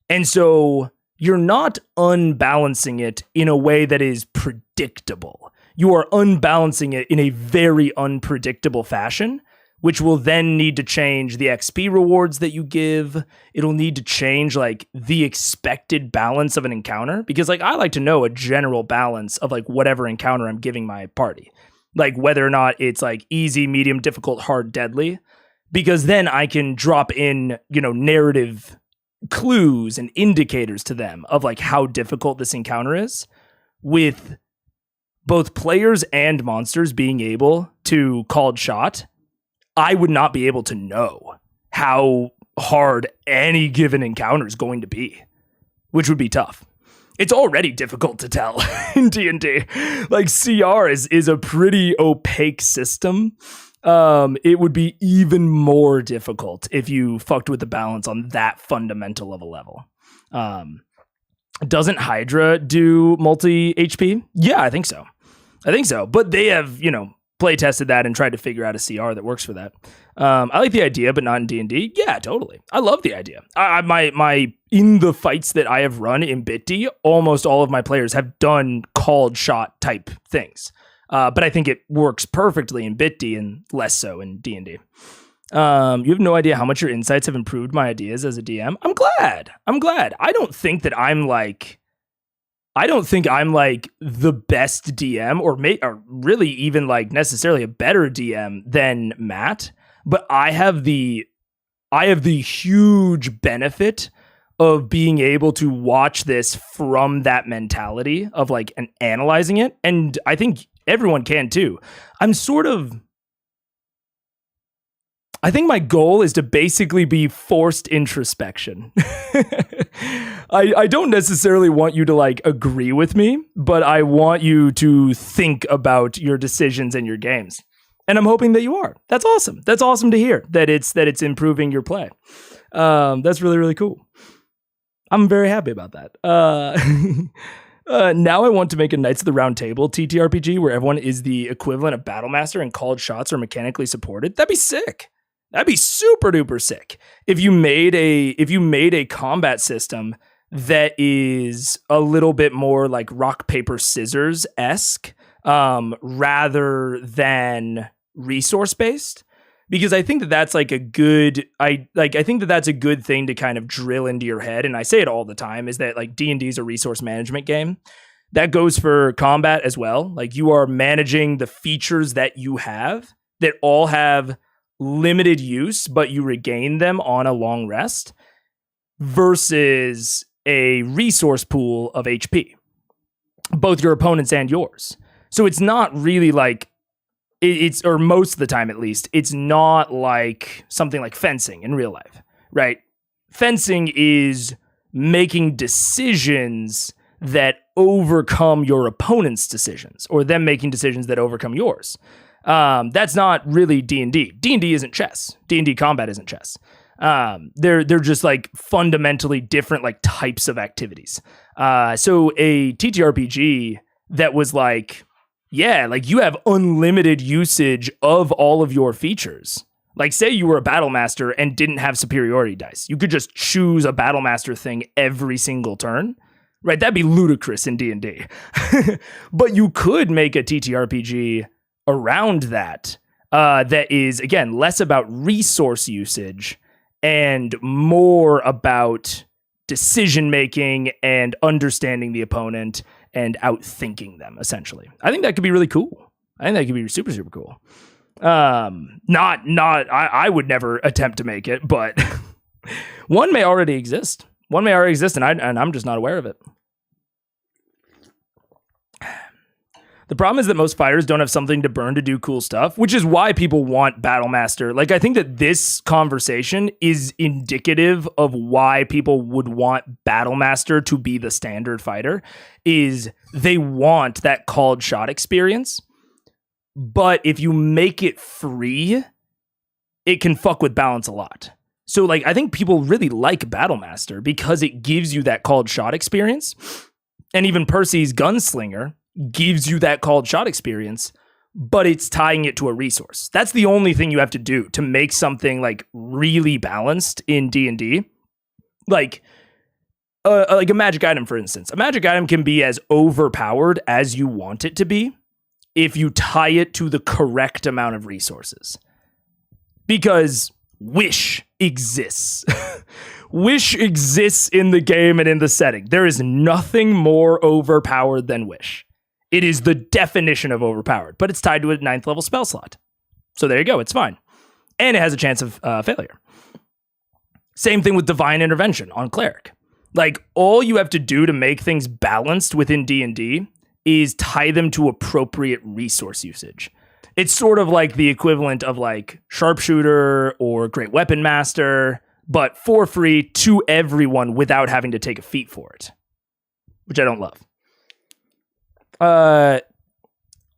And so you're not unbalancing it in a way that is predictable. You are unbalancing it in a very unpredictable fashion, which will then need to change the XP rewards that you give. It'll need to change like the expected balance of an encounter, because like I like to know a general balance of like whatever encounter I'm giving my party, like whether or not it's like easy, medium, difficult, hard, deadly, because then I can drop in, narrative clues and indicators to them of like how difficult this encounter is, with both players and monsters being able to called shot. I would not be able to know how hard any given encounter is going to be, which would be tough. It's already difficult to tell in D&D. Like CR is a pretty opaque system. It would be even more difficult if you fucked with the balance on that fundamental of a level. Doesn't Hydra do multi HP? Yeah, I think so. But they have, play tested that and tried to figure out a CR that works for that. I like the idea, but not in D&D. Yeah, totally. I love the idea. My in the fights that I have run in BitD, almost all of my players have done called shot type things. But I think it works perfectly in BitD and less so in D&D. You have no idea how much your insights have improved my ideas as a DM. I'm glad. I don't think I'm like the best DM or really even like necessarily a better DM than Matt, but I have the huge benefit of being able to watch this from that mentality of like and analyzing it. And I think everyone can too. I think my goal is to basically be forced introspection. I don't necessarily want you to like agree with me, but I want you to think about your decisions and your games. And I'm hoping that you are. That's awesome. That's awesome to hear that it's improving your play. That's really, really cool. I'm very happy about that. Now I want to make a Knights of the Round Table TTRPG where everyone is the equivalent of Battlemaster and called shots are mechanically supported. That'd be sick. That'd be super duper sick. If you made a combat system that is a little bit more like rock, paper, scissors-esque, rather than resource based, because I think that that's like I think that that's a good thing to kind of drill into your head. And I say it all the time is that like D&D is a resource management game. that goes for combat as well. Like you are managing the features that you have that all have limited use, but you regain them on a long rest versus a resource pool of HP, both your opponent's and yours. So it's not really like it's, or most of the time at least, it's not like something like fencing in real life, right? Fencing is making decisions that overcome your opponent's decisions, or them making decisions that overcome yours. That's not really D&D. D&D isn't chess. D&D combat isn't chess. They're just like fundamentally different like types of activities. So a TTRPG that was like, yeah, like you have unlimited usage of all of your features. Like say you were a battle master and didn't have superiority dice. You could just choose a battle master thing every single turn, right? That'd be ludicrous in D&D. But you could make a TTRPG around that, that is, again, less about resource usage and more about decision-making and understanding the opponent and outthinking them, essentially. I think that could be really cool. I think that could be super, super cool. I would never attempt to make it, but one may already exist. One may already exist, and I'm just not aware of it. The problem is that most fighters don't have something to burn to do cool stuff, which is why people want Battlemaster. Like, I think that this conversation is indicative of why people would want Battlemaster to be the standard fighter, is they want that called shot experience. But if you make it free, it can fuck with balance a lot. So, like, I think people really like Battlemaster because it gives you that called shot experience. And even Percy's Gunslinger gives you that called shot experience, but it's tying it to a resource. That's the only thing you have to do to make something like really balanced in D&D. Like a magic item, for instance. A magic item can be as overpowered as you want it to be if you tie it to the correct amount of resources. Because Wish exists. Wish exists in the game and in the setting. There is nothing more overpowered than Wish. It is the definition of overpowered, but it's tied to a 9th level spell slot. So there you go, it's fine. And it has a chance of failure. Same thing with Divine Intervention on Cleric. Like, all you have to do to make things balanced within D&D is tie them to appropriate resource usage. It's sort of like the equivalent of like Sharpshooter or Great Weapon Master, but for free to everyone without having to take a feat for it, which I don't love.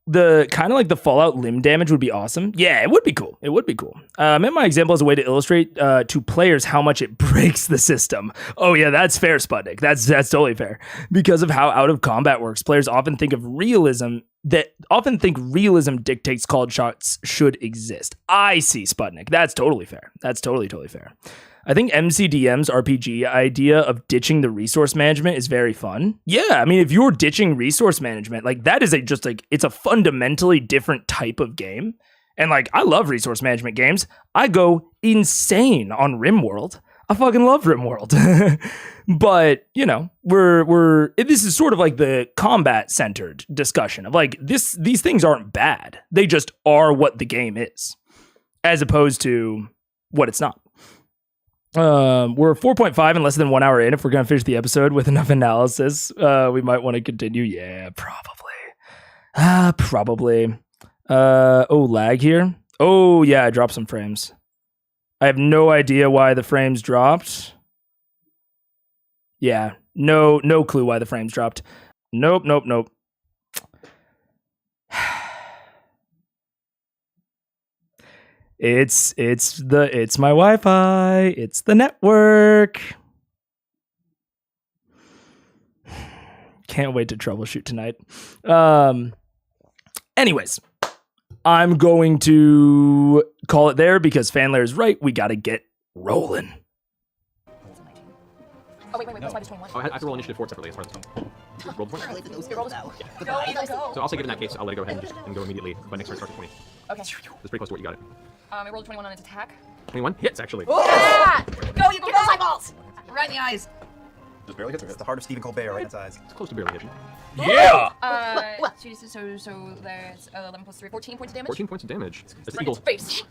The kind of like the Fallout limb damage would be awesome. Yeah, it would be cool. It would be cool. I meant my example as a way to illustrate to players how much it breaks the system. Oh yeah, that's fair, Sputnik. That's totally fair. Because of how out of combat works, players often think realism dictates called shots should exist. I see, Sputnik. That's totally fair. That's totally fair. I think MCDM's RPG idea of ditching the resource management is very fun. Yeah, I mean, if you're ditching resource management, like that is it's a fundamentally different type of game. And like, I love resource management games. I go insane on RimWorld. I fucking love RimWorld. But, you know, this is sort of like the combat centered discussion of like these things aren't bad. They just are what the game is, as opposed to what it's not. We're 4.5 and less than 1 hour in. If we're going to finish the episode with enough analysis, we might want to continue. Yeah, probably. Lag here. Oh yeah, I dropped some frames. I have no idea why the frames dropped. Yeah, no clue why the frames dropped. Nope. It's my Wi-Fi. It's the network. Can't wait to troubleshoot tonight. Anyways, I'm going to call it there because Fanlair is right. We got to get rolling. Oh, wait, that's why there's 21. Oh, I have to roll initiative 4 separately as part of the team. Roll the point? Go. So I'll say good in that case. I'll let it go ahead and go immediately. But next turn starts at 20. Okay. That's pretty close to what you got it. I rolled a 21 on its attack. 21 hits, actually. Yeah! Go, you go, those eyeballs! Right in the eyes. Just barely hits. It's the heart of Stephen Colbert right in its eyes. It's close to barely hitting. Yeah! So there's 11 plus 3, 14 points of damage. 14 points of damage. As the Right in eagle its face.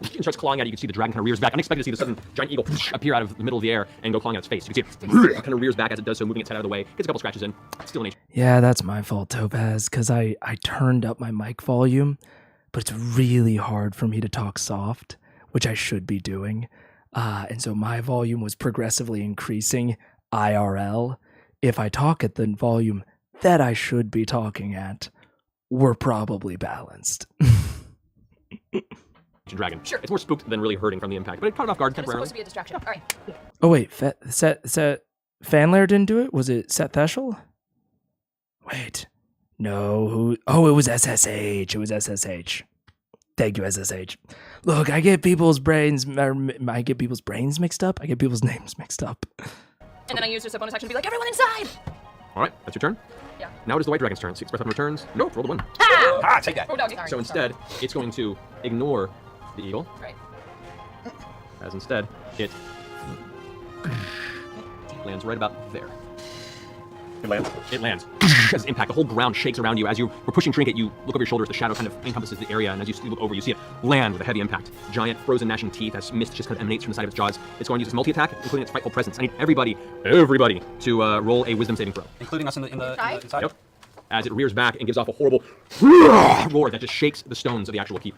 and starts clawing at it, you can see the dragon kind of rears back. Unexpected to see the sudden giant eagle appear out of the middle of the air and go clawing at its face. You can see it kind of rears back as it does so, moving its head out of the way. Gets a couple scratches in. Still an HP. Yeah, that's my fault, Topaz, because I turned up my mic volume, but it's really hard for me to talk soft, which I should be doing. And so my volume was progressively increasing IRL. If I talk at the volume that I should be talking at, we're probably balanced. Dragon. Sure. It's more spooked than really hurting from the impact, but it caught it off guard It's temporarily. supposed to be a distraction. All right. Oh wait, Fanlair didn't do it? Was it Seth Theshel? Wait. No, who? Oh, it was SSH. It was SSH. Thank you, SSH. Look, I get people's brains mixed up. I get people's names mixed up. And then I use this bonus action to be like, everyone inside! All right, that's your turn. Yeah. Now it is the white dragon's turn. See express weapon returns. Nope, roll the 1. Ah, take that. Oh, doggy. So instead, it's going to ignore the eagle, Right. as instead it lands right about there. It lands. It lands. As impact, the whole ground shakes around you. As you were pushing Trinket, you look over your shoulder as the shadow kind of encompasses the area, and as you look over, you see it land with a heavy impact. Giant, frozen, gnashing teeth as mist just kind of emanates from the side of its jaws. It's going to use its multi-attack, including its frightful presence. I need everybody to roll a wisdom saving throw. Including us in the inside? Yep. As it rears back and gives off a horrible roar that just shakes the stones of the actual keep.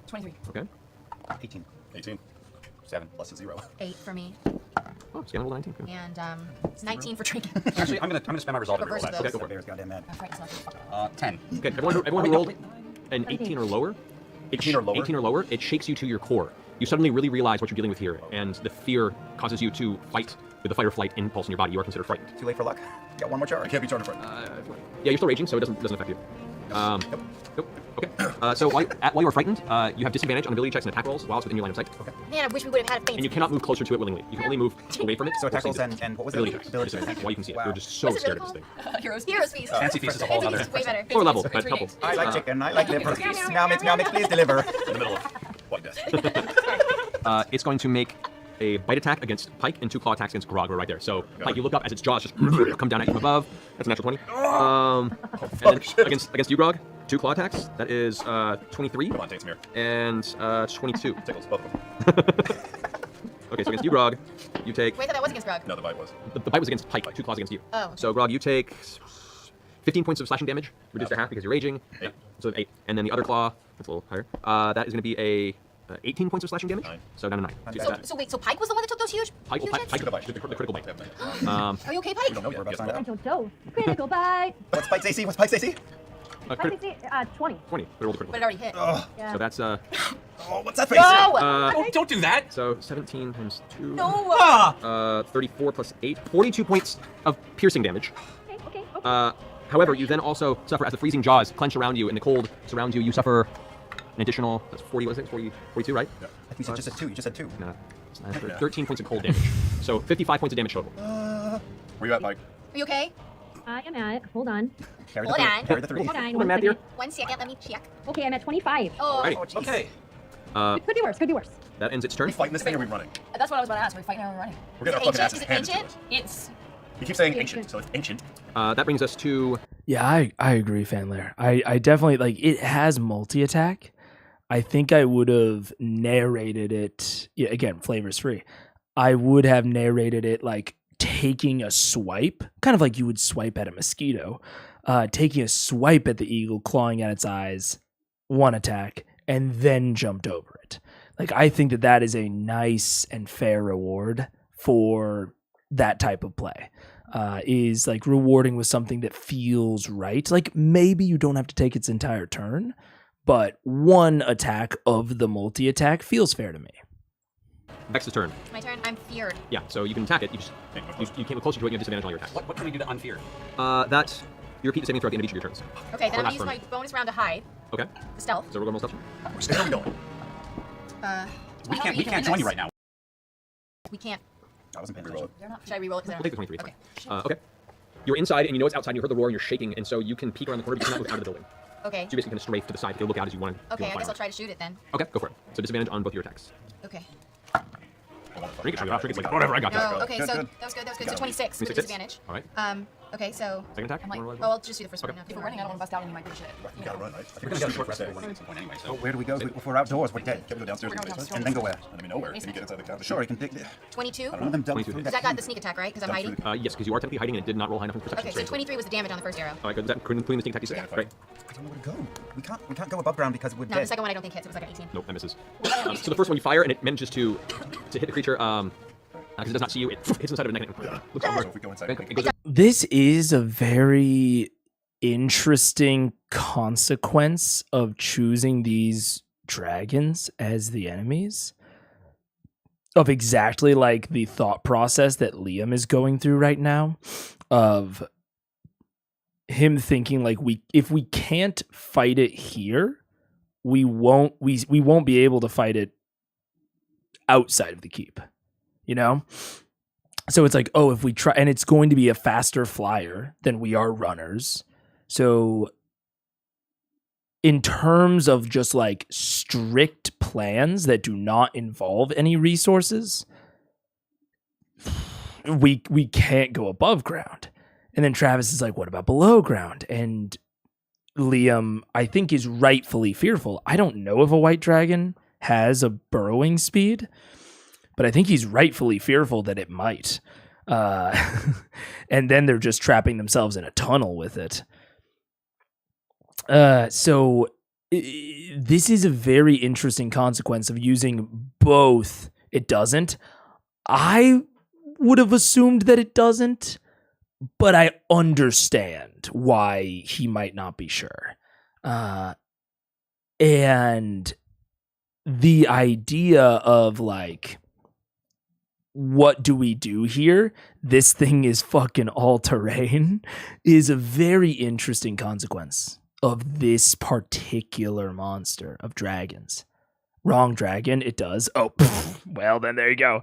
23. Okay. 18. 18. 7. Plus a 0. 8 for me. Oh, scan roll 19. Good. And 19 for Trinket. Actually, I'm gonna spend my resolve and roll Reverse that. those. Okay, go for it. Bear's goddamn mad. 10. Okay, everyone who rolled an 18 or lower, 18 or lower? 18 or lower, it shakes you to your core. You suddenly really realize what you're dealing with here, and the fear causes you to fight with the fight or flight impulse in your body. You are considered frightened. Too late for luck. Got one more I charge. can't be charged for it. Yeah, you're still raging, so it doesn't affect you. Nope. Okay. So while you are frightened, you have disadvantage on ability checks and attack rolls while it's within your line of sight. Okay. Man, I wish we would have had a feint. And you cannot move closer to it willingly. You can only move away from it. So or attack rolls save it. and what was Ability it? checks. Ability Disadvantage, checks. while you can see it. Wow. You're just so What's it scared really of this thing. Heroes. Heroes feast. Fancy feast is a whole Fancy other. feast is way better. Lower level, but Fancy helpful. feast. I like chicken. I like liver. Meow, please deliver. In the middle of white death. It's going to make a bite attack against Pike and 2 claw attacks against Grog right there. So Pike, you look up as its jaws just come down at you from above. That's a natural 20. And then against you, Grog, 2 claw attacks. That is 23 Come on, take some here. and 22. Tickles, both of them. Okay, so against you, Grog, you take. Wait, that was against Grog. No, the bite was. The bite was against Pike, 2 claws against you. Oh. So Grog, you take 15 points of slashing damage, reduced to half because you're raging. 8. So 8. And then the other claw, that's a little higher. That is going to be a 18 points of slashing damage. 9. So down to 9. Okay. So that- So wait, so Pike was the one that took those huge Pike, huge hits? Pike, The bite. the critical bite. Are you okay, Pike? We don't know yet. We're about to Yes, find well, out. Don't know. Critical bite. What's Pike's AC? What's Pike's AC? Crit- 20. 20. They rolled the critical. But it already hit. Yeah. So that's Oh, what's that face? No! Don't do that! so 17 times 2. No! 34 plus 8. 42 points of piercing damage. Okay. However, you then also suffer as the freezing jaws clench around you and the cold surrounds you. You suffer an additional, that's 40, what is it? 42, right? I think you said just a 2. You just said 2. No. 13 points of cold damage. So 55 points of damage total. Where you at, Mike? Are you okay? I am at. Hold on. Carry the Hold 3. on. Carry the 3. Hold on. Hold on, 1 Matt here. second. 1 second, let me check. Okay, I'm at 25. Oh, Alrighty. Oh, jeez. Okay. Could be worse. Could be worse. That ends its turn. We fighting this thing or are we running? That's what I was about to ask. Are we fighting or are we running? We're getting Is our it fucking ancient? asses Is it handed to ancient? us. It's You keep saying ancient, so it's ancient. That brings us to Yeah, I agree, Fanlair. I definitely like it has multi-attack. I think I would have narrated it again, flavors free. I would have narrated it like taking a swipe, kind of like you would swipe at a mosquito, taking a swipe at the eagle, clawing at its eyes, 1 attack, and then jumped over it. Like I think that is a nice and fair reward for that type of play. Is like rewarding with something that feels right. Like maybe you don't have to take its entire turn, but 1 attack of the multi-attack feels fair to me. Vex's turn. My turn. I'm feared. Yeah, so you can attack it. You came closer to it, you have disadvantage on all your attacks. What can we do to unfear? That you repeat the saving throw at the end of each of your turns. Okay, then Or I'm not use for my me. bonus round to hide. Okay. The stealth. So we're going to stealth. Which state are we going? We can't join you right now. We can't. I wasn't paying Reroll attention. it. Should I reroll it? We'll take the 23. It's Okay. fine. Okay. You're inside and you know it's outside and you heard the roar and you're shaking and so you can peek around the corner but you cannot move out of the building. Okay. So you basically kind of strafe to the side. You can look out as you want to. Okay, I guess I'll try to shoot it then. Okay, go for it. So disadvantage on both your attacks. Okay. Trinket, trinket's like, whatever, I got No, this. okay, so that was good. So 26 with 26 hits. disadvantage. All right. Okay, so. Second attack. I'm like, Oh, I'll just do the first one. if we're running, I don't want to bust out and you might do shit. You gotta run, right? I think We're we're gonna just short short rest rest at at one point anyway. Oh, where do we go? If we're outdoors, we're dead. Can we go downstairs We're to the going basement? And then go where? And then we nowhere. Can you get inside the cabinet? Sure, you can pick. 22. One of them delve 22 through hits. That got the sneak attack, right? Because I'm hiding. Yes, because you are technically hiding and it did not roll high enough in perception. Okay, so 23 was the damage on the first arrow. All right, good. Is that including the sneak attack? You said? Great. I don't know where to go. We can't go above ground because we're No, dead. the second one I don't think hits. It was like an 18. Nope, that misses. So the first one you fire and it manages to hit the creature. Because it does not see you, it hits inside of the neck. And looks So over. if we go inside, It goes This is a very interesting consequence of choosing these dragons as the enemies, of exactly like the thought process that Liam is going through right now, of him thinking like, if we can't fight it here, we won't be able to fight it outside of the keep, you know? So it's like, oh, if we try, and it's going to be a faster flyer than we are runners. So in terms of just like strict plans that do not involve any resources, we can't go above ground. And then Travis is like, what about below ground? And Liam, I think, is rightfully fearful. I don't know if a white dragon has a burrowing speed, but I think he's rightfully fearful that it might. And then they're just trapping themselves in a tunnel with it. So this is a very interesting consequence of using both. It doesn't. I would have assumed that it doesn't, but I understand why he might not be sure. And the idea of like, what do we do here? This thing is fucking all terrain is a very interesting consequence of this particular monster of dragons. Wrong dragon, it does. Oh, well, then there you go.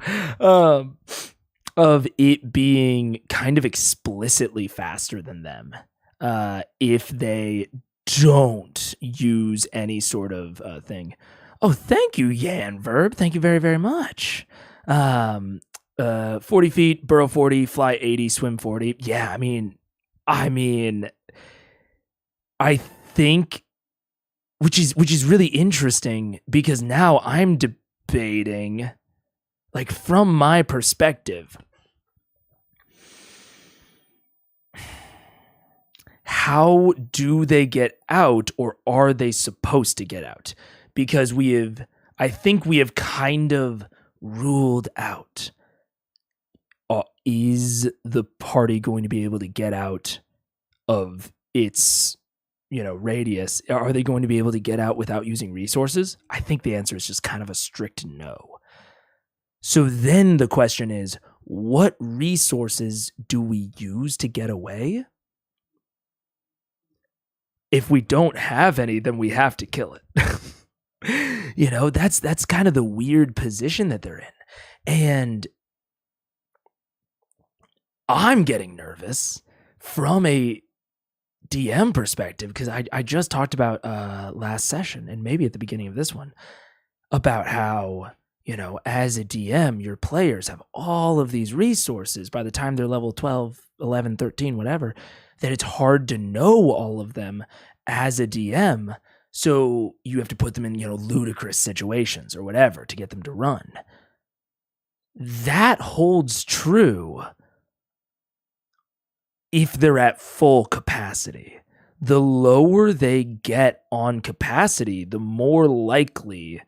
Of it being kind of explicitly faster than them. If they don't use any sort of thing. Oh, thank you, Yan Verb. Thank you very, very much. 40 feet, burrow 40, fly 80, swim 40. Yeah, I mean, I think, which is really interesting, because now I'm debating, like, from my perspective, how do they get out, or are they supposed to get out? Because I think we have kind of ruled out, is the party going to be able to get out of its, radius? Are they going to be able to get out without using resources? I think the answer is just kind of a strict no. So then the question is, what resources do we use to get away? If we don't have any, then we have to kill it. That's kind of the weird position that they're in. And I'm getting nervous from a DM perspective, because I just talked about last session, and maybe at the beginning of this one, about how, as a DM, your players have all of these resources by the time they're level 12, 11, 13, whatever, that it's hard to know all of them as a DM. So you have to put them in, ludicrous situations or whatever to get them to run. That holds true if they're at full capacity. The lower they get on capacity, the more likely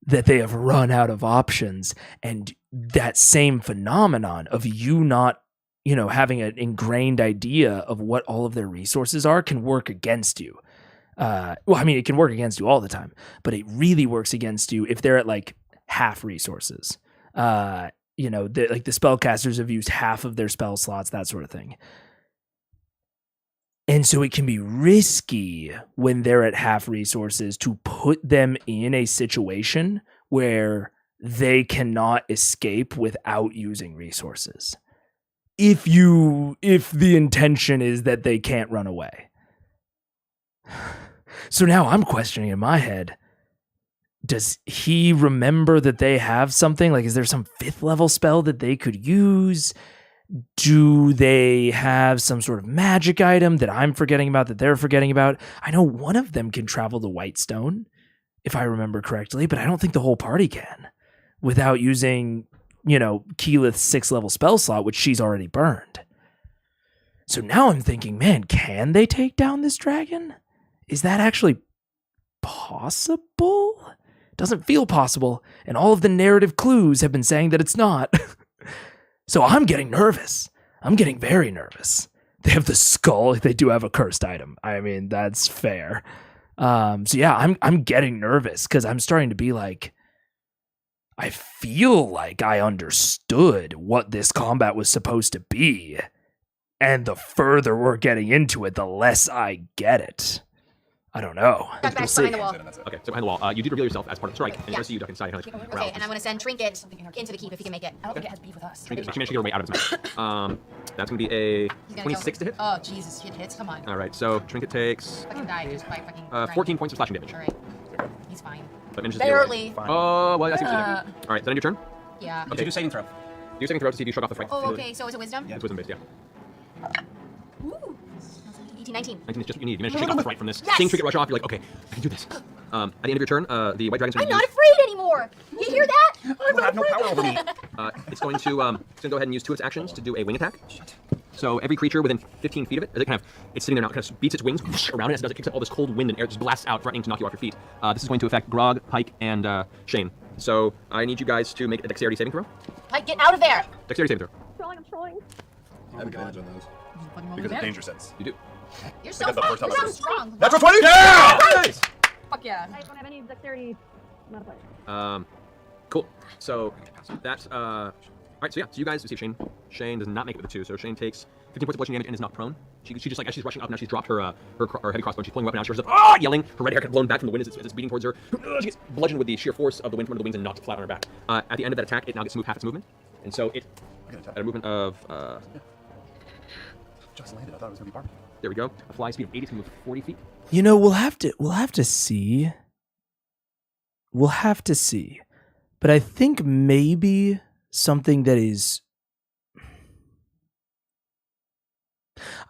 that they have run out of options. And that same phenomenon of you not, having an ingrained idea of what all of their resources are can work against you. It can work against you all the time, but it really works against you if they're at like half resources. The spellcasters have used half of their spell slots, that sort of thing. And so it can be risky when they're at half resources to put them in a situation where they cannot escape without using resources. If the intention is that they can't run away. So now I'm questioning in my head, does he remember that they have something? Like, is there some 5th level spell that they could use? Do they have some sort of magic item that I'm forgetting about, that they're forgetting about? I know one of them can travel to Whitestone, if I remember correctly, but I don't think the whole party can without using, Keyleth's 6th level spell slot, which she's already burned. So now I'm thinking, man, can they take down this dragon? Is that actually possible? Doesn't feel possible, and all of the narrative clues have been saying that it's not. So I'm getting nervous. I'm getting very nervous. They have the skull. They do have a cursed item. I mean, that's fair. So yeah, I'm getting nervous because I'm starting to be like, I feel like I understood what this combat was supposed to be. And the further we're getting into it, the less I get it. I don't know. Back behind the wall. Okay, so behind the wall, you did reveal yourself as part of the strike, and Yeah. I see you duck inside. Okay, and I'm gonna send Trinket into the keep if he can make it. I don't think it has beef with us. Trinket, she managed to get her way out of his mouth. That's going to be a He's gonna 26 to hit. Oh Jesus, shit hits. Come on. All right, so Trinket takes Fucking die just by fucking. 14 points of slashing damage. All right. He's fine. But manages to get away. Barely. Oh, well, I see what you did. All right, then end your turn. Yeah. Okay, do saving throw. Do your second throw to see if you shrug off the fright. Oh, okay. So it's a wisdom. It's wisdom based, yeah. Ooh. 18, 19. 19 is just what you need. You managed to shake off the fright from this. Yes! Seeing Trinket rush off, you're like, okay, I can do this. At the end of your turn, the white dragon's going I'm to not afraid anymore. You hear that? You have no power over me. it's going to go ahead and use 2 of its actions to do a wing attack. So every creature within 15 feet of it, as it it's sitting there now, it kind of beats its wings around it as it does. It kicks up all this cold wind and air, just blasts out, threatening to knock you off your feet. This is going to affect Grog, Pike, and Shane. So I need you guys to make a dexterity saving throw. Like, get out of there. Dexterity saving throw. I'm trolling. I have advantage on those because of danger sense. You do. You're so Because the first time I so was- strong. Natural 20! Yeah! Nice! Fuck yeah. I don't have any dexterity modifiers. Cool. So that's all right. So yeah, so you guys see Shane does not make it with the 2. So Shane takes 15 points of bludgeoning damage and is knocked prone. She just like as she's rushing up now, she's dropped her heavy crossbow. She's pulling a weapon out. She rushes up, yelling. Her red hair kind of blown back from the wind as it's beating towards her. She gets bludgeoned with the sheer force of the wind from under the wings and knocked flat on her back. At the end of that attack, it now gets to move half its movement, and so it at a movement of Just landed. I thought it was going to be barbecue. there we go. A fly speed of 80 to move 40 feet. We'll have to see. We'll have to see. But I think maybe something that is...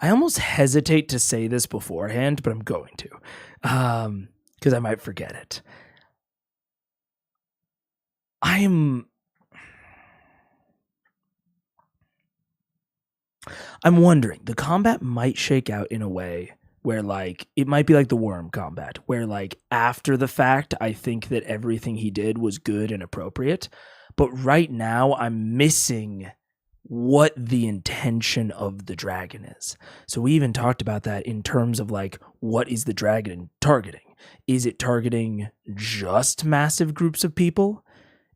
I almost hesitate to say this beforehand, but I'm going to. Because I might forget it. I'm wondering, the combat might shake out in a way where, like, it might be like the worm combat, where, like, after the fact, I think that everything he did was good and appropriate. But right now, I'm missing what the intention of the dragon is. So we even talked about that in terms of, like, what is the dragon targeting? Is it targeting just massive groups of people?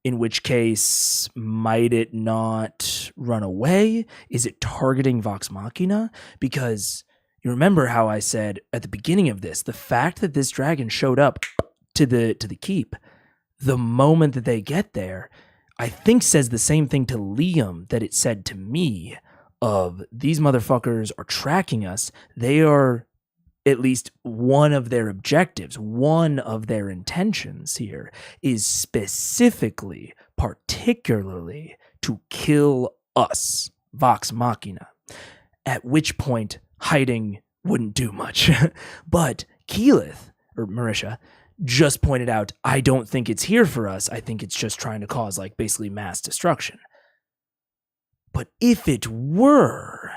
In which case, might it not run away? Is it targeting Vox Machina? Because you remember how I said at the beginning of this, the fact that this dragon showed up to the keep, the moment that they get there, I think says the same thing to Liam that it said to me of these motherfuckers are tracking us. They are at least one of their objectives, one of their intentions here is specifically, particularly to kill us, Vox Machina. At which point, hiding wouldn't do much. But Keyleth, or Marisha, just pointed out, I don't think it's here for us. I think it's just trying to cause, like, basically mass destruction. But if it were,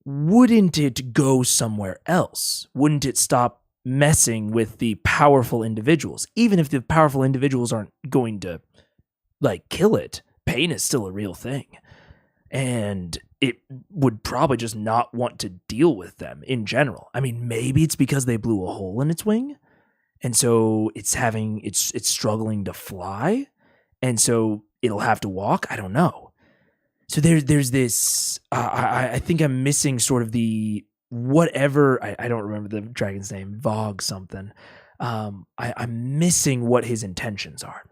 wouldn't it go somewhere else? Wouldn't it stop messing with the powerful individuals? Even if the powerful individuals aren't going to, like, kill it, pain is still a real thing. And it would probably just not want to deal with them in general. I mean, maybe it's because they blew a hole in its wing, and so it's struggling to fly, and so it'll have to walk. I don't know. So there's this, I think I'm missing sort of the whatever, I don't remember the dragon's name, Vogue something. I'm missing what his intentions are.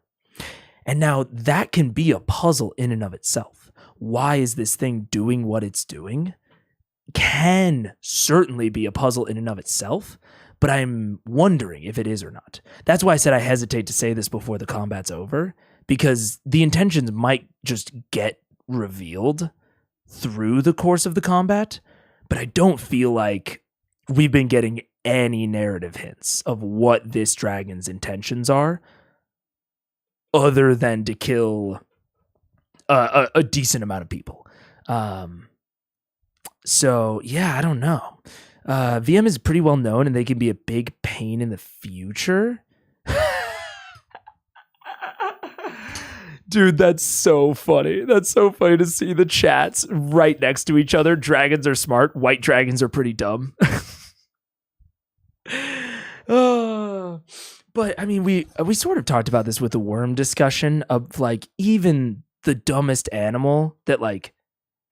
And now that can be a puzzle in and of itself. Why is this thing doing what it's doing? Can certainly be a puzzle in and of itself, but I'm wondering if it is or not. That's why I said I hesitate to say this before the combat's over, because the intentions might just get revealed through the course of the combat, but I don't feel like we've been getting any narrative hints of what this dragon's intentions are, other than to kill a decent amount of people. So yeah, I don't know. VM is pretty well known, and they can be a big pain in the future. Dude, that's so funny. That's so funny to see the chats right next to each other. Dragons are smart. White dragons are pretty dumb. But I mean, we sort of talked about this with the worm discussion of like even the dumbest animal that like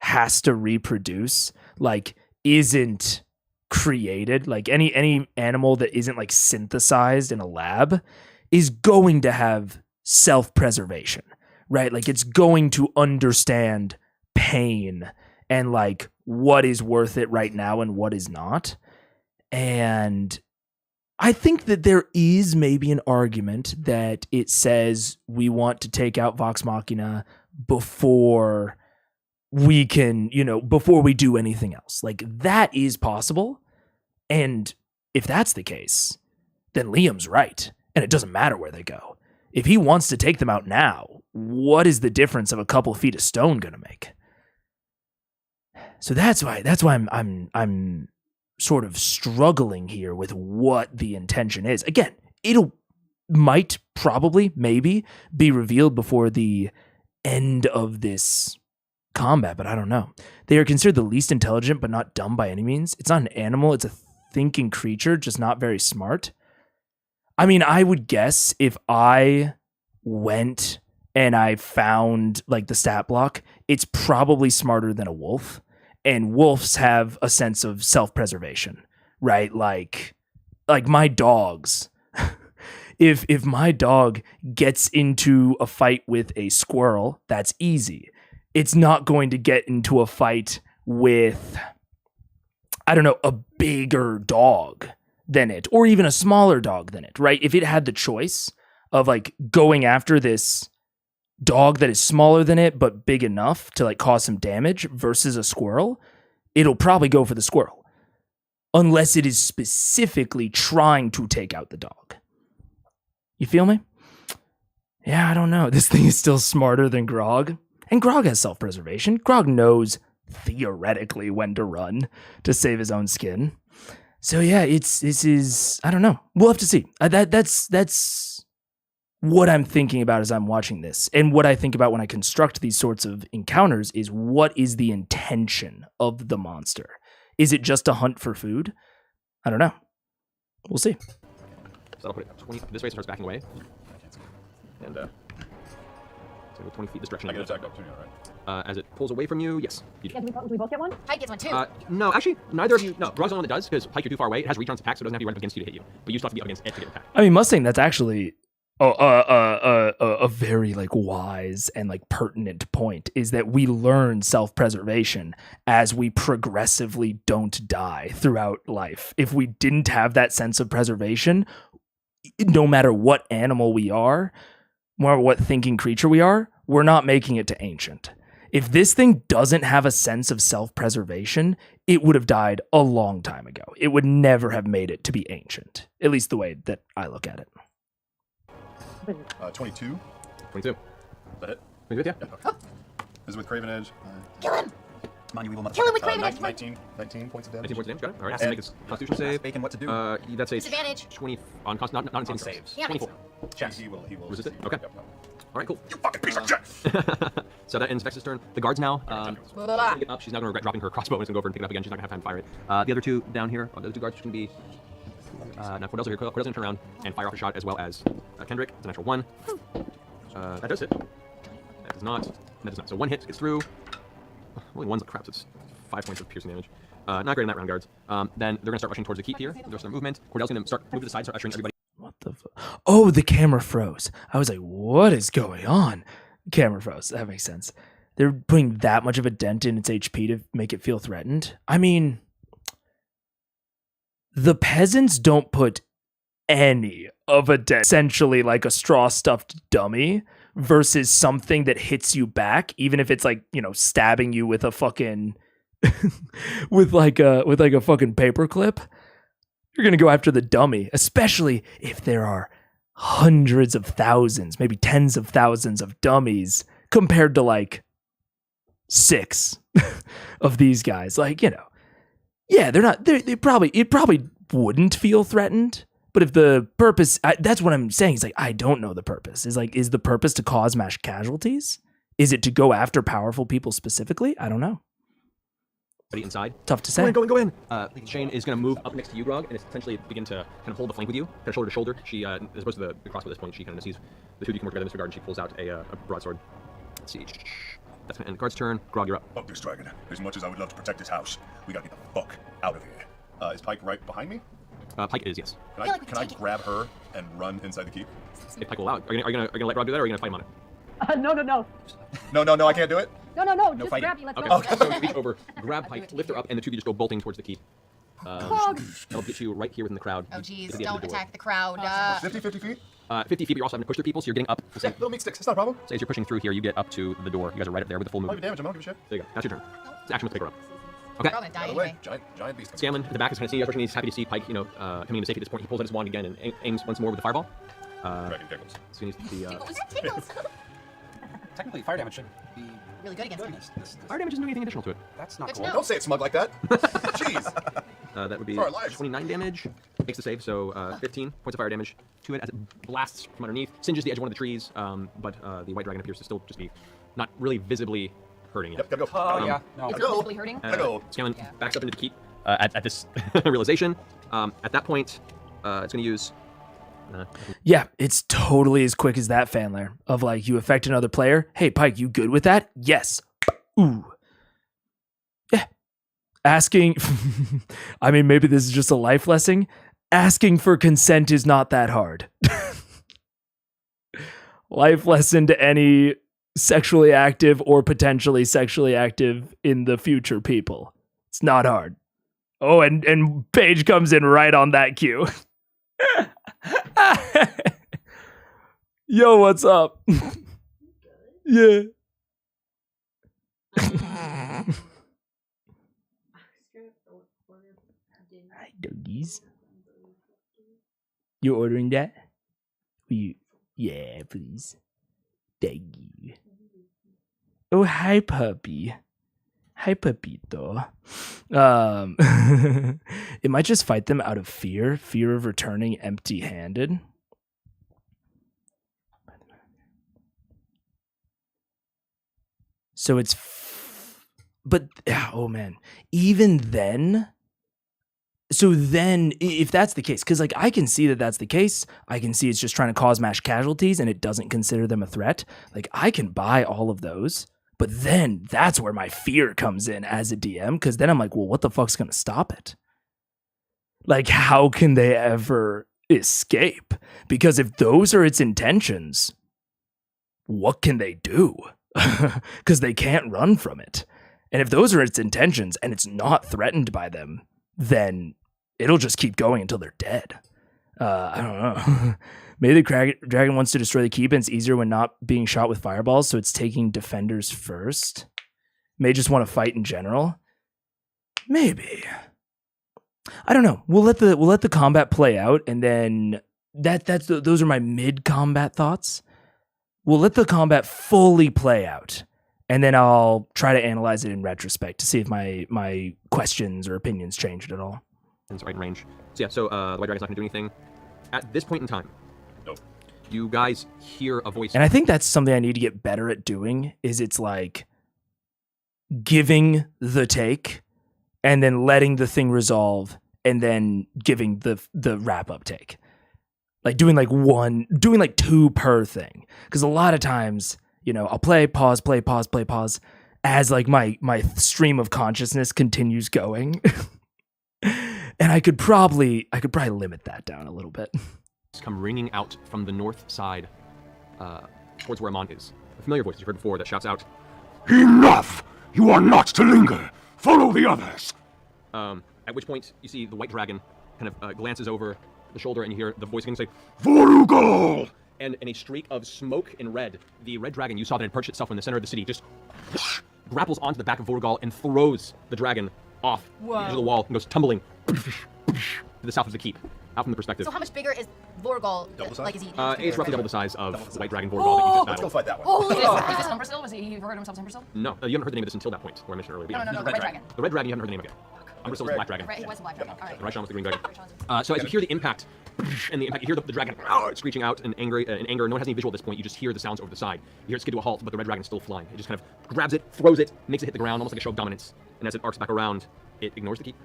has to reproduce like isn't created. Like any animal that isn't like synthesized in a lab is going to have self-preservation, right? Like it's going to understand pain and like what is worth it right now and what is not. And I think that there is maybe an argument that it says we want to take out Vox Machina before we can, before we do anything else. Like that is possible. And if that's the case, then Liam's right. And it doesn't matter where they go. If he wants to take them out now, what is the difference of a couple feet of stone going to make? So that's why I'm sort of struggling here with what the intention is. Again, might probably maybe be revealed before the end of this combat, but I don't know. They are considered the least intelligent but not dumb by any means. It's not an animal, it's a thinking creature, just not very smart. I mean, I would guess if I went and I found like the stat block, it's probably smarter than a wolf. And wolves have a sense of self-preservation, right? Like my dogs. If my dog gets into a fight with a squirrel, that's easy. It's not going to get into a fight with, I don't know, a bigger dog than it, or even a smaller dog than it, right? If it had the choice of like going after this dog that is smaller than it but big enough to like cause some damage versus a squirrel, it'll probably go for the squirrel unless it is specifically trying to take out the dog. You feel me? Yeah, I don't know. This thing is still smarter than Grog, and Grog has self-preservation. Grog knows theoretically when to run to save his own skin. So yeah, this is I don't know. We'll have to see. That's what I'm thinking about as I'm watching this. And what I think about when I construct these sorts of encounters is what is the intention of the monster? Is it just a hunt for food? I don't know. We'll see. So I'll put it 20 this way, so it starts backing away. And so go 20 feet this direction. I get attack opportunity, right? As it pulls away from you, yes, you do. Yeah, do we both get one? Pike gets one too. No, actually, neither of you. No, Grog's the one that does, because Pike, you're too far away. It has reach on its attack, so it doesn't have to be right up against you to hit you. But you still have to be up against it to get attacked. I mean, Mustang, that's actually a very like wise and like pertinent point, is that we learn self-preservation as we progressively don't die throughout life. If we didn't have that sense of preservation, no matter what animal we are, or what thinking creature we are, we're not making it to ancient. If this thing doesn't have a sense of self-preservation, it would have died a long time ago. It would never have made it to be ancient, at least the way that I look at it. 22. 22. Is that it? 22, yeah. Okay. This is with Craven Edge. Kill him! Mind you, we will Kill him with Craven Edge! 19 points of damage. 19 points of damage, got it. All right, Ask so make a Constitution save. Bacon what to do. That's a Disadvantage. 20 on not in saving saves. Yeah, 24. makes He will Resist it? Okay. Yep, yep. All right, cool. You fucking piece of shit! So that ends Vex's turn. The guard's now. Blah, She's blah, blah. gonna get up. She's now going to regret dropping her crossbow and is going to go over and pick it up again. She's not going to have time to fire it. The other two down here, the other two guards are going to be. Now Cordell's here. Cordell's going to turn around and fire off a shot, as well as Kendrick. It's a natural 1. That does hit. That does not. That does not. So 1 hit gets through. Only 1's like crap, so it's 5 points of piercing damage. Not great in that round, guards. Then they're going to start rushing towards the keep here. The rest of their movement. Cordell's going to start moving to the side, start ushering everybody. What the fuck? Oh, the camera froze. I was like, what is going on? Camera froze. That makes sense. They're putting that much of a dent in its HP to make it feel threatened. I mean, the peasants don't put any of essentially like a straw stuffed dummy versus something that hits you back, even if it's like, you know, stabbing you with a fucking with like a fucking paperclip. You're gonna go after the dummy, especially if there are hundreds of thousands, maybe tens of thousands of dummies compared to like 6 of these guys. Like, you know, yeah, it probably wouldn't feel threatened. But if the purpose, that's what I'm saying. Is like, I don't know the purpose. Is the purpose to cause mass casualties? Is it to go after powerful people specifically? I don't know. Inside. Tough to say. Go in. Shane is going to move up next to you, Grog, and essentially begin to kind of hold the flank with you, kind of shoulder to shoulder. She, as opposed to the crossbow at this point, she kind of sees the two of you can work together in this regard, and she pulls out a broadsword. Let's see. That's my end. Guard's turn. Grog, you're up. Fuck this dragon. As much as I would love to protect this house, we gotta get the fuck out of here. Is Pike right behind me? Pike is, yes. Can I grab her and run inside the keep? If Pike will allow it. Are you gonna let Grog do that, or are you gonna fight him on it? No. No, I can't do it. No. Just fighting. grab you. Let's Okay, go. so you reach over, grab Pike, lift her up, and the two of you just go bolting towards the keep. That'll get you right here within the crowd. Oh, geez, to the end of don't the door. attack the crowd. 50 feet? 50 feet, but you're also having to push through people, so you're getting up. Yeah, little meat sticks, it's not a problem. So as you're pushing through here, you get up to the door. You guys are right up there with the full I'll movement. do damage, I don't give a shit. There you go. That's your turn. It's action with pick her up. We're Okay. all gonna die By the way, anyway. giant beast. Scanlan at the back is kind of seeing you guys. He's happy to see Pike, you know, coming into safety at this point. He pulls out his wand again and aims once more with the fireball. Dragon tickles. So he needs to be, Tickles. Tickles. Technically, fire damage should be Really good against me. fire damage isn't doing anything additional to it. That's not Good to cool. know. Don't say it smug like that. Jeez. That would be For our lives. 29 damage. Makes the save, so 15 points of fire damage to it as it blasts from underneath, singes the edge of one of the trees, but the white dragon appears to still just be not really visibly hurting it. Yep, gotta go. Oh, yeah. No. It's Go. not visibly hurting. Go. Scanlan backs up into the keep at this realization. At that point, it's going to use... Yeah, it's totally as quick as that, Fanler. Of like, you affect another player. Hey, Pike, you good with that? Yes. Ooh. Yeah. Asking, I mean, maybe this is just a life lesson. Asking for consent is not that hard. Life lesson to any sexually active or potentially sexually active in the future people. It's not hard. Oh, and Paige comes in right on that cue. Yo, what's up? Yeah. Hi, doggies. You ordering that? Yeah, please. Thank you. Oh, hi, puppy. Hi, Pepito. It might just fight them out of fear of returning empty-handed. So it's, but oh man, even then. So then, if that's the case, because like I can see that that's the case, I can see it's just trying to cause mass casualties and it doesn't consider them a threat. Like I can buy all of those. But then that's where my fear comes in as a DM, because then I'm like, well, what the fuck's going to stop it? Like, how can they ever escape? Because if those are its intentions, what can they do? Because they can't run from it. And if those are its intentions and it's not threatened by them, then it'll just keep going until they're dead. I don't know. Maybe the dragon wants to destroy the keep and it's easier when not being shot with fireballs, so it's taking defenders first. May just want to fight in general. Maybe. I don't know. We'll let the combat play out, and then those are my mid-combat thoughts. We'll let the combat fully play out, and then I'll try to analyze it in retrospect to see if my questions or opinions changed at all. It's right in range. So yeah, so the white dragon's not going to do anything at this point in time. Nope. You guys hear a voice. And I think that's something I need to get better at doing, is it's like giving the take and then letting the thing resolve and then giving the wrap up take. Like doing like two per thing. Because a lot of times, you know, I'll play, pause, as like my stream of consciousness continues going. And I could probably limit that down a little bit. Come ringing out from the north side towards where Amon is. A familiar voice you've heard before that shouts out, "Enough! You are not to linger! Follow the others!" At which point you see the white dragon kind of glances over the shoulder, and you hear the voice again say, "Vorugal!" And in a streak of smoke and red, the red dragon you saw that had perched itself in the center of the city just grapples onto the back of Vorugal and throws the dragon off the edge of the wall and goes tumbling to the south of the keep, out from the perspective. So how much bigger is Vorgal? Like, is he? It's roughly double the size of the white dragon Vorugal that you just battled. Let's go fight that one. Holy Is this Humberstill? Was he heard himself Humberstill? No, you haven't heard the name of this until that point, where I mentioned earlier. No, the red dragon. The red dragon, you haven't heard the name of it. Umberstill's the black dragon. Right, he was the black dragon. All right. Right, Sean was the green dragon. So as you hear the impact, and the impact, you hear the dragon screeching out in anger. No one has any visual at this point. You just hear the sounds over the side. You hear it skid to a halt, but the red dragon is still flying. It just kind of grabs it, throws it, makes it hit the ground, almost like a show of dominance. And as it arcs back around, it ignores the keep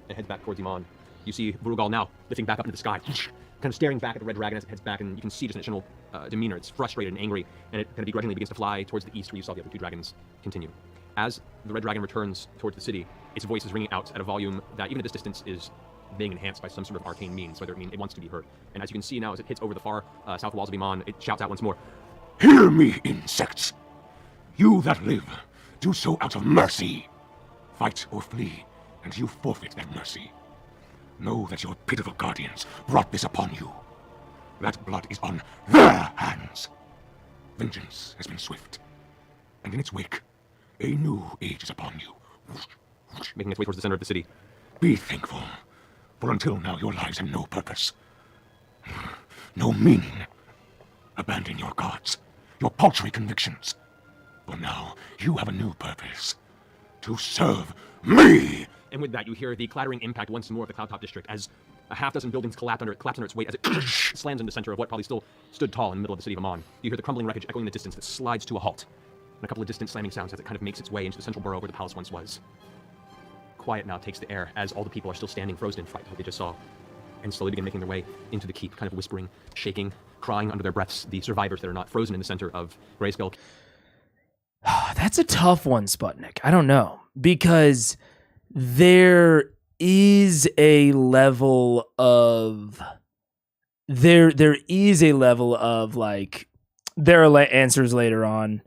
and heads back towards Iman. You see Vorugal now lifting back up into the sky, kind of staring back at the red dragon as it heads back, and you can see just an additional demeanor. It's frustrated and angry, and it kind of begrudgingly begins to fly towards the east, where you saw the other two dragons continue. As the red dragon returns towards the city, its voice is ringing out at a volume that, even at this distance, is being enhanced by some sort of arcane means, whether it wants to be heard. And as you can see now, as it hits over the far south walls of Iman, it shouts out once more, "Hear me, insects! You that live, do so out of mercy. Fight or flee, and you forfeit that mercy. Know that your pitiful guardians brought this upon you. That blood is on their hands. Vengeance has been swift, and in its wake, a new age is upon you." making its way towards the center of the city. "Be thankful, for until now your lives have no purpose, no meaning. Abandon your gods, your paltry convictions, for now you have a new purpose: to serve me." And with that, you hear the clattering impact once more of the Cloudtop District as a half dozen buildings collapse under its weight as it slams in the center of what probably still stood tall in the middle of the city of Amon. You hear the crumbling wreckage echoing in the distance that slides to a halt, and a couple of distant slamming sounds as it kind of makes its way into the central borough where the palace once was. Quiet now takes the air as all the people are still standing frozen in fright, like they just saw, and slowly begin making their way into the keep, kind of whispering, shaking, crying under their breaths, the survivors that are not frozen in the center of Grayskull. That's a tough one, Sputnik. I don't know, because there is a level of like, there are answers later on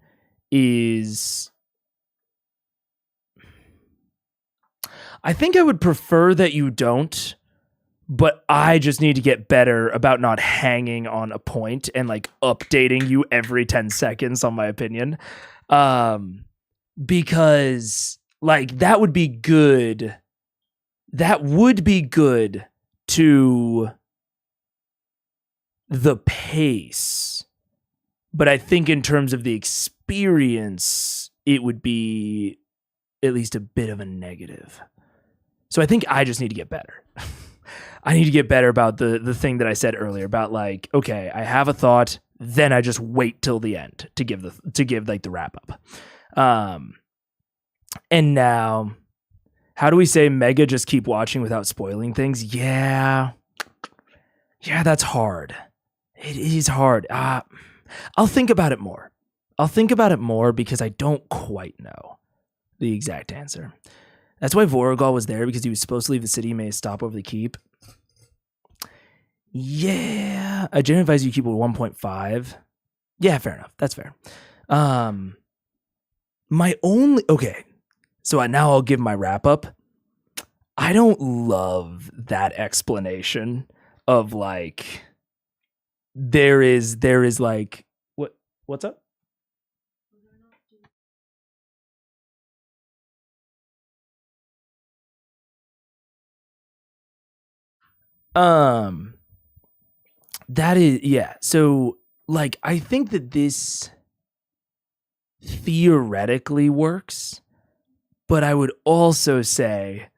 is, I think I would prefer that you don't, but I just need to get better about not hanging on a point and like updating you every 10 seconds on my opinion. Because like that would be good. That would be good to the pace. But I think in terms of the experience, it would be at least a bit of a negative. So I think I just need to get better. I need to get better about the thing that I said earlier about like, okay, I have a thought, then I just wait till the end to give like the wrap up. And now, how do we say Mega just keep watching without spoiling things? Yeah, that's hard. It is hard. I'll think about it more. Because I don't quite know the exact answer. That's why Vorugal was there, because he was supposed to leave the city and made a stop over the keep. Yeah, I generally advise you keep it 1.5. Yeah, fair enough. That's fair. Okay, so now I'll give my wrap up. I don't love that explanation of like, there is like, what's up? That is, yeah. So like, I think that this theoretically works, but I would also say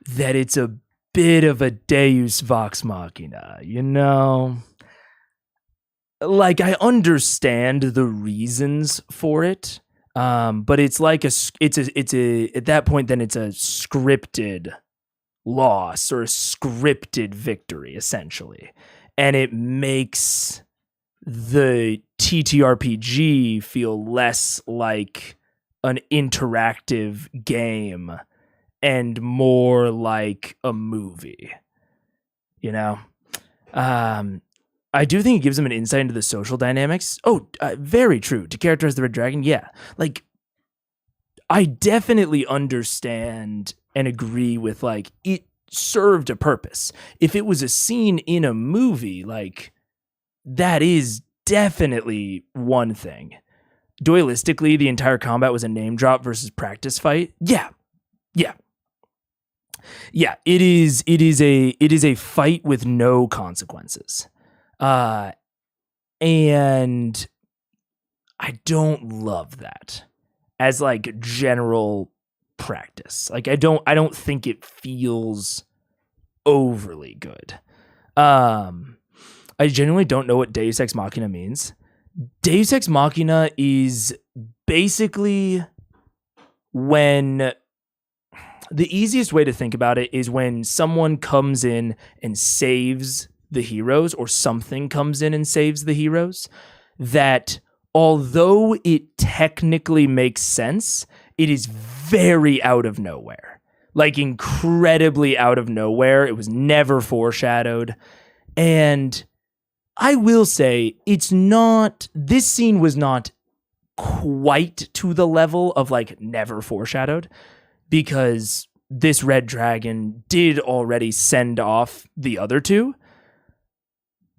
that it's a bit of a Deus Vox Machina, you know? Like, I understand the reasons for it, but it's like at that point, then it's a scripted loss or a scripted victory, essentially. And it makes the TTRPG feel less like an interactive game and more like a movie, you know? I do think it gives them an insight into the social dynamics. Very true. To characterize the Red Dragon, yeah. Like, I definitely understand and agree with, like, it served a purpose. If it was a scene in a movie, like, that is definitely one thing. Dualistically, the entire combat was a name drop versus practice fight. Yeah. It is a fight with no consequences. And I don't love that as like general practice. Like I don't think it feels overly good. I genuinely don't know what Deus Ex Machina means. Deus Ex Machina is basically when the easiest way to think about it is when someone comes in and saves the heroes, or something comes in and saves the heroes, that although it technically makes sense, it is very out of nowhere. Like incredibly out of nowhere. It was never foreshadowed. And I will say this scene was not quite to the level of like never foreshadowed, because this red dragon did already send off the other two,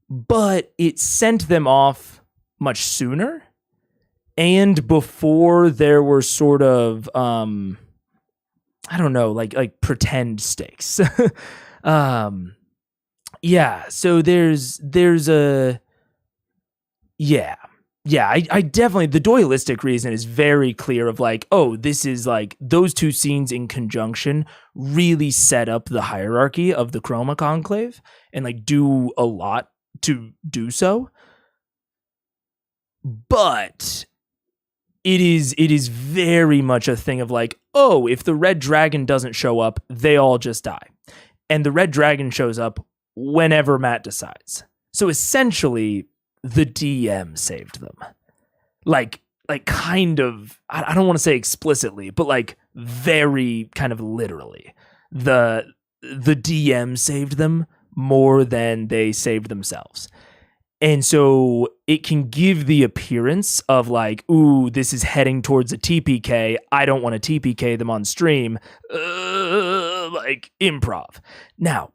but it sent them off much sooner and before there were sort of I don't know, like pretend stakes. Yeah, so there's a I definitely, the dualistic reason is very clear of like, oh, this is like those two scenes in conjunction really set up the hierarchy of the Chroma Conclave and like do a lot to do so. But it is very much a thing of like, oh, if the red dragon doesn't show up, they all just die. And the red dragon shows up whenever Matt decides. So essentially, the DM saved them. Like kind of, I don't want to say explicitly, but like very kind of literally. The DM saved them more than they saved themselves. And so it can give the appearance of like, ooh, this is heading towards a TPK. I don't want to TPK them on stream. Like improv. Now,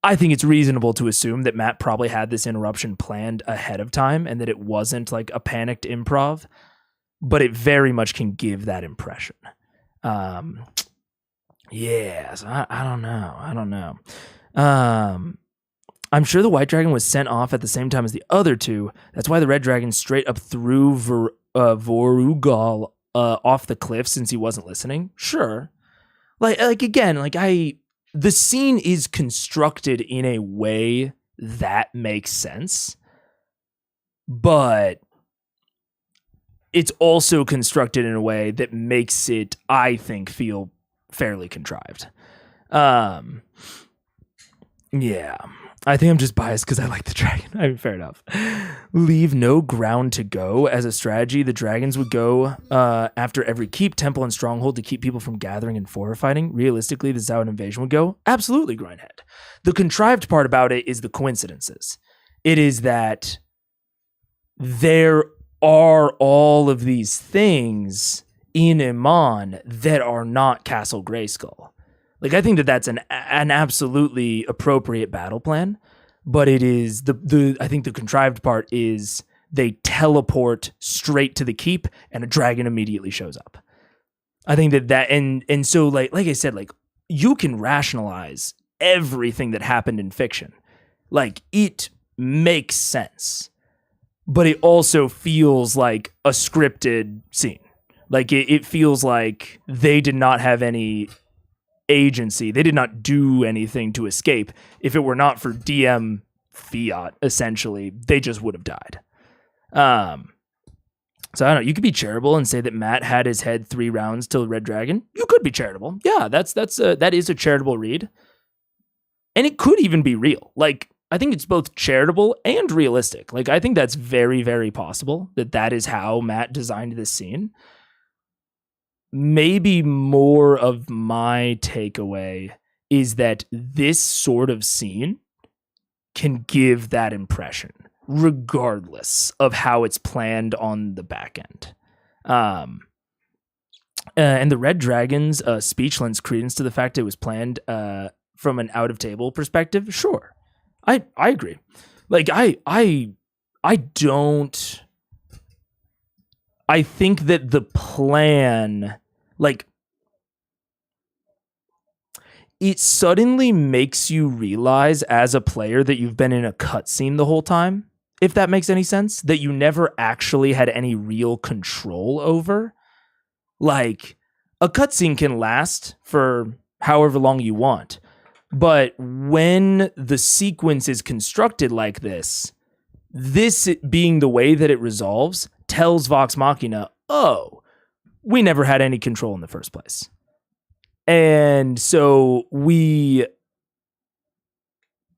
I think it's reasonable to assume that Matt probably had this interruption planned ahead of time and that it wasn't like a panicked improv, but it very much can give that impression. So I don't know. I'm sure the white dragon was sent off at the same time as the other two. That's why the red dragon straight up threw Vorugal off the cliff since he wasn't listening. Sure. The scene is constructed in a way that makes sense, but it's also constructed in a way that makes it, I think, feel fairly contrived. I think I'm just biased because I like the dragon. I mean, fair enough. Leave no ground to go. As a strategy, the dragons would go after every keep, temple, and stronghold to keep people from gathering and fighting. Realistically, this is how an invasion would go. Absolutely, Grindhead. The contrived part about it is the coincidences. It is that there are all of these things in Iman that are not Castle Grayskull. Like, I think that that's an absolutely appropriate battle plan, but it is I think the contrived part is they teleport straight to the keep and a dragon immediately shows up. I think that and so like I said, like you can rationalize everything that happened in fiction. Like it makes sense, but it also feels like a scripted scene. Like it feels like they did not have any agency. They did not do anything to escape. If it were not for DM fiat, essentially, they just would have died. So I don't know. You could be charitable and say that Matt had his head 3 rounds till Red Dragon. You could be charitable. Yeah, that is a charitable read, and it could even be real. Like I think it's both charitable and realistic. Like I think that's very, very possible that is how Matt designed this scene. Maybe more of my takeaway is that this sort of scene can give that impression, regardless of how it's planned on the back end. And the Red Dragon's speech lends credence to the fact it was planned from an out of table perspective, sure. I agree. Like I think that the plan, like, it suddenly makes you realize as a player that you've been in a cutscene the whole time, if that makes any sense, that you never actually had any real control over. Like, a cutscene can last for however long you want, but when the sequence is constructed like this being the way that it resolves tells Vox Machina, oh, we never had any control in the first place. And so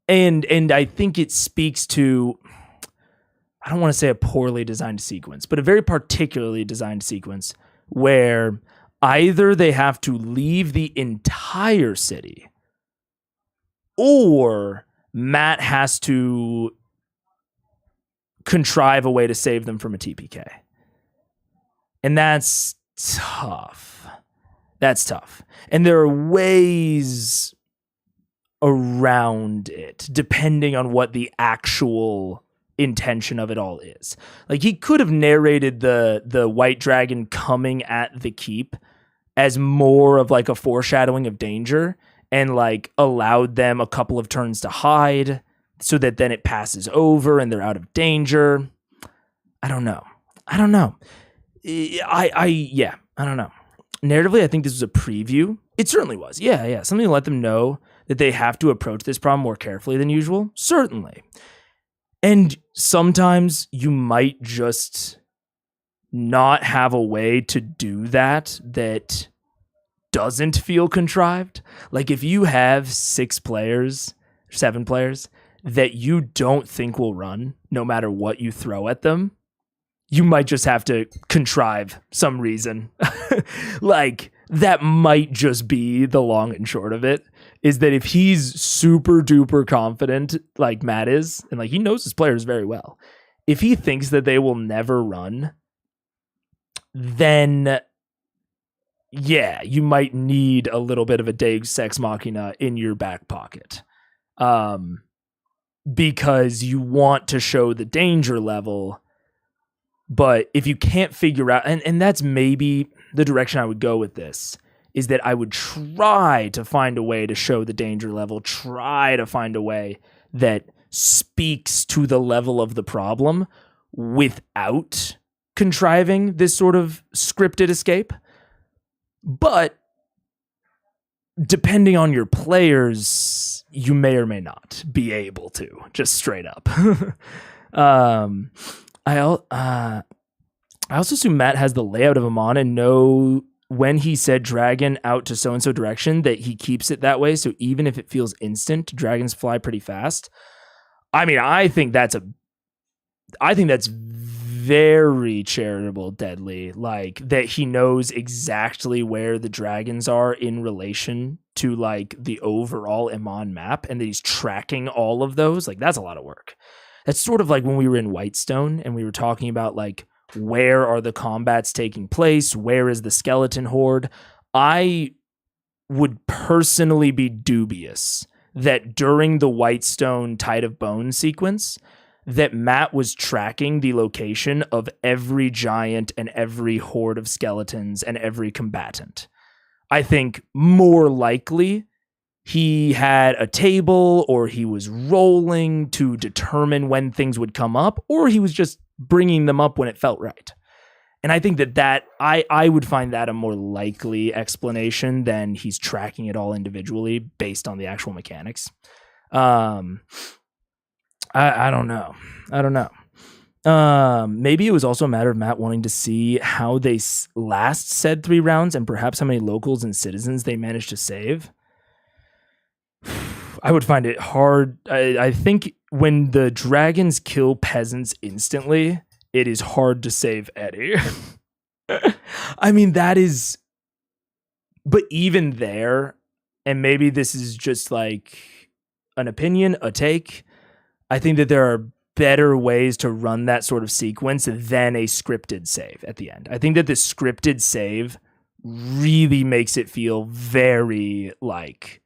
and I think it speaks to, I don't want to say a poorly designed sequence, but a very particularly designed sequence where either they have to leave the entire city or Matt has to contrive a way to save them from a TPK. And that's tough. That's tough. And there are ways around it, depending on what the actual intention of it all is. Like, he could have narrated the white dragon coming at the keep as more of like a foreshadowing of danger and like allowed them a couple of turns to hide so that then it passes over and they're out of danger. I don't know. I don't know. Narratively, I think this was a preview. It certainly was. Yeah. Something to let them know that they have to approach this problem more carefully than usual. Certainly. And sometimes you might just not have a way to do that doesn't feel contrived. Like, if you have 7 players that you don't think will run no matter what you throw at them, you might just have to contrive some reason. Like, that might just be the long and short of it, is that if he's super duper confident, like Matt is, and like he knows his players very well, if he thinks that they will never run, then yeah, you might need a little bit of a Deus Ex Machina in your back pocket. Because you want to show the danger level. But if you can't figure out, and that's maybe the direction I would go with this, is that I would try to find a way to show the danger level, try to find a way that speaks to the level of the problem without contriving this sort of scripted escape. But depending on your players, you may or may not be able to, just straight up. I also assume Matt has the layout of Amon and know when he said dragon out to so-and-so direction that he keeps it that way. So even if it feels instant, dragons fly pretty fast. I mean, I think that's very charitable, Deadly. Like, that he knows exactly where the dragons are in relation to like the overall Amon map, and that he's tracking all of those. Like, that's a lot of work. That's sort of like when we were in Whitestone and we were talking about like, where are the combats taking place? Where is the skeleton horde? I would personally be dubious that during the Whitestone Tide of Bone sequence, that Matt was tracking the location of every giant and every horde of skeletons and every combatant. I think more likely he had a table, or he was rolling to determine when things would come up, or he was just bringing them up when it felt right. And I think that I would find that a more likely explanation than he's tracking it all individually based on the actual mechanics. I don't know. Maybe it was also a matter of Matt wanting to see how they last said 3 rounds and perhaps how many locals and citizens they managed to save. I would find it hard. I think when the dragons kill peasants instantly, it is hard to save Eddie. I mean, that is... But even there, and maybe this is just like an opinion, a take, I think that there are better ways to run that sort of sequence than a scripted save at the end. I think that the scripted save really makes it feel very like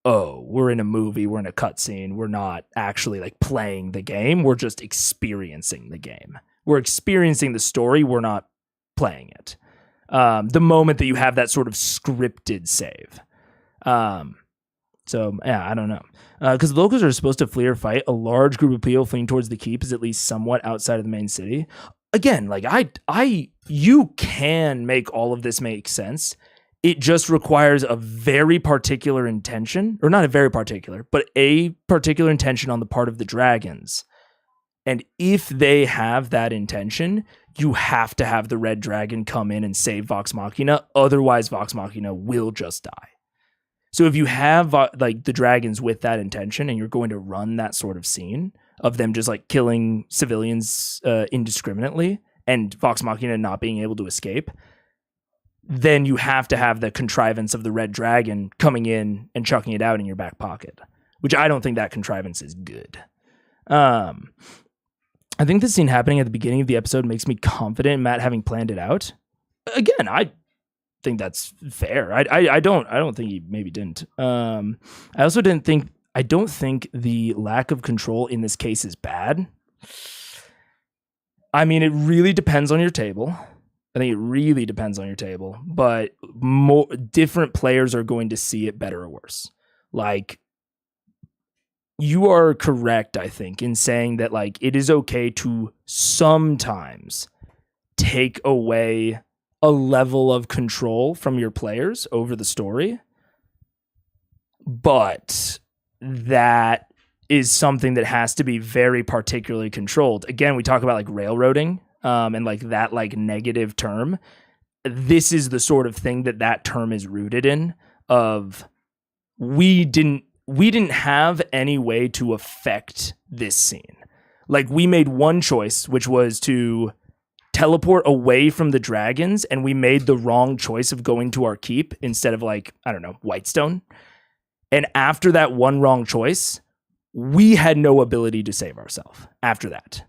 oh, we're in a movie, we're in a cutscene, we're not actually like playing the game, we're just experiencing the game. We're experiencing the story, we're not playing it. The moment that you have that sort of scripted save. So, yeah, I don't know. Because the locals are supposed to flee or fight, a large group of people fleeing towards the keep is at least somewhat outside of the main city. Again, like, you can make all of this make sense. It just requires a very particular intention, or not a very particular, but a particular intention on the part of the dragons. And if they have that intention, you have to have the red dragon come in and save Vox Machina. Otherwise, Vox Machina will just die. So if you have like the dragons with that intention and you're going to run that sort of scene of them just like killing civilians indiscriminately and Vox Machina not being able to escape, then you have to have the contrivance of the red dragon coming in and chucking it out in your back pocket, which I don't think that contrivance is good. I think the scene happening at the beginning of the episode makes me confident in Matt having planned it out. Again, I think that's fair. I don't think he maybe didn't. I don't think the lack of control in this case is bad. I mean, it really depends on your table. I think it really depends on your table, but more different players are going to see it better or worse. Like, you are correct, I think, in saying that like it is okay to sometimes take away a level of control from your players over the story, but that is something that has to be very particularly controlled. Again, we talk about like railroading. And like that like negative term, this is the sort of thing that term is rooted in of we didn't have any way to affect this scene. Like we made one choice, which was to teleport away from the dragons, and we made the wrong choice of going to our keep instead of like, I don't know, Whitestone. And after that one wrong choice, we had no ability to save ourselves after that.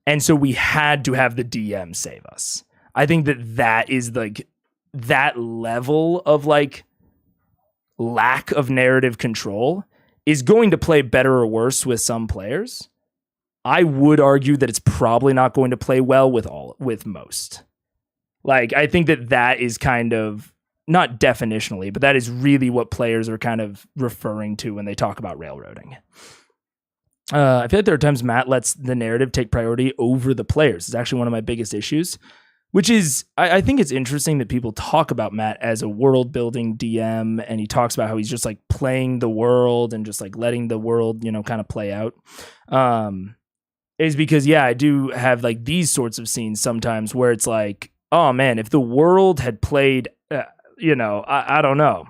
And so we had to have the DM save us. I think that is like that level of like lack of narrative control is going to play better or worse with some players. I would argue that it's probably not going to play well with most. Like, I think that is kind of not definitionally, but that is really what players are kind of referring to when they talk about railroading. I feel like there are times Matt lets the narrative take priority over the players. It's actually one of my biggest issues, which is, I think it's interesting that people talk about Matt as a world building DM, and he talks about how he's just like playing the world and just like letting the world, you know, kind of play out. Is because, yeah, I do have like these sorts of scenes sometimes where it's like, oh man, if the world had played, I don't know.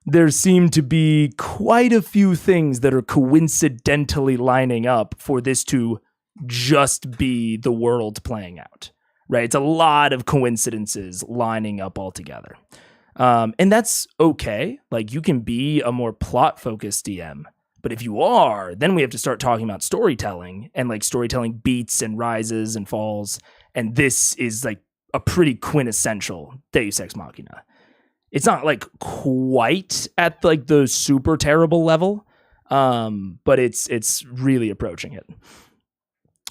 There seem to be quite a few things that are coincidentally lining up for this to just be the world playing out, right? It's a lot of coincidences lining up all together. And that's okay. Like, you can be a more plot-focused DM, but if you are, then we have to start talking about storytelling and like storytelling beats and rises and falls. And this is like a pretty quintessential Deus Ex Machina. It's not like quite at like the super terrible level, but it's really approaching it.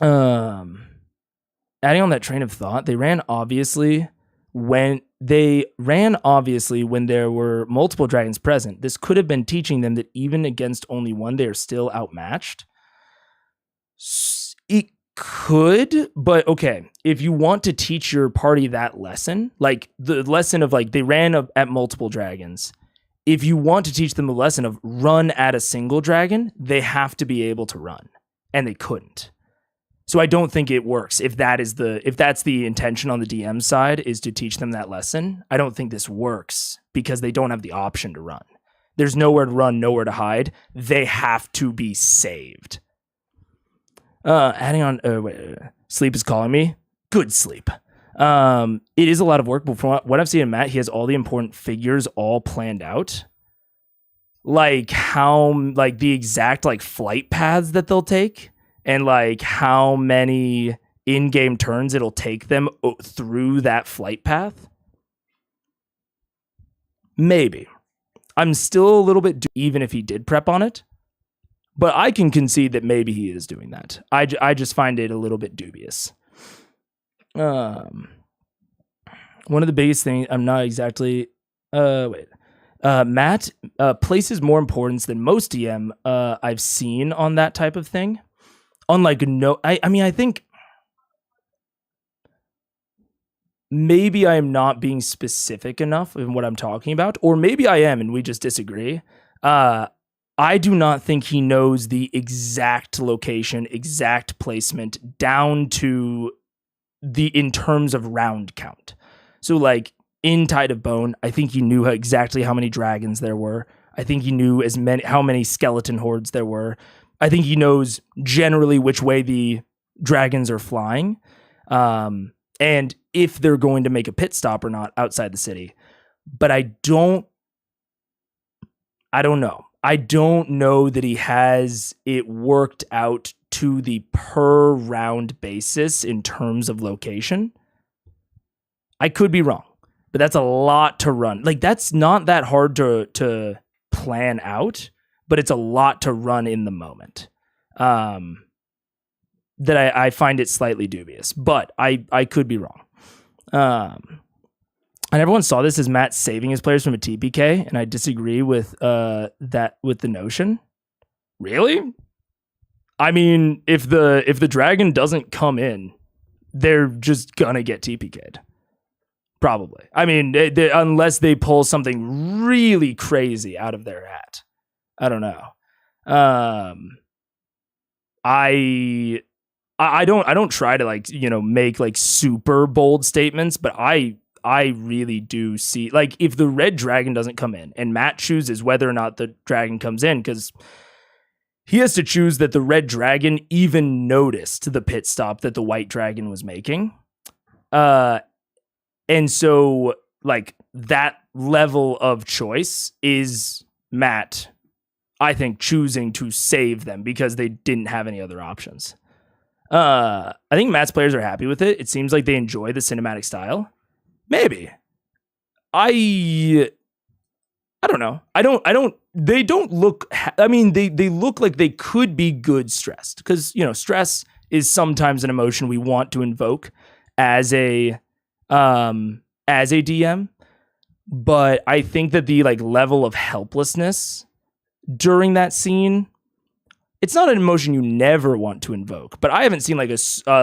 Adding on that train of thought, they ran obviously when there were multiple dragons present. This could have been teaching them that even against only one, they are still outmatched. It could, but okay, if you want to teach your party that lesson, like the lesson of like they ran at multiple dragons, if you want to teach them the lesson of run at a single dragon, they have to be able to run, and they couldn't. So I don't think it works if that's the intention on the DM side, is to teach them that lesson. I don't think this works because they don't have the option to run. There's nowhere to run, nowhere to hide. They have to be saved. Adding on, sleep is calling me. Good sleep. It is a lot of work, but from what I've seen in Matt, he has all the important figures all planned out. Like like the exact like flight paths that they'll take, and like how many in-game turns it'll take them through that flight path. Maybe. I'm still a little bit, even if he did prep on it. But I can concede that maybe he is doing that. I just find it a little bit dubious. One of the biggest things, I'm not exactly, Matt places more importance than most DM I've seen on that type of thing. Unlike I think maybe I am not being specific enough in what I'm talking about, or maybe I am and we just disagree. I do not think he knows the exact location, exact placement down to in terms of round count. So like in Tide of Bone, I think he knew exactly how many dragons there were. I think he knew how many skeleton hordes there were. I think he knows generally which way the dragons are flying. And if they're going to make a pit stop or not outside the city. But I don't know. I don't know that he has it worked out to the per round basis in terms of location. I could be wrong, but that's a lot to run. Like, that's not that hard to plan out, but it's a lot to run in the moment. That I find it slightly dubious, but I could be wrong. And everyone saw this as Matt saving his players from a TPK, and I disagree with that with the notion. Really? I mean, if the dragon doesn't come in, they're just gonna get TPK'd. Probably. I mean, unless they pull something really crazy out of their hat. I don't know. I don't try to make like super bold statements, but I really do see, like, if the red dragon doesn't come in and Matt chooses whether or not the dragon comes in, because he has to choose that the red dragon even noticed the pit stop that the white dragon was making. And so like that level of choice is Matt, I think, choosing to save them because they didn't have any other options. I think Matt's players are happy with it. It seems like they enjoy the cinematic style. Maybe. I don't know. They don't look, I mean, they look like they could be good stressed, because, stress is sometimes an emotion we want to invoke as a DM. But I think that the level of helplessness during that scene, it's not an emotion you never want to invoke, but I haven't seen a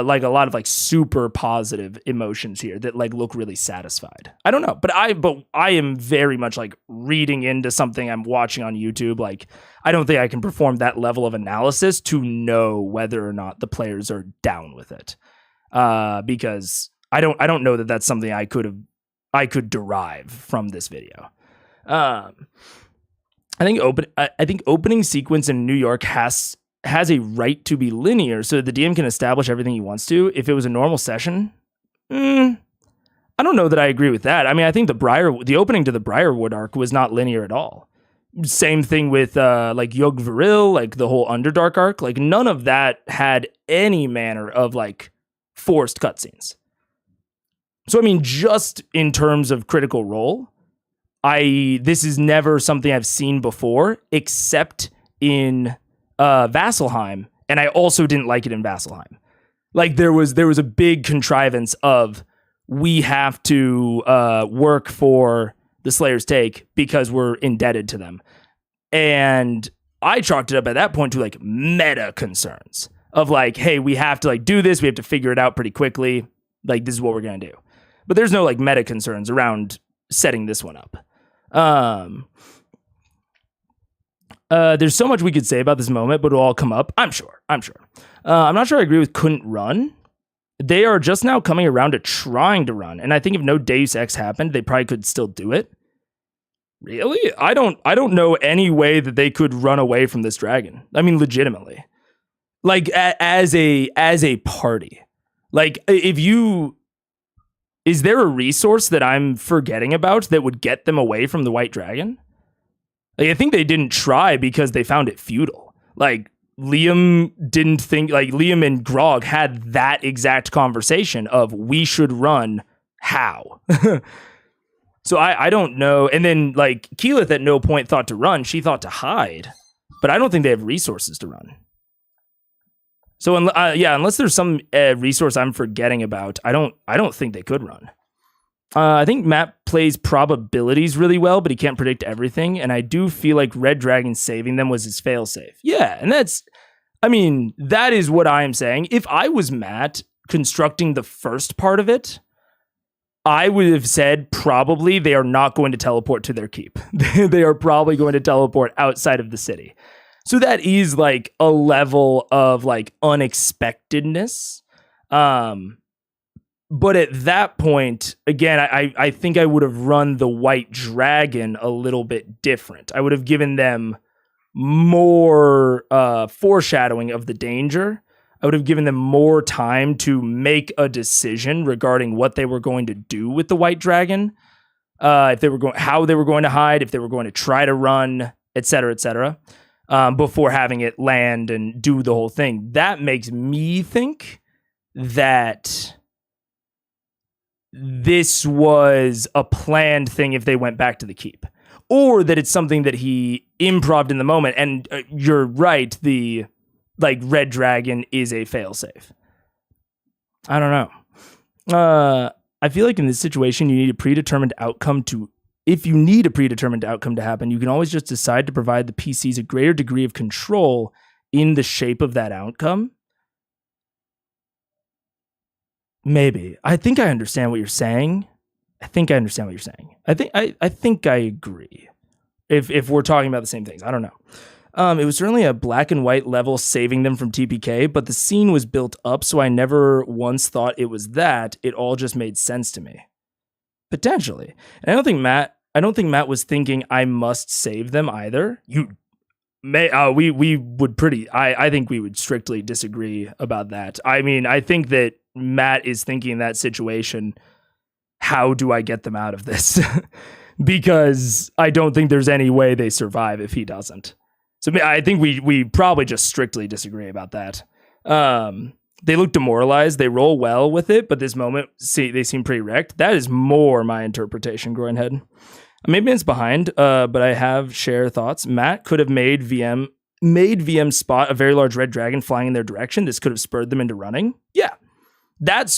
lot of super positive emotions here that look really satisfied. I don't know, but I am very much reading into something I'm watching on YouTube. I don't think I can perform that level of analysis to know whether or not the players are down with it, because I don't know that that's something I could derive from this video. I think opening sequence in New York has a right to be linear, so the DM can establish everything he wants to. If it was a normal session, I don't know that I agree with that. I mean, I think the opening to the Briarwood arc was not linear at all. Same thing with Yog Viril, the whole Underdark arc. None of that had any manner of forced cutscenes. So I mean, just in terms of Critical Role, this is never something I've seen before, except in Vasselheim, and I also didn't like it in Vasselheim. There was a big contrivance of, we have to work for the Slayer's Take because we're indebted to them, and I chalked it up at that point to meta concerns of hey, we have to do this, we have to figure it out pretty quickly, this is what we're gonna do. But there's no meta concerns around setting this one up. There's so much we could say about this moment, but it'll all come up. I'm sure. I'm not sure I agree with couldn't run. They are just now coming around to trying to run. And I think if no Deus Ex happened, they probably could still do it. Really? I don't know any way that they could run away from this dragon. I mean, legitimately. As a party. Is there a resource that I'm forgetting about that would get them away from the white dragon? I think they didn't try because they found it futile. Liam didn't think, Liam and Grog had that exact conversation of, we should run how? So I don't know. And then like Keyleth at no point thought to run. She thought to hide. But I don't think they have resources to run. So unless there's some resource I'm forgetting about, I don't think they could run. I think Matt plays probabilities really well, but he can't predict everything. And I do feel like Red Dragon saving them was his failsafe. Yeah, and that is what I am saying. If I was Matt constructing the first part of it, I would have said probably they are not going to teleport to their keep. They are probably going to teleport outside of the city. So that is like a level of like unexpectedness. But at that point, again, I think I would have run the White Dragon a little bit different. I would have given them more foreshadowing of the danger. I would have given them more time to make a decision regarding what they were going to do with the White Dragon, how they were going to hide, if they were going to try to run, et cetera, before having it land and do the whole thing. That makes me think that this was a planned thing if they went back to the keep, or that it's something that he improv'd in the moment. And you're right, the Red Dragon is a failsafe. I don't know. I feel like in this situation, you need a predetermined outcome if you need a predetermined outcome to happen, you can always just decide to provide the PCs a greater degree of control in the shape of that outcome. Maybe. I think I understand what you're saying. I think I agree. If we're talking about the same things, I don't know. It was certainly a black and white level saving them from TPK, but the scene was built up, so I never once thought it was that. It all just made sense to me. Potentially. And I don't think Matt was thinking I must save them either. I think we would strictly disagree about that. I mean, I think that Matt is thinking in that situation, how do I get them out of this? Because I don't think there's any way they survive if he doesn't. So I think we probably just strictly disagree about that. They look demoralized. They roll well with it, but this moment, they seem pretty wrecked. That is more my interpretation, Groinhead. Maybe it's behind, but I have share thoughts. Matt could have made VM spot a very large red dragon flying in their direction. This could have spurred them into running. Yeah. That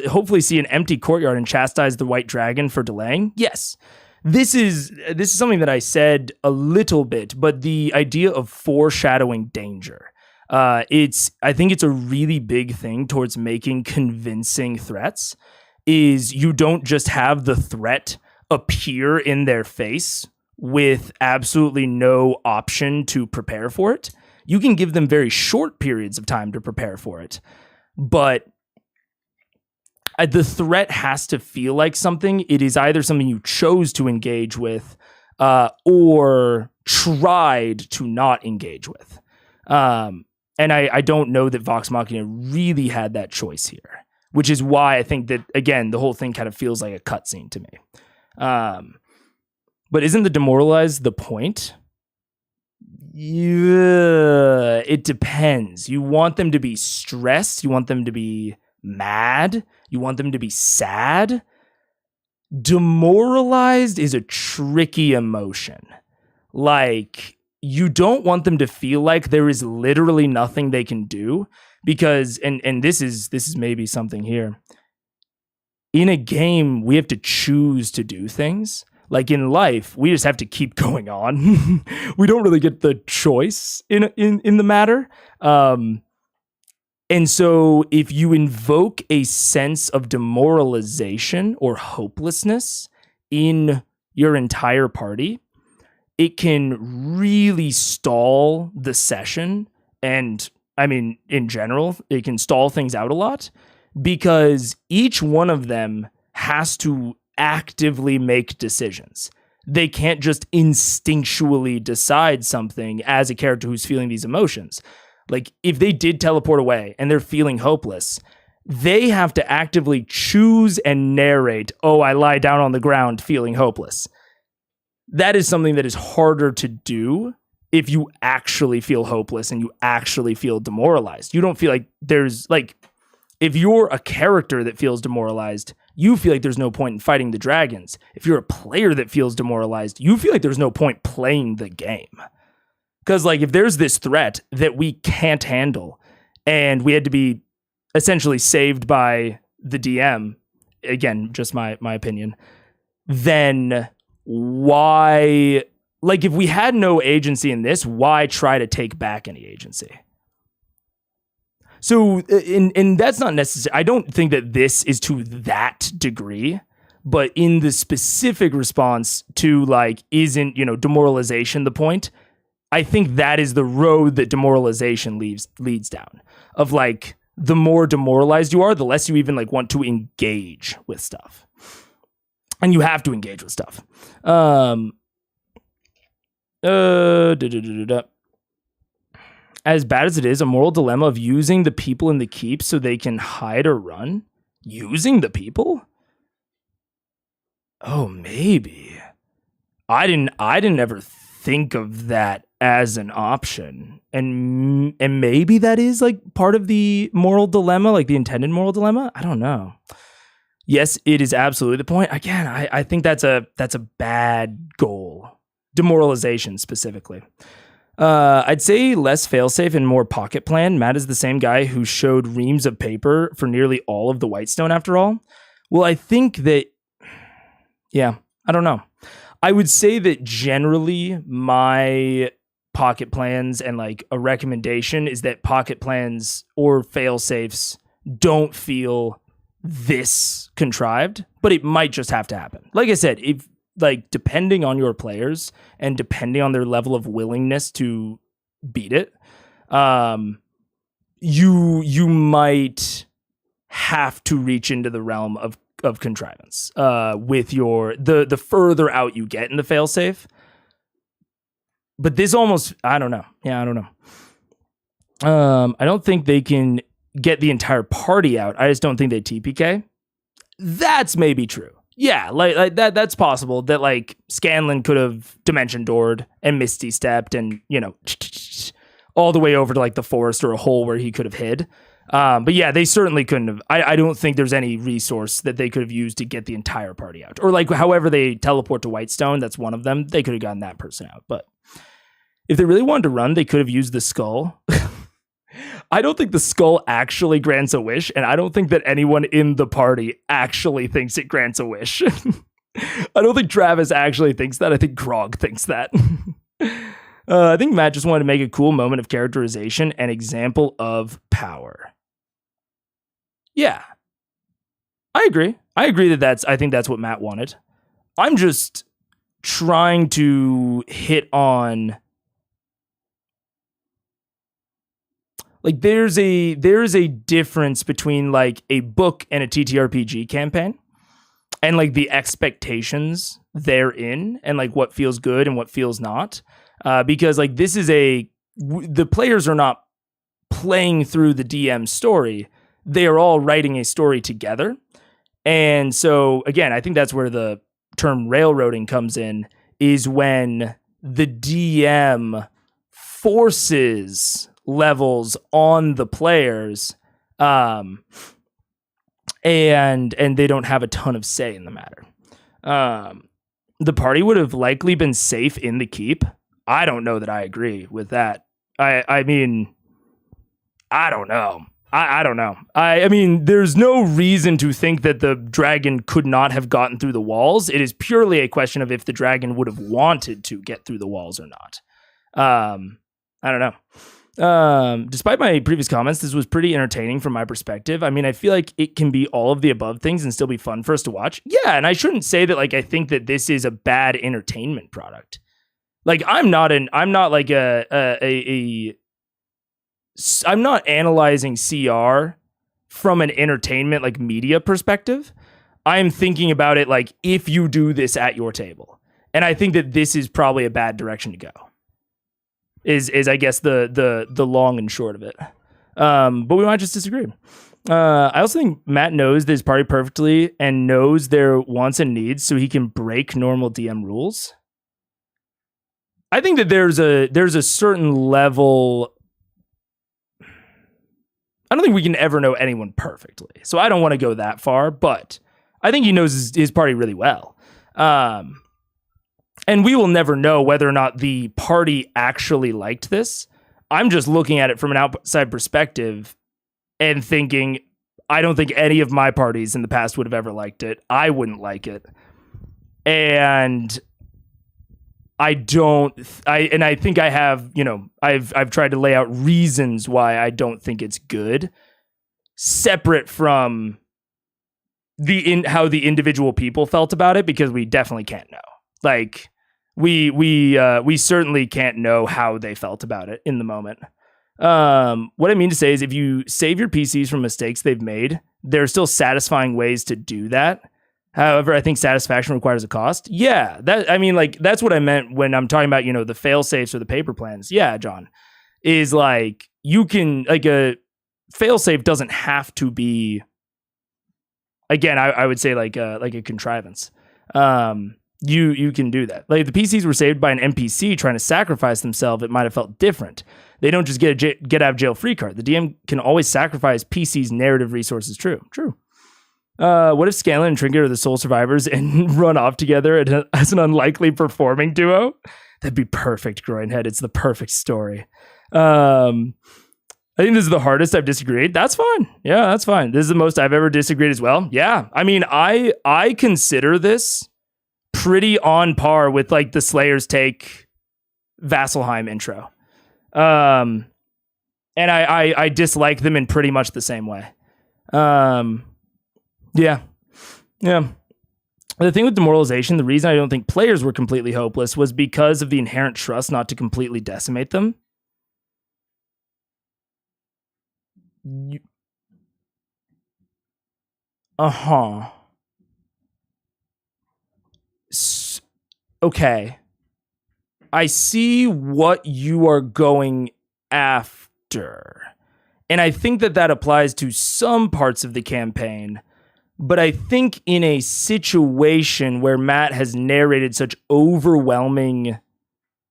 hopefully see an empty courtyard and chastise the white dragon for delaying. Yes. This is something that I said a little bit, but the idea of foreshadowing danger. I think it's a really big thing towards making convincing threats, is you don't just have the threat appear in their face with absolutely no option to prepare for it. You can give them very short periods of time to prepare for it, but the threat has to feel like something. It is either something you chose to engage with or tried to not engage with. And I don't know that Vox Machina really had that choice here, which is why I think that, again, the whole thing kind of feels like a cutscene to me. But isn't the demoralized the point? Yeah, it depends. You want them to be stressed. You want them to be mad. You want them to be sad. Demoralized is a tricky emotion. Like, you don't want them to feel like there is literally nothing they can do, because and this is maybe something here. In a game, we have to choose to do things. Like in life, we just have to keep going on. We don't really get the choice in the matter. And so if you invoke a sense of demoralization or hopelessness in your entire party, it can really stall the session. And I mean, in general, it can stall things out a lot, because each one of them has to actively make decisions. They can't just instinctually decide something as a character who's feeling these emotions. Like, if they did teleport away and they're feeling hopeless, they have to actively choose and narrate, oh, I lie down on the ground feeling hopeless. That is something that is harder to do if you actually feel hopeless and you actually feel demoralized. You don't feel like there's, like, if you're a character that feels demoralized, you feel like there's no point in fighting the dragons. If you're a player that feels demoralized, you feel like there's no point playing the game. Because like if there's this threat that we can't handle and we had to be essentially saved by the DM, again, just my opinion, then why, like if we had no agency in this, why try to take back any agency? So, and that's not necessary. I don't think that this is to that degree, but in the specific response to like, isn't, demoralization the point? I think that is the road that demoralization leads down. Of like, the more demoralized you are, the less you even like want to engage with stuff. And you have to engage with stuff. As bad as it is, a moral dilemma of using the people in the keep so they can hide or run? Using the people? Oh, maybe. I didn't ever think of that as an option. And maybe that is like part of the moral dilemma, like the intended moral dilemma. I don't know. Yes, it is absolutely the point. Again, I think that's a bad goal. Demoralization specifically. I'd say less failsafe and more pocket plan. Matt is the same guy who showed reams of paper for nearly all of the Whitestone after all. Well, I think that, yeah, I don't know. I would say that generally my pocket plans and like a recommendation is that pocket plans or failsafes don't feel this contrived, but it might just have to happen. Like I said, if like depending on your players and depending on their level of willingness to beat it, you might have to reach into the realm of contrivance with your the further out you get in the failsafe. But this almost, I don't know. Yeah, I don't know. I don't think they can get the entire party out. I just don't think they TPK. That's maybe true. Yeah, like that's possible that like Scanlan could have dimension doored and Misty stepped and, all the way over to like the forest or a hole where he could have hid. But yeah, they certainly couldn't have. I don't think there's any resource that they could have used to get the entire party out. Or like however they teleport to Whitestone, that's one of them. They could have gotten that person out. But if they really wanted to run, they could have used the skull. I don't think the skull actually grants a wish, and I don't think that anyone in the party actually thinks it grants a wish. I don't think Travis actually thinks that. I think Grog thinks that. I think Matt just wanted to make a cool moment of characterization and example of power. Yeah. I agree. I think that's what Matt wanted. I'm just trying to hit on like there's a difference between like a book and a TTRPG campaign and like the expectations therein and like what feels good and what feels not. Because like this is the players are not playing through the DM story. They are all writing a story together. And so again, I think that's where the term railroading comes in, is when the DM forces levels on the players, and they don't have a ton of say in the matter. The party would have likely been safe in the keep. I don't know that I agree with that. I mean, I don't know. I don't know. I mean, there's no reason to think that the dragon could not have gotten through the walls. It is purely a question of if the dragon would have wanted to get through the walls or not. I don't know. Despite my previous comments, this was pretty entertaining from my perspective. I mean, I feel like it can be all of the above things and still be fun for us to watch. Yeah, and I shouldn't say that like I think that this is a bad entertainment product. Like I'm not analyzing CR from an entertainment like media perspective. I'm thinking about it like if you do this at your table. And I think that this is probably a bad direction to go. Is I guess the long and short of it. But we might just disagree. I also think Matt knows this party perfectly and knows their wants and needs so he can break normal DM rules. I think that there's a certain level. I don't think we can ever know anyone perfectly. So I don't want to go that far, but I think he knows his party really well. And we will never know whether or not the party actually liked this. I'm just looking at it from an outside perspective and thinking, I don't think any of my parties in the past would have ever liked it. I wouldn't like it. And I think I have, I've tried to lay out reasons why I don't think it's good, separate from how the individual people felt about it, because we definitely can't know. Like, we certainly can't know how they felt about it in the moment. What I mean to say is, if you save your PCs from mistakes they've made, there are still satisfying ways to do that. However, I think satisfaction requires a cost. Yeah, that's what I meant when I'm talking about, the fail safes or the paper plans. Yeah, John, is like, you can, like, a fail safe doesn't have to be, again, I would say like a contrivance. You can do that. Like, if the PCs were saved by an NPC trying to sacrifice themselves, it might have felt different. They don't just get a get out of jail free card. The DM can always sacrifice PC's narrative resources. True. What if Scanlan and Trinket are the sole survivors and run off together as an unlikely performing duo? That'd be perfect, Groinhead. It's the perfect story. I think this is the hardest I've disagreed. That's fine. Yeah, that's fine. This is the most I've ever disagreed as well. Yeah, I mean, I consider this pretty on par with, like, the Slayer's Take Vasselheim intro. And I dislike them in pretty much the same way. Yeah. The thing with demoralization, the reason I don't think players were completely hopeless was because of the inherent trust not to completely decimate them. Okay. I see what you are going after. And I think that applies to some parts of the campaign. But I think in a situation where Matt has narrated such overwhelming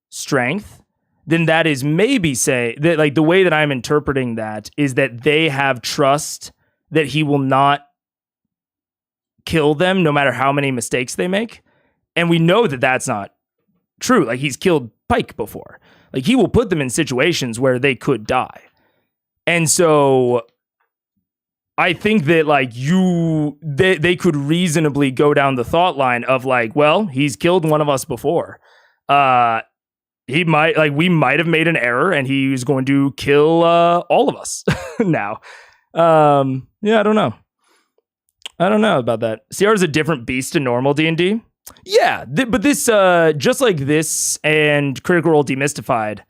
strength, then that is maybe say that, like, the way that I'm interpreting that is that they have trust that he will not kill them no matter how many mistakes they make. And we know that that's not true. Like, he's killed Pike before. Like, he will put them in situations where they could die. And so I think that, like, they could reasonably go down the thought line of, like, well, he's killed one of us before. We might have made an error and he's going to kill all of us now. Yeah, I don't know. About that. CR is a different beast to normal D&D. Yeah, but this, just like this and Critical Role Demystified,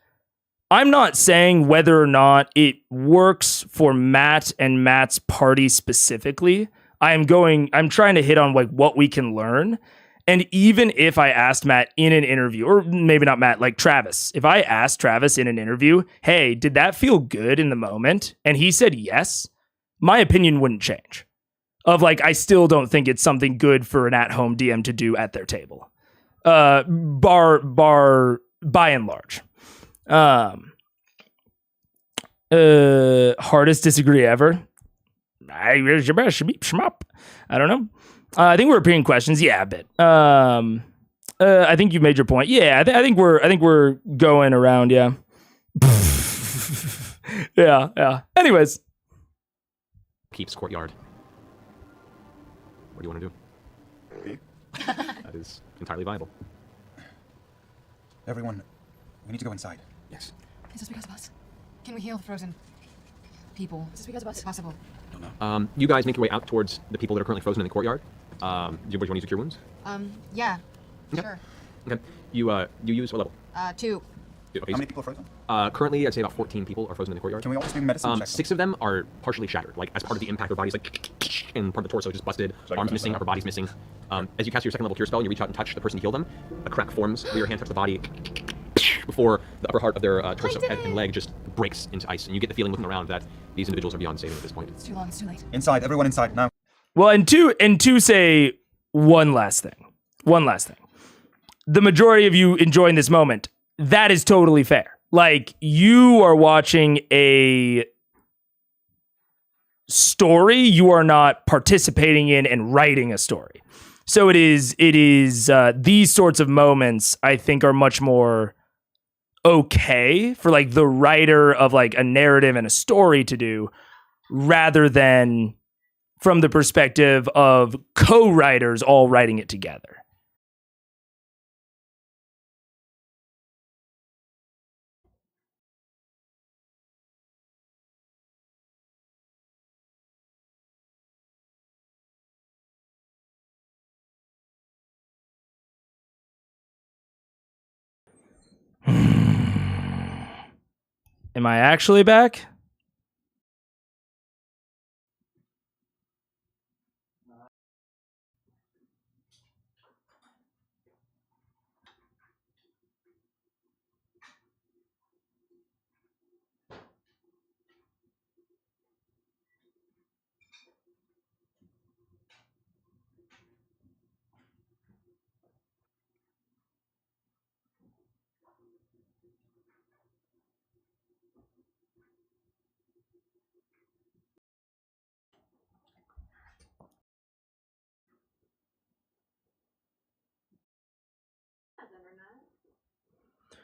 I'm not saying whether or not it works for Matt and Matt's party specifically. I'm trying to hit on, like, what we can learn. And even if I asked Matt in an interview, or maybe not Matt, like Travis, if I asked Travis in an interview, hey, did that feel good in the moment? And he said yes, my opinion wouldn't change. Of, like, I still don't think it's something good for an at-home DM to do at their table. Bar by and large. Hardest disagree ever. I don't know. I think we're appearing questions. Yeah, a bit. I think you made your point. Yeah, I think we're going around. Yeah. Yeah. Anyways, Keeps courtyard. What do you want to do? That is entirely viable. Everyone, we need to go inside. Yes. Is this because of us? Can we heal the frozen people? Is this because of us? Possible. Don't know. You guys make your way out towards the people that are currently frozen in the courtyard. Do you want to use your cure wounds? Yeah. Okay. Sure. Okay. You use what level? 2. Okay. How many people are frozen? Currently, I'd say about 14 people are frozen in the courtyard. Can we all just do medicine checks? 6 of them are partially shattered, like as part of the impact, their bodies and part of the torso just busted, arms missing, upper body's missing. As you cast your second level cure spell and you reach out and touch the person to heal them, a crack forms where your hand touches the body before the upper part of their torso, head, and leg just breaks into ice, and you get the feeling looking around that these individuals are beyond saving at this point. It's too long. It's too late. Inside, everyone inside now. well, and two say one last thing. The majority of you enjoying this moment, that is totally fair. Like, you are watching a story, you are not participating in and writing a story. So it is these sorts of moments I think are much more okay for like the writer of like a narrative and a story to do, rather than from the perspective of co-writers all writing it together. Am I actually back?